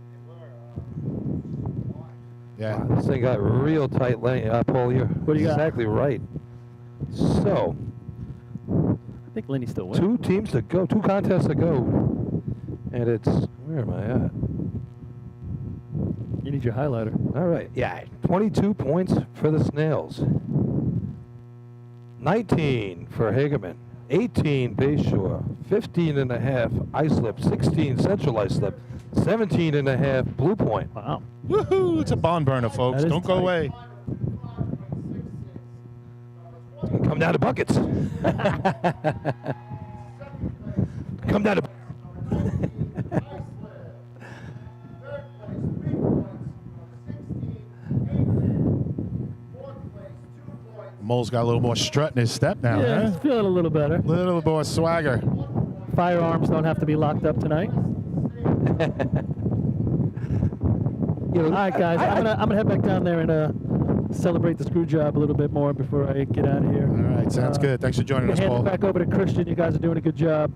[SPEAKER 4] Yeah.
[SPEAKER 1] Wow, this thing got real tight, Paul. You're
[SPEAKER 8] What do you got?
[SPEAKER 1] exactly right. So,
[SPEAKER 8] I think Lenny still wins.
[SPEAKER 1] 2 teams to go, 2 contests to go. And it's, where am I at?
[SPEAKER 8] You need your highlighter.
[SPEAKER 1] All right, yeah, 22 points for the Snails. 19 for Hagerman. 18 Bayshore. 15 and a half Islip. 16 Central Islip. 17 and a half Blue Point.
[SPEAKER 8] Wow.
[SPEAKER 4] Woohoo! It's a barn burner, folks.
[SPEAKER 8] That is
[SPEAKER 4] Don't go
[SPEAKER 8] tight.
[SPEAKER 4] away.
[SPEAKER 1] It's gonna come down to buckets. Come down to.
[SPEAKER 4] Mole's got a little more strut in his step now,
[SPEAKER 8] Yeah,
[SPEAKER 4] huh?
[SPEAKER 8] he's feeling a little better.
[SPEAKER 4] Little more swagger.
[SPEAKER 8] Firearms don't have to be locked up tonight. All right, guys. I'm gonna head back down there and celebrate the screw job a little bit more before I get out of here.
[SPEAKER 4] All right, sounds good. Thanks for joining us,
[SPEAKER 8] Hand
[SPEAKER 4] Paul.
[SPEAKER 8] it back over to Christian. You guys are doing a good job.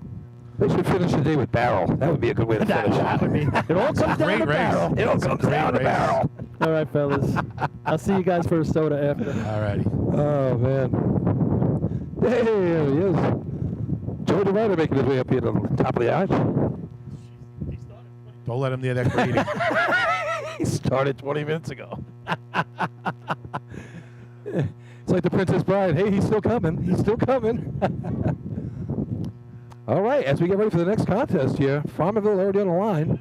[SPEAKER 1] They should finish the day with barrel. That would be a good way to finish.
[SPEAKER 8] That would be. It all comes down
[SPEAKER 4] Great
[SPEAKER 8] to
[SPEAKER 4] race.
[SPEAKER 8] barrel.
[SPEAKER 1] It all comes down to barrel.
[SPEAKER 8] All right, fellas. I'll see you guys for a soda after.
[SPEAKER 4] All righty.
[SPEAKER 1] Oh man. Hey, there he is. Joe DeRider making his way up here to the top of the arch.
[SPEAKER 4] Don't let him near that grating.
[SPEAKER 1] He started 20 minutes ago. It's like the Princess Bride. Hey, he's still coming. He's still coming. All right, as we get ready for the next contest here, Farmerville already on the line.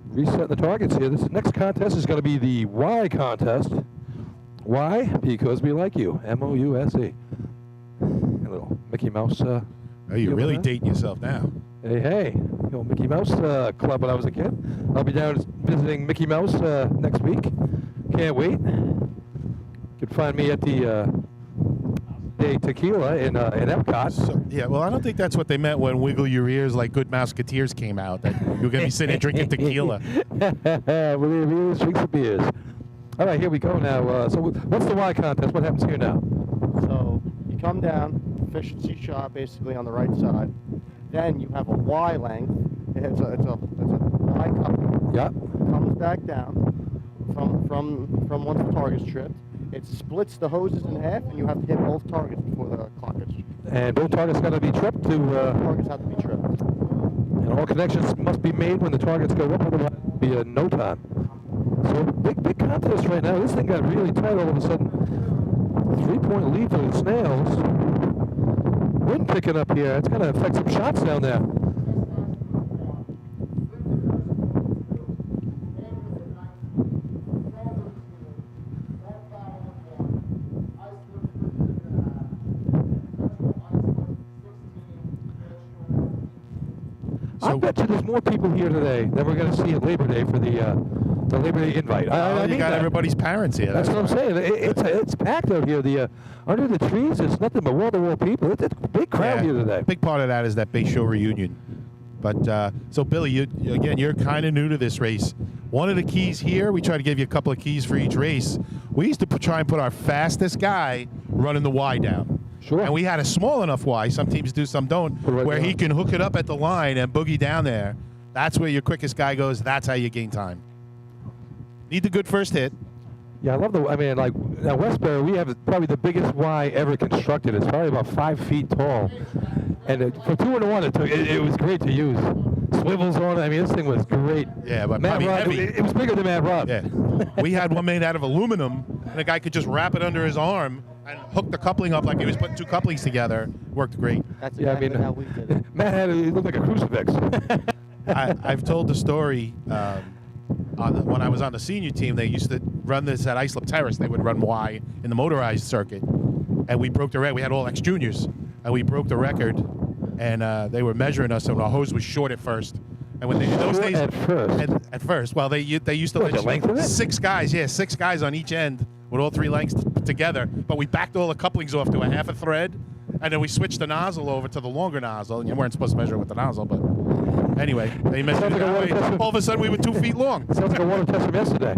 [SPEAKER 1] Resetting the targets here. This next contest is going to be the Y contest. Why? Because we like you. M-O-U-S-E. A little Mickey Mouse.
[SPEAKER 4] Oh, you're really dating yourself now.
[SPEAKER 1] Hey, hey. You know, Mickey Mouse Club when I was a kid. I'll be down visiting Mickey Mouse next week. Can't wait. You can find me at the Tequila in Epcot.
[SPEAKER 4] So, yeah, well, I don't think that's what they meant when Wiggle Your Ears like Good Mouseketeers came out, that you're going to be sitting there drinking tequila.
[SPEAKER 1] Wiggle your ears, drink some beers. All right, here we go now. So what's the Y contest? What happens here now?
[SPEAKER 7] So you come down, efficiency shot basically on the right side. Then you have a Y length. It's a Y cupping.
[SPEAKER 1] Yeah.
[SPEAKER 7] Comes back down from once the target's tripped. It splits the hoses in half, and you have to hit both targets before the clock is.
[SPEAKER 1] And both targets got to be tripped to.
[SPEAKER 7] Targets have to be tripped.
[SPEAKER 1] And all connections must be made when the targets go up, otherwise it'll be a no time. So big contest right now. This thing got really tight all of a sudden. 3-point lead for the Snails. Wind picking up here. It's going to affect some shots down there. I bet you there's more people here today than we're going to see at Labor Day for the Labor Day invite. I
[SPEAKER 4] you
[SPEAKER 1] mean
[SPEAKER 4] got
[SPEAKER 1] that.
[SPEAKER 4] everybody's parents here.
[SPEAKER 1] That's what I'm saying. It's packed out here. The under the trees, there's nothing but wall-to-wall people. It's a big crowd here today.
[SPEAKER 4] Big part of that is that base show reunion. But so Billy, you're kind of new to this race. One of the keys here, we try to give you a couple of keys for each race. We used to try and put our fastest guy running the Y down.
[SPEAKER 1] Sure.
[SPEAKER 4] And we had a small enough Y, some teams do, some don't, where he can hook it up at the line and boogie down there. That's where your quickest guy goes. That's how you gain time. Need the good first hit.
[SPEAKER 1] Yeah, I love the. I mean, like at Westbury, we have probably the biggest Y ever constructed. It's probably about 5 feet tall, and for 2 and 1, it was great to use. Swivels on it. I mean, this thing was great.
[SPEAKER 4] Yeah, but
[SPEAKER 1] Matt
[SPEAKER 4] probably
[SPEAKER 1] Rod,
[SPEAKER 4] heavy.
[SPEAKER 1] it was bigger than Matt Rod.
[SPEAKER 4] Yeah, we had one made out of aluminum, and a guy could just wrap it under his arm and hook the coupling up like he was putting 2 couplings together. Worked great.
[SPEAKER 7] That's
[SPEAKER 1] Yeah,
[SPEAKER 7] exactly how we did it.
[SPEAKER 1] Matt had it looked like a crucifix.
[SPEAKER 4] I've told the story. When I was on the senior team, they used to run this at Islip Terrace. They would run Y in the motorized circuit, and we broke the record. We had all ex-juniors, and we broke the record. And they were measuring us, and our hose was short at first. And when they in those days, at first, well, they used to
[SPEAKER 1] What, the length of it?
[SPEAKER 4] 6 guys, 6 guys on each end with all 3 lengths together. But we backed all the couplings off to a half a thread, and then we switched the nozzle over to the longer nozzle. And you weren't supposed to measure it with the nozzle, but anyway, they measured it that way. All of a sudden, we were 2 feet long.
[SPEAKER 1] Sounds like a water test from yesterday.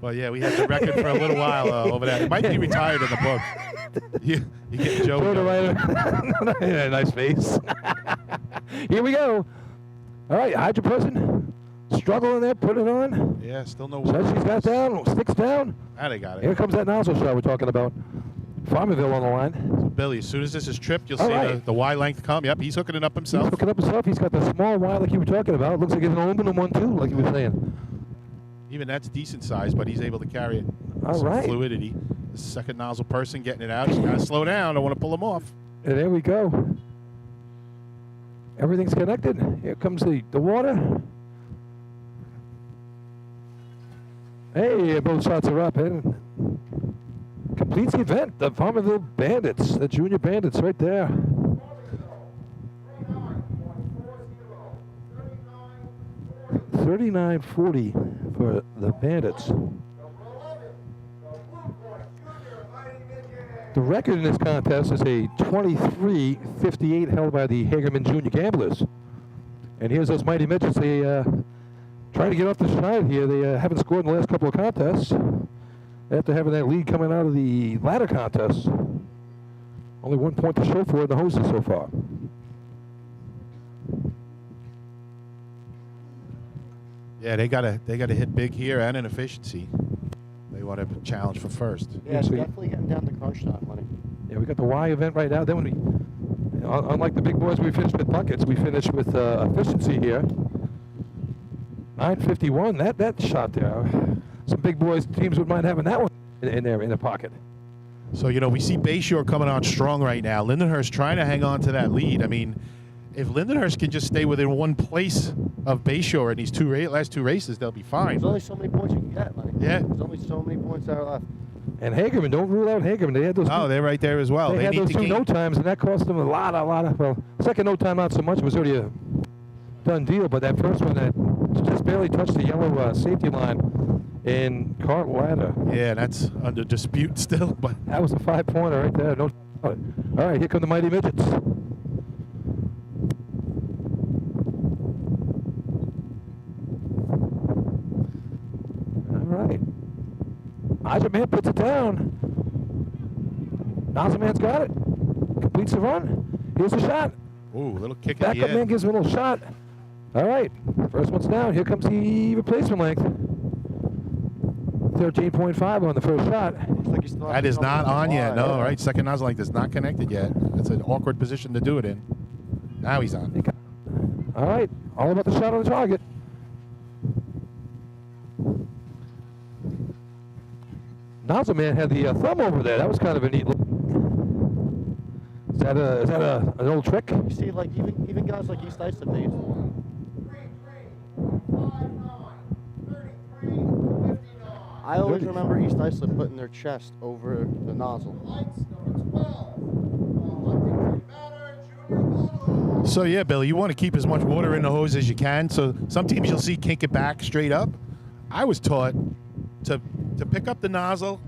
[SPEAKER 4] Well, yeah, we had the record for a little while over there. It might be retired in the book. You get Joe.
[SPEAKER 1] Yeah, nice face. Here we go. All right, hide your person. Struggle in there, put it on.
[SPEAKER 4] Yeah, still no
[SPEAKER 1] So
[SPEAKER 4] work.
[SPEAKER 1] she's got down, sticks down.
[SPEAKER 4] Now they got it.
[SPEAKER 1] Here comes that nozzle shot we're talking about. Farmerville on the line.
[SPEAKER 4] So Billy, as soon as this is tripped, you'll
[SPEAKER 1] All
[SPEAKER 4] see
[SPEAKER 1] right.
[SPEAKER 4] the Y length come. Yep, he's hooking it up
[SPEAKER 1] He's
[SPEAKER 4] himself.
[SPEAKER 1] hooking up himself. He's got the small Y like you were talking about. Looks like it's an aluminum one too, like you were saying.
[SPEAKER 4] Even that's decent size, but he's able to carry it with
[SPEAKER 1] All
[SPEAKER 4] some
[SPEAKER 1] right.
[SPEAKER 4] fluidity. The second nozzle person getting it out. Just got to slow down. I don't want to pull him off.
[SPEAKER 1] And there we go. Everything's connected. Here comes the water. Hey, both shots are up. And completes the event. The Farmerville Bandits, the Junior Bandits right there. 39-40 for the Bandits. The record in this contest is a 23-58 held by the Hagerman Junior Gamblers. And here's those Mighty Midgets. They trying to get off the schneid here. They haven't scored in the last couple of contests. After having that lead coming out of the ladder contest. Only 1 point to show for it in the hoses so far.
[SPEAKER 4] Yeah, they gotta hit big here and in efficiency. They want to challenge for first.
[SPEAKER 7] Yeah, it's
[SPEAKER 1] Sweet.
[SPEAKER 7] definitely getting down to crunch time, Lenny.
[SPEAKER 1] Yeah, we got the Y event right now. Then when we, unlike the big boys, we finished with buckets. We finished with efficiency here. 951. That shot there. Some big boys teams would mind having that one in their pocket.
[SPEAKER 4] So, you know, we see Bayshore coming on strong right now. Lindenhurst trying to hang on to that lead. I mean, if Lindenhurst can just stay within one place of Bayshore in these last two races, they'll be fine.
[SPEAKER 7] There's only so many points you can get, Lenny.
[SPEAKER 4] Yeah.
[SPEAKER 7] There's only so many points that are left.
[SPEAKER 1] And Hagerman, don't rule out Hagerman. They had those.
[SPEAKER 4] Oh, they're right there as well.
[SPEAKER 1] They had
[SPEAKER 4] need
[SPEAKER 1] those
[SPEAKER 4] to
[SPEAKER 1] two
[SPEAKER 4] gain.
[SPEAKER 1] no times, and that cost them a lot of. Well, second no time not so much. It was already a done deal, but that first one that just barely touched the yellow safety line in cart ladder.
[SPEAKER 4] Yeah, that's under dispute still, but
[SPEAKER 1] That was a 5-pointer right there. No. All right, here come the mighty midgets. All right. Hagerman puts it down. Nozzleman's got it. Completes the run. Here's the shot.
[SPEAKER 4] ooh, little kick in
[SPEAKER 1] Back
[SPEAKER 4] the
[SPEAKER 1] up man
[SPEAKER 4] end.
[SPEAKER 1] gives him a little shot. All right. First one's down. Here comes the replacement length. 13.5 on the first shot.
[SPEAKER 7] Looks like he's still
[SPEAKER 4] That is not on yet. No,
[SPEAKER 7] Yeah.
[SPEAKER 4] right? Second nozzle length is not connected yet. That's an awkward position to do it in. Now he's on.
[SPEAKER 1] All right. All about the shot on the target. Nozzleman had the thumb over there. That was kind of a neat look. Is that an old trick?
[SPEAKER 7] You see, like even guys like East Islip, they used to win.
[SPEAKER 3] 59.
[SPEAKER 7] I always
[SPEAKER 1] Goodies.
[SPEAKER 7] remember East Islip putting their chest over the nozzle.
[SPEAKER 3] Lights number 12. Huntington Manor Junior Bottle.
[SPEAKER 4] So yeah, Billy, you want to keep as much water in the hose as you can. So some teams you'll see kink it back straight up. I was taught to pick up the nozzle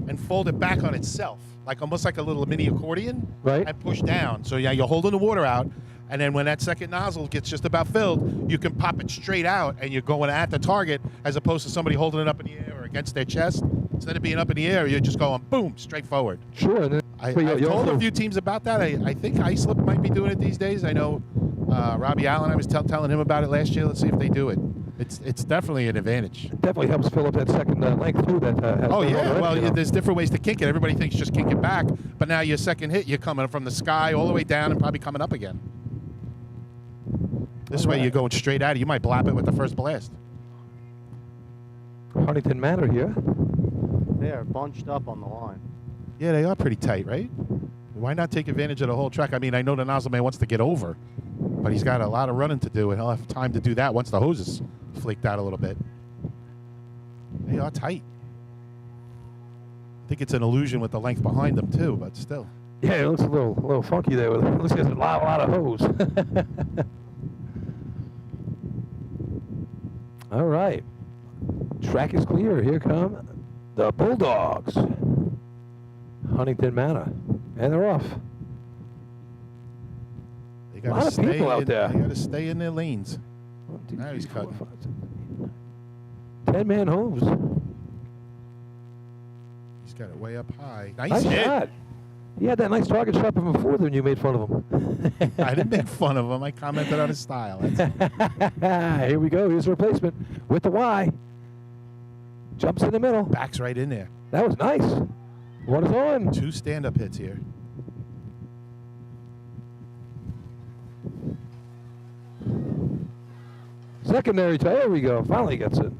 [SPEAKER 4] and fold it back on itself, like almost like a little mini accordion,
[SPEAKER 1] Right.
[SPEAKER 4] and push down. So yeah, you're holding the water out, and then when that second nozzle gets just about filled, you can pop it straight out, and you're going at the target as opposed to somebody holding it up in the air or against their chest. Instead of being up in the air, you're just going boom, straight forward.
[SPEAKER 1] Sure. And then,
[SPEAKER 4] I've
[SPEAKER 1] but you
[SPEAKER 4] told
[SPEAKER 1] also-
[SPEAKER 4] a few teams about that. I think Islip might be doing it these days. I know Robbie Allen, I was telling him about it last year. Let's see if they do it. It's definitely an advantage.
[SPEAKER 1] definitely helps fill up that second length too. That has
[SPEAKER 4] Oh
[SPEAKER 1] been
[SPEAKER 4] yeah,
[SPEAKER 1] already,
[SPEAKER 4] well
[SPEAKER 1] you know.
[SPEAKER 4] there's different ways to kink it. Everybody thinks just kink it back, but now your second hit, you're coming from the sky all the way down and probably coming up again. This way you're going straight at it. You might blap it with the first blast.
[SPEAKER 1] Huntington Manor here.
[SPEAKER 7] They are bunched up on the line.
[SPEAKER 4] Yeah, they are pretty tight, right? Why not take advantage of the whole track? I mean, I know the nozzle man wants to get over, but he's got a lot of running to do, and he'll have time to do that once the hose is flaked out a little bit. They are tight. I think it's an illusion with the length behind them too, but still.
[SPEAKER 1] Yeah, it looks a little funky there. It looks like there's a lot of hose. All right. Track is clear. Here come the Bulldogs. Huntington Manor. And they're off.
[SPEAKER 4] They
[SPEAKER 1] A
[SPEAKER 4] gotta
[SPEAKER 1] lot of
[SPEAKER 4] stay
[SPEAKER 1] people out
[SPEAKER 4] in,
[SPEAKER 1] there.
[SPEAKER 4] They got to stay in their lanes.
[SPEAKER 1] 1, 2,
[SPEAKER 4] Now he's
[SPEAKER 1] 3, 4,
[SPEAKER 4] cutting.
[SPEAKER 1] 5, 6, 7, 8, 9. 10-man hose.
[SPEAKER 4] He's got it way up high.
[SPEAKER 1] Nice
[SPEAKER 4] Nice hit.
[SPEAKER 1] shot. He had that nice target shot from before when you made fun of him.
[SPEAKER 4] I didn't make fun of him. I commented on his style. That's
[SPEAKER 1] Here we go. Here's the replacement with the Y. Jumps in the middle.
[SPEAKER 4] backs right in there.
[SPEAKER 1] That was nice. One is on.
[SPEAKER 4] 2 stand-up hits here.
[SPEAKER 1] Secondary tie. There we go. Finally gets it.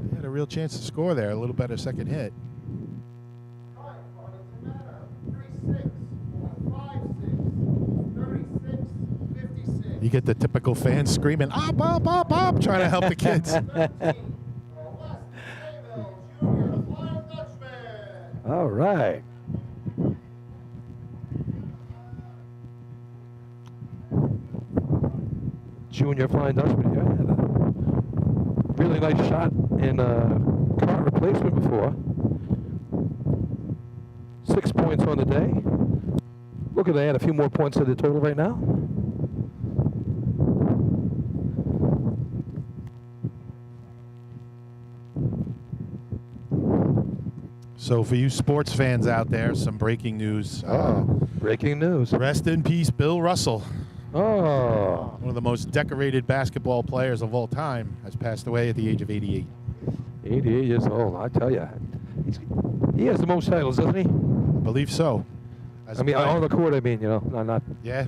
[SPEAKER 4] They had a real chance to score there. A little better second hit.
[SPEAKER 3] Huntington Manor 36. 56. 36. 56.
[SPEAKER 4] You get the typical fans screaming, "Up, up, up, up," trying to help the kids.
[SPEAKER 3] 13. West Mayville Junior Flying Dutchman.
[SPEAKER 1] All right. Junior Flying Dutchman here. Had a really nice shot in cart replacement before. 6 points on the day. Looking to add a few more points to the total right now.
[SPEAKER 4] So for you sports fans out there, some breaking news.
[SPEAKER 1] Breaking news.
[SPEAKER 4] Rest in peace, Bill Russell.
[SPEAKER 1] Oh.
[SPEAKER 4] One of the most decorated basketball players of all time has passed away at the age of 88.
[SPEAKER 1] 88 years old. I tell you, he has the most titles, doesn't he?
[SPEAKER 4] Believe so. As
[SPEAKER 1] I
[SPEAKER 4] a
[SPEAKER 1] mean,
[SPEAKER 4] player.
[SPEAKER 1] on the court. I mean, you know, not
[SPEAKER 4] Yeah.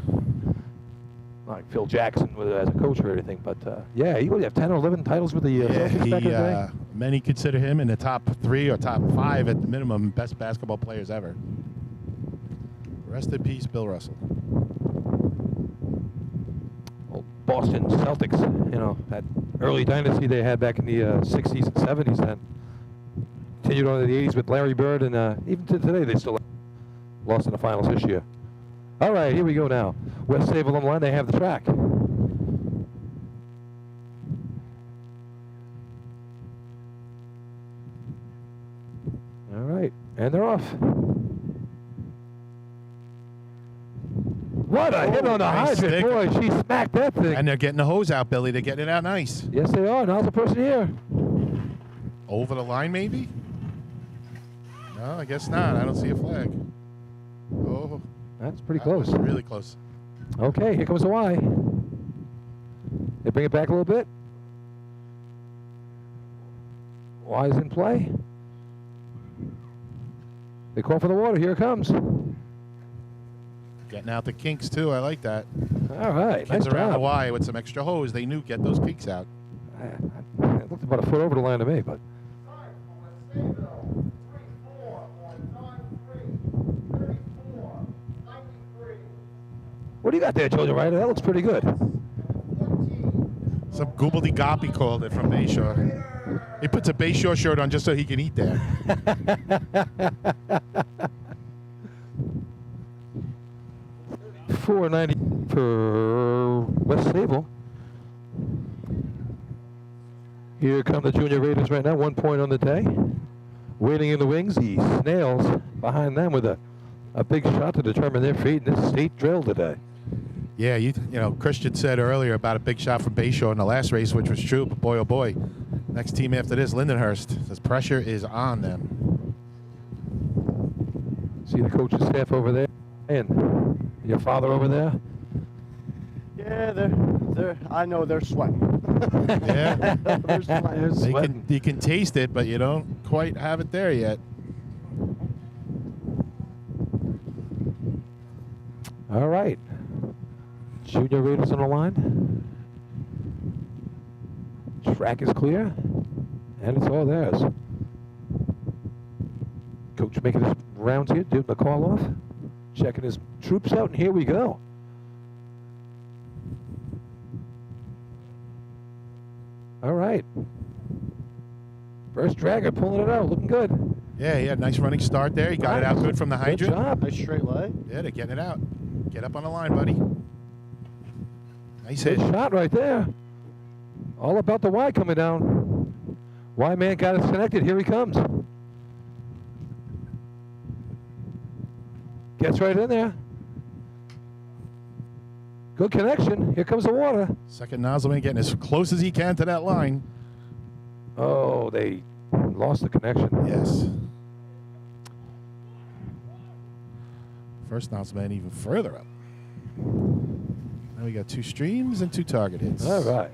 [SPEAKER 1] like Phil Jackson as a coach or anything, but yeah, he would have 10 or 11 titles with the
[SPEAKER 4] Yeah,
[SPEAKER 1] Celtics back in the day.
[SPEAKER 4] many consider him in the top 3 or top 5 at the minimum best basketball players ever. Rest in peace, Bill Russell.
[SPEAKER 1] Old Boston Celtics, you know, that early dynasty they had back in the 60s and 70s, then continued on in the 80s with Larry Bird, and even to today they still lost in the finals this year. All right, here we go now. West Sable on the line, they have the track. All right, and they're off. What a hit on the
[SPEAKER 4] nice
[SPEAKER 1] hydrant.
[SPEAKER 4] stick.
[SPEAKER 1] Boy, she smacked that thing.
[SPEAKER 4] And they're getting the hose out, Billy. They're getting it out nice.
[SPEAKER 1] Yes, they are. Now's the person here.
[SPEAKER 4] Over the line, maybe? No, I guess not. I don't see a flag. Oh,
[SPEAKER 1] That's pretty
[SPEAKER 4] that
[SPEAKER 1] close.
[SPEAKER 4] was really close.
[SPEAKER 1] Okay, here comes the Y. They bring it back a little bit. Y is in play. They call for the water. Here it comes.
[SPEAKER 4] Getting out the kinks, too. I like that.
[SPEAKER 1] All right,
[SPEAKER 4] Kids
[SPEAKER 1] nice
[SPEAKER 4] around the
[SPEAKER 1] job.
[SPEAKER 4] Y with some extra hose. They knew get those kinks out.
[SPEAKER 1] It looked about a foot over the line to me, but what do you got there, Jojo Ryder? That looks pretty good.
[SPEAKER 4] Some gobbledygook, he called it, from Bayshore. He puts a Bayshore shirt on just so he can eat there.
[SPEAKER 1] 490 for West Sable. Here come the Junior Raiders right now, 1 point on the day. Waiting in the wings, the Snails behind them with a big shot to determine their fate in this state drill today.
[SPEAKER 4] Yeah, you know, Christian said earlier about a big shot from Bayshore in the last race, which was true, but boy, oh boy. Next team after this, Lindenhurst. This pressure is on them.
[SPEAKER 1] See the coaching staff over there and your father over there.
[SPEAKER 7] Yeah, they're. I know they're sweating.
[SPEAKER 4] Yeah.
[SPEAKER 7] They're sweating.
[SPEAKER 4] You can taste it, but you don't quite have it there yet.
[SPEAKER 1] All right. Junior Raiders on the line. Track is clear, and it's all theirs. Coach making his rounds here, doing the call off, checking his troops out, and here we go. All right. First dragger pulling it out, looking good.
[SPEAKER 4] Yeah, he had a nice running start there. He got it out good from the
[SPEAKER 1] Good
[SPEAKER 4] hydrant.
[SPEAKER 1] job.
[SPEAKER 7] Nice straight leg.
[SPEAKER 4] Yeah, they're getting it out. Get up on the line, buddy. Nice hit.
[SPEAKER 1] Good shot right there. All about the Y coming down. Y man got us connected. Here he comes. Gets right in there. Good connection. Here comes the water.
[SPEAKER 4] Second nozzleman getting as close as he can to that line.
[SPEAKER 1] Oh, they lost the connection.
[SPEAKER 4] Yes. First nozzleman even further up. Now we got 2 streams and 2 target hits.
[SPEAKER 1] All right.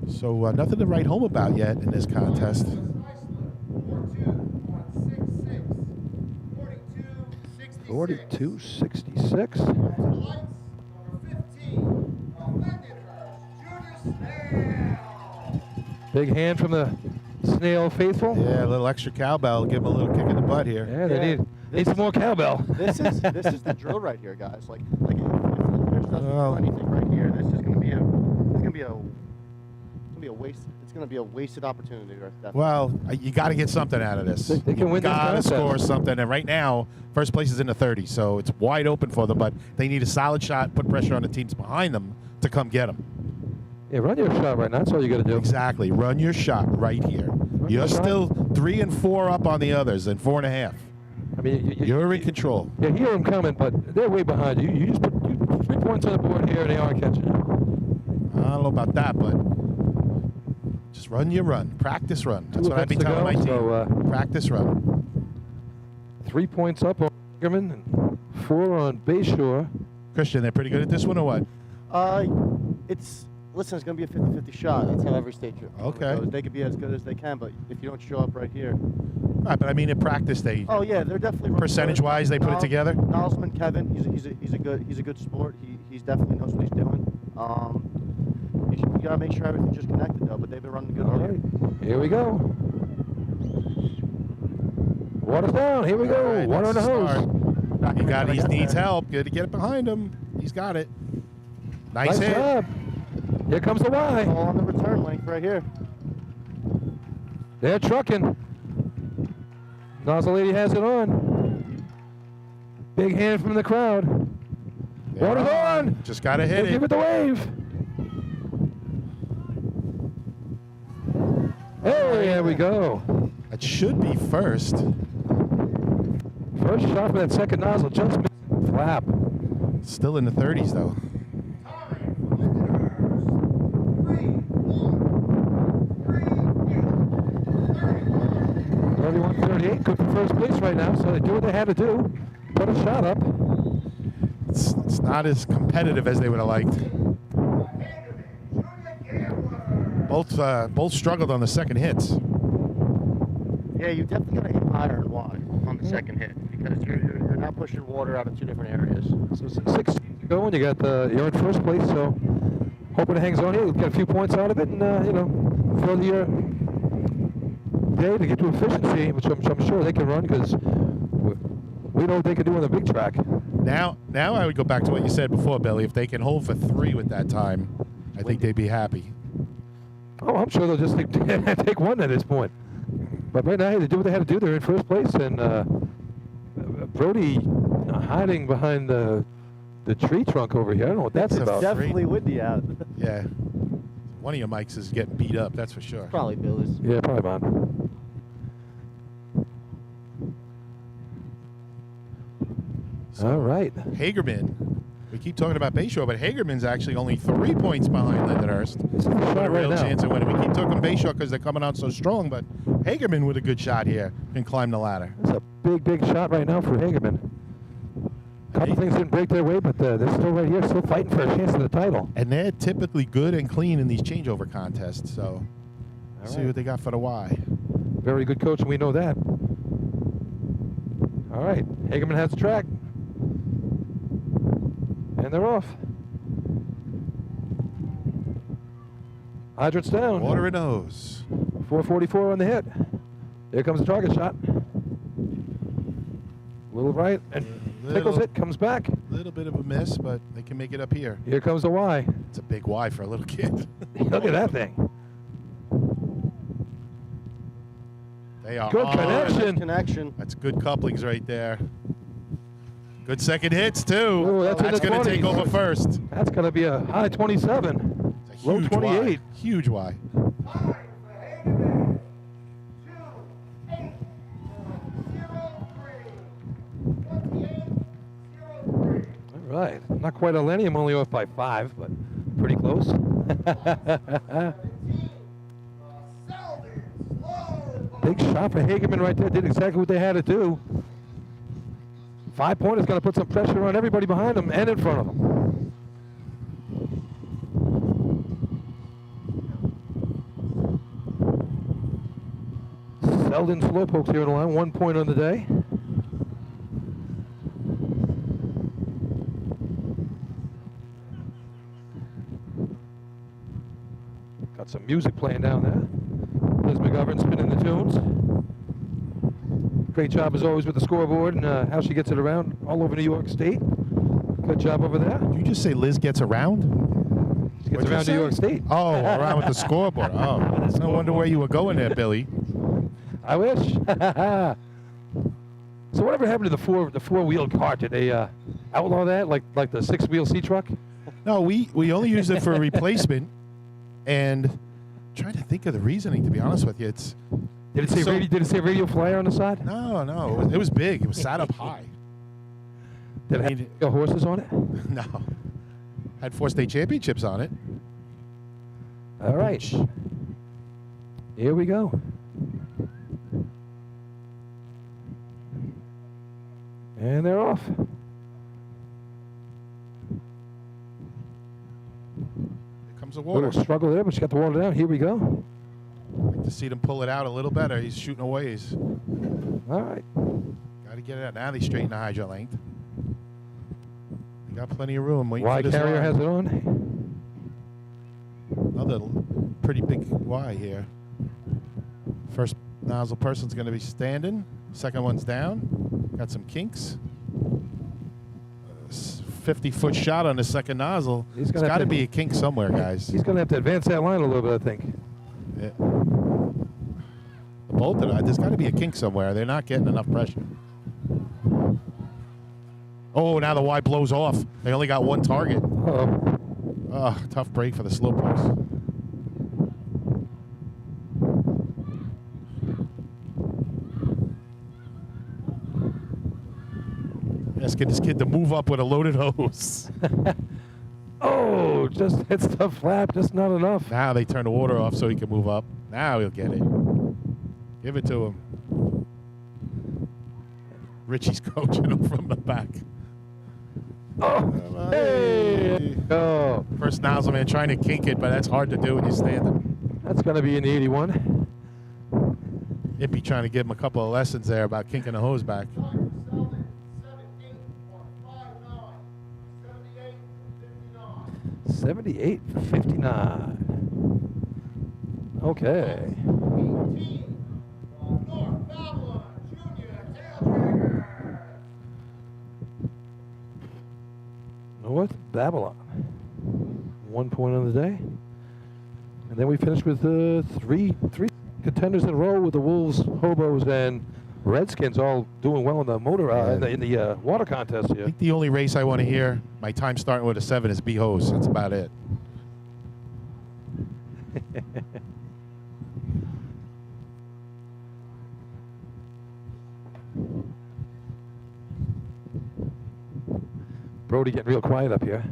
[SPEAKER 4] So nothing to write home about yet in this contest.
[SPEAKER 1] 42-66. Big hand from the Snail faithful.
[SPEAKER 4] Yeah, a little extra cowbell. Give him a little kick in the butt here.
[SPEAKER 1] Yeah, they
[SPEAKER 7] Yeah.
[SPEAKER 1] need some more cowbell.
[SPEAKER 7] This is the drill right here, guys. Like if there's doesn't
[SPEAKER 4] Oh.
[SPEAKER 7] do anything right here, this is gonna be a waste. It's gonna be a wasted opportunity. Right?
[SPEAKER 4] Well, you got to get something out of this.
[SPEAKER 1] They can win this
[SPEAKER 4] Got to
[SPEAKER 1] contest.
[SPEAKER 4] score something. And right now, first place is in the 30s, so it's wide open for them. But they need a solid shot, put pressure on the teams behind them to come get them.
[SPEAKER 1] Yeah, run your shot right now. That's all you got to do.
[SPEAKER 4] Exactly. Run your shot right here.
[SPEAKER 1] your
[SPEAKER 4] You're
[SPEAKER 1] shot.
[SPEAKER 4] still 3 and 4 up on the others, and 4.5.
[SPEAKER 1] I mean,
[SPEAKER 4] You're in control.
[SPEAKER 1] you hear them coming, but they're way behind you. You just put 3 points on the board here, and they are catching you.
[SPEAKER 4] I don't know about that, but just run your run. Practice run. That's
[SPEAKER 1] Two
[SPEAKER 4] what I've been
[SPEAKER 1] events to
[SPEAKER 4] telling my
[SPEAKER 1] go,
[SPEAKER 4] team.
[SPEAKER 1] so,
[SPEAKER 4] Practice run.
[SPEAKER 1] 3 points up on Hagerman and 4 on Bayshore.
[SPEAKER 4] Christian, they're pretty good at this one or what?
[SPEAKER 7] Listen, it's going to be a 50-50 shot. That's how every state
[SPEAKER 4] Okay.
[SPEAKER 7] goes. They could be as good as they can, but if you don't show up right here.
[SPEAKER 4] All right, but I mean in practice, they
[SPEAKER 7] Oh yeah, they're definitely running
[SPEAKER 4] percentage-wise they put it together.
[SPEAKER 7] Nolsman Kevin, he's a good sport. He's definitely knows what he's doing. You gotta make sure everything's just connected though. But they've been running good all year.
[SPEAKER 1] Here we go. Water's down. Here we go.
[SPEAKER 4] All right,
[SPEAKER 1] Water on the
[SPEAKER 4] that's a
[SPEAKER 1] hose.
[SPEAKER 4] start. He
[SPEAKER 7] get
[SPEAKER 4] needs
[SPEAKER 7] there.
[SPEAKER 4] help. Good to get it behind him. He's got it. Nice
[SPEAKER 1] Nice
[SPEAKER 4] hit.
[SPEAKER 1] job. Here comes the Y.
[SPEAKER 7] All on the return length right here.
[SPEAKER 1] They're trucking. Nozzle Lady has it on. Big hand from the crowd.
[SPEAKER 4] They're
[SPEAKER 1] Water's on.
[SPEAKER 4] Just got to hit
[SPEAKER 1] Give
[SPEAKER 4] it.
[SPEAKER 1] it the wave. Hey, there we go.
[SPEAKER 4] That should be first.
[SPEAKER 1] First shot from that second nozzle. Just missed. Flap.
[SPEAKER 4] Still in the 30s, though.
[SPEAKER 1] 31-38. Good for first place right now. So they do what they had to do. Put a shot up.
[SPEAKER 4] It's not as competitive as they would have liked. Both struggled on the second hits.
[SPEAKER 7] Yeah, you definitely gotta hit higher and wide on the second hit because you're not pushing water out of two different areas.
[SPEAKER 1] So 6 to go, and you're in first place. So hoping it hangs on here. Get a few points out of it, and for the day to get to efficiency, which I'm sure they can run because we know what they can do on the big track.
[SPEAKER 4] Now I would go back to what you said before, Billy. If they can hold for 3 with that time, I think they'd be happy.
[SPEAKER 1] Oh, I'm sure they'll just take one at this point. But right now, they do what they had to do. They're in first place, and Brody hiding behind the tree trunk over here. I don't know what that's
[SPEAKER 4] It's a
[SPEAKER 1] about.
[SPEAKER 7] Definitely windy out.
[SPEAKER 4] Yeah. One of your mics is getting beat up, that's for sure.
[SPEAKER 7] Probably Billy's.
[SPEAKER 1] Yeah, probably mine. All right.
[SPEAKER 4] Hagerman. We keep talking about Bayshore, but Hagerman's actually only 3 points behind Lindenhurst.
[SPEAKER 1] This is the
[SPEAKER 4] What
[SPEAKER 1] shot
[SPEAKER 4] a real
[SPEAKER 1] right now.
[SPEAKER 4] chance of winning. We keep talking Bayshore because they're coming out so strong, but Hagerman with a good shot here can climb the ladder.
[SPEAKER 1] It's a big shot right now for Hagerman. A couple things didn't break their way, but they're still right here, still fighting for a chance at the title.
[SPEAKER 4] And they're typically good and clean in these changeover contests, so see
[SPEAKER 1] right.
[SPEAKER 4] what they got for the Y.
[SPEAKER 1] Very good coach, and we know that. All right, Hagerman has the track. And they're off. Hydrant's down.
[SPEAKER 4] Water and hose.
[SPEAKER 1] 444 on the hit. Here comes the target shot. A little right, and tickles it, comes back.
[SPEAKER 4] Little bit of a miss, but they can make it up here.
[SPEAKER 1] Here comes the Y.
[SPEAKER 4] It's a big Y for a little kid.
[SPEAKER 1] Look at that thing.
[SPEAKER 4] They are
[SPEAKER 1] Good
[SPEAKER 4] on.
[SPEAKER 1] connection.
[SPEAKER 7] Connection.
[SPEAKER 4] That's good couplings right there. Good second hits, too.
[SPEAKER 1] Ooh, that's in the
[SPEAKER 4] going to take
[SPEAKER 1] 20s.
[SPEAKER 4] over first.
[SPEAKER 1] That's going to be a high 27.
[SPEAKER 4] It's a
[SPEAKER 1] Low
[SPEAKER 4] huge
[SPEAKER 1] 28.
[SPEAKER 4] Y. Huge Y.
[SPEAKER 1] All right. Not quite a Lenny. I'm only off by 5, but pretty close. Big shot for Hagerman right there. Did exactly what they had to do. 5-pointer is going to put some pressure on everybody behind them and in front of them. Selden Slowpokes here on the line. 1 point on the day. Got some music playing down there. Liz McGovern spinning the tunes. Great job as always with the scoreboard and how she gets it around all over New York State. Good job over there.
[SPEAKER 4] Did you just say Liz gets around?
[SPEAKER 1] She gets
[SPEAKER 4] What'd you
[SPEAKER 1] around
[SPEAKER 4] say?
[SPEAKER 1] New York State.
[SPEAKER 4] Oh, around with the scoreboard. Oh, no wonder where you were going there, Billy.
[SPEAKER 1] I wish. So whatever happened to the four-wheeled cart? Did they outlaw that like the 6-wheel C truck?
[SPEAKER 4] No, we only use it for a replacement, and I'm trying to think of the reasoning. To be honest with you, it's
[SPEAKER 1] Did it say
[SPEAKER 4] So-
[SPEAKER 1] radio? Did it say radio flyer on the side?
[SPEAKER 4] no, it was big. It was sat up high.
[SPEAKER 1] Did it have horses on it?
[SPEAKER 4] No, had 4 state championships on it.
[SPEAKER 1] All right. Here we go. And they're off.
[SPEAKER 4] Here comes the water.
[SPEAKER 1] Little struggle there, but she got the water down. Here we go.
[SPEAKER 4] Like to see them pull it out a little better. He's shooting away.
[SPEAKER 1] All right.
[SPEAKER 4] Got to get it out. Now they straighten the hydrant length. They got plenty of room. Waiting
[SPEAKER 1] Y
[SPEAKER 4] for this
[SPEAKER 1] carrier
[SPEAKER 4] line.
[SPEAKER 1] has it on.
[SPEAKER 4] Another pretty big Y here. First nozzle person's going to be standing. Second one's down. Got some kinks. 50-foot shot on the second nozzle.
[SPEAKER 1] He's
[SPEAKER 4] There's
[SPEAKER 1] gonna
[SPEAKER 4] got
[SPEAKER 1] have
[SPEAKER 4] to
[SPEAKER 1] to-
[SPEAKER 4] be a kink somewhere, guys.
[SPEAKER 1] He's going to have to advance that line a little bit, I think.
[SPEAKER 4] Yeah. The bolted eye, there's got to be a kink somewhere. They're not getting enough pressure. Oh, now the Y blows off. They only got one target.
[SPEAKER 1] Uh-oh.
[SPEAKER 4] Oh, tough break for the slowpokes. Let's get this kid to move up with a loaded hose.
[SPEAKER 1] Oh, just hits the flap, just not enough.
[SPEAKER 4] Now they turn the water off so he can move up. Now he'll get it. Give it to him. Richie's coaching him from the back.
[SPEAKER 1] Oh, hey! Oh,
[SPEAKER 4] First nozzle man trying to kink it, but that's hard to do when you're standing.
[SPEAKER 1] that's going to be in the 81.
[SPEAKER 4] Ippy trying to give him a couple of lessons there about kinking the hose back.
[SPEAKER 3] Time for Selden, 78.59.
[SPEAKER 1] 78.59. Okay.
[SPEAKER 3] 18 from North Babylon, Junior Taildragger.
[SPEAKER 1] North Babylon. 1 point on the day. And then we finished with three contenders in a row with the Wolves, Hobos, and Redskins all doing well in the motor in the water contest
[SPEAKER 4] I
[SPEAKER 1] here.
[SPEAKER 4] think the only race I want to hear, my time starting with a 7 is B-hose. That's about it.
[SPEAKER 1] Brody getting real quiet up here.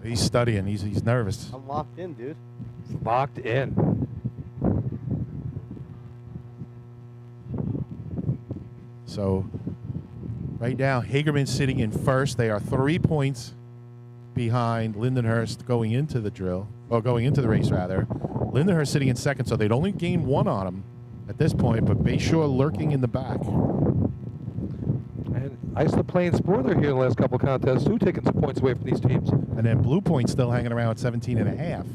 [SPEAKER 4] He's studying. He's nervous.
[SPEAKER 7] I'm locked in, dude.
[SPEAKER 1] Locked in.
[SPEAKER 4] So right now, Hagerman's sitting in first. They are 3 points behind Lindenhurst going into the drill, or going into the race rather. Lindenhurst sitting in second, so they'd only gained 1 on him at this point, but Bayshore lurking in the back.
[SPEAKER 1] And Iceland playing spoiler here in the last couple of contests, too, taking some points away from these teams.
[SPEAKER 4] And then Blue Point's still hanging around at 17.5.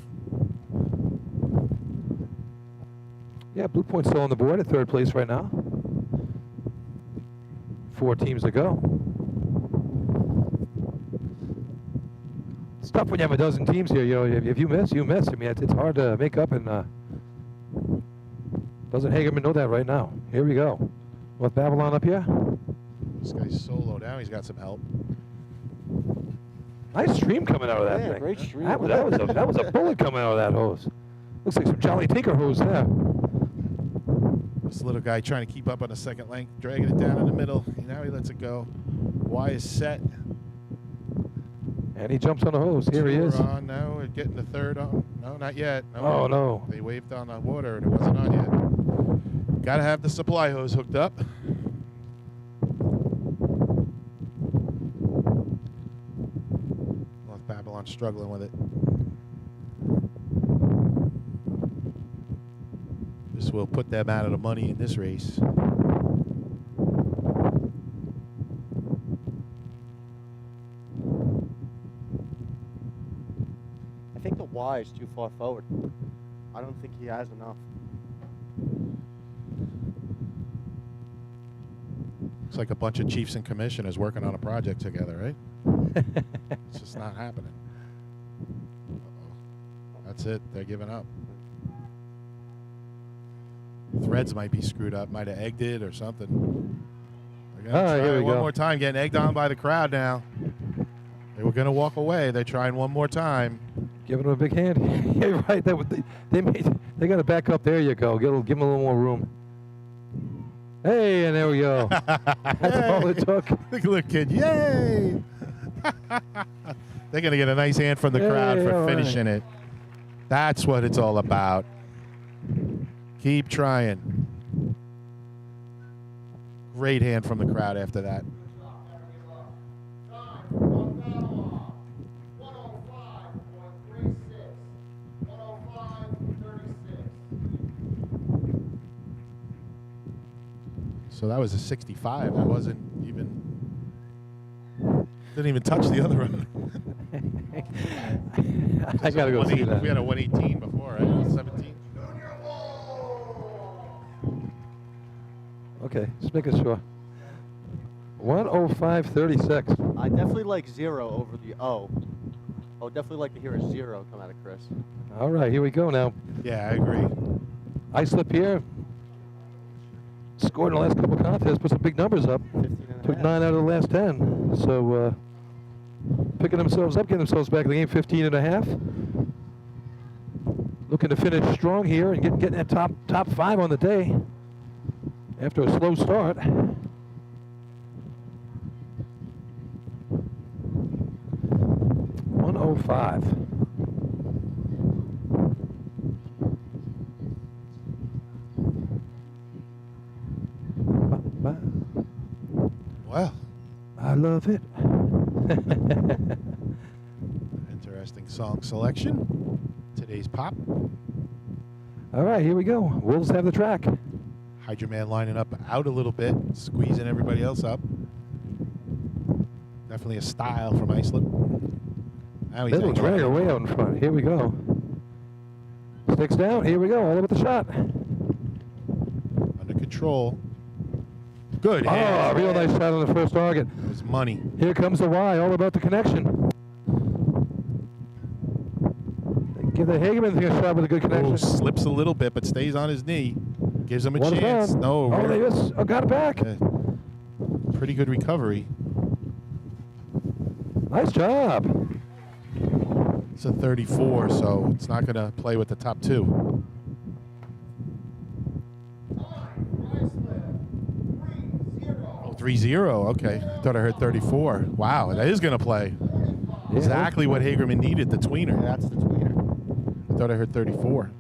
[SPEAKER 1] Yeah, Blue Point's still on the board at third place right now. 4 teams to go. It's tough when you have a dozen teams here. You know, if you miss, you miss. I mean, it's hard to make up. And doesn't Hagerman know that right now? Here we go. North Babylon up here.
[SPEAKER 4] This guy's solo now. He's got some help.
[SPEAKER 1] Nice stream coming out of that
[SPEAKER 7] Yeah,
[SPEAKER 1] thing.
[SPEAKER 7] great stream.
[SPEAKER 1] That was a bullet coming out of that hose. Looks like some Jolly Tinker hose there.
[SPEAKER 4] This little guy trying to keep up on the second length, dragging it down in the middle. Now he lets it go. Y is set.
[SPEAKER 1] And he jumps on the hose. Here he
[SPEAKER 4] 2
[SPEAKER 1] is.
[SPEAKER 4] are on now. We're getting the third on. No, not yet. No.
[SPEAKER 1] Oh, no.
[SPEAKER 4] They waved on the water and it wasn't on yet. Got to have the supply hose hooked up. North Babylon struggling with it. This will put them out of the money in this race.
[SPEAKER 7] I think the Y is too far forward. I don't think he has enough.
[SPEAKER 4] Looks like a bunch of chiefs and commissioners working on a project together, right? It's just not happening. Uh-oh. That's it. They're giving up. Threads might be screwed up. Might have egged it or something. They're gonna try
[SPEAKER 1] here we
[SPEAKER 4] one
[SPEAKER 1] go.
[SPEAKER 4] more time. Getting egged on by the crowd now. They were going to walk away. They're trying one more time.
[SPEAKER 1] Giving him a big hand. Yeah, right. They got to back up. There you go. Give him a little more room. Hey, and there we go. That's all it took.
[SPEAKER 4] Look, kid. Yay! They're going to get a nice hand from the crowd
[SPEAKER 1] Hey,
[SPEAKER 4] for
[SPEAKER 1] all
[SPEAKER 4] finishing it. That's what it's all about. Keep trying. Great hand from the crowd after that. So that was a 65. That wasn't even. Didn't even touch the other one.
[SPEAKER 1] I gotta go see that.
[SPEAKER 4] We had a 118 before, right? 117.
[SPEAKER 1] Okay, just making sure. 105.36.
[SPEAKER 7] I definitely like 0 over the O. I would definitely like to hear a 0 come out of Chris.
[SPEAKER 1] All right, here we go now.
[SPEAKER 4] Yeah, I agree.
[SPEAKER 1] Islip here. Scored in the last couple contests, put some big numbers up.
[SPEAKER 7] 15.5.
[SPEAKER 1] Took 9 out of the last 10. So picking themselves up, getting themselves back in the game, 15.5. Looking to finish strong here and getting that top 5 on the day after a slow start. .105.
[SPEAKER 4] Well,
[SPEAKER 1] I love it.
[SPEAKER 4] interesting song selection. Today's pop.
[SPEAKER 1] All right, here we go. Wolves have the track.
[SPEAKER 4] Hydroman lining up out a little bit, squeezing everybody else up. Definitely a style from Islip. Now he's
[SPEAKER 1] Little
[SPEAKER 4] hanging
[SPEAKER 1] dragger
[SPEAKER 4] on.
[SPEAKER 1] way out in front. Here we go. Sticks down. Here we go. All over the shot.
[SPEAKER 4] Under control. Good.
[SPEAKER 1] Oh,
[SPEAKER 4] hit.
[SPEAKER 1] real nice shot on the first target.
[SPEAKER 4] It was money.
[SPEAKER 1] Here comes the Y. All about the connection. Give the Hagerman thing a shot with a good connection.
[SPEAKER 4] Oh, slips a little bit, but stays on his knee. Gives him a
[SPEAKER 1] Water's
[SPEAKER 4] chance.
[SPEAKER 1] down.
[SPEAKER 4] No.
[SPEAKER 1] Oh, they just got it back.
[SPEAKER 4] Pretty good recovery.
[SPEAKER 1] Nice job.
[SPEAKER 4] It's a 34, so it's not going to play with the top 2. Oh, 3-0. Okay. I thought I heard 34. Wow, that is going to play.
[SPEAKER 1] Yeah.
[SPEAKER 4] Exactly what Hagerman needed, the tweener.
[SPEAKER 7] Yeah, that's the tweener.
[SPEAKER 4] I thought I heard 34.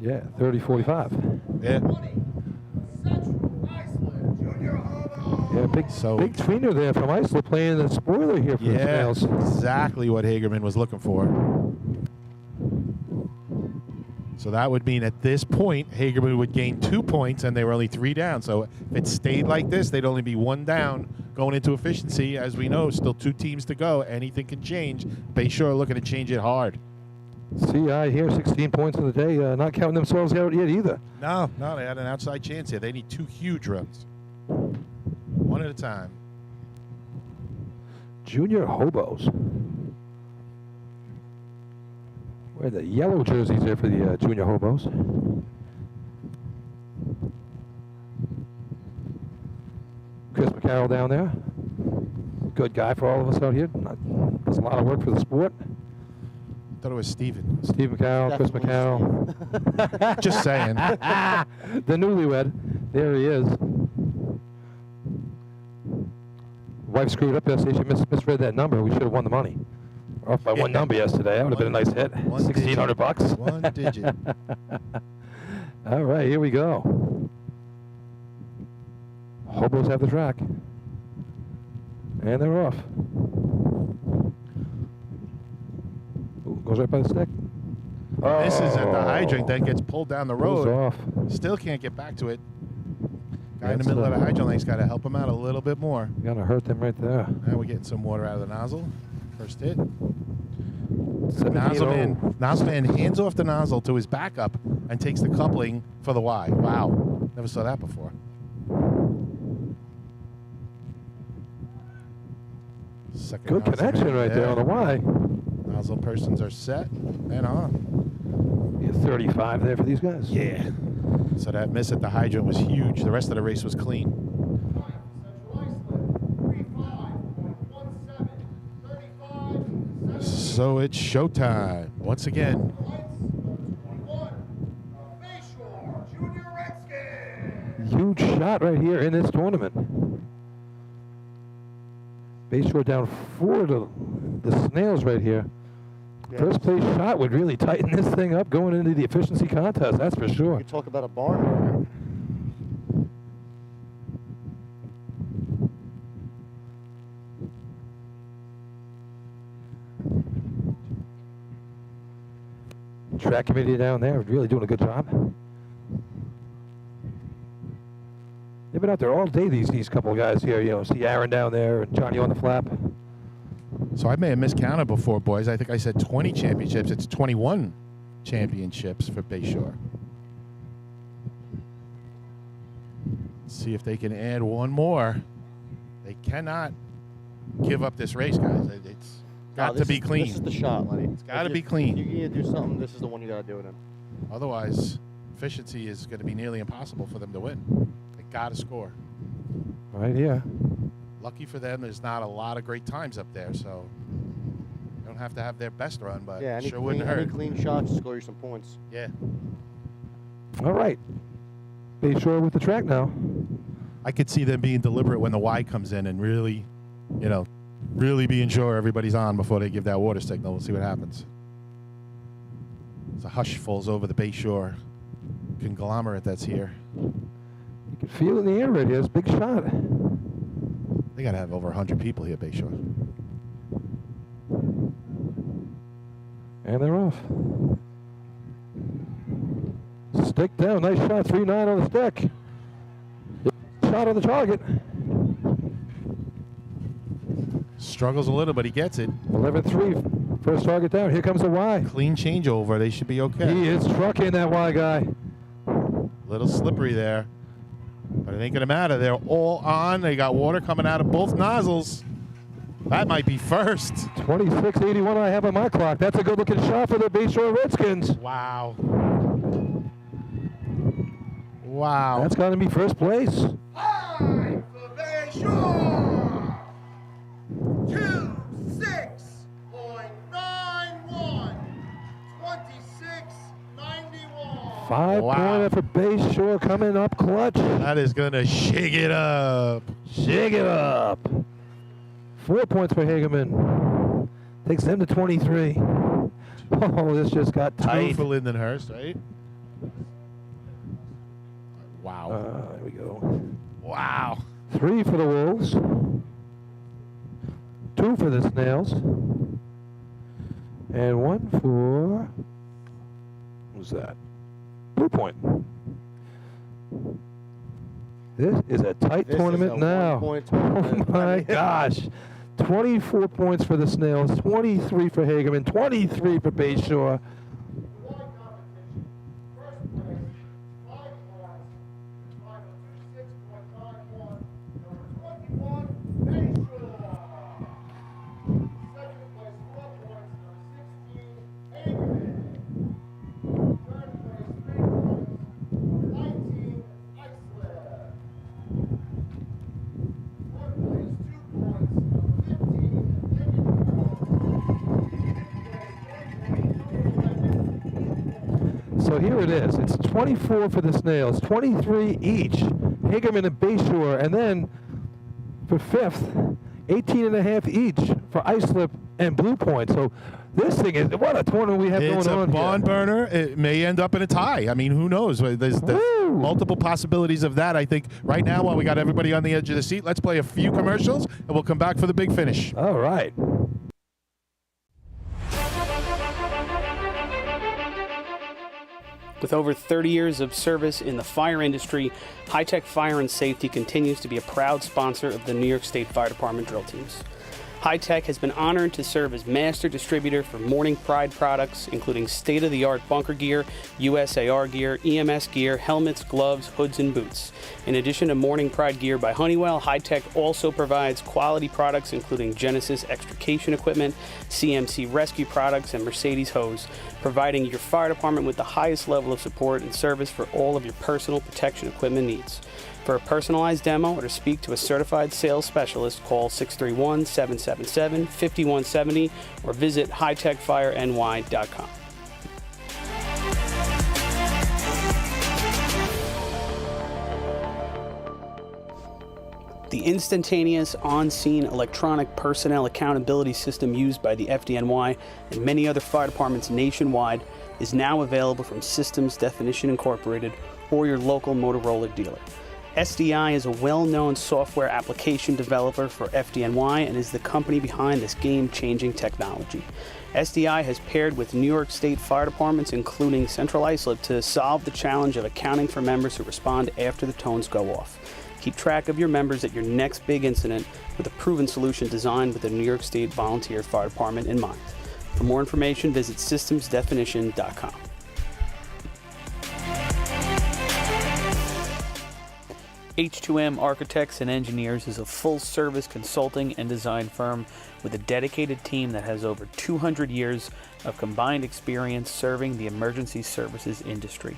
[SPEAKER 1] Yeah, 30-45.
[SPEAKER 4] Yeah.
[SPEAKER 1] Yeah, big tweener there from Iceland playing the spoiler here for the
[SPEAKER 4] Yeah,
[SPEAKER 1] Snails.
[SPEAKER 4] exactly what Hagerman was looking for. So that would mean at this point, Hagerman would gain 2 points, and they were only 3 down. So if it stayed like this, they'd only be 1 down going into efficiency. As we know, still 2 teams to go. Anything can change. Bay Shore looking to change it hard.
[SPEAKER 1] CI here, 16 points in the day, not counting themselves out yet either.
[SPEAKER 4] No, they had an outside chance here. They need 2 huge runs. 1 at a time.
[SPEAKER 1] Junior Hobos. Wear the yellow jerseys there for the Junior Hobos. Chris McCarroll down there. Good guy for all of us out here. Does a lot of work for the sport.
[SPEAKER 4] Thought it was Steven.
[SPEAKER 1] Steve McCarroll, Chris McCarroll.
[SPEAKER 4] Just saying.
[SPEAKER 1] The newlywed. There he is. Wife screwed up yesterday. She misread that number. We should have won the money. We're off by 1 number yesterday. That would have been a nice hit. 1,600 bucks.
[SPEAKER 4] 1 digit.
[SPEAKER 1] All right, here we go. Hobos have the track. And they're off. Ooh, goes right by the stick.
[SPEAKER 4] This is at the hydrant, then gets pulled down the
[SPEAKER 1] Goes
[SPEAKER 4] road.
[SPEAKER 1] off.
[SPEAKER 4] Still can't get back to it. Guy in the
[SPEAKER 1] That's
[SPEAKER 4] middle of
[SPEAKER 1] the-
[SPEAKER 4] the hydrant lane's got to help him out a little bit more.
[SPEAKER 1] Gonna hurt them right there.
[SPEAKER 4] Now we're getting some water out of the nozzle. First hit.
[SPEAKER 1] 17-0.
[SPEAKER 4] Nozzle man hands off the nozzle to his backup and takes the coupling for the Y. Wow. Never saw that before. Second
[SPEAKER 1] Good
[SPEAKER 4] nozzle
[SPEAKER 1] connection
[SPEAKER 4] man
[SPEAKER 1] right there on the Y.
[SPEAKER 4] Nozzle persons are set and on.
[SPEAKER 1] Yeah, 35 there for these guys.
[SPEAKER 4] Yeah. So that miss at the hydrant was huge. The rest of the race was clean. So it's showtime once again.
[SPEAKER 1] Huge shot right here in this tournament. Bayshore down 4 to the Snails right here.
[SPEAKER 7] Yeah.
[SPEAKER 1] First place shot would really tighten this thing up going into the efficiency contest, that's for sure.
[SPEAKER 7] You talk about a barn burner.
[SPEAKER 1] Track committee down there really doing a good job. They've been out there all day, these couple of guys here. You know, see Aaron down there and Johnny on the flap.
[SPEAKER 4] So I may have miscounted before, boys. I think I said 20 championships. It's 21 championships for Bayshore. Let's see if they can add one more. They cannot give up this race, guys. It's got to be clean.
[SPEAKER 7] This is the shot, Lenny.
[SPEAKER 4] It's got to be clean.
[SPEAKER 7] You need to do something. This is the one you got to do it in.
[SPEAKER 4] Otherwise, efficiency is going to be nearly impossible for them to win. They got to score.
[SPEAKER 1] Right here.
[SPEAKER 4] Lucky for them, there's not a lot of great times up there, so they don't have to have their best run, but
[SPEAKER 7] Yeah,
[SPEAKER 4] sure wouldn't
[SPEAKER 7] any
[SPEAKER 4] hurt.
[SPEAKER 7] clean shots score you some points.
[SPEAKER 4] Yeah.
[SPEAKER 1] All right. Bayshore with the track now.
[SPEAKER 4] I could see them being deliberate when the Y comes in and really, you know, really being sure everybody's on before they give that water signal. We'll see what happens. As a hush falls over the Bayshore conglomerate that's here.
[SPEAKER 1] You can feel it in the air right here. It's a big shot.
[SPEAKER 4] They got to have over 100 people here at Bayshore.
[SPEAKER 1] And they're off. Stick down. Nice shot. 3-9 on the stick. Shot on the target.
[SPEAKER 4] Struggles a little, but he gets it.
[SPEAKER 1] 11-3. First target down. Here comes the Y.
[SPEAKER 4] Clean changeover. They should be okay.
[SPEAKER 1] He is trucking that Y guy.
[SPEAKER 4] Little slippery there. But it ain't going to matter. They're all on. They got water coming out of both nozzles. That might be first.
[SPEAKER 1] 26.81 I have on my clock. That's a good-looking shot for the Bayshore Redskins.
[SPEAKER 4] Wow. Wow.
[SPEAKER 1] That's got to be first place.
[SPEAKER 3] Five for Bayshore. 26.91. 26.91.
[SPEAKER 1] 5-pointer for Bayshore coming up clutch.
[SPEAKER 4] That is going to shake it up.
[SPEAKER 1] Shake it up. 4 points for Hagerman. Takes them to 23. Oh, this just got
[SPEAKER 4] Two
[SPEAKER 1] tight.
[SPEAKER 4] for Lindenhurst, right? Wow.
[SPEAKER 1] There we go.
[SPEAKER 4] Wow.
[SPEAKER 1] 3 for the Wolves. 2 for the Snails. And 1 for... Who's that? Blue Point. This is a tight
[SPEAKER 7] This
[SPEAKER 1] tournament
[SPEAKER 7] is a
[SPEAKER 1] now.
[SPEAKER 7] one-point tournament.
[SPEAKER 1] Oh my gosh. 24 points for the Snails, 23 for Hagerman, 23 for Bayshore. So here it is. It's 24 for the Snails, 23 each. Hagerman and Bayshore, and then for 5th, 18.5 each for Islip and Blue Point. So this thing is, what a tournament we have
[SPEAKER 4] It's
[SPEAKER 1] going on
[SPEAKER 4] a barn
[SPEAKER 1] here.
[SPEAKER 4] burner. It may end up in a tie. I mean, who knows? There's multiple possibilities of that. I think right now, while we got everybody on the edge of the seat, let's play a few commercials, and we'll come back for the big finish.
[SPEAKER 1] All right.
[SPEAKER 5] With over 30 years of service in the fire industry, High-Tech Fire and Safety continues to be a proud sponsor of the New York State Fire Department drill teams. High-Tech has been honored to serve as master distributor for Morning Pride products, including state-of-the-art bunker gear, USAR gear, EMS gear, helmets, gloves, hoods, and boots. In addition to Morning Pride gear by Honeywell, High-Tech also provides quality products including Genesis extrication equipment, CMC rescue products, and Mercedes hose, providing your fire department with the highest level of support and service for all of your personal protection equipment needs. For a personalized demo or to speak to a certified sales specialist, call 631-777-5170 or visit hightechfireny.com. The instantaneous on-scene electronic personnel accountability system used by the FDNY and many other fire departments nationwide is now available from Systems Definition Incorporated or your local Motorola dealer. SDI is a well-known software application developer for FDNY and is the company behind this game-changing technology. SDI has paired with New York State fire departments, including Central Islip, to solve the challenge of accounting for members who respond after the tones go off. Keep track of your members at your next big incident with a proven solution designed with the New York State Volunteer Fire Department in mind. For more information, visit systemsdefinition.com. H2m Architects and Engineers is a full-service consulting and design firm with a dedicated team that has over 200 years of combined experience serving the emergency services industry.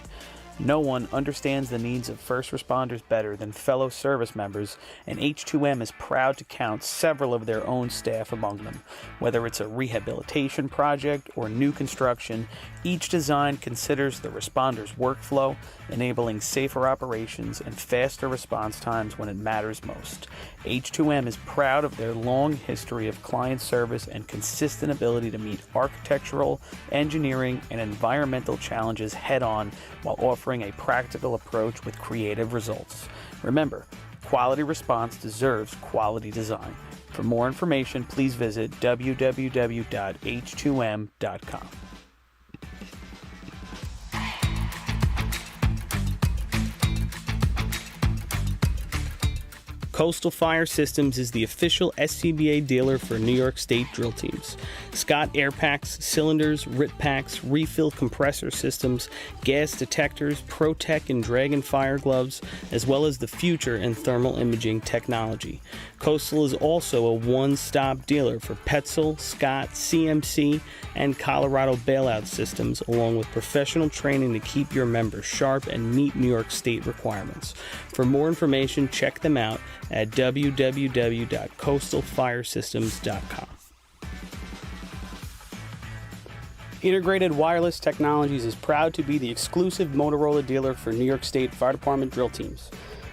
[SPEAKER 5] No one understands the needs of first responders better than fellow service members, and H2m is proud to count several of their own staff among them. Whether it's a rehabilitation project or new construction, each design considers the responder's workflow, enabling safer operations and faster response times when it matters most. H2m is proud of their long history of client service and consistent ability to meet architectural, engineering, and environmental challenges head-on while offering a practical approach with creative results. Remember, quality response deserves quality design. For more information, please visit www.h2m.com. Coastal Fire Systems is the official SCBA dealer for New York State drill teams. Scott air packs, cylinders, RIT packs, refill compressor systems, gas detectors, ProTech and Dragon fire gloves, as well as the future in thermal imaging technology. Coastal is also a one-stop dealer for Petzl, Scott, CMC, and Colorado bailout systems, along with professional training to keep your members sharp and meet New York State requirements. For more information, check them out at www.coastalfiresystems.com. Integrated Wireless Technologies is proud to be the exclusive Motorola dealer for New York State Fire Department drill teams.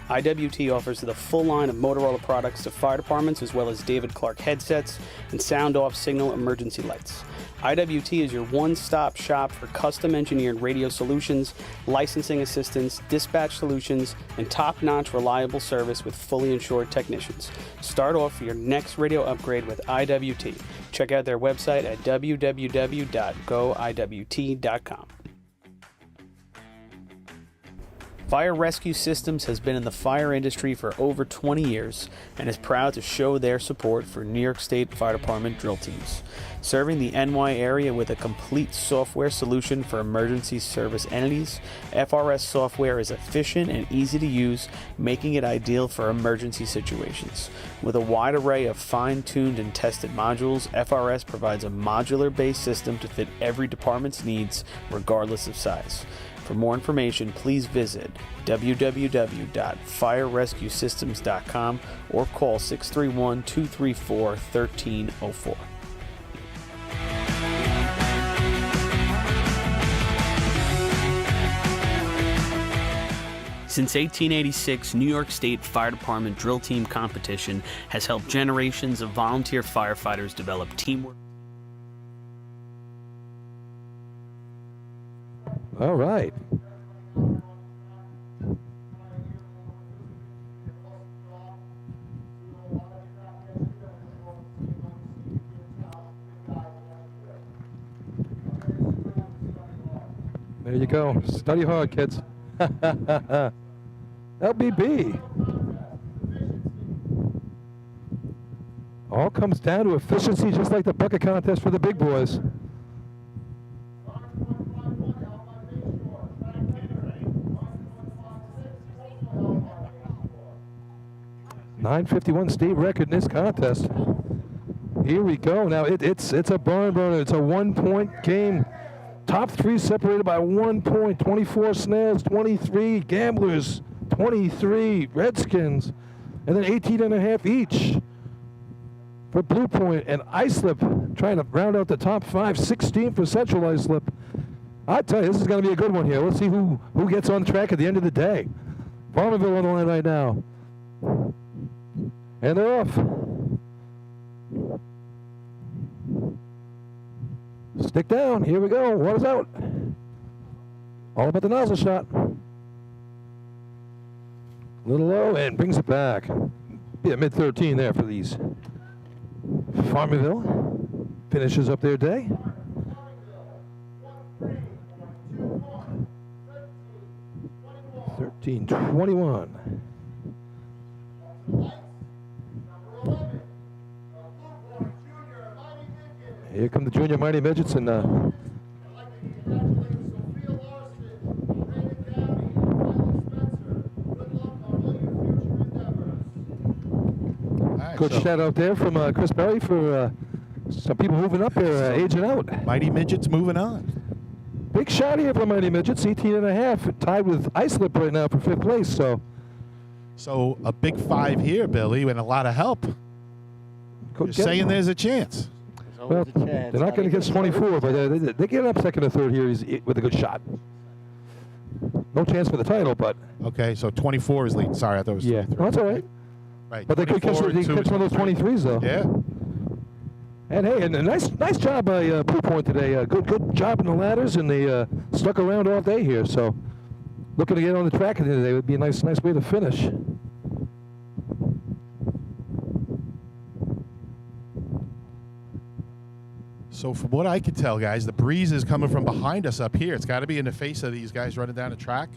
[SPEAKER 5] IWT offers the full line of Motorola products to fire departments, as well as David Clark headsets and sound-off signal emergency lights. IWT is your one-stop shop for custom-engineered radio solutions, licensing assistance, dispatch solutions, and top-notch reliable service with fully insured technicians. Start off for your next radio upgrade with IWT. Check out their website at www.goiwt.com. Fire Rescue Systems has been in the fire industry for over 20 years and is proud to show their support for New York State Fire Department drill teams. Serving the NY area with a complete software solution for emergency service entities, FRS software is efficient and easy to use, making it ideal for emergency situations. With a wide array of fine-tuned and tested modules, FRS provides a modular-based system to fit every department's needs, regardless of size. For more information, please visit www.firerescuesystems.com or call 631-234-1304. Since 1886, New York State Fire Department drill team competition has helped generations of volunteer firefighters develop teamwork.
[SPEAKER 1] All right. There you go. Study hard, kids. LBB. All comes down to efficiency, just like the bucket contest for the big boys. .951 state record in this contest. Here we go. Now it's a barn burner. It's a 1-point game. Top three separated by 1 point. 24 snares, 23 gamblers, 23 Redskins, and then 18.5 each for Blue Point and Islip trying to round out the top 5. 16 for Central Islip. I tell you, this is going to be a good one here. Let's see who gets on track at the end of the day. Farmerville on the line right now. And they're off. Stick down. Here we go. Water's out. All about the nozzle shot. A little low and brings it back. Yeah, mid-13 there for these. Farmerville finishes up their day. 13-21. Here come the Junior Mighty Midgets and good shout out there from Chris Berry for some people moving up here, aging out.
[SPEAKER 4] Mighty Midgets moving on.
[SPEAKER 1] Big shot here from Mighty Midgets, 18.5, tied with Islip right now for 5th place.
[SPEAKER 4] So a big 5 here, Billy, and a lot of help. You're saying there's a chance.
[SPEAKER 1] Well, they're not going to get 24, but they get up second or third here with a good shot. No chance for the title, but...
[SPEAKER 4] Okay, so 24 is lead. Sorry, I thought it was 23.
[SPEAKER 1] No, that's all right.
[SPEAKER 4] Right.
[SPEAKER 1] But they could catch one of those 23s, though.
[SPEAKER 4] Yeah.
[SPEAKER 1] And hey, and a nice job by Blue Point today. Good job in the ladders, and they stuck around all day here. So, looking to get on the track today would be a nice way to finish.
[SPEAKER 4] So from what I can tell, guys, the breeze is coming from behind us up here. It's got to be in the face of these guys running down the track,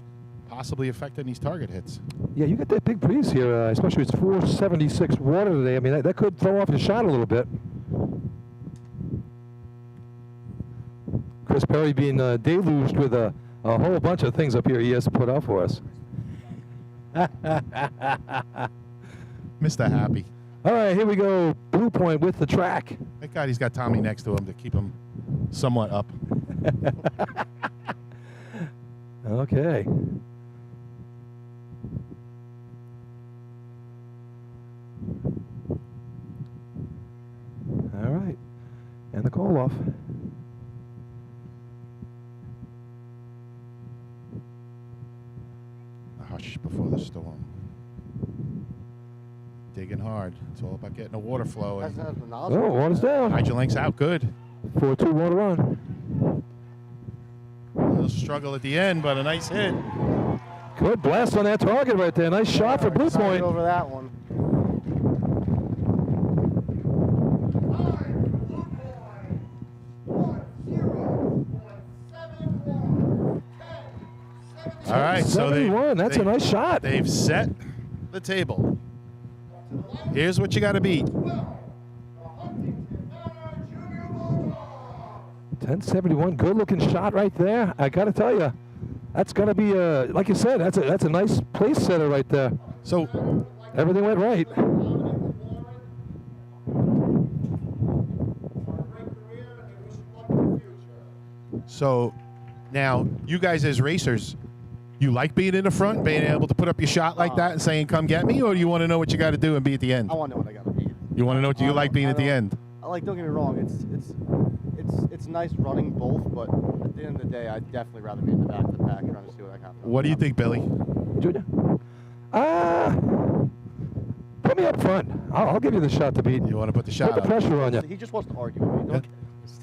[SPEAKER 4] possibly affecting these target hits.
[SPEAKER 1] Yeah, you got that big breeze here, especially it's 476 water today. I mean, that could throw off your shot a little bit. Chris Perry being deluged with a whole bunch of things up here he has to put out for us.
[SPEAKER 4] Mr. Happy.
[SPEAKER 1] All right, here we go. Blue Point with the track.
[SPEAKER 4] Thank God he's got Tommy next to him to keep him somewhat up.
[SPEAKER 1] Okay. All right. And the call off.
[SPEAKER 4] A hush before the storm. Digging hard. It's all about getting the water flow.
[SPEAKER 1] Oh, water's down.
[SPEAKER 4] Hydrolink's out good.
[SPEAKER 1] 4-2 water on.
[SPEAKER 4] A little struggle at the end, but a nice hit.
[SPEAKER 1] Good blast on that target right there. Nice shot for Blue Point.
[SPEAKER 7] Over that one.
[SPEAKER 4] All right, so
[SPEAKER 1] that's a nice shot.
[SPEAKER 4] They've set the table. Here's what you got to beat.
[SPEAKER 1] 1071, good-looking shot right there. I got to tell you, that's going to be like you said, that's a nice place setter right there.
[SPEAKER 4] So
[SPEAKER 1] everything went right.
[SPEAKER 4] So now, you guys as racers, you like being in the front, being able to put up your shot like that and saying, come get me, or do you want to know what you got to do and be at the end?
[SPEAKER 7] I want to know what I got to be.
[SPEAKER 4] You want to know what you like being at the end?
[SPEAKER 7] I like, don't get me wrong, it's nice running both, but at the end of the day, I'd definitely rather be in the back of the pack trying to see what I got.
[SPEAKER 4] What do you think, Billy?
[SPEAKER 1] Junior? Put me up front. I'll give you the shot to beat.
[SPEAKER 4] You want to put the shot
[SPEAKER 1] Put the pressure on you.
[SPEAKER 7] He just wants to argue with me. Don't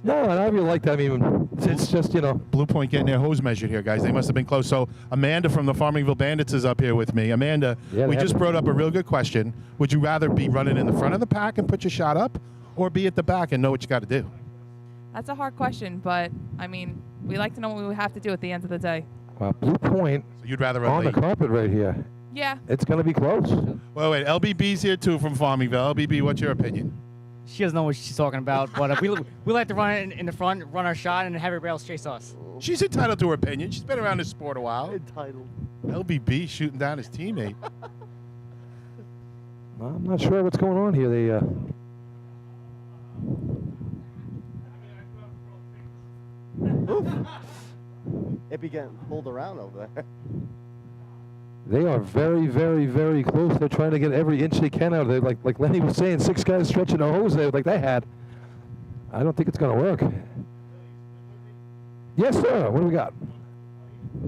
[SPEAKER 1] No, and I really like that. I mean, it's just, you know.
[SPEAKER 4] Blue Point getting their hose measured here, guys. They must have been close. So Amanda from the Farmingville Bandits is up here with me. Amanda, we just brought up a real good question. Would you rather be running in the front of the pack and put your shot up, or be at the back and know what you got to do?
[SPEAKER 9] That's a hard question, but, I mean, we like to know what we have to do at the end of the day.
[SPEAKER 1] Blue Point
[SPEAKER 4] so you'd rather
[SPEAKER 1] on the carpet right here.
[SPEAKER 9] Yeah.
[SPEAKER 1] It's going to be close.
[SPEAKER 4] Wait, LBB's here too from Farmingville. LBB, what's your opinion?
[SPEAKER 10] She doesn't know what she's talking about, but we like to run in the front, run our shot, and have everybody else chase us.
[SPEAKER 4] She's entitled to her opinion. She's been around this sport a while.
[SPEAKER 7] Entitled.
[SPEAKER 4] LBB shooting down his teammate.
[SPEAKER 1] I'm not sure what's going on here.
[SPEAKER 7] It be getting pulled around over there.
[SPEAKER 1] They are very, very, very close. They're trying to get every inch they can out of it. Like Lenny was saying, 6 guys stretching a hose there like they had. I don't think it's going to work. Yes, sir. What do we got?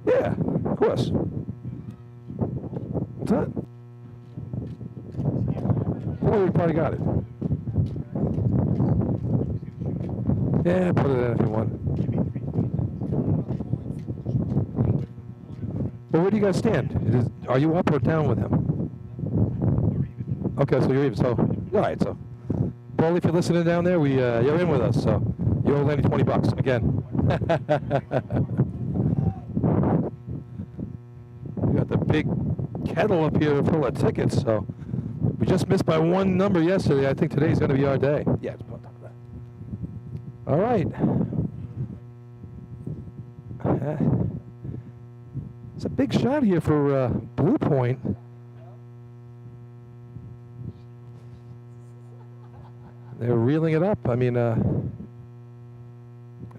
[SPEAKER 1] Yeah, of course. What's that? Oh, we probably got it. Yeah, put it in if you want. Well, where do you guys stand? Are you up or down with him? Okay, so you're even. So, all right. So, Paul, if you're listening down there, you're in with us. So, you owe Lenny $20 again. We got the big kettle up here full of tickets. So, we just missed by one number yesterday. I think today's going to be our day. Yeah, it's on top of that. All right. It's a big shot here for Blue Point. They're reeling it up. I mean, I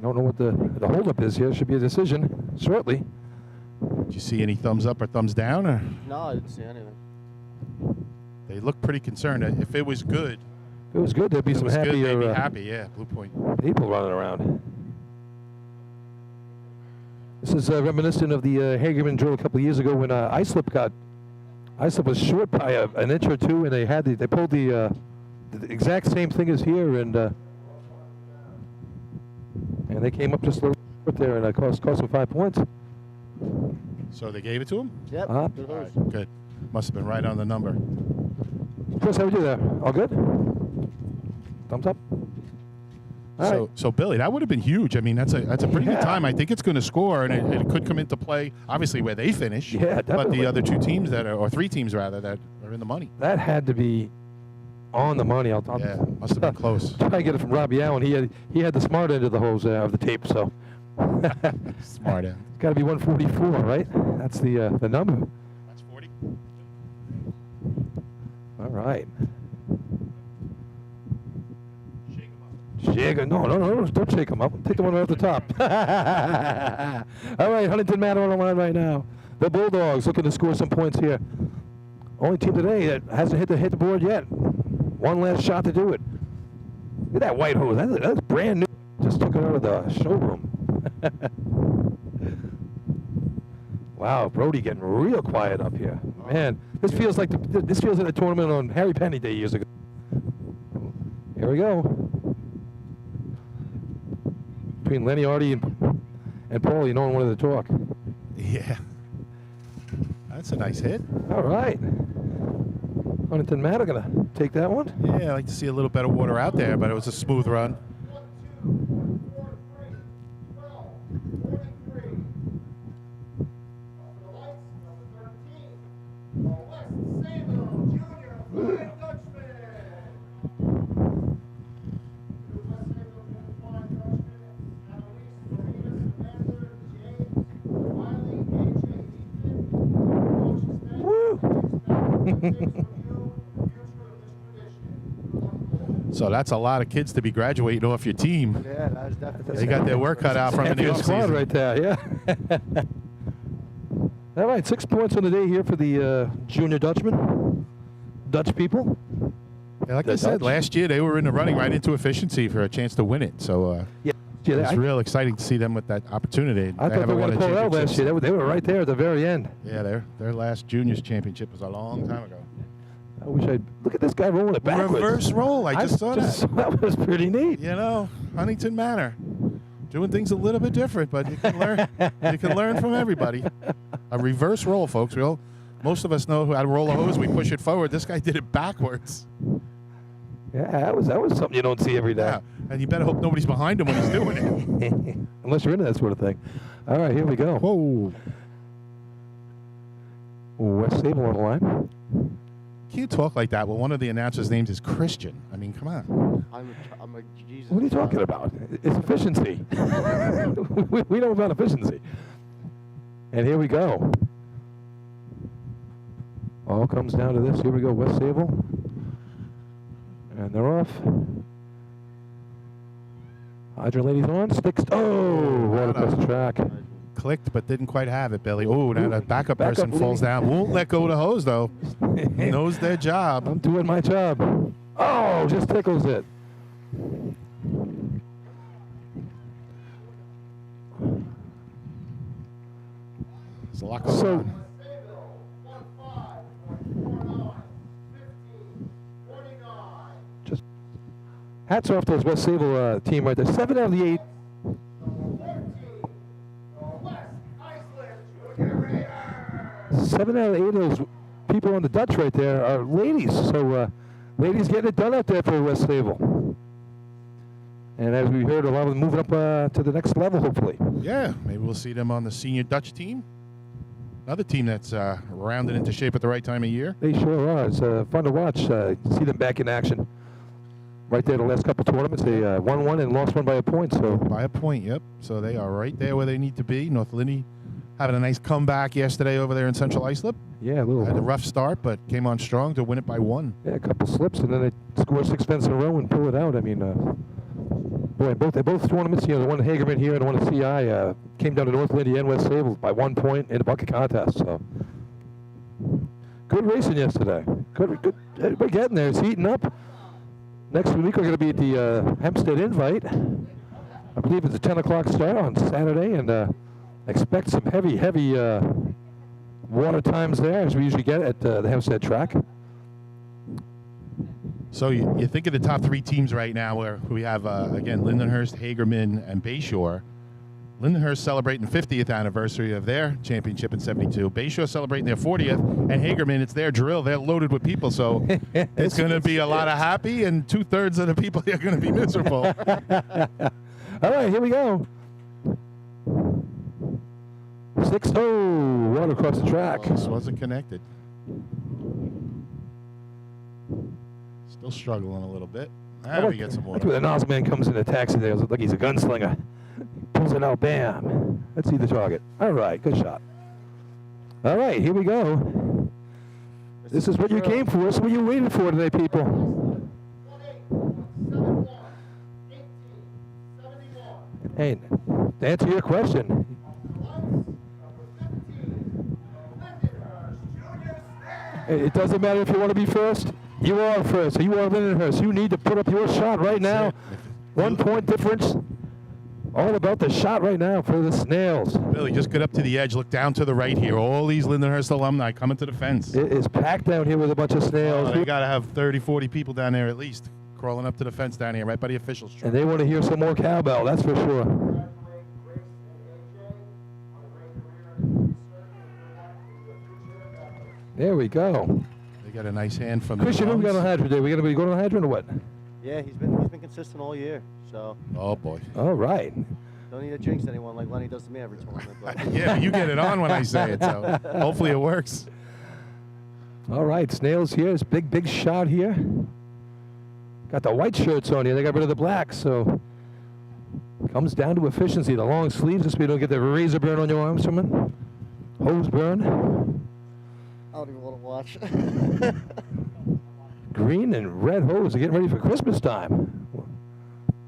[SPEAKER 1] don't know what the holdup is here. Should be a decision shortly.
[SPEAKER 4] Did you see any thumbs up or thumbs down? Or
[SPEAKER 7] No, I didn't see anything.
[SPEAKER 4] they look pretty concerned. If it was good,
[SPEAKER 1] If it was good, there'd be some
[SPEAKER 4] they'd be
[SPEAKER 1] happier
[SPEAKER 4] happy. Yeah, Blue Point.
[SPEAKER 1] people running around. This is reminiscent of the Hagerman drill a couple of years ago when Islip was short by an inch or two, and they pulled the exact same thing as here, and they came up just a little bit there, and cost them 5 points.
[SPEAKER 4] So they gave it to him?
[SPEAKER 7] Yep.
[SPEAKER 1] Uh-huh.
[SPEAKER 7] Good
[SPEAKER 4] All
[SPEAKER 7] horse.
[SPEAKER 4] right, good. Must have been right on the number.
[SPEAKER 1] Chris, how would you there? All good? Thumbs up? All right.
[SPEAKER 4] So Billy, that would have been huge. I mean, that's a pretty good time. I think it's going to score, and it could come into play, obviously, where they finish.
[SPEAKER 1] Yeah,
[SPEAKER 4] But
[SPEAKER 1] definitely.
[SPEAKER 4] the other two teams or three teams rather, that are in the money.
[SPEAKER 1] That had to be on the money. I'll
[SPEAKER 4] Yeah, must have been close.
[SPEAKER 1] try to get it from Robbie Allen. He had the smart end of the hose of the tape, so
[SPEAKER 4] Smart end.
[SPEAKER 1] it's got to be 144, right? That's the number.
[SPEAKER 4] That's 40.
[SPEAKER 1] All right.
[SPEAKER 4] Shake 'em up.
[SPEAKER 1] Shake it. No, don't shake them up. Take the one right off the top. All right, Huntington Manor on the line right now. The Bulldogs looking to score some points here. Only team today that hasn't hit the board yet. One last shot to do it. Look at that white hose. That's brand new. Just took it out of the showroom. Wow, Brody getting real quiet up here. Man, this feels like a tournament on Harry Penny Day years ago. Here we go. Between Lenny, Artie, and Paulie, no one wanted to talk.
[SPEAKER 4] Yeah. That's a nice hit.
[SPEAKER 1] All right. Huntington Manor gonna take that one.
[SPEAKER 4] Yeah, I like to see a little better water out there, but it was a smooth run.
[SPEAKER 3] 1, 2, 4, 3, 12, 43. For the lights, number 13. West Salem Junior Flying Dutchman. West Salem Junior Flying Dutchman. Annalise, Marina, Samantha, James, Wiley, AJ, Ethan. Coach Spencer.
[SPEAKER 1] Woo!
[SPEAKER 4] So that's a lot of kids to be graduating off your team.
[SPEAKER 7] Yeah, that was definitely.
[SPEAKER 4] They got their work cut out from in the
[SPEAKER 1] Champion squad
[SPEAKER 4] offseason.
[SPEAKER 1] right there, yeah. All right, 6 points on the day here for the Junior Dutchman. Dutch people.
[SPEAKER 4] Yeah, like I
[SPEAKER 1] The
[SPEAKER 4] said,
[SPEAKER 1] Dutch.
[SPEAKER 4] last year they were in the running right into efficiency for a chance to win it. So
[SPEAKER 1] Yeah,
[SPEAKER 4] it's
[SPEAKER 1] I
[SPEAKER 4] real exciting to see them with that opportunity.
[SPEAKER 1] thought they were going to pull out last year. They were right there at the very end.
[SPEAKER 4] Yeah, their last Juniors Championship was a long time ago.
[SPEAKER 1] I wish I'd look at this guy rolling it backwards.
[SPEAKER 4] Reverse roll. I just saw that.
[SPEAKER 1] That was pretty neat.
[SPEAKER 4] You know, Huntington Manor, doing things a little bit different, but you can learn. You can learn from everybody. A reverse roll, folks. Most of us know how to roll a hose. We push it forward. This guy did it backwards.
[SPEAKER 1] Yeah, that was something you don't see every day.
[SPEAKER 4] Yeah, and you better hope nobody's behind him when he's doing it.
[SPEAKER 1] Unless you're into that sort of thing. All right, here we go.
[SPEAKER 4] Whoa!
[SPEAKER 1] West Sable on the line.
[SPEAKER 4] Can't talk like that. Well, one of the announcers' names is Christian. I mean, come on.
[SPEAKER 7] I'm a Jesus.
[SPEAKER 1] What are you talking about? It's efficiency. we know about efficiency. And here we go. All comes down to this. Here we go, West Sable. And they're off. Hydrant ladies on. Sticks. Oh, right across the track.
[SPEAKER 4] Clicked, but didn't quite have it, Billy. Oh, now the backup person
[SPEAKER 1] lead.
[SPEAKER 4] falls down. Won't let go of the hose, though. Knows their job.
[SPEAKER 1] I'm doing my job. Oh, just tickles it.
[SPEAKER 4] There's a lot going
[SPEAKER 1] So,
[SPEAKER 4] on.
[SPEAKER 1] just hats off to those West Sable team right there. 7 out of the 8. Seven out of 8 of those people on the Dutch right there are ladies. So ladies getting it done out there for West Sable. And as we heard, a lot of them moving up to the next level, hopefully.
[SPEAKER 4] Yeah, maybe we'll see them on the senior Dutch team. Another team that's rounded into shape at the right time of year.
[SPEAKER 1] They sure are. It's fun to watch. See them back in action. Right there, the last couple tournaments, they won one and lost one by a point. So
[SPEAKER 4] by a point, yep. So they are right there where they need to be. North Lindy having a nice comeback yesterday over there in Central Islip.
[SPEAKER 1] Yeah, a little.
[SPEAKER 4] Had a rough start, but came on strong to win it by 1.
[SPEAKER 1] Yeah, a couple slips, and then they score 6 events in a row and pull it out. I mean, boy, both tournaments, the one at Hagerman here and the one at CI, came down to North Lindy and West Sable by 1 point in a bucket contest. So good racing yesterday. Good. We're getting there. It's heating up. Next week we're going to be at the Hempstead Invite. I believe it's a 10 o'clock start on Saturday, and expect some heavy water times there, as we usually get at the Hempstead track.
[SPEAKER 4] So you think of the top 3 teams right now, where we have, again, Lindenhurst, Hagerman, and Bayshore. Lindenhurst celebrating the 50th anniversary of their championship in '72. Bayshore celebrating their 40th, and Hagerman, it's their drill. They're loaded with people, so it's going to be a lot of happy, and 2/3 of the people are going to be miserable.
[SPEAKER 1] All right, here we go. 6-0, water across the track.
[SPEAKER 4] This wasn't connected. Still struggling a little bit. We get some
[SPEAKER 1] I
[SPEAKER 4] water.
[SPEAKER 1] think when the nozzle man comes in the taxi there, it's like he's a gunslinger. Pulls it out, bam. Let's see the target. All right, good shot. All right, here we go. This is what you came for. This is what you waited for today, people. Hey, to answer your question, it doesn't matter if you want to be first. You are first. So you are Lindenhurst. You need to put up your shot right now. 1 point difference. All about the shot right now for the Snails.
[SPEAKER 4] Billy, just get up to the edge. Look down to the right here. All these Lindenhurst alumni coming to the fence.
[SPEAKER 1] It is packed down here with a bunch of Snails.
[SPEAKER 4] They got to have 30, 40 people down there at least, crawling up to the fence down here, right by the officials' truck.
[SPEAKER 1] And they want to hear some more cowbell, that's for sure. There we go.
[SPEAKER 4] They got a nice hand from
[SPEAKER 1] Christian, who we got on hydrant today? We going to be going on hydrant or what?
[SPEAKER 7] Yeah, he's been consistent all year. So.
[SPEAKER 4] Oh boy.
[SPEAKER 1] All right.
[SPEAKER 7] Don't need to jinx anyone like Lenny does to me every tournament. But.
[SPEAKER 4] Yeah, you get it on when I say it, so hopefully it works.
[SPEAKER 1] All right, Snails here. This big shot here. Got the white shirts on here. They got rid of the black, so comes down to efficiency. The long sleeves, just so you don't get the razor burn on your arms from it. Hose burn.
[SPEAKER 7] I don't even want to watch.
[SPEAKER 1] Green and red hose are getting ready for Christmas time.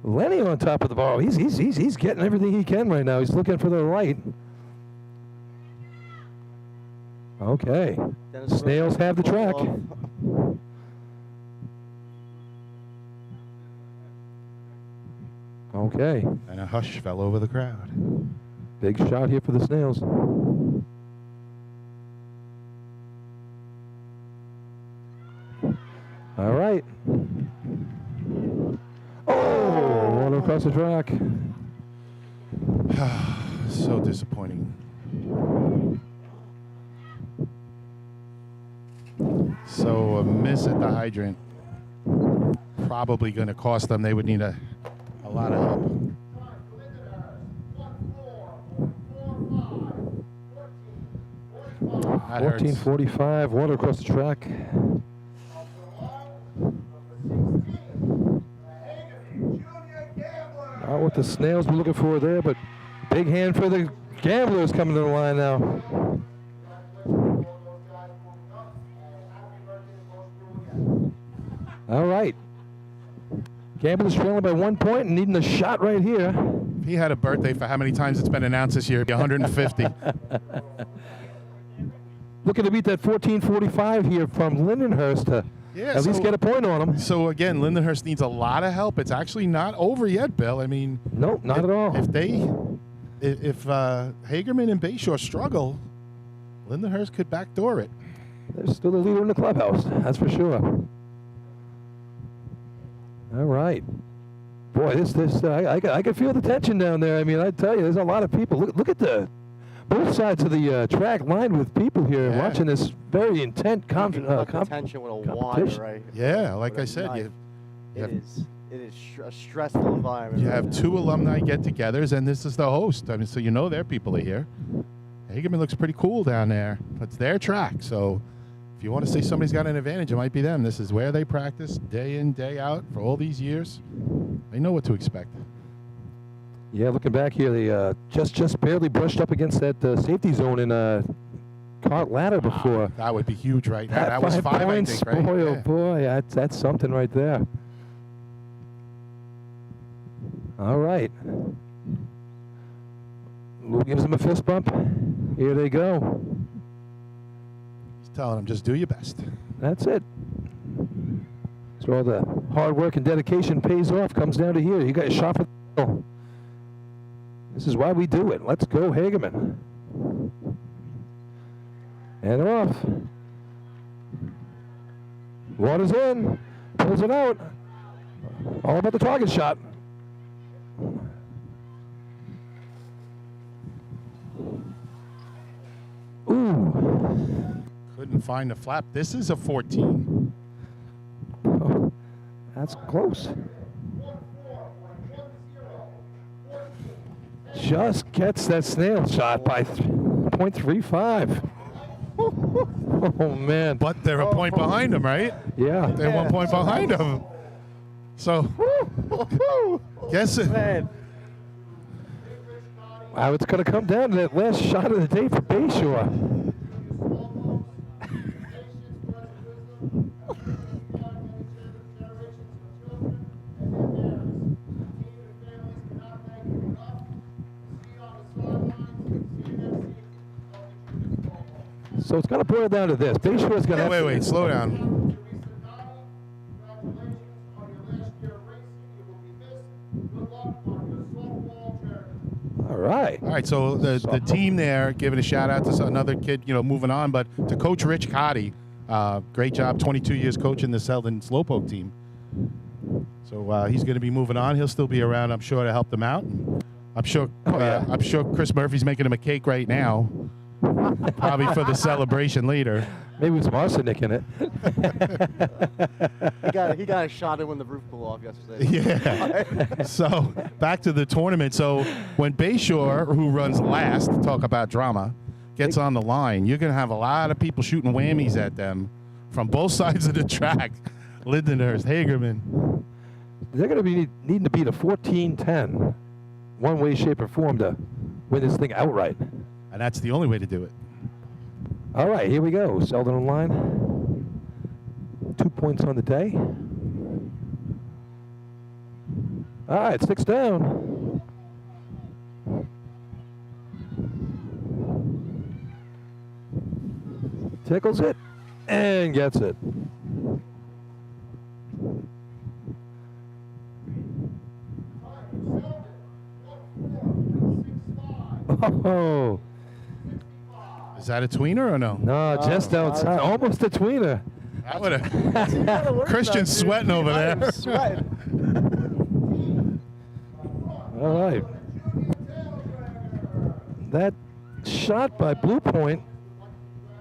[SPEAKER 1] Lenny on top of the ball. He's getting everything he can right now. He's looking for the light. Okay. Snails have the track. Okay.
[SPEAKER 4] And a hush fell over the crowd.
[SPEAKER 1] Big shot here for the Snails. All right. Oh, water across the track.
[SPEAKER 4] So disappointing. So a miss at the hydrant probably going to cost them. They would need a lot of help. That hurts.
[SPEAKER 1] 14:45, water across the track. Not what the Snails were looking for there, but big hand for the Gamblers coming to the line now. All right. Gamblers trailing by 1 point and needing a shot right here.
[SPEAKER 4] If he had a birthday for how many times it's been announced this year, it'd be 150.
[SPEAKER 1] Looking to beat that 14:45 here from Lindenhurst to at least get a point on him.
[SPEAKER 4] So again, Lindenhurst needs a lot of help. It's actually not over yet, Bill. I mean,
[SPEAKER 1] nope, not at all.
[SPEAKER 4] If Hagerman and Bayshore struggle, Lindenhurst could backdoor it.
[SPEAKER 1] They're still the leader in the clubhouse, that's for sure. All right. Boy, I can feel the tension down there. I mean, I tell you, there's a lot of people. Look at the both sides of the track lined with people here
[SPEAKER 4] Yeah.
[SPEAKER 1] watching this very intense
[SPEAKER 7] You can cut the tension with a wire,
[SPEAKER 1] competition.
[SPEAKER 7] right?
[SPEAKER 4] Yeah, like
[SPEAKER 7] With
[SPEAKER 4] I
[SPEAKER 7] a
[SPEAKER 4] said,
[SPEAKER 7] knife.
[SPEAKER 4] you have-
[SPEAKER 7] It is a stressful environment.
[SPEAKER 4] You
[SPEAKER 7] right
[SPEAKER 4] have
[SPEAKER 7] now.
[SPEAKER 4] 2 alumni get-togethers, and this is the host. I mean, so you know their people are here. Hagerman looks pretty cool down there. It's their track, so if you want to say somebody's got an advantage, it might be them. This is where they practice day in, day out for all these years. They know what to expect.
[SPEAKER 1] Yeah, looking back here, they just barely brushed up against that safety zone in cart ladder before.
[SPEAKER 4] That would be huge right now. That was
[SPEAKER 1] 5
[SPEAKER 4] 5, I
[SPEAKER 1] points.
[SPEAKER 4] think, right?
[SPEAKER 1] Boy, oh
[SPEAKER 4] Yeah.
[SPEAKER 1] boy, that's something right there. All right. Lou gives him a fist bump. Here they go.
[SPEAKER 4] He's telling them, just do your best.
[SPEAKER 1] That's it. So all the hard work and dedication pays off. Comes down to here. You got a shot for the goal. This is why we do it. Let's go, Hagerman. And they're off. Water's in. Pulls it out. All about the target shot. Ooh.
[SPEAKER 4] Couldn't find the flap. This is a 14.
[SPEAKER 1] Oh, that's close. Just gets that snail shot by 0.35. Oh, man.
[SPEAKER 4] But they're a point behind him, right?
[SPEAKER 1] Yeah.
[SPEAKER 4] They're 1 point behind him. So, guess it.
[SPEAKER 7] Man,
[SPEAKER 1] Wow, it's going to come down to that last shot of the day for Bayshore. So it's going to boil down to this. Bayshore's going to
[SPEAKER 4] Wait, slow down.
[SPEAKER 1] All right.
[SPEAKER 4] All right, so the team there, giving a shout out to another kid, moving on, but to Coach Rich Cotty, great job, 22 years coaching the Selden Slowpoke team. So he's going to be moving on. He'll still be around, I'm sure, to help them out. I'm sure Chris Murphy's making him a cake right now, probably for the celebration later.
[SPEAKER 1] Maybe with some arsenic in it.
[SPEAKER 7] he got a shot in when the roof blew off yesterday.
[SPEAKER 4] Yeah. So back to the tournament. So when Bayshore, who runs last, talk about drama, gets on the line, you're going to have a lot of people shooting whammies at them from both sides of the track. Lindenhurst, Hagerman.
[SPEAKER 1] They're going to be needing to beat a 14-10, one way, shape, or form to win this thing outright.
[SPEAKER 4] And that's the only way to do it.
[SPEAKER 1] All right, here we go. Selden on line. 2 points on the day. All right, 6 down. Tickles it and gets it. Oh.
[SPEAKER 4] Is that a tweener or no?
[SPEAKER 1] No, just outside. Almost a tweener.
[SPEAKER 4] That would have. Christian's sweating over there.
[SPEAKER 7] Sweating.
[SPEAKER 1] All right. That shot by Blue Point.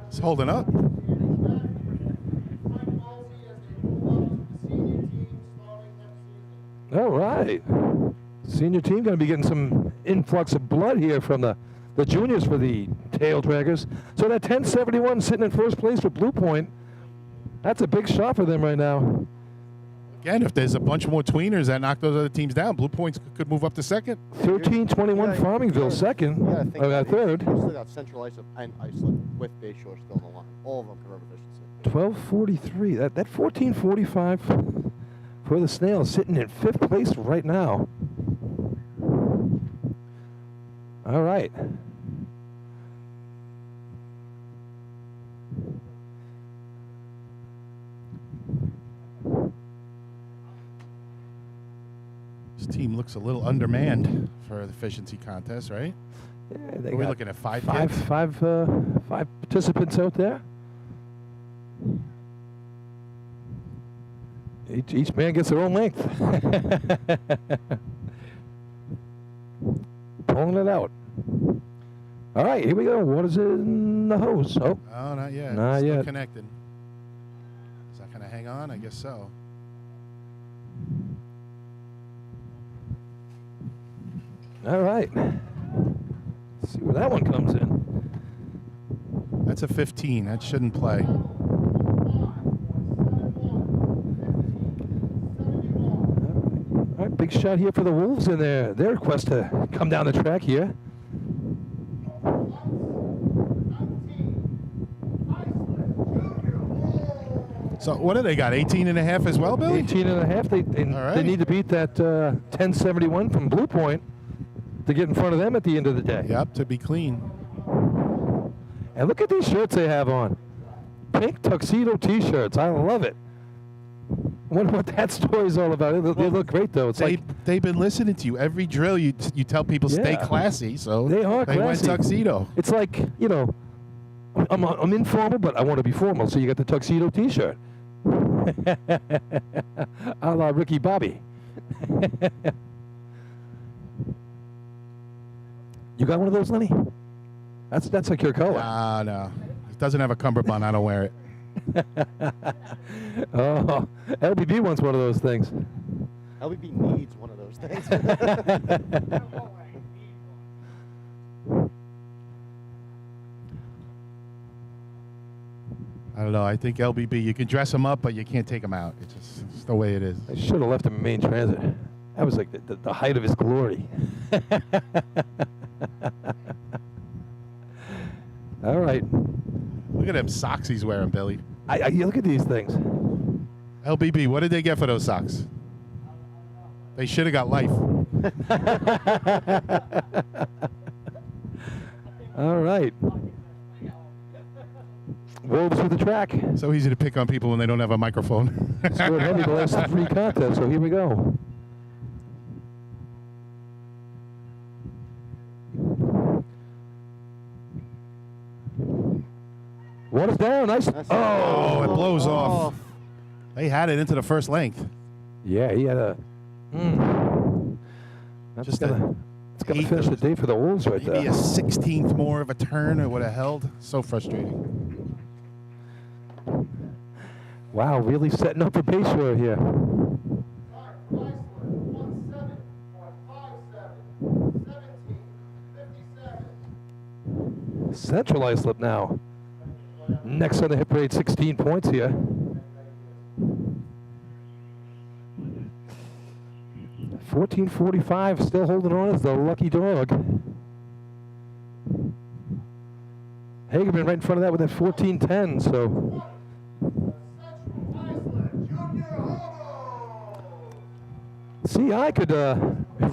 [SPEAKER 4] It's holding up.
[SPEAKER 1] All right. Senior team going to be getting some influx of blood here from the juniors for the tail draggers. So that 1071 sitting in first place with Blue Point. That's a big shot for them right now.
[SPEAKER 4] Again, if there's a bunch more tweeners that knock those other teams down, Blue Points could move up to second.
[SPEAKER 1] 1321 Farmingville second.
[SPEAKER 7] You gotta think about it.
[SPEAKER 1] Third.
[SPEAKER 7] You still got Central Islip and Islip with Bayshore still on the line. All of them can run efficiency.
[SPEAKER 1] 1243. That 1445 for the Snails sitting in fifth place right now. All right.
[SPEAKER 4] This team looks a little undermanned for the efficiency contest, right?
[SPEAKER 1] Yeah, they
[SPEAKER 4] Are we
[SPEAKER 1] got
[SPEAKER 4] looking at five
[SPEAKER 1] five participants out there. Each man gets their own length. Pulling it out. All right, here we go. Water's in the hose. Oh,
[SPEAKER 4] Oh, not yet.
[SPEAKER 1] Not
[SPEAKER 4] Still
[SPEAKER 1] yet.
[SPEAKER 4] connected. Is that going to hang on? I guess so.
[SPEAKER 1] all right. Let's see where that one comes in.
[SPEAKER 4] That's a 15. That shouldn't play.
[SPEAKER 1] All right, big shot here for the Wolves in their request to come down the track here.
[SPEAKER 4] So what do they got? 18 and a half as well, Billy?
[SPEAKER 1] 18 and a half. They
[SPEAKER 4] All right.
[SPEAKER 1] they need to beat that 1071 from Blue Point to get in front of them at the end of the day.
[SPEAKER 4] Yep, to be clean.
[SPEAKER 1] And look at these shirts they have on. Pink tuxedo T-shirts. I love it. I wonder what that story's all about. They look great, though. It's
[SPEAKER 4] They've been listening to you. Every drill, you tell people stay
[SPEAKER 1] Yeah.
[SPEAKER 4] classy, so
[SPEAKER 1] They are
[SPEAKER 4] went
[SPEAKER 1] classy.
[SPEAKER 4] tuxedo.
[SPEAKER 1] it's like, you know, I'm informal, but I want to be formal. So you got the tuxedo T-shirt. A la Ricky Bobby. You got one of those, Lenny? That's like your color.
[SPEAKER 4] No. It doesn't have a cummerbund. I don't wear it.
[SPEAKER 1] Oh, LBB wants one of those things.
[SPEAKER 7] LBB needs one of those things.
[SPEAKER 4] I don't know. I think LBB, you can dress them up, but you can't take them out. It's the way it is.
[SPEAKER 1] I should have left him in main transit. That was like the height of his glory. All right.
[SPEAKER 4] Look at them socks he's wearing, Billy.
[SPEAKER 1] You look at these things.
[SPEAKER 4] LBB, what did they get for those socks? They should have got life.
[SPEAKER 1] All right. Wolves with the track.
[SPEAKER 4] So easy to pick on people when they don't have a microphone.
[SPEAKER 1] Scored heavy the last 3 contests, so here we go. Water's down. Nice.
[SPEAKER 4] Oh, it blows off. They had it into the first length.
[SPEAKER 1] Yeah, he had a. That's
[SPEAKER 4] Just
[SPEAKER 1] it's gonna finish the day for the Wolves right
[SPEAKER 4] Maybe
[SPEAKER 1] there.
[SPEAKER 4] a 16th more of a turn or would have held. So frustrating.
[SPEAKER 1] Wow, really setting up for Bayshore here. Central Islip now. Next on the hit parade, 16 points here. $14.45, still holding on as the lucky dog. Hagerman right in front of that with that 14.10, so. CI could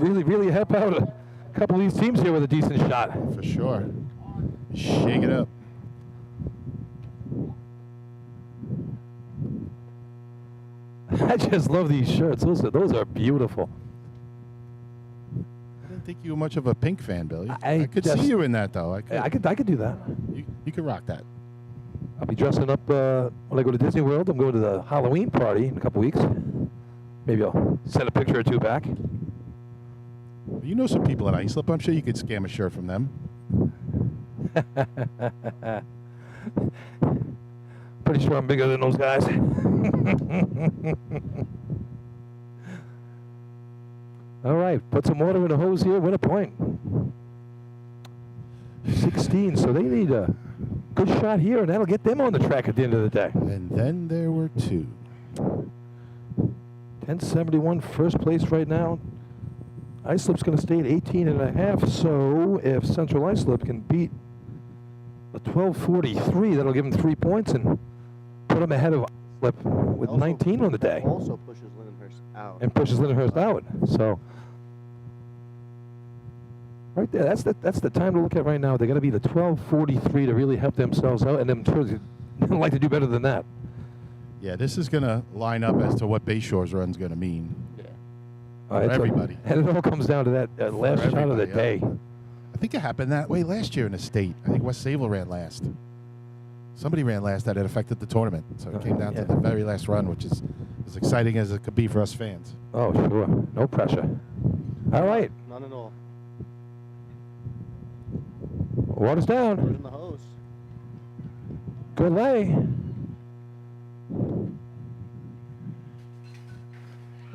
[SPEAKER 1] really help out a couple of these teams here with a decent shot.
[SPEAKER 4] For sure. Shake it up.
[SPEAKER 1] I just love these shirts. Those are beautiful.
[SPEAKER 4] I didn't think you were much of a Pink fan, Billy.
[SPEAKER 1] I
[SPEAKER 4] I could
[SPEAKER 1] just-
[SPEAKER 4] see you in that, though.
[SPEAKER 1] I could do that.
[SPEAKER 4] You could rock that.
[SPEAKER 1] I'll be dressing up when I go to Disney World. I'm going to the Halloween party in a couple weeks. Maybe I'll send a picture or two back.
[SPEAKER 4] You know some people at Islip. I'm sure you could scam a shirt from them.
[SPEAKER 1] Pretty sure I'm bigger than those guys. All right, put some water in the hose here. Win a point. 16, so they need a good shot here, and that'll get them on the track at the end of the day.
[SPEAKER 4] And then there were 2.
[SPEAKER 1] 1071 first place right now. Islip's going to stay at 18 and a half, so if Central Islip can beat the 1243, that'll give them 3 points and put them ahead of Islip with
[SPEAKER 7] Also-
[SPEAKER 1] 19 on the day.
[SPEAKER 7] Also pushes Lindenhurst out.
[SPEAKER 1] And pushes Lindenhurst out. So right there, that's the time to look at right now. They got to be the 1243 to really help themselves out, and I'm sure they'd like to do better than that.
[SPEAKER 4] Yeah, this is going to line up as to what Bayshore's run's going to mean.
[SPEAKER 1] For
[SPEAKER 4] everybody.
[SPEAKER 1] And it all comes down to that last shot of the
[SPEAKER 4] everybody,
[SPEAKER 1] day.
[SPEAKER 4] I think it happened that way last year in the state. I think West Sayville ran last. Somebody ran last that it affected the tournament. So it came down to the very last run, which is as exciting as it could be for us fans.
[SPEAKER 1] Oh, sure. No pressure. All right.
[SPEAKER 7] None at all.
[SPEAKER 1] Water's down.
[SPEAKER 7] In the hose.
[SPEAKER 1] Good lay.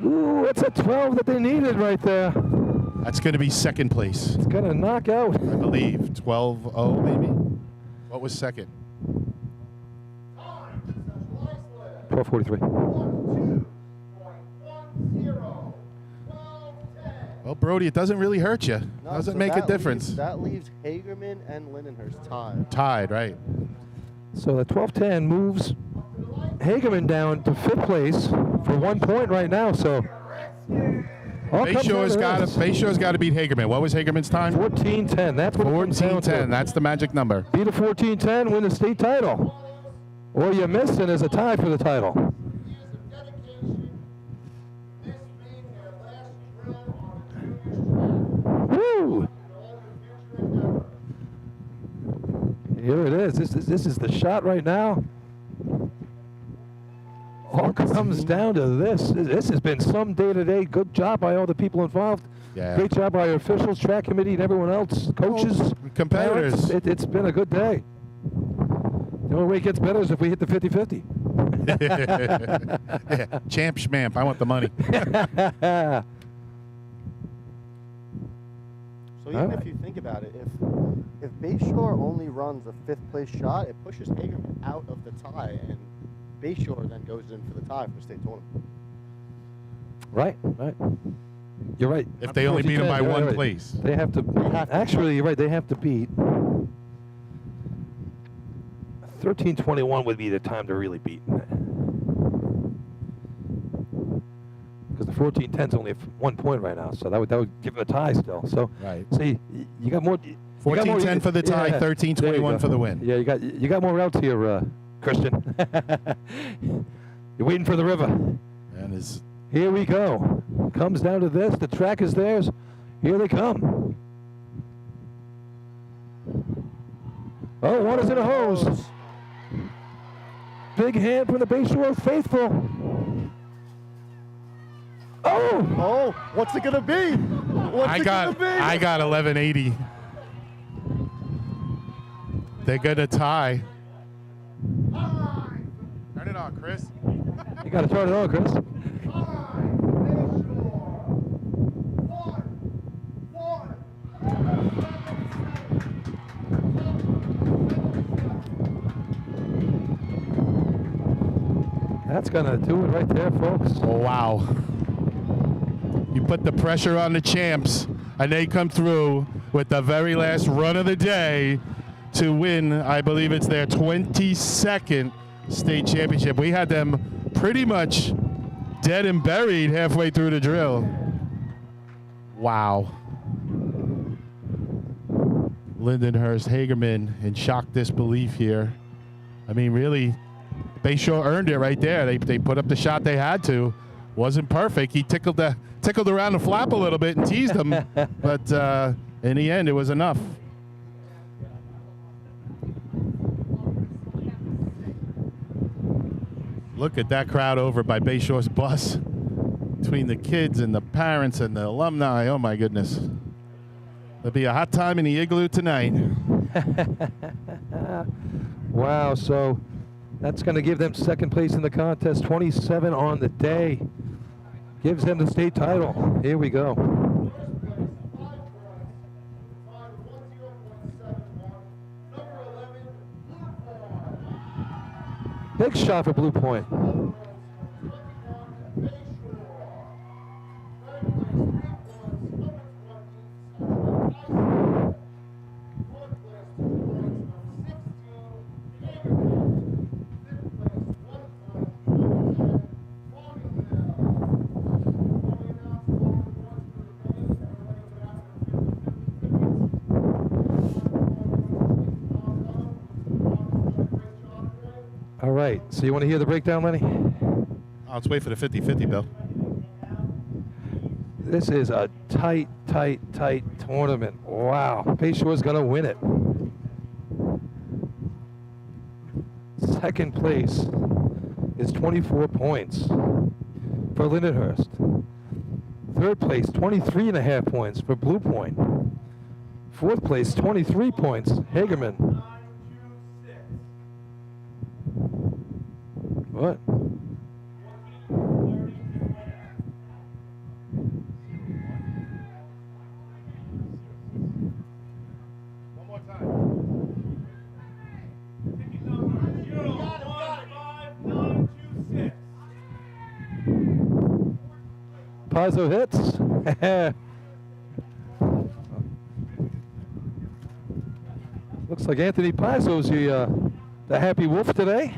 [SPEAKER 1] Ooh, it's a 12 that they needed right there.
[SPEAKER 4] That's going to be second place,
[SPEAKER 1] It's going to knock out.
[SPEAKER 4] I believe. 12-0 maybe? What was second?
[SPEAKER 1] 12:43.
[SPEAKER 3] 12-10.
[SPEAKER 4] Well, Brody, it doesn't really hurt you.
[SPEAKER 7] No,
[SPEAKER 4] Doesn't
[SPEAKER 7] so
[SPEAKER 4] make a
[SPEAKER 7] that
[SPEAKER 4] difference.
[SPEAKER 7] That leaves Hagerman and Lindenhurst tied.
[SPEAKER 4] Tied, right?
[SPEAKER 1] So the 12-10 moves Hagerman down to 5th place for 1 point right now. So all comes
[SPEAKER 4] Bayshore's
[SPEAKER 1] down to this.
[SPEAKER 4] got to beat Hagerman. What was Hagerman's time?
[SPEAKER 1] 14-10. That's what it comes down to.
[SPEAKER 4] 14-10. That's the magic number.
[SPEAKER 1] Beat a 14-10, win the state title. Or you miss and there's a tie for the title. Woo! Here it is. This is the shot right now. All comes down to this. This has been some day-to-day. Good job by all the people involved.
[SPEAKER 4] Yeah.
[SPEAKER 1] Great job by our officials, track committee, and everyone else, coaches,
[SPEAKER 4] competitors.
[SPEAKER 1] parents. It's been a good day. The only way it gets better is if we hit the 50-50.
[SPEAKER 4] Yeah. Champ schmamp. I want the money.
[SPEAKER 7] So even if you think about it, if Bayshore only runs a 5th place shot, it pushes Hagerman out of the tie, and Bayshore then goes in for the tie for the state tournament.
[SPEAKER 1] Right. You're right.
[SPEAKER 4] If they only beat them by
[SPEAKER 1] You're
[SPEAKER 4] one
[SPEAKER 1] right.
[SPEAKER 4] place.
[SPEAKER 1] They have to. Actually, you're right. They have to beat. 13-21 would be the time to really beat. Because the 14-10's only 1 point right now, so that would give them a tie still. So,
[SPEAKER 4] Right.
[SPEAKER 1] see, you got more.
[SPEAKER 4] 14-10 for the tie,
[SPEAKER 1] yeah,
[SPEAKER 4] 13-21
[SPEAKER 1] there you go.
[SPEAKER 4] for the win.
[SPEAKER 1] Yeah, you got more routes here, Christian. You're waiting for the river.
[SPEAKER 4] And his
[SPEAKER 1] Here we go. Comes down to this. The track is theirs. Here they come. Oh, water's in a hose. Big hand from the Bayshore faithful. Oh,
[SPEAKER 7] what's it gonna be?
[SPEAKER 4] I got 1180. They're gonna tie. Turn it on, Chris.
[SPEAKER 1] You got to turn it on, Chris. That's going to do it right there, folks.
[SPEAKER 4] Oh, wow. You put the pressure on the champs, and they come through with the very last run of the day to win, I believe it's their 22nd state championship. We had them pretty much dead and buried halfway through the drill. Wow. Lindenhurst, Hagerman in shock disbelief here. I mean, really, Bayshore earned it right there. They put up the shot they had to. Wasn't perfect. He tickled around the flap a little bit and teased him, but in the end, it was enough. Look at that crowd over by Bayshore's bus. Between the kids and the parents and the alumni, oh my goodness. There'll be a hot time in the igloo tonight.
[SPEAKER 1] Wow, so that's going to give them second place in the contest, 27 on the day. Gives them the state title. Here we go. Big shot for Blue Point. All right, so you want to hear the breakdown, Lenny?
[SPEAKER 4] Let's wait for the 50-50, Bill.
[SPEAKER 1] This is a tight tournament. Wow, Bayshore's going to win it. Second place is 24 points for Lindenhurst. Third place, 23.5 points for Blue Point. Fourth place, 23 points. Hagerman. What? Pizzo hits. Looks like Anthony Pizzo's the happy wolf today.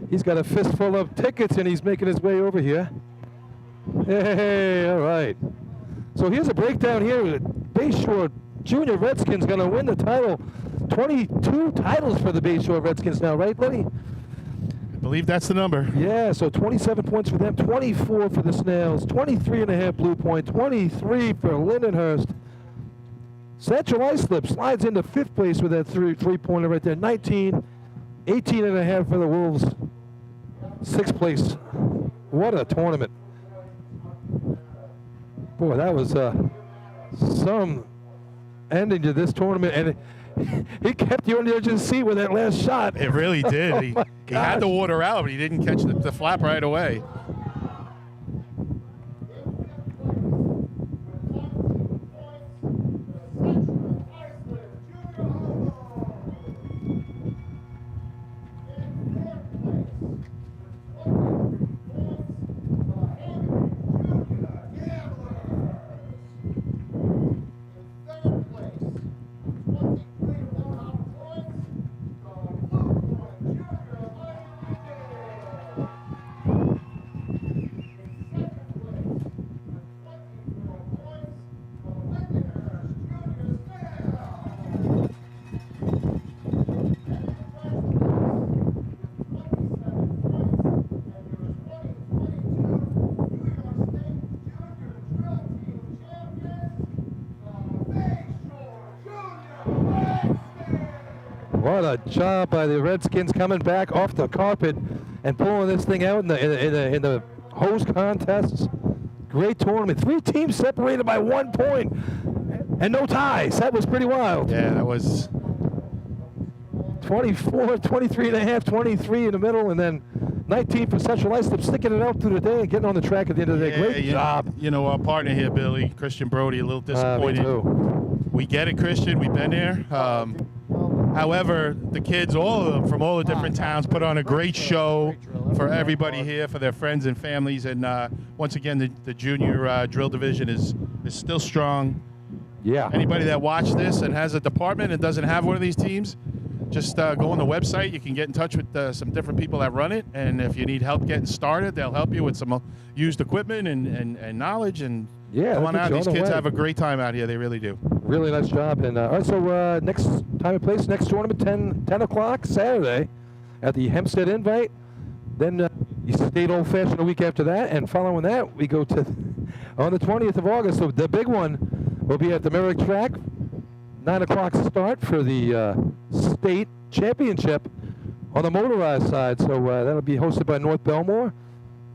[SPEAKER 1] He's got a fistful of tickets and he's making his way over here. Hey, all right. So here's a breakdown here. Bayshore Junior Redskins going to win the title. 22 titles for the Bayshore Redskins now, right, Lenny?
[SPEAKER 4] I believe that's the number.
[SPEAKER 1] Yeah, so 27 points for them, 24 for the Snails, 23.5 Blue Point, 23 for Lindenhurst. Central Islip slides into 5th place with that three-pointer right there, 19, 18.5 for the Wolves, 6th place. What a tournament. Boy, that was some ending to this tournament, and he kept you on the edge of the seat with that last shot.
[SPEAKER 4] It really did. He had the water out, but he didn't catch the flap right away.
[SPEAKER 1] What a job by the Redskins coming back off the carpet and pulling this thing out in the hose contests. Great tournament. 3 teams separated by 1 point and no ties. That was pretty wild.
[SPEAKER 4] Yeah, that was
[SPEAKER 1] 24, 23.5, 23 in the middle, and then 19 for Central Islip, sticking it out through the day and getting on the track at the end of the day. Great job.
[SPEAKER 4] You know, our partner here, Billy, Christian Brody, a little disappointed.
[SPEAKER 1] Me too.
[SPEAKER 4] We get it, Christian. We've been there. However, the kids, all of them from all the different towns, put on a great show for everybody here, for their friends and families. And once again, the junior drill division is still strong.
[SPEAKER 1] Yeah.
[SPEAKER 4] Anybody that watched this and has a department and doesn't have one of these teams, just go on the website. You can get in touch with some different people that run it. And if you need help getting started, they'll help you with some used equipment and knowledge. And
[SPEAKER 1] yeah,
[SPEAKER 4] come on out. These kids have a great time out here. They really do.
[SPEAKER 1] Really nice job. And all right, so next time and place, next tournament, 10 o'clock Saturday at the Hempstead Invite. Then you stayed Old Fashioned a week after that. And following that, we go to on the 20th of August. So the big one will be at the Merrick Track. 9 o'clock start for the state championship on the motorized side. So that'll be hosted by North Belmore.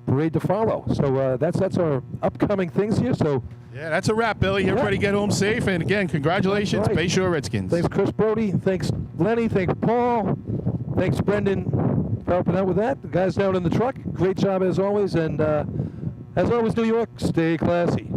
[SPEAKER 1] Parade to follow. So that's our upcoming things here. So
[SPEAKER 4] yeah, that's a wrap, Billy. Everybody get home safe. And again, congratulations,
[SPEAKER 1] right.
[SPEAKER 4] Bayshore Redskins.
[SPEAKER 1] Thanks, Chris Brody. Thanks, Lenny. Thanks, Paul. Thanks, Brendan, for helping out with that. The guys down in the truck. Great job as always. And as always, New York, stay classy.